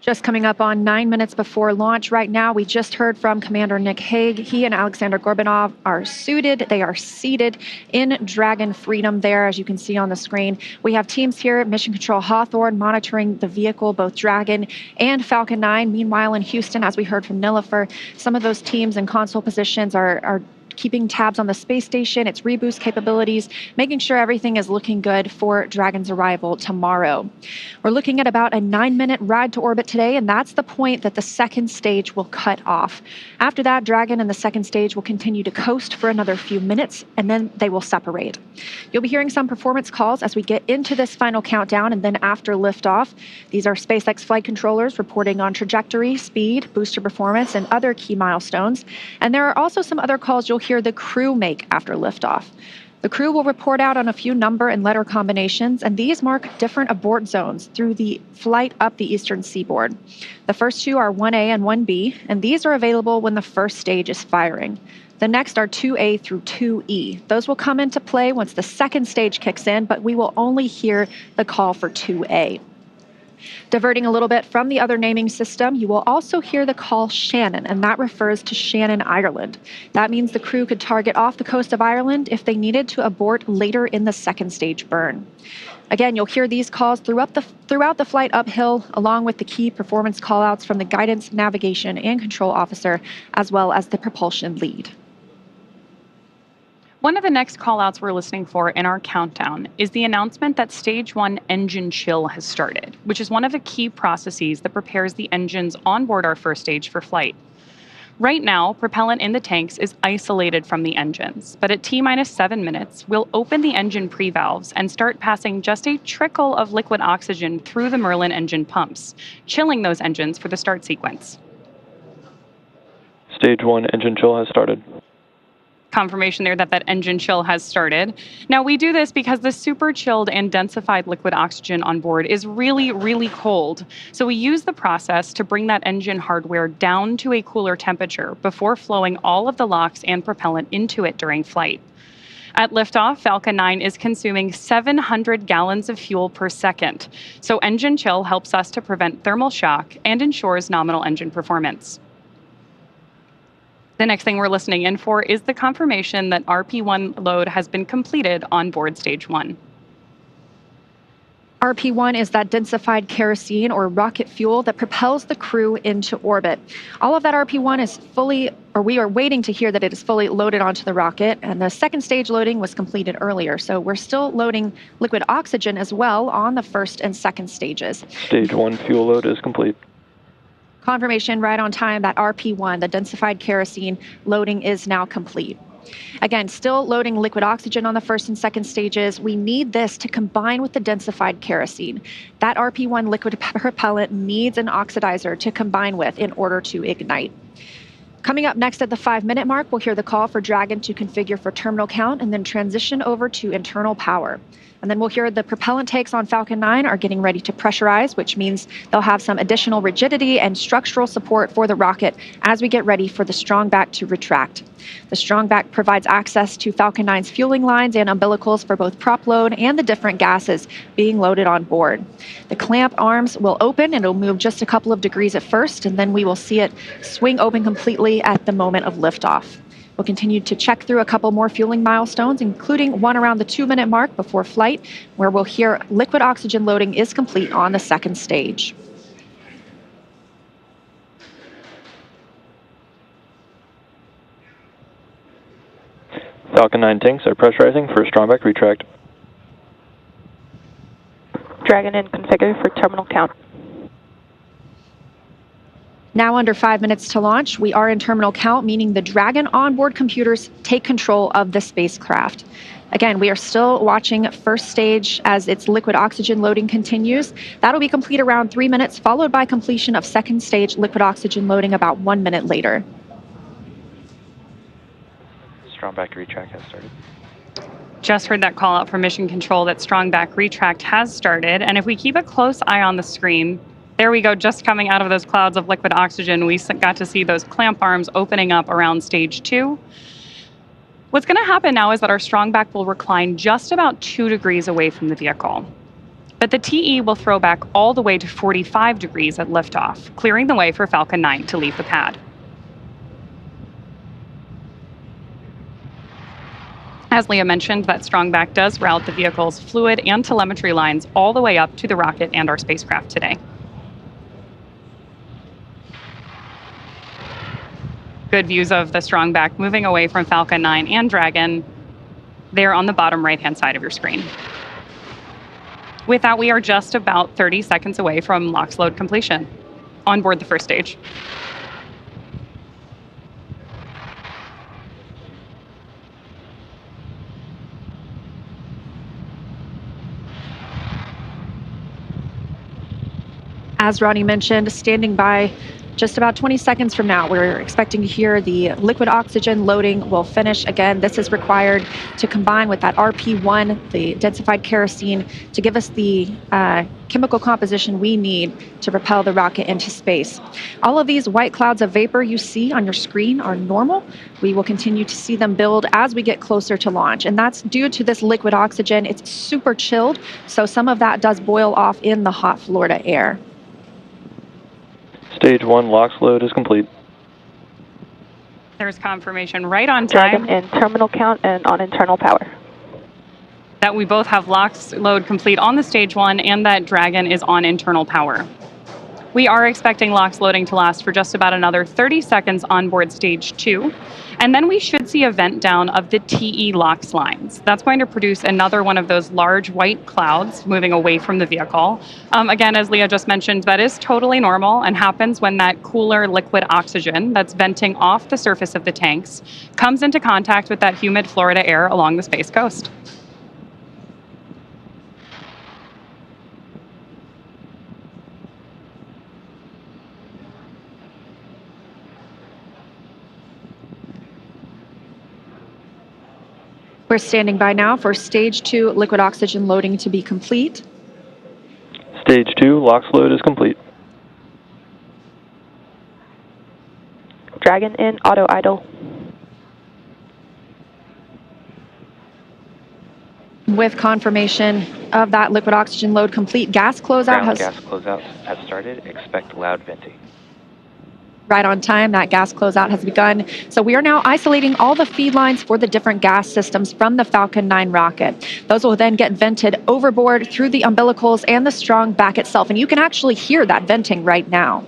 Speaker 20: Just coming up on 9 minutes before launch. Right now, we just heard from Commander Nick Hague. He and Alexander Gorbanov are suited. They are seated in Dragon Freedom there, as you can see on the screen. We have teams here at Mission Control Hawthorne monitoring the vehicle, both Dragon and Falcon 9. Meanwhile, in Houston, as we heard from Nilifer, some of those teams in console positions are keeping tabs on the space station, its reboost capabilities, making sure everything is looking good for Dragon's arrival tomorrow. We're looking at about a 9-minute ride to orbit today, and that's the point that the second stage will cut off. After that, Dragon and the second stage will continue to coast for another few minutes, and then they will separate. You'll be hearing some performance calls as we get into this final countdown, and then after liftoff. These are SpaceX flight controllers reporting on trajectory, speed, booster performance, and other key milestones. And there are also some other calls you'll hear the crew make after liftoff. The crew will report out on a few number and letter combinations, and these mark different abort zones through the flight up the eastern seaboard. The first two are 1A and 1B, and these are available when the first stage is firing. The next are 2A through 2E. Those will come into play once the second stage kicks in, but we will only hear the call for 2A. Diverting a little bit from the other naming system, you will also hear the call Shannon, and that refers to Shannon, Ireland. That means the crew could target off the coast of Ireland if they needed to abort later in the second stage burn. Again, you'll hear these calls throughout the flight uphill, along with the key performance callouts from the guidance, navigation, and control officer, as well as the propulsion lead.
Speaker 22: One of the next callouts we're listening for in our countdown is the announcement that Stage 1 engine chill has started, which is one of the key processes that prepares the engines on board our first stage for flight. Right now, propellant in the tanks is isolated from the engines, but at T-minus 7 minutes, we'll open the engine pre-valves and start passing just a trickle of liquid oxygen through the Merlin engine pumps, chilling those engines for the start sequence.
Speaker 2: Stage 1 engine chill has started.
Speaker 22: Confirmation there that engine chill has started. Now, we do this because the super chilled and densified liquid oxygen on board is really, really cold. So we use the process to bring that engine hardware down to a cooler temperature before flowing all of the LOX and propellant into it during flight. At liftoff, Falcon 9 is consuming 700 gallons of fuel per second. So engine chill helps us to prevent thermal shock and ensures nominal engine performance. The next thing we're listening in for is the confirmation that RP1 load has been completed on board Stage 1.
Speaker 20: RP1 is that densified kerosene or rocket fuel that propels the crew into orbit. All of that RP1 is we are waiting to hear that it is fully loaded onto the rocket, and the second stage loading was completed earlier. So we're still loading liquid oxygen as well on the first and second stages.
Speaker 2: Stage 1 fuel load is complete.
Speaker 20: Confirmation right on time that RP1, the densified kerosene loading, is now complete. Again, still loading liquid oxygen on the first and second stages. We need this to combine with the densified kerosene. That RP1 liquid propellant needs an oxidizer to combine with in order to ignite. Coming up next at the 5-minute mark, we'll hear the call for Dragon to configure for terminal count and then transition over to internal power. And then we'll hear the propellant tanks on Falcon 9 are getting ready to pressurize, which means they'll have some additional rigidity and structural support for the rocket as we get ready for the strong back to retract. The strong back provides access to Falcon 9's fueling lines and umbilicals for both prop load and the different gases being loaded on board. The clamp arms will open and it'll move just a couple of degrees at first, and then we will see it swing open completely at the moment of liftoff. We'll continue to check through a couple more fueling milestones, including one around the 2-minute mark before flight, where we'll hear liquid oxygen loading is complete on the second stage.
Speaker 2: Falcon 9 tanks are pressurizing for strong back retract.
Speaker 6: Dragon in configure for terminal count.
Speaker 20: Now under 5 minutes to launch, we are in terminal count, meaning the Dragon onboard computers take control of the spacecraft. Again, we are still watching first stage as its liquid oxygen loading continues. That'll be complete around 3 minutes, followed by completion of second stage liquid oxygen loading about 1 minute later.
Speaker 9: Strong back retract has started.
Speaker 22: Just heard that call out from Mission Control that strong back retract has started. And if we keep a close eye on the screen, there we go, just coming out of those clouds of liquid oxygen, we got to see those clamp arms opening up around Stage 2. What's going to happen now is that our strong back will recline just about 2 degrees away from the vehicle. But the TE will throw back all the way to 45 degrees at liftoff, clearing the way for Falcon 9 to leave the pad. As Leah mentioned, that strong back does route the vehicle's fluid and telemetry lines all the way up to the rocket and our spacecraft today. Good views of the strong back moving away from Falcon 9 and Dragon. They're on the bottom right-hand side of your screen. With that, we are just about 30 seconds away from LOX load completion on board the first stage.
Speaker 20: As Ronnie mentioned, standing by just about 20 seconds from now, we're expecting to hear the liquid oxygen loading will finish. Again, this is required to combine with that RP1, the densified kerosene, to give us the chemical composition we need to propel the rocket into space. All of these white clouds of vapor you see on your screen are normal. We will continue to see them build as we get closer to launch, and that's due to this liquid oxygen. It's super chilled, so some of that does boil off in the hot Florida air.
Speaker 2: Stage 1 LOX load is complete.
Speaker 22: There's confirmation right on time.
Speaker 6: Dragon in terminal count and on internal power.
Speaker 22: That we both have LOX load complete on the stage 1 and that Dragon is on internal power. We are expecting LOX loading to last for just about another 30 seconds on board stage 2. And then we should see a vent down of the TE LOX lines. That's going to produce another one of those large white clouds moving away from the vehicle. Again, as Leah just mentioned, that is totally normal and happens when that cooler liquid oxygen that's venting off the surface of the tanks comes into contact with that humid Florida air along the Space Coast.
Speaker 20: We're standing by now for stage 2 liquid oxygen loading to be complete.
Speaker 2: Stage 2 LOX load is complete.
Speaker 6: Dragon in auto idle.
Speaker 20: With confirmation of that liquid oxygen load complete, gas closeout
Speaker 9: Ground gas closeout has started. Expect loud venting.
Speaker 20: Right on time, that gas closeout has begun. So we are now isolating all the feed lines for the different gas systems from the Falcon 9 rocket. Those will then get vented overboard through the umbilicals and the strong back itself. And you can actually hear that venting right now.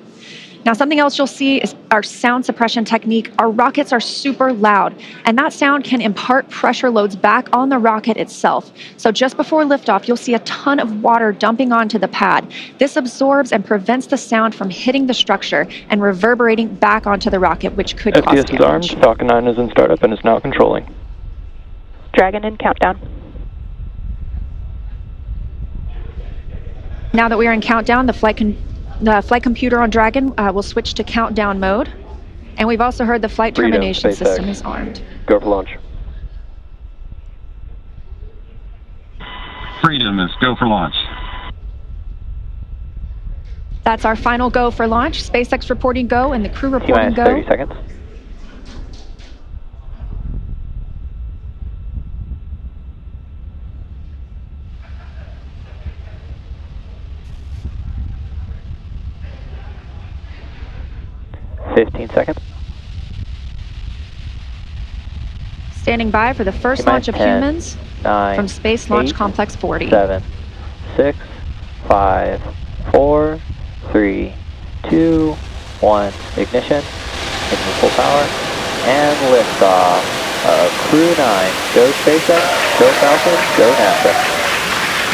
Speaker 20: Now, something else you'll see is our sound suppression technique. Our rockets are super loud, and that sound can impart pressure loads back on the rocket itself. So just before liftoff, you'll see a ton of water dumping onto the pad. This absorbs and prevents the sound from hitting the structure and reverberating back onto the rocket, which could cause
Speaker 2: FTS is armed. Falcon 9 is in startup and is now controlling.
Speaker 6: Dragon in countdown.
Speaker 20: Now that we are in countdown, the flight computer on Dragon will switch to countdown mode. And we've also heard the flight termination system is armed.
Speaker 2: Go for launch.
Speaker 13: Freedom is go for launch.
Speaker 20: That's our final go for launch. SpaceX reporting go and the crew reporting go.
Speaker 2: 30 seconds. Seconds.
Speaker 20: Standing by for the first launch of
Speaker 2: 10,
Speaker 20: humans
Speaker 2: 9,
Speaker 20: from Space Launch
Speaker 2: 8,
Speaker 20: Complex 40.
Speaker 2: 7, 6, 5, 4, 3, 2, 1. Ignition. Engine full power. And liftoff of Crew-9. Go SpaceX, go Falcon, go NASA.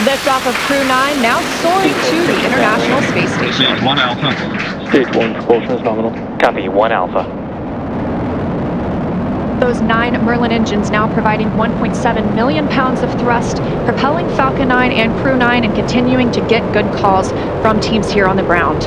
Speaker 20: Liftoff of Crew-9 now soaring to the International Space Station.
Speaker 13: Stage 1 Alpha.
Speaker 2: Stage 1 propulsion is nominal.
Speaker 9: Copy, 1 Alpha.
Speaker 20: Those 9 Merlin engines now providing 1.7 million pounds of thrust, propelling Falcon 9 and Crew-9 and continuing to get good calls from teams here on the ground.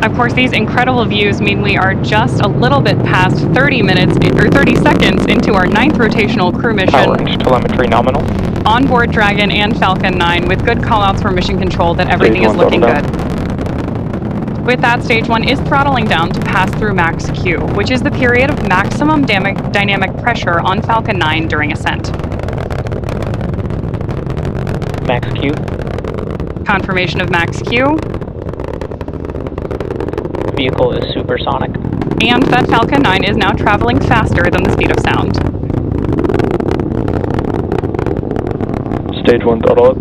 Speaker 22: Of course, these incredible views mean we are just a little bit past 30 minutes or 30 seconds into our 9th rotational crew mission.
Speaker 2: Power range telemetry nominal.
Speaker 22: On board Dragon and Falcon 9 with good callouts from mission control that everything is looking good. With that, stage 1 is throttling down to pass through max Q, which is the period of maximum dynamic pressure on Falcon 9 during ascent.
Speaker 2: Max Q.
Speaker 22: Confirmation of max Q.
Speaker 2: Vehicle is supersonic.
Speaker 22: And that Falcon 9 is now traveling faster than the speed of sound.
Speaker 2: Stage 1 throttle up.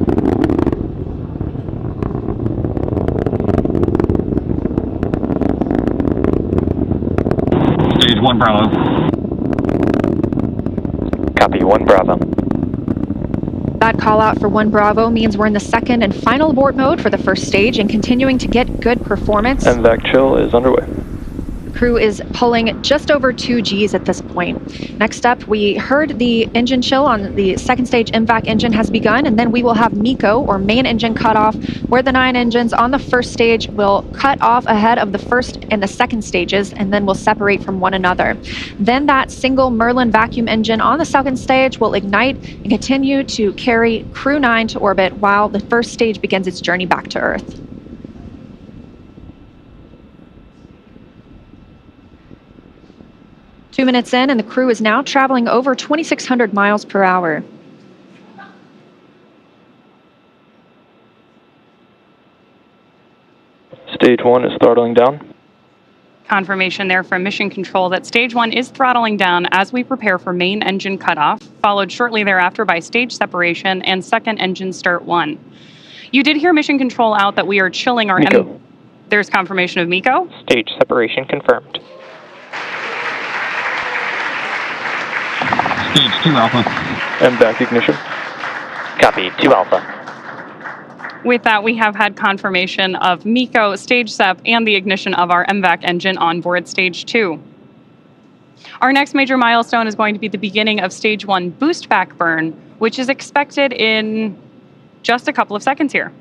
Speaker 13: 1 Bravo.
Speaker 9: Copy 1 Bravo.
Speaker 20: That call out for 1 Bravo means we're in the second and final abort mode for the first stage and continuing to get good performance.
Speaker 2: MVAC chill is underway.
Speaker 20: Crew is pulling just over 2 Gs at this point. Next up, we heard the engine chill on the second stage. MVAC engine has begun, and then we will have MECO, or main engine cutoff, where the 9 engines on the first stage will cut off ahead of the first and the second stages, and then will separate from one another. Then that single Merlin vacuum engine on the second stage will ignite and continue to carry Crew-9 to orbit while the first stage begins its journey back to Earth. Two minutes in, and the crew is now traveling over 2,600 miles per hour.
Speaker 2: Stage 1 is throttling down.
Speaker 22: Confirmation there from Mission Control that Stage 1 is throttling down as we prepare for main engine cutoff, followed shortly thereafter by stage separation and second engine start 1. You did hear Mission Control out that we are chilling our...
Speaker 2: MECO.
Speaker 22: There's confirmation of MECO.
Speaker 9: Stage separation confirmed.
Speaker 13: Stage 2 Alpha.
Speaker 2: MVAC ignition.
Speaker 9: Copy 2 Alpha.
Speaker 22: With that, we have had confirmation of MECO, stage sep, and the ignition of our MVAC engine on board Stage 2. Our next major milestone is going to be the beginning of Stage 1 boost back burn, which is expected in just a couple of seconds here.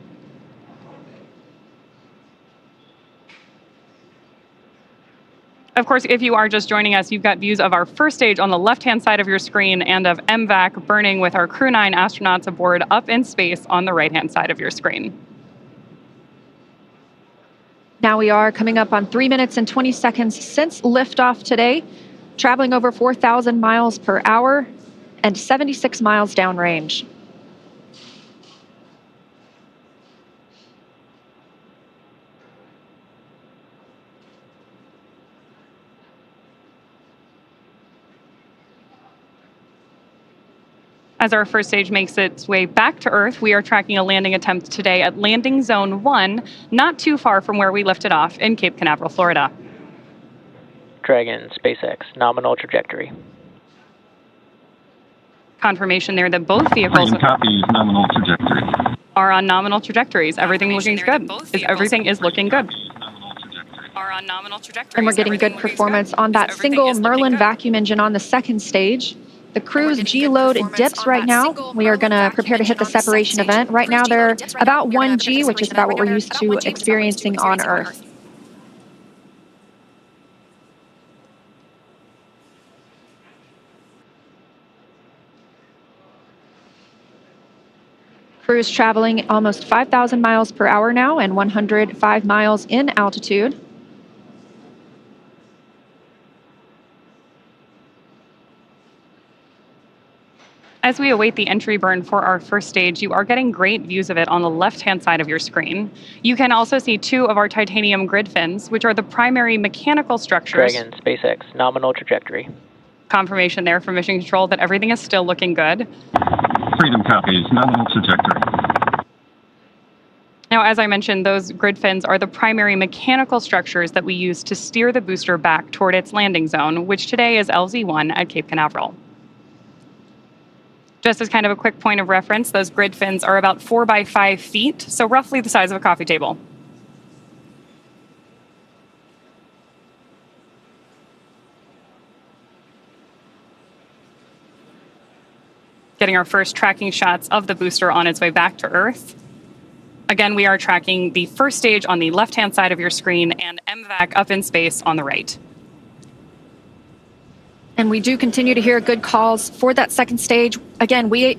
Speaker 22: Of course, if you are just joining us, you've got views of our first stage on the left-hand side of your screen and of MVAC burning with our Crew-9 astronauts aboard up in space on the right-hand side of your screen.
Speaker 20: Now we are coming up on 3 minutes and 20 seconds since liftoff today, traveling over 4,000 miles per hour and 76 miles downrange.
Speaker 22: As our first stage makes its way back to Earth, we are tracking a landing attempt today at landing zone 1, not too far from where we lifted off in Cape Canaveral, Florida.
Speaker 9: Dragon, SpaceX, nominal trajectory.
Speaker 22: Confirmation there that both vehicles
Speaker 13: Copy nominal trajectory.
Speaker 22: are on nominal trajectories. Everything looking good. Everything is looking good. Are on nominal trajectories.
Speaker 20: And we're getting good performance on that single Merlin vacuum engine on the second stage. The crew's G-load dips right now. We are going to prepare to hit the separation event. Right now they're about 1 G, which is about what we're used to experiencing on Earth. Crew is traveling almost 5,000 miles per hour now and 105 miles in altitude.
Speaker 22: As we await the entry burn for our first stage, you are getting great views of it on the left-hand side of your screen. You can also see 2 of our titanium grid fins, which are the primary mechanical structures.
Speaker 9: Dragon, SpaceX, nominal trajectory.
Speaker 22: Confirmation there from Mission Control that everything is still looking good.
Speaker 13: Freedom copies, nominal trajectory.
Speaker 22: Now, as I mentioned, those grid fins are the primary mechanical structures that we use to steer the booster back toward its landing zone, which today is LZ-1 at Cape Canaveral. Just as kind of a quick point of reference, those grid fins are about 4 by 5 feet, so roughly the size of a coffee table. Getting our first tracking shots of the booster on its way back to Earth. Again, we are tracking the first stage on the left-hand side of your screen and MVAC up in space on the right.
Speaker 20: And we do continue to hear good calls for that second stage. Again, we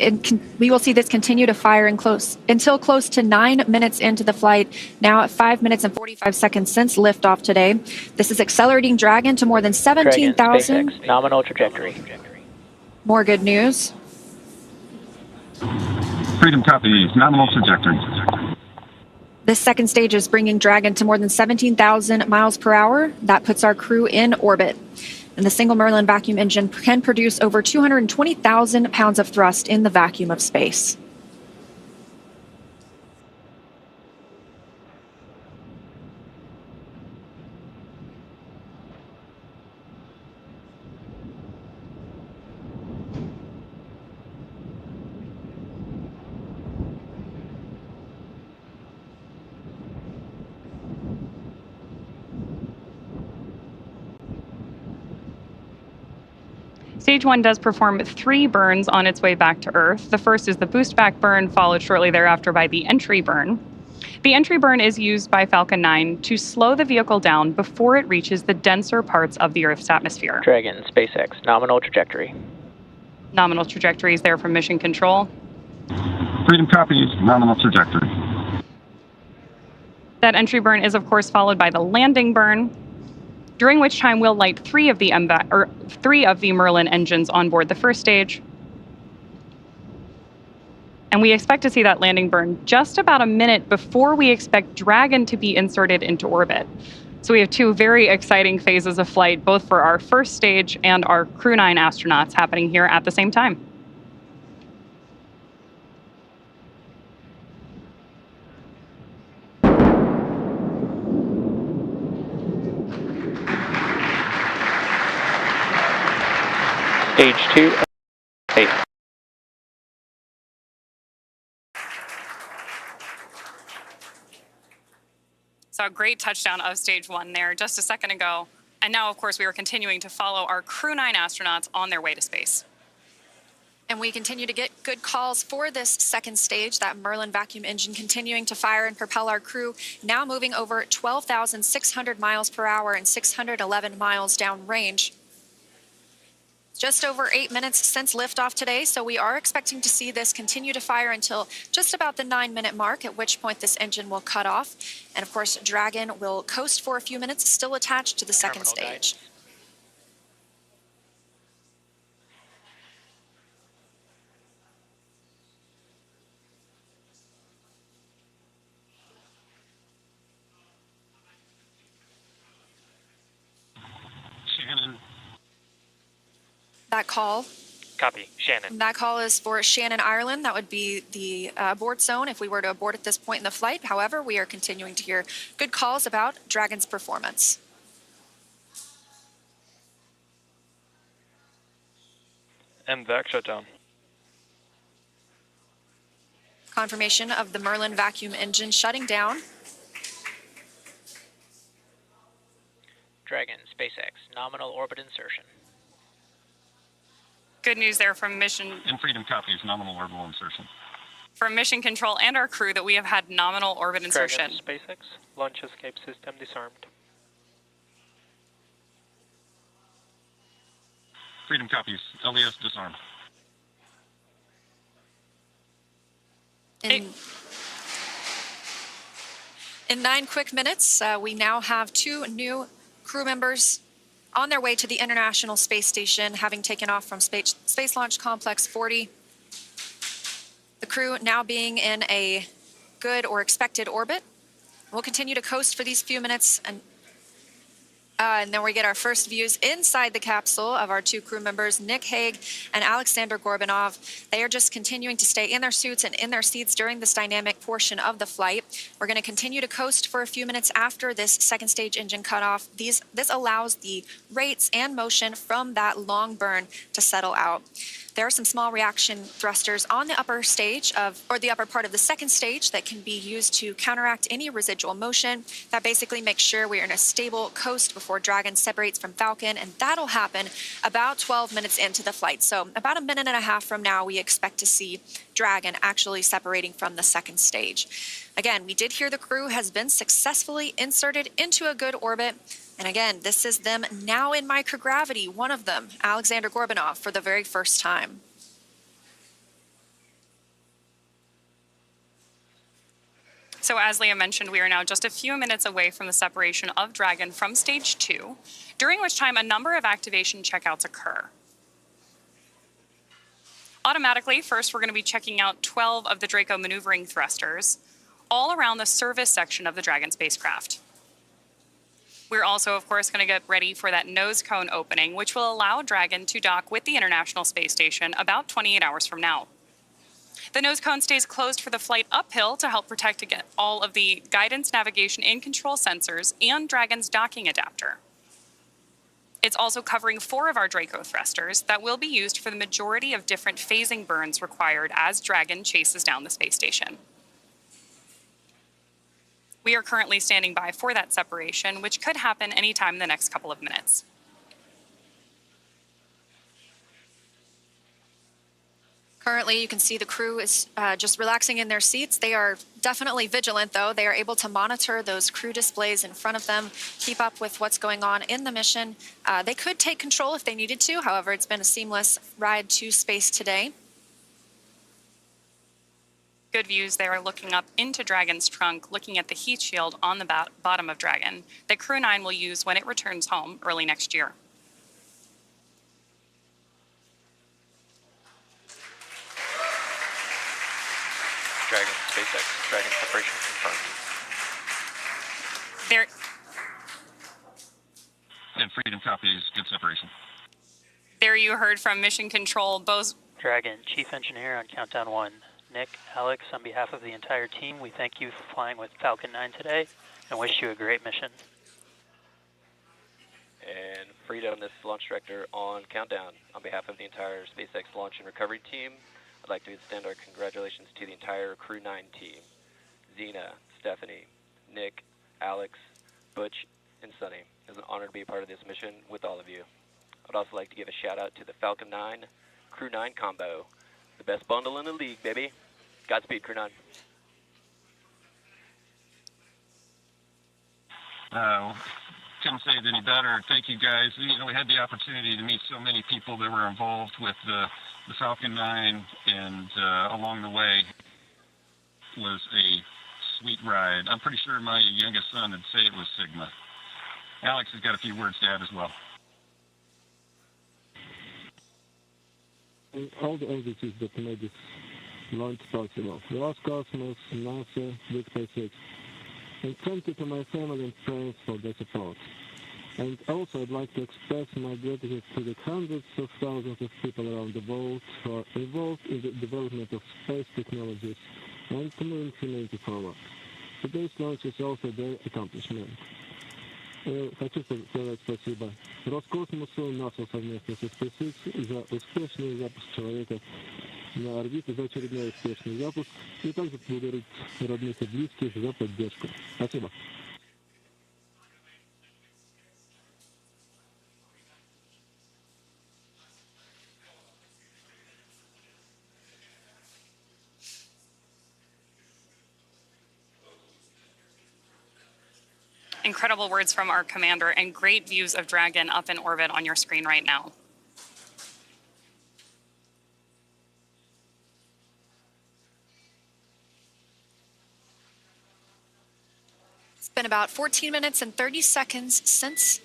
Speaker 20: will see this continue to fire until close to 9 minutes into the flight, now at 5 minutes and 45 seconds since liftoff today. This is accelerating Dragon to more than 17,000.
Speaker 9: Nominal trajectory.
Speaker 20: More good news.
Speaker 13: Freedom copies, nominal trajectory.
Speaker 20: This second stage is bringing Dragon to more than 17,000 miles per hour. That puts our crew in orbit. And the single Merlin vacuum engine can produce over 220,000 pounds of thrust in the vacuum of space.
Speaker 22: Stage 1 does perform 3 burns on its way back to Earth. The first is the boost back burn, followed shortly thereafter by the entry burn. The entry burn is used by Falcon 9 to slow the vehicle down before it reaches the denser parts of the Earth's atmosphere.
Speaker 9: Dragon, SpaceX, nominal trajectory.
Speaker 22: Nominal trajectory is there from Mission Control.
Speaker 13: Freedom copies, nominal trajectory.
Speaker 22: That entry burn is, of course, followed by the landing burn, during which time we'll light 3 of the Merlin engines on board the first stage. And we expect to see that landing burn just about a minute before we expect Dragon to be inserted into orbit. So we have 2 very exciting phases of flight, both for our first stage and our Crew-9 astronauts happening here at the same time.
Speaker 9: Stage 2, safe.
Speaker 22: Saw a great touchdown of stage 1 there just a second ago. And now, of course, we are continuing to follow our Crew-9 astronauts on their way to space.
Speaker 11: And we continue to get good calls for this second stage, that Merlin vacuum engine continuing to fire and propel our crew, now moving over 12,600 miles per hour and 611 miles downrange. Just over 8 minutes since liftoff today, so we are expecting to see this continue to fire until just about the 9-minute mark, at which point this engine will cut off. And of course, Dragon will coast for a few minutes, still attached to the second stage.
Speaker 13: Shannon.
Speaker 11: That call.
Speaker 9: Copy, Shannon.
Speaker 11: That call is for Shannon, Ireland. That would be the abort zone if we were to abort at this point in the flight. However, we are continuing to hear good calls about Dragon's performance.
Speaker 2: MVAC shutdown.
Speaker 11: Confirmation of the Merlin vacuum engine shutting down.
Speaker 9: Dragon, SpaceX, nominal orbit insertion.
Speaker 22: Good news there from Mission
Speaker 13: And Freedom copies, nominal orbital insertion.
Speaker 22: from Mission Control and our crew that we have had nominal orbit insertion.
Speaker 2: Dragon, SpaceX, launch escape system disarmed.
Speaker 13: Freedom copies, LES disarmed.
Speaker 11: In 9 quick minutes, we now have 2 new crew members on their way to the International Space Station, having taken off from Space Launch Complex 40. The crew now being in a good or expected orbit. We'll continue to coast for these few minutes, and then we get our first views inside the capsule of our 2 crew members, Nick Hague and Alexander Gorbanov. They are just continuing to stay in their suits and in their seats during this dynamic portion of the flight. We're going to continue to coast for a few minutes after this second stage engine cutoff. This allows the rates and motion from that long burn to settle out. There are some small reaction thrusters on the upper stage or the upper part of the second stage that can be used to counteract any residual motion. That basically makes sure we are in a stable coast before Dragon separates from Falcon, and that'll happen about 12 minutes into the flight. So about a minute and a half from now, we expect to see Dragon actually separating from the second stage. Again, we did hear the crew has been successfully inserted into a good orbit. And again, this is them now in microgravity, one of them, Alexander Gorbanov, for the very first time.
Speaker 22: So as Leah mentioned, we are now just a few minutes away from the separation of Dragon from stage 2, during which time a number of activation checkouts occur. Automatically, first we're going to be checking out 12 of the Draco maneuvering thrusters, all around the service section of the Dragon spacecraft. We're also, of course, going to get ready for that nose cone opening, which will allow Dragon to dock with the International Space Station about 28 hours from now. The nose cone stays closed for the flight uphill to help protect against all of the guidance, navigation, and control sensors and Dragon's docking adapter. It's also covering 4 of our Draco thrusters that will be used for the majority of different phasing burns required as Dragon chases down the space station. We are currently standing by for that separation, which could happen anytime in the next couple of minutes.
Speaker 11: Currently, you can see the crew is just relaxing in their seats. They are definitely vigilant, though. They are able to monitor those crew displays in front of them, keep up with what's going on in the mission. They could take control if they needed to. However, it's been a seamless ride to space today.
Speaker 22: Good views there looking up into Dragon's trunk, looking at the heat shield on the bottom of Dragon that Crew-9 will use when it returns home early next year.
Speaker 9: Dragon, SpaceX, Dragon separation confirmed.
Speaker 22: There.
Speaker 13: And Freedom copies, good separation.
Speaker 22: There you heard from Mission Control,
Speaker 14: Dragon, Chief Engineer on Countdown 1. Nick, Alex, on behalf of the entire team, we thank you for flying with Falcon 9 today and wish you a great mission.
Speaker 15: And Freedom, this is Launch Director on Countdown. On behalf of the entire SpaceX Launch and Recovery team, I'd like to extend our congratulations to the entire Crew-9 team. Zena, Stephanie, Nick, Alex, Butch, and Sunny. It's an honor to be a part of this mission with all of you. I'd also like to give a shout out to the Falcon 9 Crew-9 combo. The best bundle in the league, baby. Godspeed, Crew-9.
Speaker 13: Couldn't say it any better. Thank you, guys. You know, we had the opportunity to meet so many people that were involved with the Falcon 9, and along the way was a sweet ride. I'm pretty sure my youngest son would say it was Sigma. Alex has got a few words to add as well.
Speaker 17: All the entities that made this launch possible. Roscosmos, NASA, Big SpaceX. And thank you to my family and friends for their support. And also I'd like to express my gratitude to the hundreds of thousands of people around the world who are involved in the development of space technologies and to moving humanity forward. Today's launch is also their accomplishment. Хочу сказать спасибо Роскосмосу, НАСА совместно со SpaceX за успешный запуск человека на орбиту, за очередной успешный запуск, и также благодарить родных и близких за поддержку. Спасибо.
Speaker 22: incredible words from our commander and great views of Dragon up in orbit on your screen right now.
Speaker 11: It's been about 14 minutes and 30 seconds since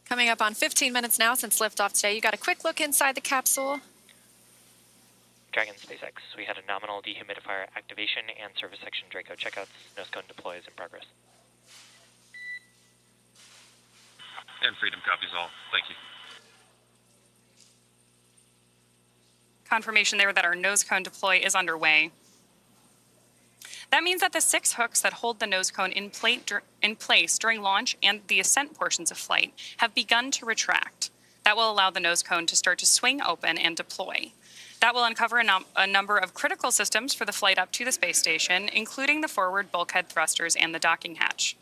Speaker 11: coming up on 15 minutes now since liftoff today. You got a quick look inside the capsule.
Speaker 9: Dragon SpaceX, we had a nominal dehumidifier activation and service section Draco checkouts. Nose cone deploy is in progress.
Speaker 13: And Freedom copies all. Thank you.
Speaker 22: Confirmation there that our nose cone deploy is underway. That means that the 6 hooks that hold the nose cone in place during launch and the ascent portions of flight have begun to retract. That will allow the nose cone to start to swing open and deploy. That will uncover a number of critical systems for the flight up to the space station, including the forward bulkhead thrusters and the docking hatch.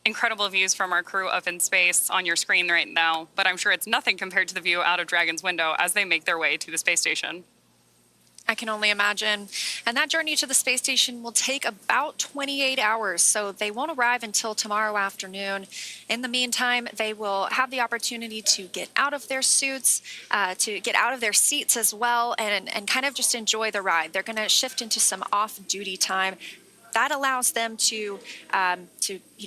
Speaker 22: Incredible views from our crew up in space on your screen right now, but I'm sure it's nothing compared to the view out of Dragon's window as they make their way to the space station.
Speaker 11: I can only imagine. And that journey to the space station will take about 28 hours, so they won't arrive until tomorrow afternoon. In the meantime, they will have the opportunity to get out of their suits, to get out of their seats as well, and kind of just enjoy the ride. They're going to shift into some off-duty time. That allows them to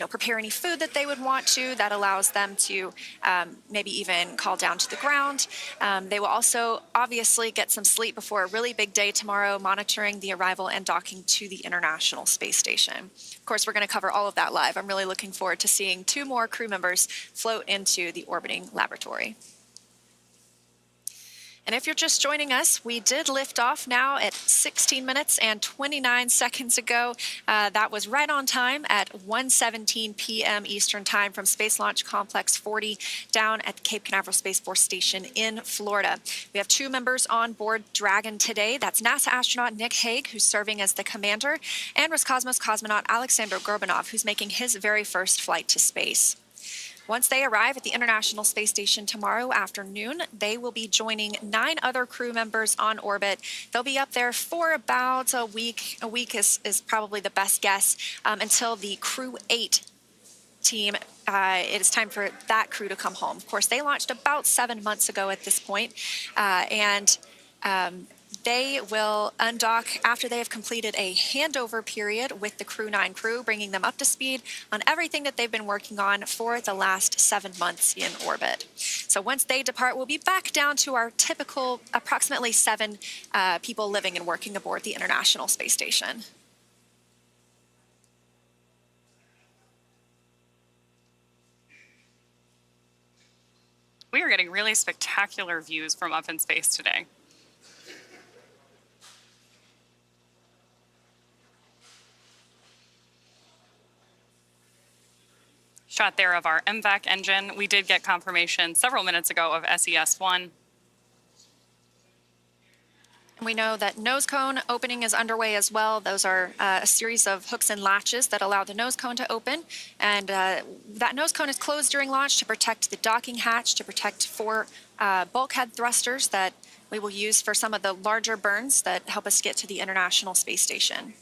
Speaker 11: prepare any food that they would want to. That allows them to maybe even call down to the ground. They will also obviously get some sleep before a really big day tomorrow, monitoring the arrival and docking to the International Space Station. Of course, we're going to cover all of that live. I'm really looking forward to seeing 2 more crew members float into the orbiting laboratory. And if you're just joining us, we did lift off now at 16 minutes and 29 seconds ago. That was right on time at 1:17 p.m. Eastern Time from Space Launch Complex 40 down at the Cape Canaveral Space Force Station in Florida. We have 2 members on board Dragon today. That's NASA astronaut Nick Hague, who's serving as the commander, and Roscosmos cosmonaut Alexander Gorbanov, who's making his very first flight to space. Once they arrive at the International Space Station tomorrow afternoon, they will be joining 9 other crew members on orbit. They'll be up there for about a week. A week is probably the best guess until the Crew-8 team, it is time for that crew to come home. Of course, they launched about 7 months ago at this point, and they will undock after they have completed a handover period with the Crew-9 crew, bringing them up to speed on everything that they've been working on for the last 7 months in orbit. So once they depart, we'll be back down to our typical approximately 7 people living and working aboard the International Space Station.
Speaker 22: We are getting really spectacular views from up in space today. Shot there of our MVAC engine. We did get confirmation several minutes ago of SES-1.
Speaker 11: We know that nose cone opening is underway as well. Those are a series of hooks and latches that allow the nose cone to open. And that nose cone is closed during launch to protect the docking hatch, to protect 4 bulkhead thrusters that we will use for some of the larger burns that help us get to the International Space Station.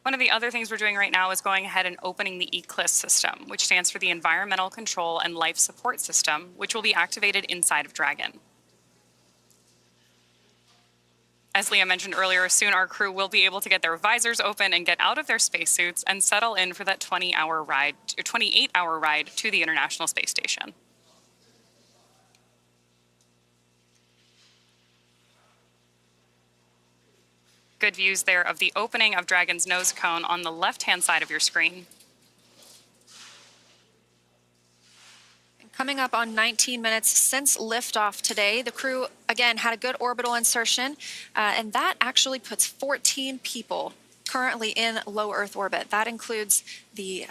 Speaker 22: One of the other things we're doing right now is going ahead and opening the ECLSS system, which stands for the Environmental Control and Life Support System, which will be activated inside of Dragon. As Leah mentioned earlier, soon our crew will be able to get their visors open and get out of their spacesuits and settle in for that 28-hour ride to the International Space Station. Good views there of the opening of Dragon's nose cone on the left-hand side of your screen.
Speaker 11: Coming up on 19 minutes since liftoff today, the crew, again, had a good orbital insertion, and that actually puts 14 people currently in low Earth orbit. That includes the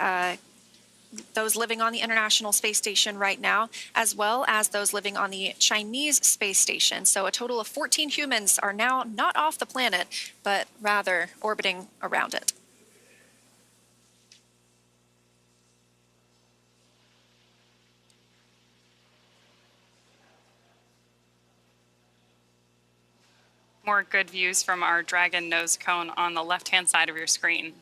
Speaker 11: those living on the International Space Station right now, as well as those living on the Chinese space station. So a total of 14 humans are now not off the planet, but rather orbiting around it.
Speaker 22: More good views from our Dragon nose cone on the left-hand side of your screen.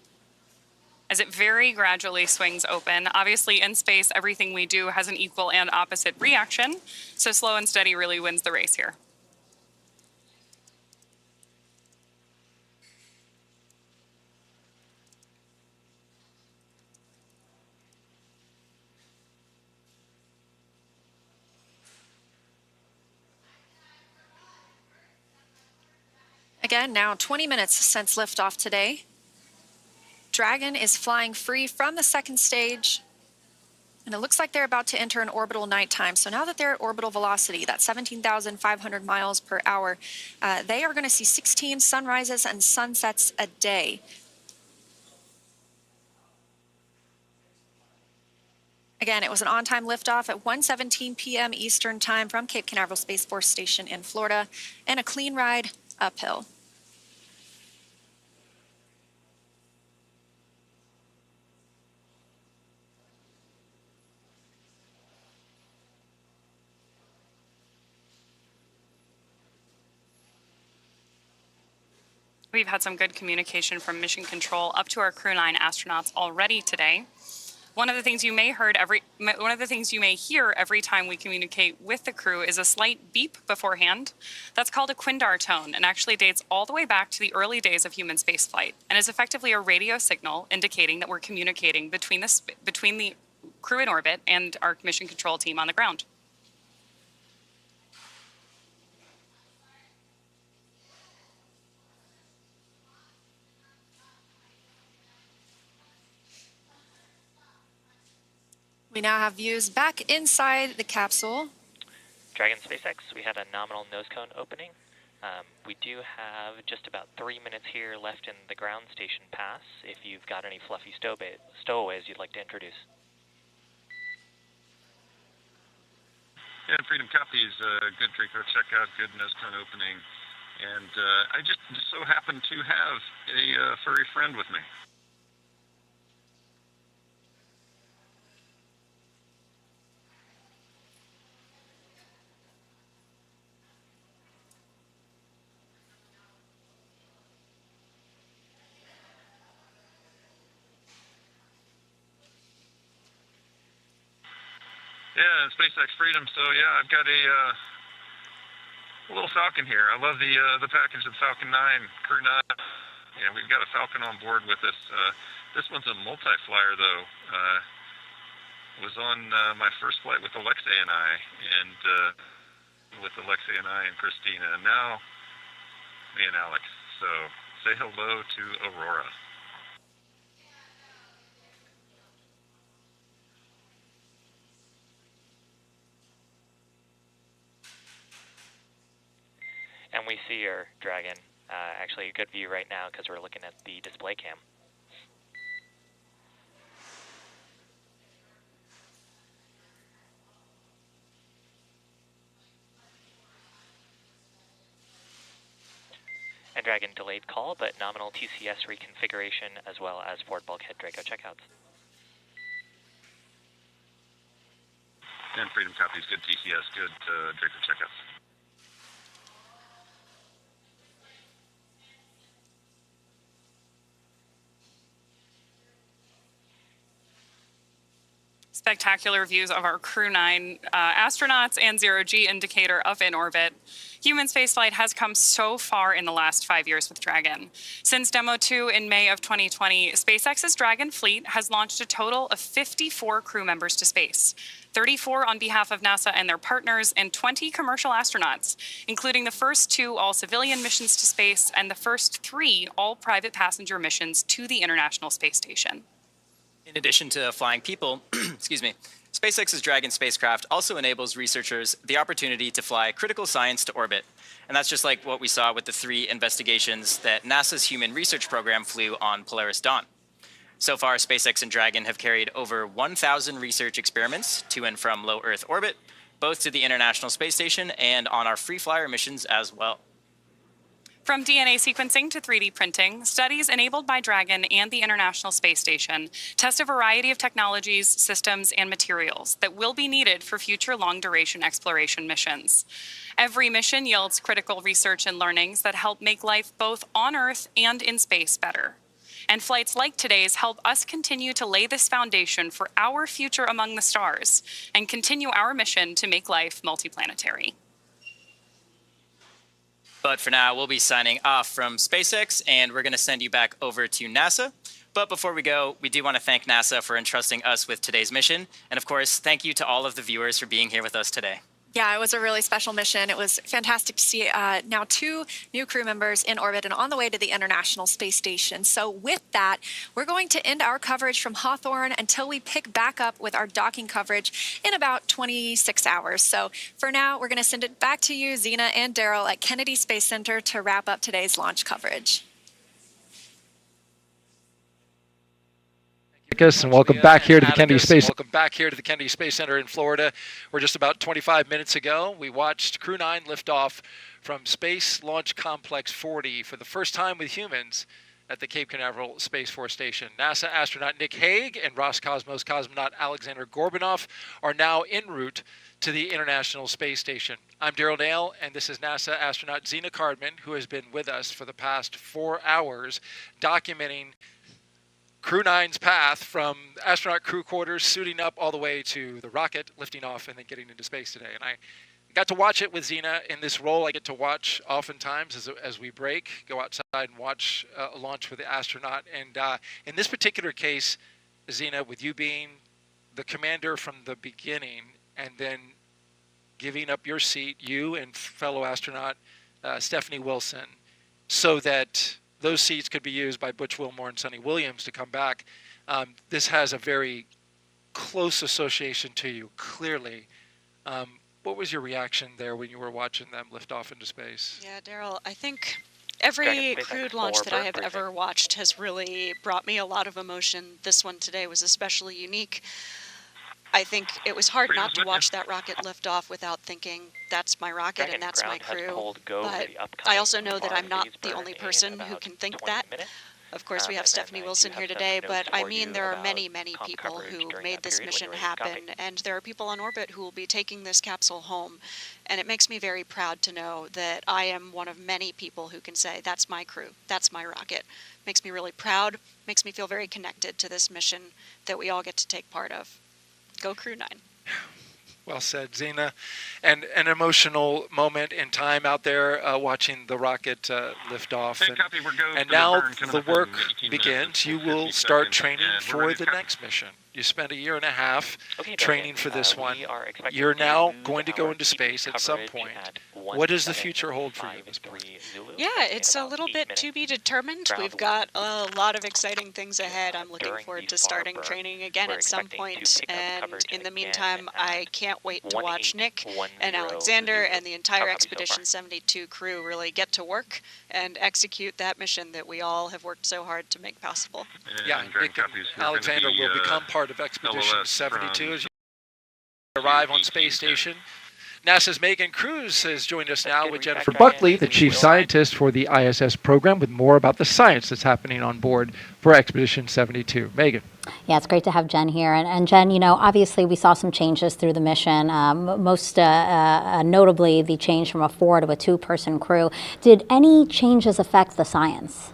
Speaker 22: As it very gradually swings open, obviously in space, everything we do has an equal and opposite reaction, so slow and steady really wins the race here.
Speaker 11: Again, now 20 minutes since liftoff today. Dragon is flying free from the second stage, and it looks like they're about to enter an orbital nighttime. So now that they're at orbital velocity, that's 17,500 miles per hour, they are going to see 16 sunrises and sunsets a day. Again, it was an on-time liftoff at 1:17 p.m. Eastern Time from Cape Canaveral Space Force Station in Florida, and a clean ride uphill.
Speaker 22: We've had some good communication from Mission Control up to our Crew-9 astronauts already today. One of the things you may hear every time we communicate with the crew is a slight beep beforehand. That's called a Quindar tone and actually dates all the way back to the early days of human spaceflight and is effectively a radio signal indicating that we're communicating between the crew in orbit and our Mission Control team on the ground.
Speaker 11: We now have views back inside the capsule.
Speaker 9: Dragon SpaceX, we had a nominal nose cone opening. We do have just about 3 minutes here left in the ground station pass if you've got any fluffy stowaways you'd like to introduce.
Speaker 13: Yeah, Freedom copies. Good Draco checkout, good nose cone opening. And I just so happen to have a furry friend with me. Yeah, SpaceX Freedom. So yeah, I've got a little Falcon here. I love the package of Falcon 9, Crew-9. Yeah, we've got a Falcon on board with us. This one's a multi-flyer though. Was on my first flight with Alexei and I, and with Alexei and I and Christina, and now me and Alex. So say hello to Aurora.
Speaker 9: And we see your Dragon. Actually, a good view right now because we're looking at the display cam. And Dragon delayed call, but nominal TCS reconfiguration as well as forward bulkhead Draco checkouts.
Speaker 13: And Freedom copies, good TCS, good Draco checkouts.
Speaker 22: Spectacular views of our Crew-9 astronauts and zero-G indicator up in orbit. Human spaceflight has come so far in the last 5 years with Dragon. Since Demo 2 in May of 2020, SpaceX's Dragon fleet has launched a total of 54 crew members to space, 34 on behalf of NASA and their partners, and 20 commercial astronauts, including the first 2 all-civilian missions to space and the first 3 all-private passenger missions to the International Space Station.
Speaker 21: In addition to flying people, excuse me, SpaceX's Dragon spacecraft also enables researchers the opportunity to fly critical science to orbit. And that's just like what we saw with the 3 investigations that NASA's Human Research Program flew on Polaris Dawn. So far, SpaceX and Dragon have carried over 1,000 research experiments to and from low Earth orbit, both to the International Space Station and on our free flyer missions as well.
Speaker 22: From DNA sequencing to 3D printing, studies enabled by Dragon and the International Space Station test a variety of technologies, systems, and materials that will be needed for future long-duration exploration missions. Every mission yields critical research and learnings that help make life both on Earth and in space better. And flights like today's help us continue to lay this foundation for our future among the stars and continue our mission to make life multiplanetary.
Speaker 21: But for now, we'll be signing off from SpaceX, and we're going to send you back over to NASA. But before we go, we do want to thank NASA for entrusting us with today's mission. And of course, thank you to all of the viewers for being here with us today.
Speaker 11: Yeah, it was a really special mission. It was fantastic to see now 2 new crew members in orbit and on the way to the International Space Station. So with that, we're going to end our coverage from Hawthorne until we pick back up with our docking coverage in about 26 hours. So for now, we're going to send it back to you, Zena and Daryl at Kennedy Space Center to wrap up today's launch coverage.
Speaker 7: And welcome back here to the Kennedy Space. Welcome back here to the Kennedy Space Center in Florida. We're just about 25 minutes ago. We watched Crew-9 lift off from Space Launch Complex 40 for the first time with humans at the Cape Canaveral Space Force Station. NASA astronaut Nick Hague and Roscosmos cosmonaut Alexander Gorbanov are now en route to the International Space Station. I'm Daryl Dale, and this is NASA astronaut Zena Cardman, who has been with us for the past 4 hours, documenting Crew-9's path from astronaut crew quarters, suiting up all the way to the rocket, lifting off, and then getting into space today. And I got to watch it with Zena in this role. I get to watch oftentimes as we break, go outside and watch a launch with the astronaut. And in this particular case, Zena, with you being the commander from the beginning and then giving up your seat, you and fellow astronaut Stephanie Wilson, so that those seats could be used by Butch Wilmore and Sonny Williams to come back. This has a very close association to you, clearly. What was your reaction there when you were watching them lift off into space?
Speaker 8: Yeah, Daryl, I think every crewed launch that I have ever watched has really brought me a lot of emotion. This one today was especially unique. I think it was hard not to watch that rocket lift off without thinking, that's my rocket and that's my crew. But I also know that I'm not the only person who can think that. Of course, we have Stephanie Wilson here today, but I mean there are many, many people who made this mission happen, and there are people on orbit who will be taking this capsule home. And it makes me very proud to know that I am one of many people who can say, that's my crew, that's my rocket. Makes me really proud, makes me feel very connected to this mission that we all get to take part of. Go Crew-9.
Speaker 7: Well said, Zena. And an emotional moment in time out there watching the rocket lift off. And now the work begins. You will start training for the next mission. You spent a year and a half training for this one. You're now going to go into space at some point. What does the future hold for you at this point?
Speaker 8: Yeah, it's a little bit to be determined. We've got a lot of exciting things ahead. I'm looking forward to starting training again at some point. And in the meantime, I can't wait to watch Nick and Alexander and the entire Expedition 72 crew really get to work and execute that mission that we all have worked so hard to make possible.
Speaker 7: Yeah, Nick and Alexander will become part of Expedition 72 as you arrive on space station. NASA's Megan Cruz has joined us now with Jennifer Buckley, the chief scientist for the ISS program, with more about the science that's happening on board for Expedition 72. Megan.
Speaker 3: Yeah, it's great to have Jen here. And Jen, you know, obviously we saw some changes through the mission, most notably the change from a 4 to a 2-person crew. Did any changes affect the science?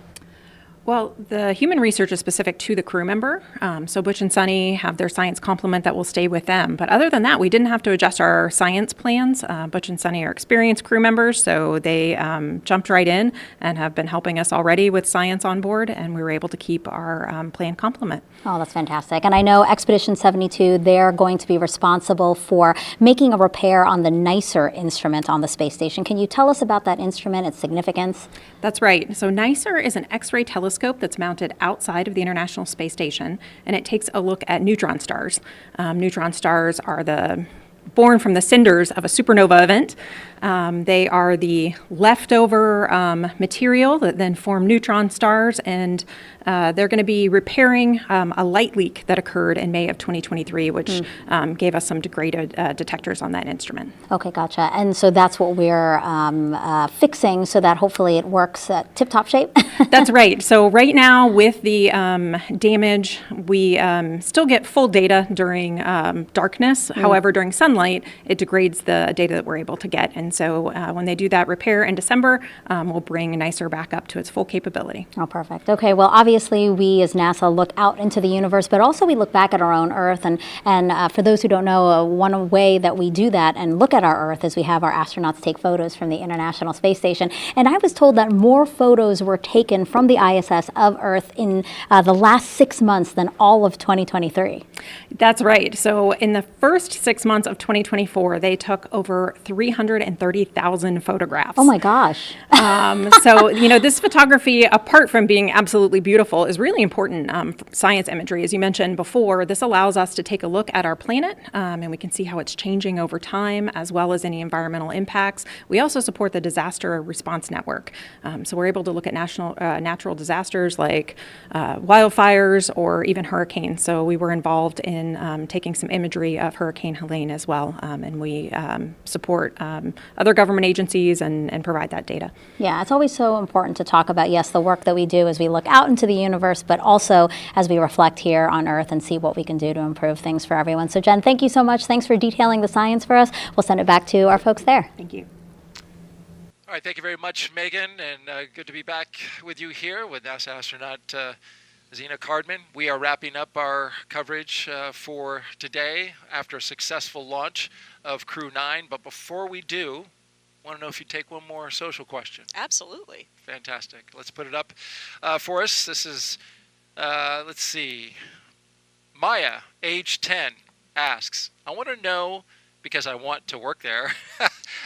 Speaker 18: Well, the human research is specific to the crew member. So Butch and Sunny have their science complement that will stay with them. But other than that, we didn't have to adjust our science plans. Butch and Sunny are experienced crew members, so they jumped right in and have been helping us already with science on board, and we were able to keep our plan complement.
Speaker 3: Oh, that's fantastic. And I know Expedition 72, they're going to be responsible for making a repair on the NICER instrument on the space station. Can you tell us about that instrument, its significance?
Speaker 18: That's right. So NICER is an X-ray telescope that's mounted outside of the International Space Station, and it takes a look at neutron stars. Neutron stars are born from the cinders of a supernova event. They are the leftover material that then form neutron stars, and they're going to be repairing a light leak that occurred in May of 2023, which gave us some degraded detectors on that instrument.
Speaker 3: Okay, gotcha. And so that's what we're fixing so that hopefully it works at tip-top shape?
Speaker 18: That's right. So right now with the damage, we still get full data during darkness. However, during sunlight, it degrades the data that we're able to get. And so when they do that repair in December, we'll bring NICER back up to its full capability.
Speaker 3: Oh, perfect. Okay, well, obviously we as NASA look out into the universe, but also we look back at our own Earth. And for those who don't know, one way that we do that and look at our Earth is we have our astronauts take photos from the International Space Station. And I was told that more photos were taken from the ISS of Earth in the last 6 months than all of 2023.
Speaker 18: That's right. So in the first 6 months of 2024, they took over 330,000 photographs.
Speaker 3: Oh my gosh.
Speaker 18: So, you know, this photography, apart from being absolutely beautiful, is really important science imagery. As you mentioned before, this allows us to take a look at our planet, and we can see how it's changing over time, as well as any environmental impacts. We also support the Disaster Response Network. So we're able to look at natural disasters like wildfires or even hurricanes. So we were involved in taking some imagery of Hurricane Helene as well, and we support other government agencies and provide that data.
Speaker 3: Yeah, it's always so important to talk about, yes, the work that we do as we look out into the universe, but also as we reflect here on Earth and see what we can do to improve things for everyone. So Jen, thank you so much. Thanks for detailing the science for us. We'll send it back to our folks there.
Speaker 18: Thank you.
Speaker 7: All right, thank you very much, Megan, and good to be back with you here with NASA astronaut Zena Cardman. We are wrapping up our coverage for today after a successful launch of Crew-9. But before we do, I want to know if you take one more social question.
Speaker 8: Absolutely.
Speaker 7: Fantastic. Let's put it up for us. This is, let's see, Maya, age 10, asks, I want to know, because I want to work there,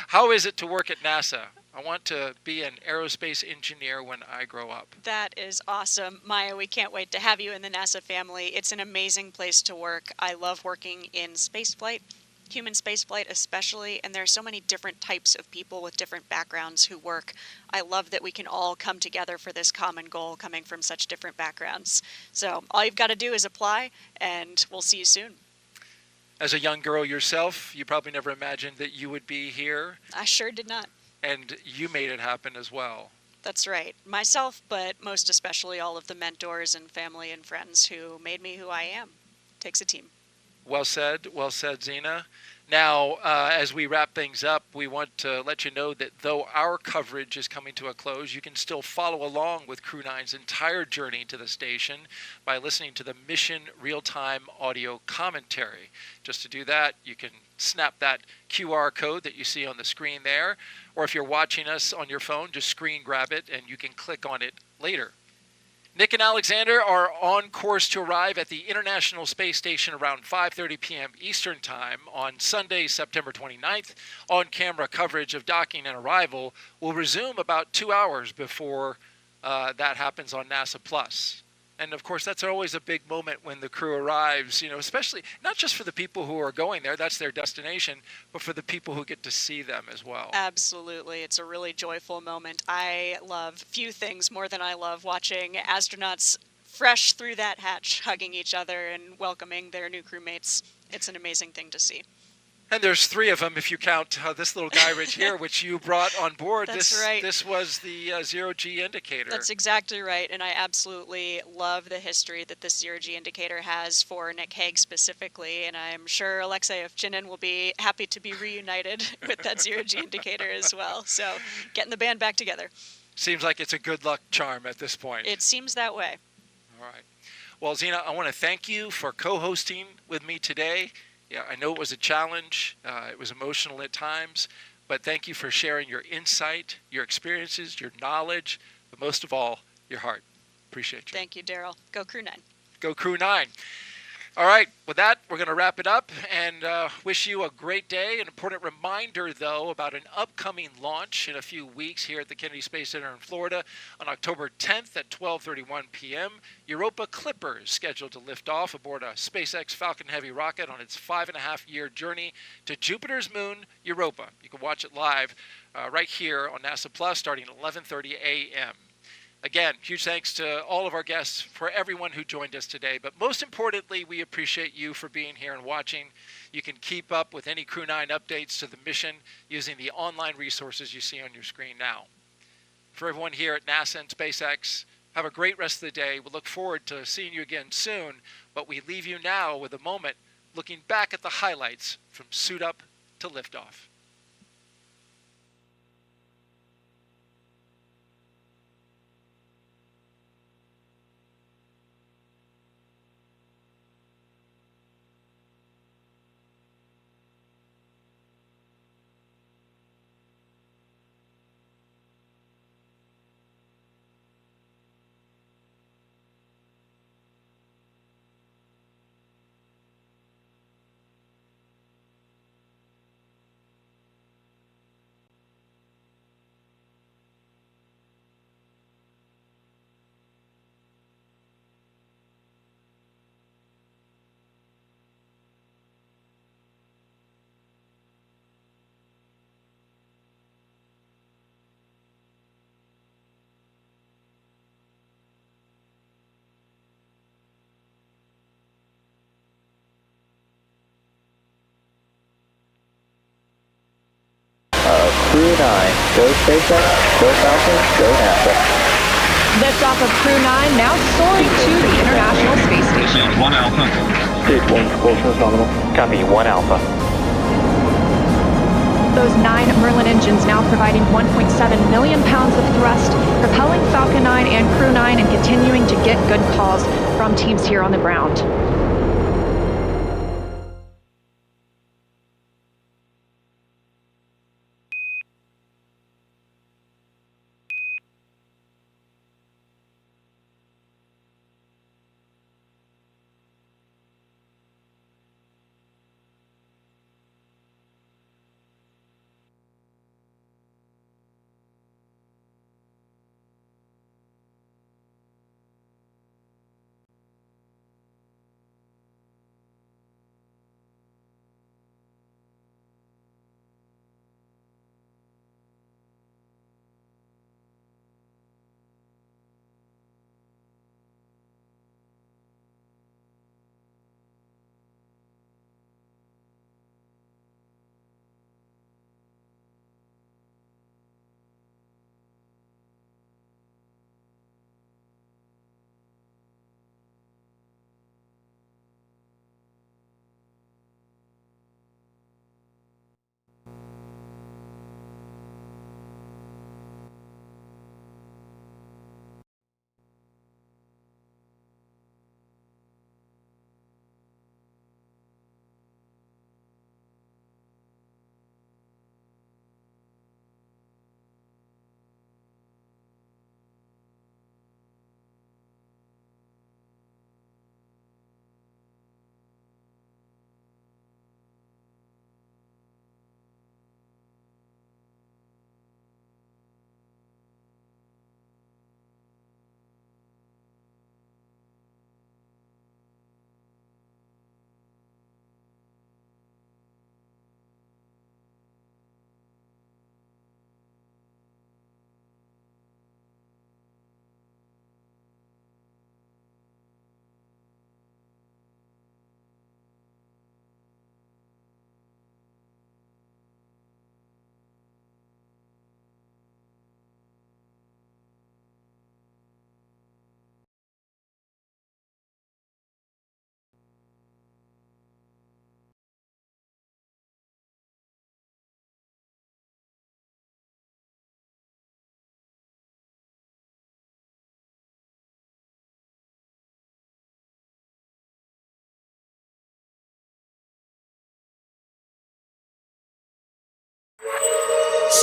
Speaker 7: how is it to work at NASA? I want to be an aerospace engineer when I grow up.
Speaker 8: That is awesome. Maya, we can't wait to have you in the NASA family. It's an amazing place to work. I love working in spaceflight, human spaceflight especially, and there are so many different types of people with different backgrounds who work. I love that we can all come together for this common goal coming from such different backgrounds. So all you've got to do is apply, and we'll see you soon.
Speaker 7: As a young girl yourself, you probably never imagined that you would be here.
Speaker 8: I sure did not.
Speaker 7: And you made it happen as well.
Speaker 8: That's right. Myself, but most especially all of the mentors and family and friends who made me who I am. Takes a team.
Speaker 7: Well said, Zena. Now, as we wrap things up, we want to let you know that though our coverage is coming to a close, you can still follow along with Crew-9's entire journey to the station by listening to the mission real-time audio commentary. Just to do that, you can snap that QR code that you see on the screen there, or if you're watching us on your phone, just screen grab it and you can click on it later. Nick and Alexander are on course to arrive at the International Space Station around 5:30 p.m. Eastern Time on Sunday, September 29th. On-camera coverage of docking and arrival will resume about 2 hours before that happens on NASA Plus. And of course, that's always a big moment when the crew arrives, you know, especially not just for the people who are going there, that's their destination, but for the people who get to see them as well.
Speaker 8: Absolutely. It's a really joyful moment. I love few things more than I love watching astronauts fresh through that hatch, hugging each other and welcoming their new crewmates. It's an amazing thing to see.
Speaker 7: And there's 3 of them if you count this little guy right here, which you brought on board.
Speaker 8: That's right.
Speaker 7: This was the zero-G indicator.
Speaker 8: That's exactly right, and I absolutely love the history that this zero-G indicator has for Nick Hague specifically, and I'm sure Alexei Ovchinin will be happy to be reunited with that zero-G indicator as well. So getting the band back together.
Speaker 7: Seems like it's a good luck charm at this point.
Speaker 8: It seems that way.
Speaker 7: All right. Well, Zena, I want to thank you for co-hosting with me today. Yeah, I know it was a challenge. It was emotional at times, but thank you for sharing your insight, your experiences, your knowledge, but most of all, your heart. Appreciate you.
Speaker 8: Thank you, Daryl. Go Crew-9.
Speaker 7: Go Crew-9. All right, with that, we're going to wrap it up and wish you a great day. An important reminder, though, about an upcoming launch in a few weeks here at the Kennedy Space Center in Florida on October 10th at 12:31 p.m. Europa Clipper is scheduled to lift off aboard a SpaceX Falcon Heavy rocket on its 5.5-year journey to Jupiter's moon, Europa. You can watch it live right here on NASA Plus starting at 11:30 a.m. Again, huge thanks to all of our guests, for everyone who joined us today. But most importantly, we appreciate you for being here and watching. You can keep up with any Crew-9 updates to the mission using the online resources you see on your screen now. For everyone here at NASA and SpaceX, have a great rest of the day. We look forward to seeing you again soon, but we leave you now with a moment looking back at the highlights from suit up to liftoff.
Speaker 9: Crew-9, go SpaceX, go Falcon, go NASA.
Speaker 20: Liftoff of Crew-9 now soaring to the International Space Station.
Speaker 13: 1 Alpha.
Speaker 9: Stage 1, propulsion is nominal. Copy, 1 Alpha.
Speaker 20: Those 9 Merlin engines now providing 1.7 million pounds of thrust, propelling Falcon 9 and Crew-9 and continuing to get good calls from teams here on the ground.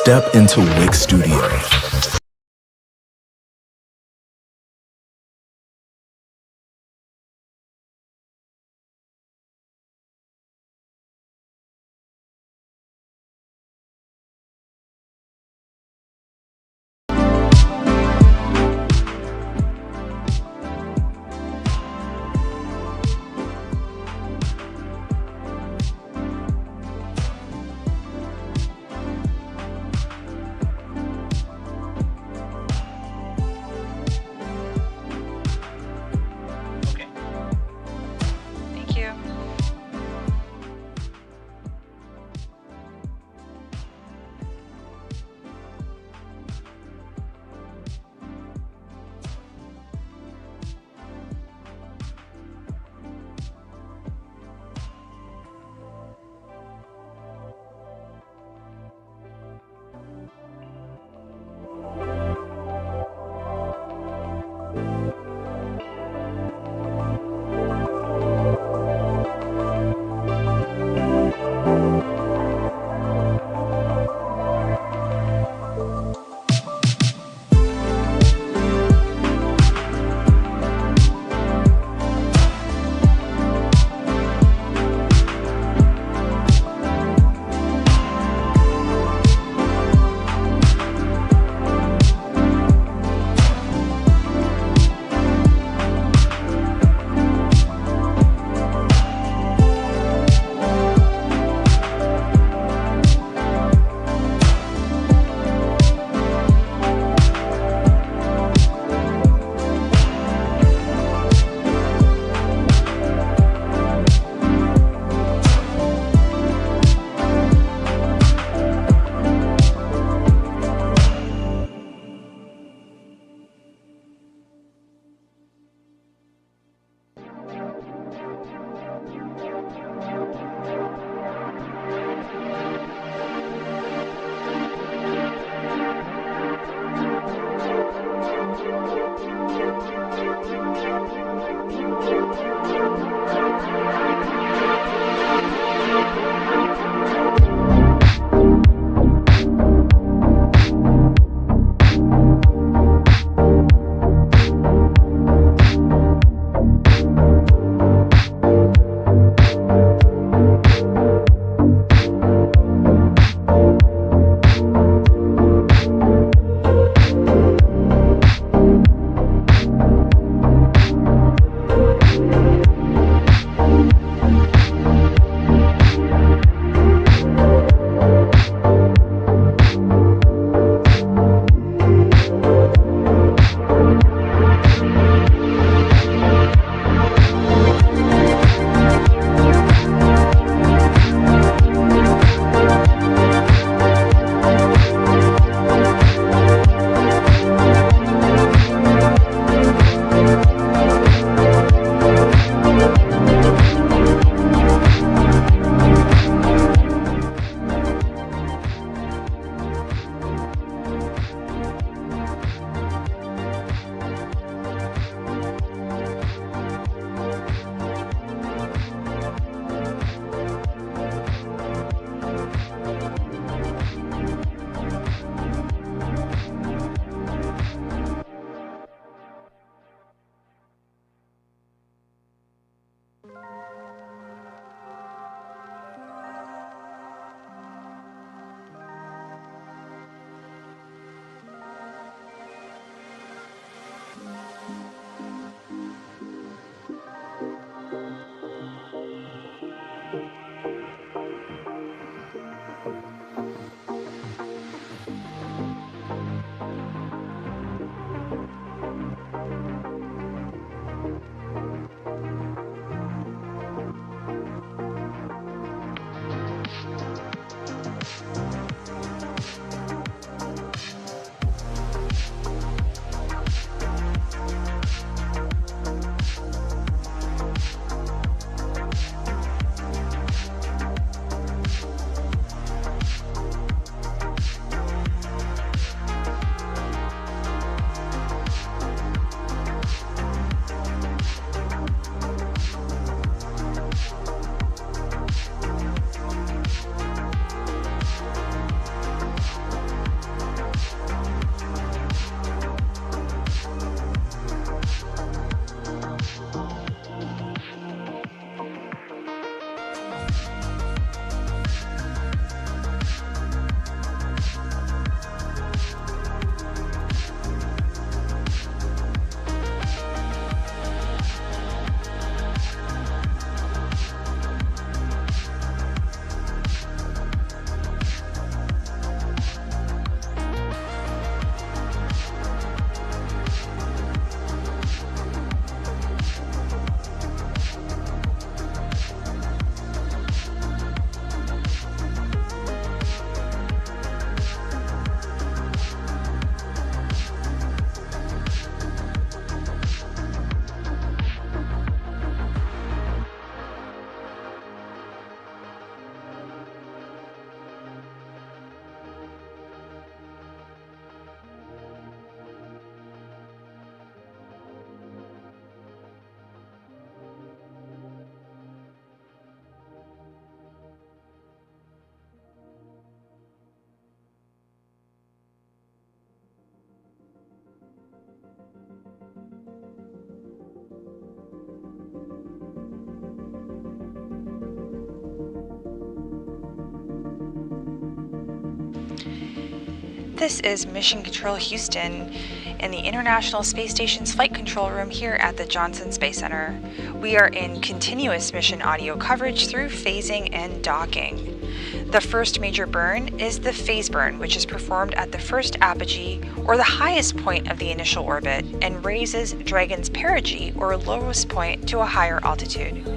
Speaker 16: Step into Wix Studio.
Speaker 1: This is Mission Control Houston in the International Space Station's flight control room here at the Johnson Space Center. We are in continuous mission audio coverage through phasing and docking. The first major burn is the phase burn, which is performed at the first apogee, or the highest point of the initial orbit, and raises Dragon's perigee, or lowest point, to a higher altitude.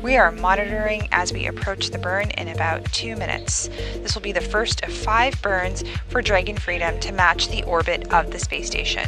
Speaker 1: We are monitoring as we approach the burn in about 2 minutes. This will be the first of 5 burns for Dragon Freedom to match the orbit of the space station.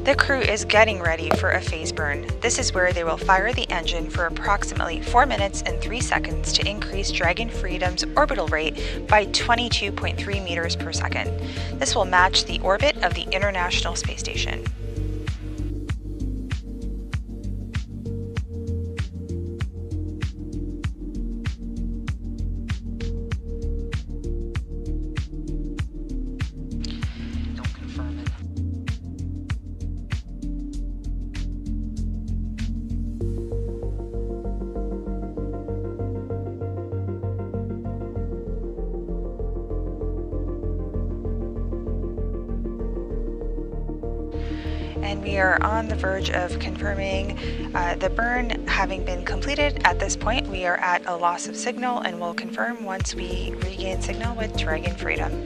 Speaker 1: The crew is getting ready for a phase burn. This is where they will fire the engine for approximately 4 minutes and 3 seconds to increase Dragon Freedom's orbital rate by 22.3 meters per second. This will match the orbit of the International Space Station. And we are on the verge of confirming the burn having been completed. At this point, we are at a loss of signal, and we'll confirm once we regain signal with Dragon Freedom.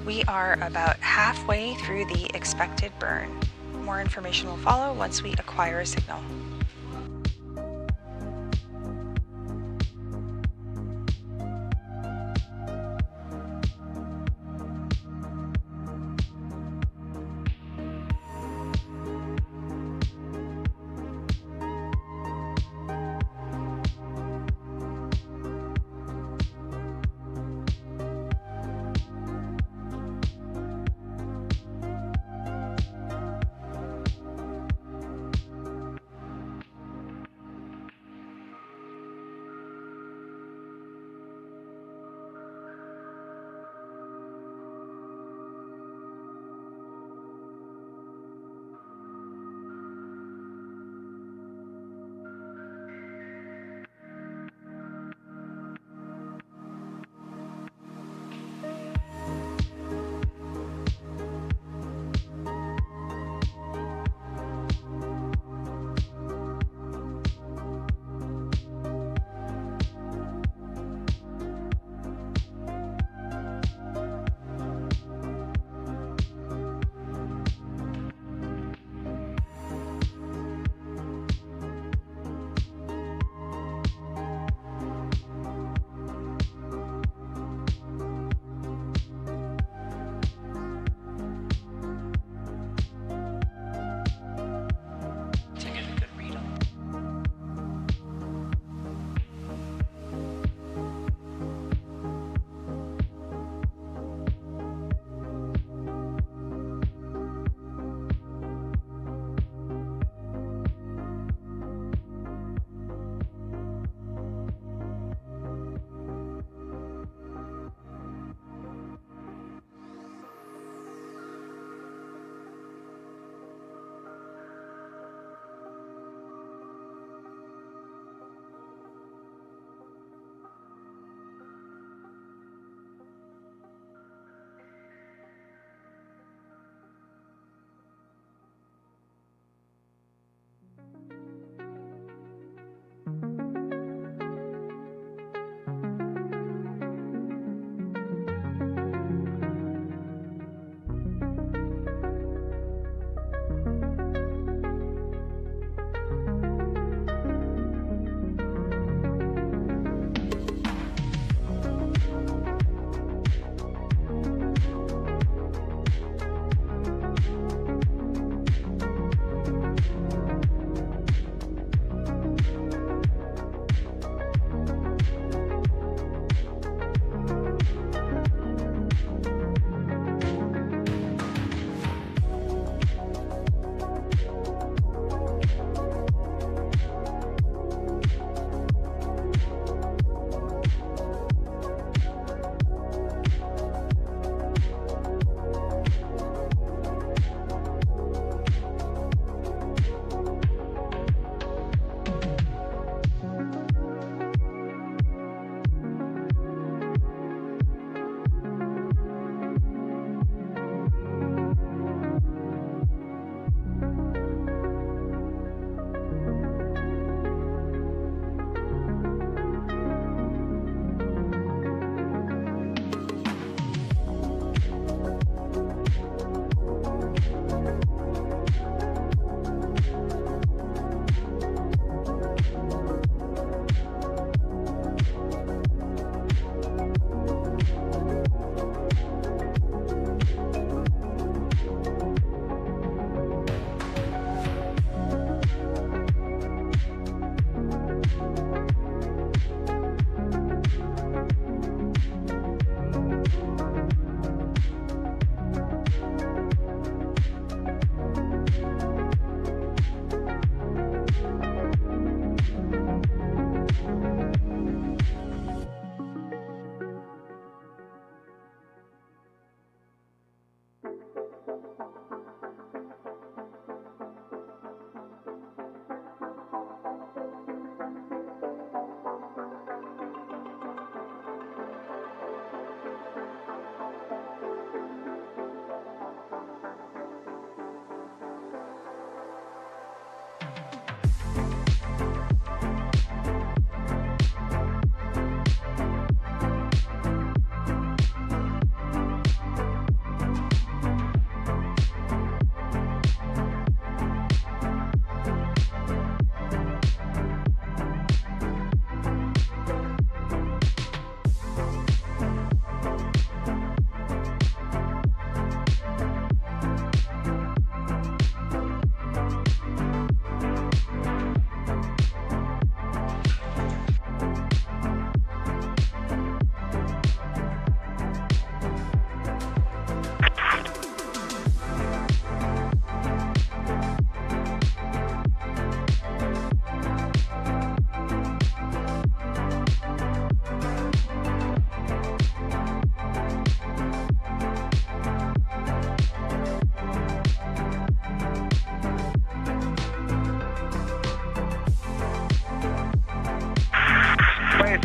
Speaker 1: We are about halfway through the expected burn. More information will follow once we acquire a signal.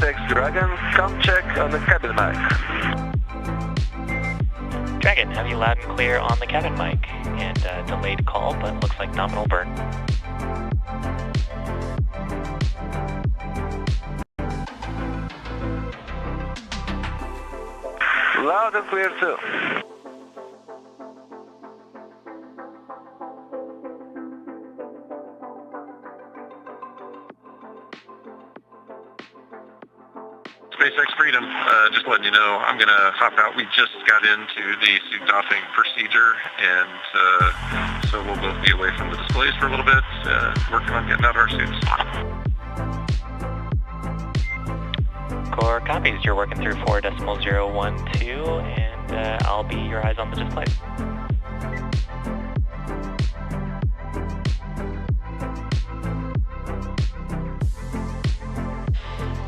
Speaker 4: SpaceX Dragon, come check on the cabin mic.
Speaker 9: Dragon, have you loud and clear on the cabin mic. And delayed call, but looks like nominal burn.
Speaker 4: Loud and clear too.
Speaker 13: SpaceX Freedom, just letting you know, I'm going to hop out. We just got into the suit doffing procedure, and so we'll both be away from the displays for a little bit, working on getting out our suits.
Speaker 9: Core copies. You're working through 4.012, and I'll be your eyes on the display.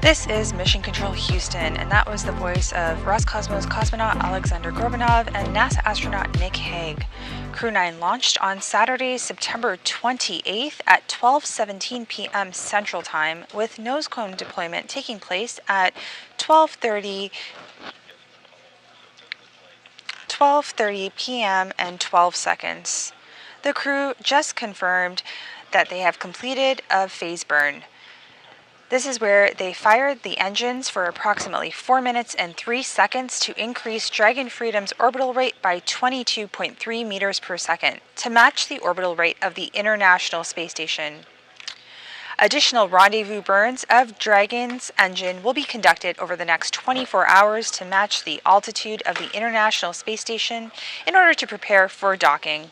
Speaker 1: This is Mission Control Houston, and that was the voice of Roscosmos cosmonaut Alexander Gorbanov and NASA astronaut Nick Hague. Crew-9 launched on Saturday, September 28th at 12:17 p.m. Central Time, with nose cone deployment taking place at 12:30 p.m. and 12 seconds. The crew just confirmed that they have completed a phase burn. This is where they fired the engines for approximately 4 minutes and 3 seconds to increase Dragon Freedom's orbital rate by 22.3 meters per second to match the orbital rate of the International Space Station. Additional rendezvous burns of Dragon's engine will be conducted over the next 24 hours to match the altitude of the International Space Station in order to prepare for docking.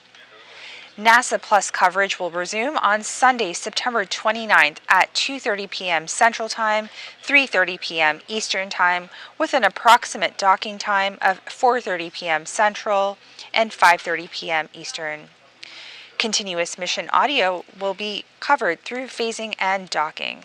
Speaker 1: NASA Plus coverage will resume on Sunday, September 29th at 2:30 p.m. Central Time, 3:30 p.m. Eastern Time, with an approximate docking time of 4:30 p.m. Central and 5:30 p.m. Eastern. Continuous mission audio will be covered through phasing and docking.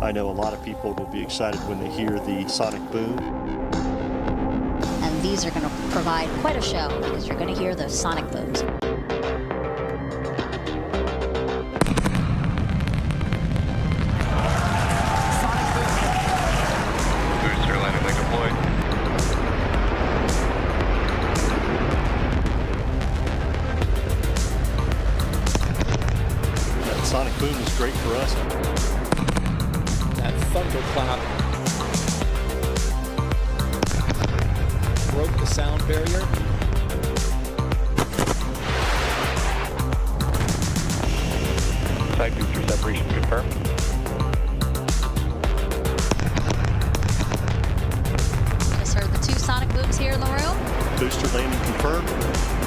Speaker 5: I know a lot of people will be excited when they hear the sonic boom.
Speaker 3: And these are going to provide quite a show because you're going to hear the sonic booms.
Speaker 15: Booster landing leg deployed.
Speaker 5: That sonic boom is great for us.
Speaker 19: That thunderclap broke the sound barrier.
Speaker 9: Side booster separation confirmed.
Speaker 3: Just heard the two sonic booms here in the room.
Speaker 5: Booster landing confirmed.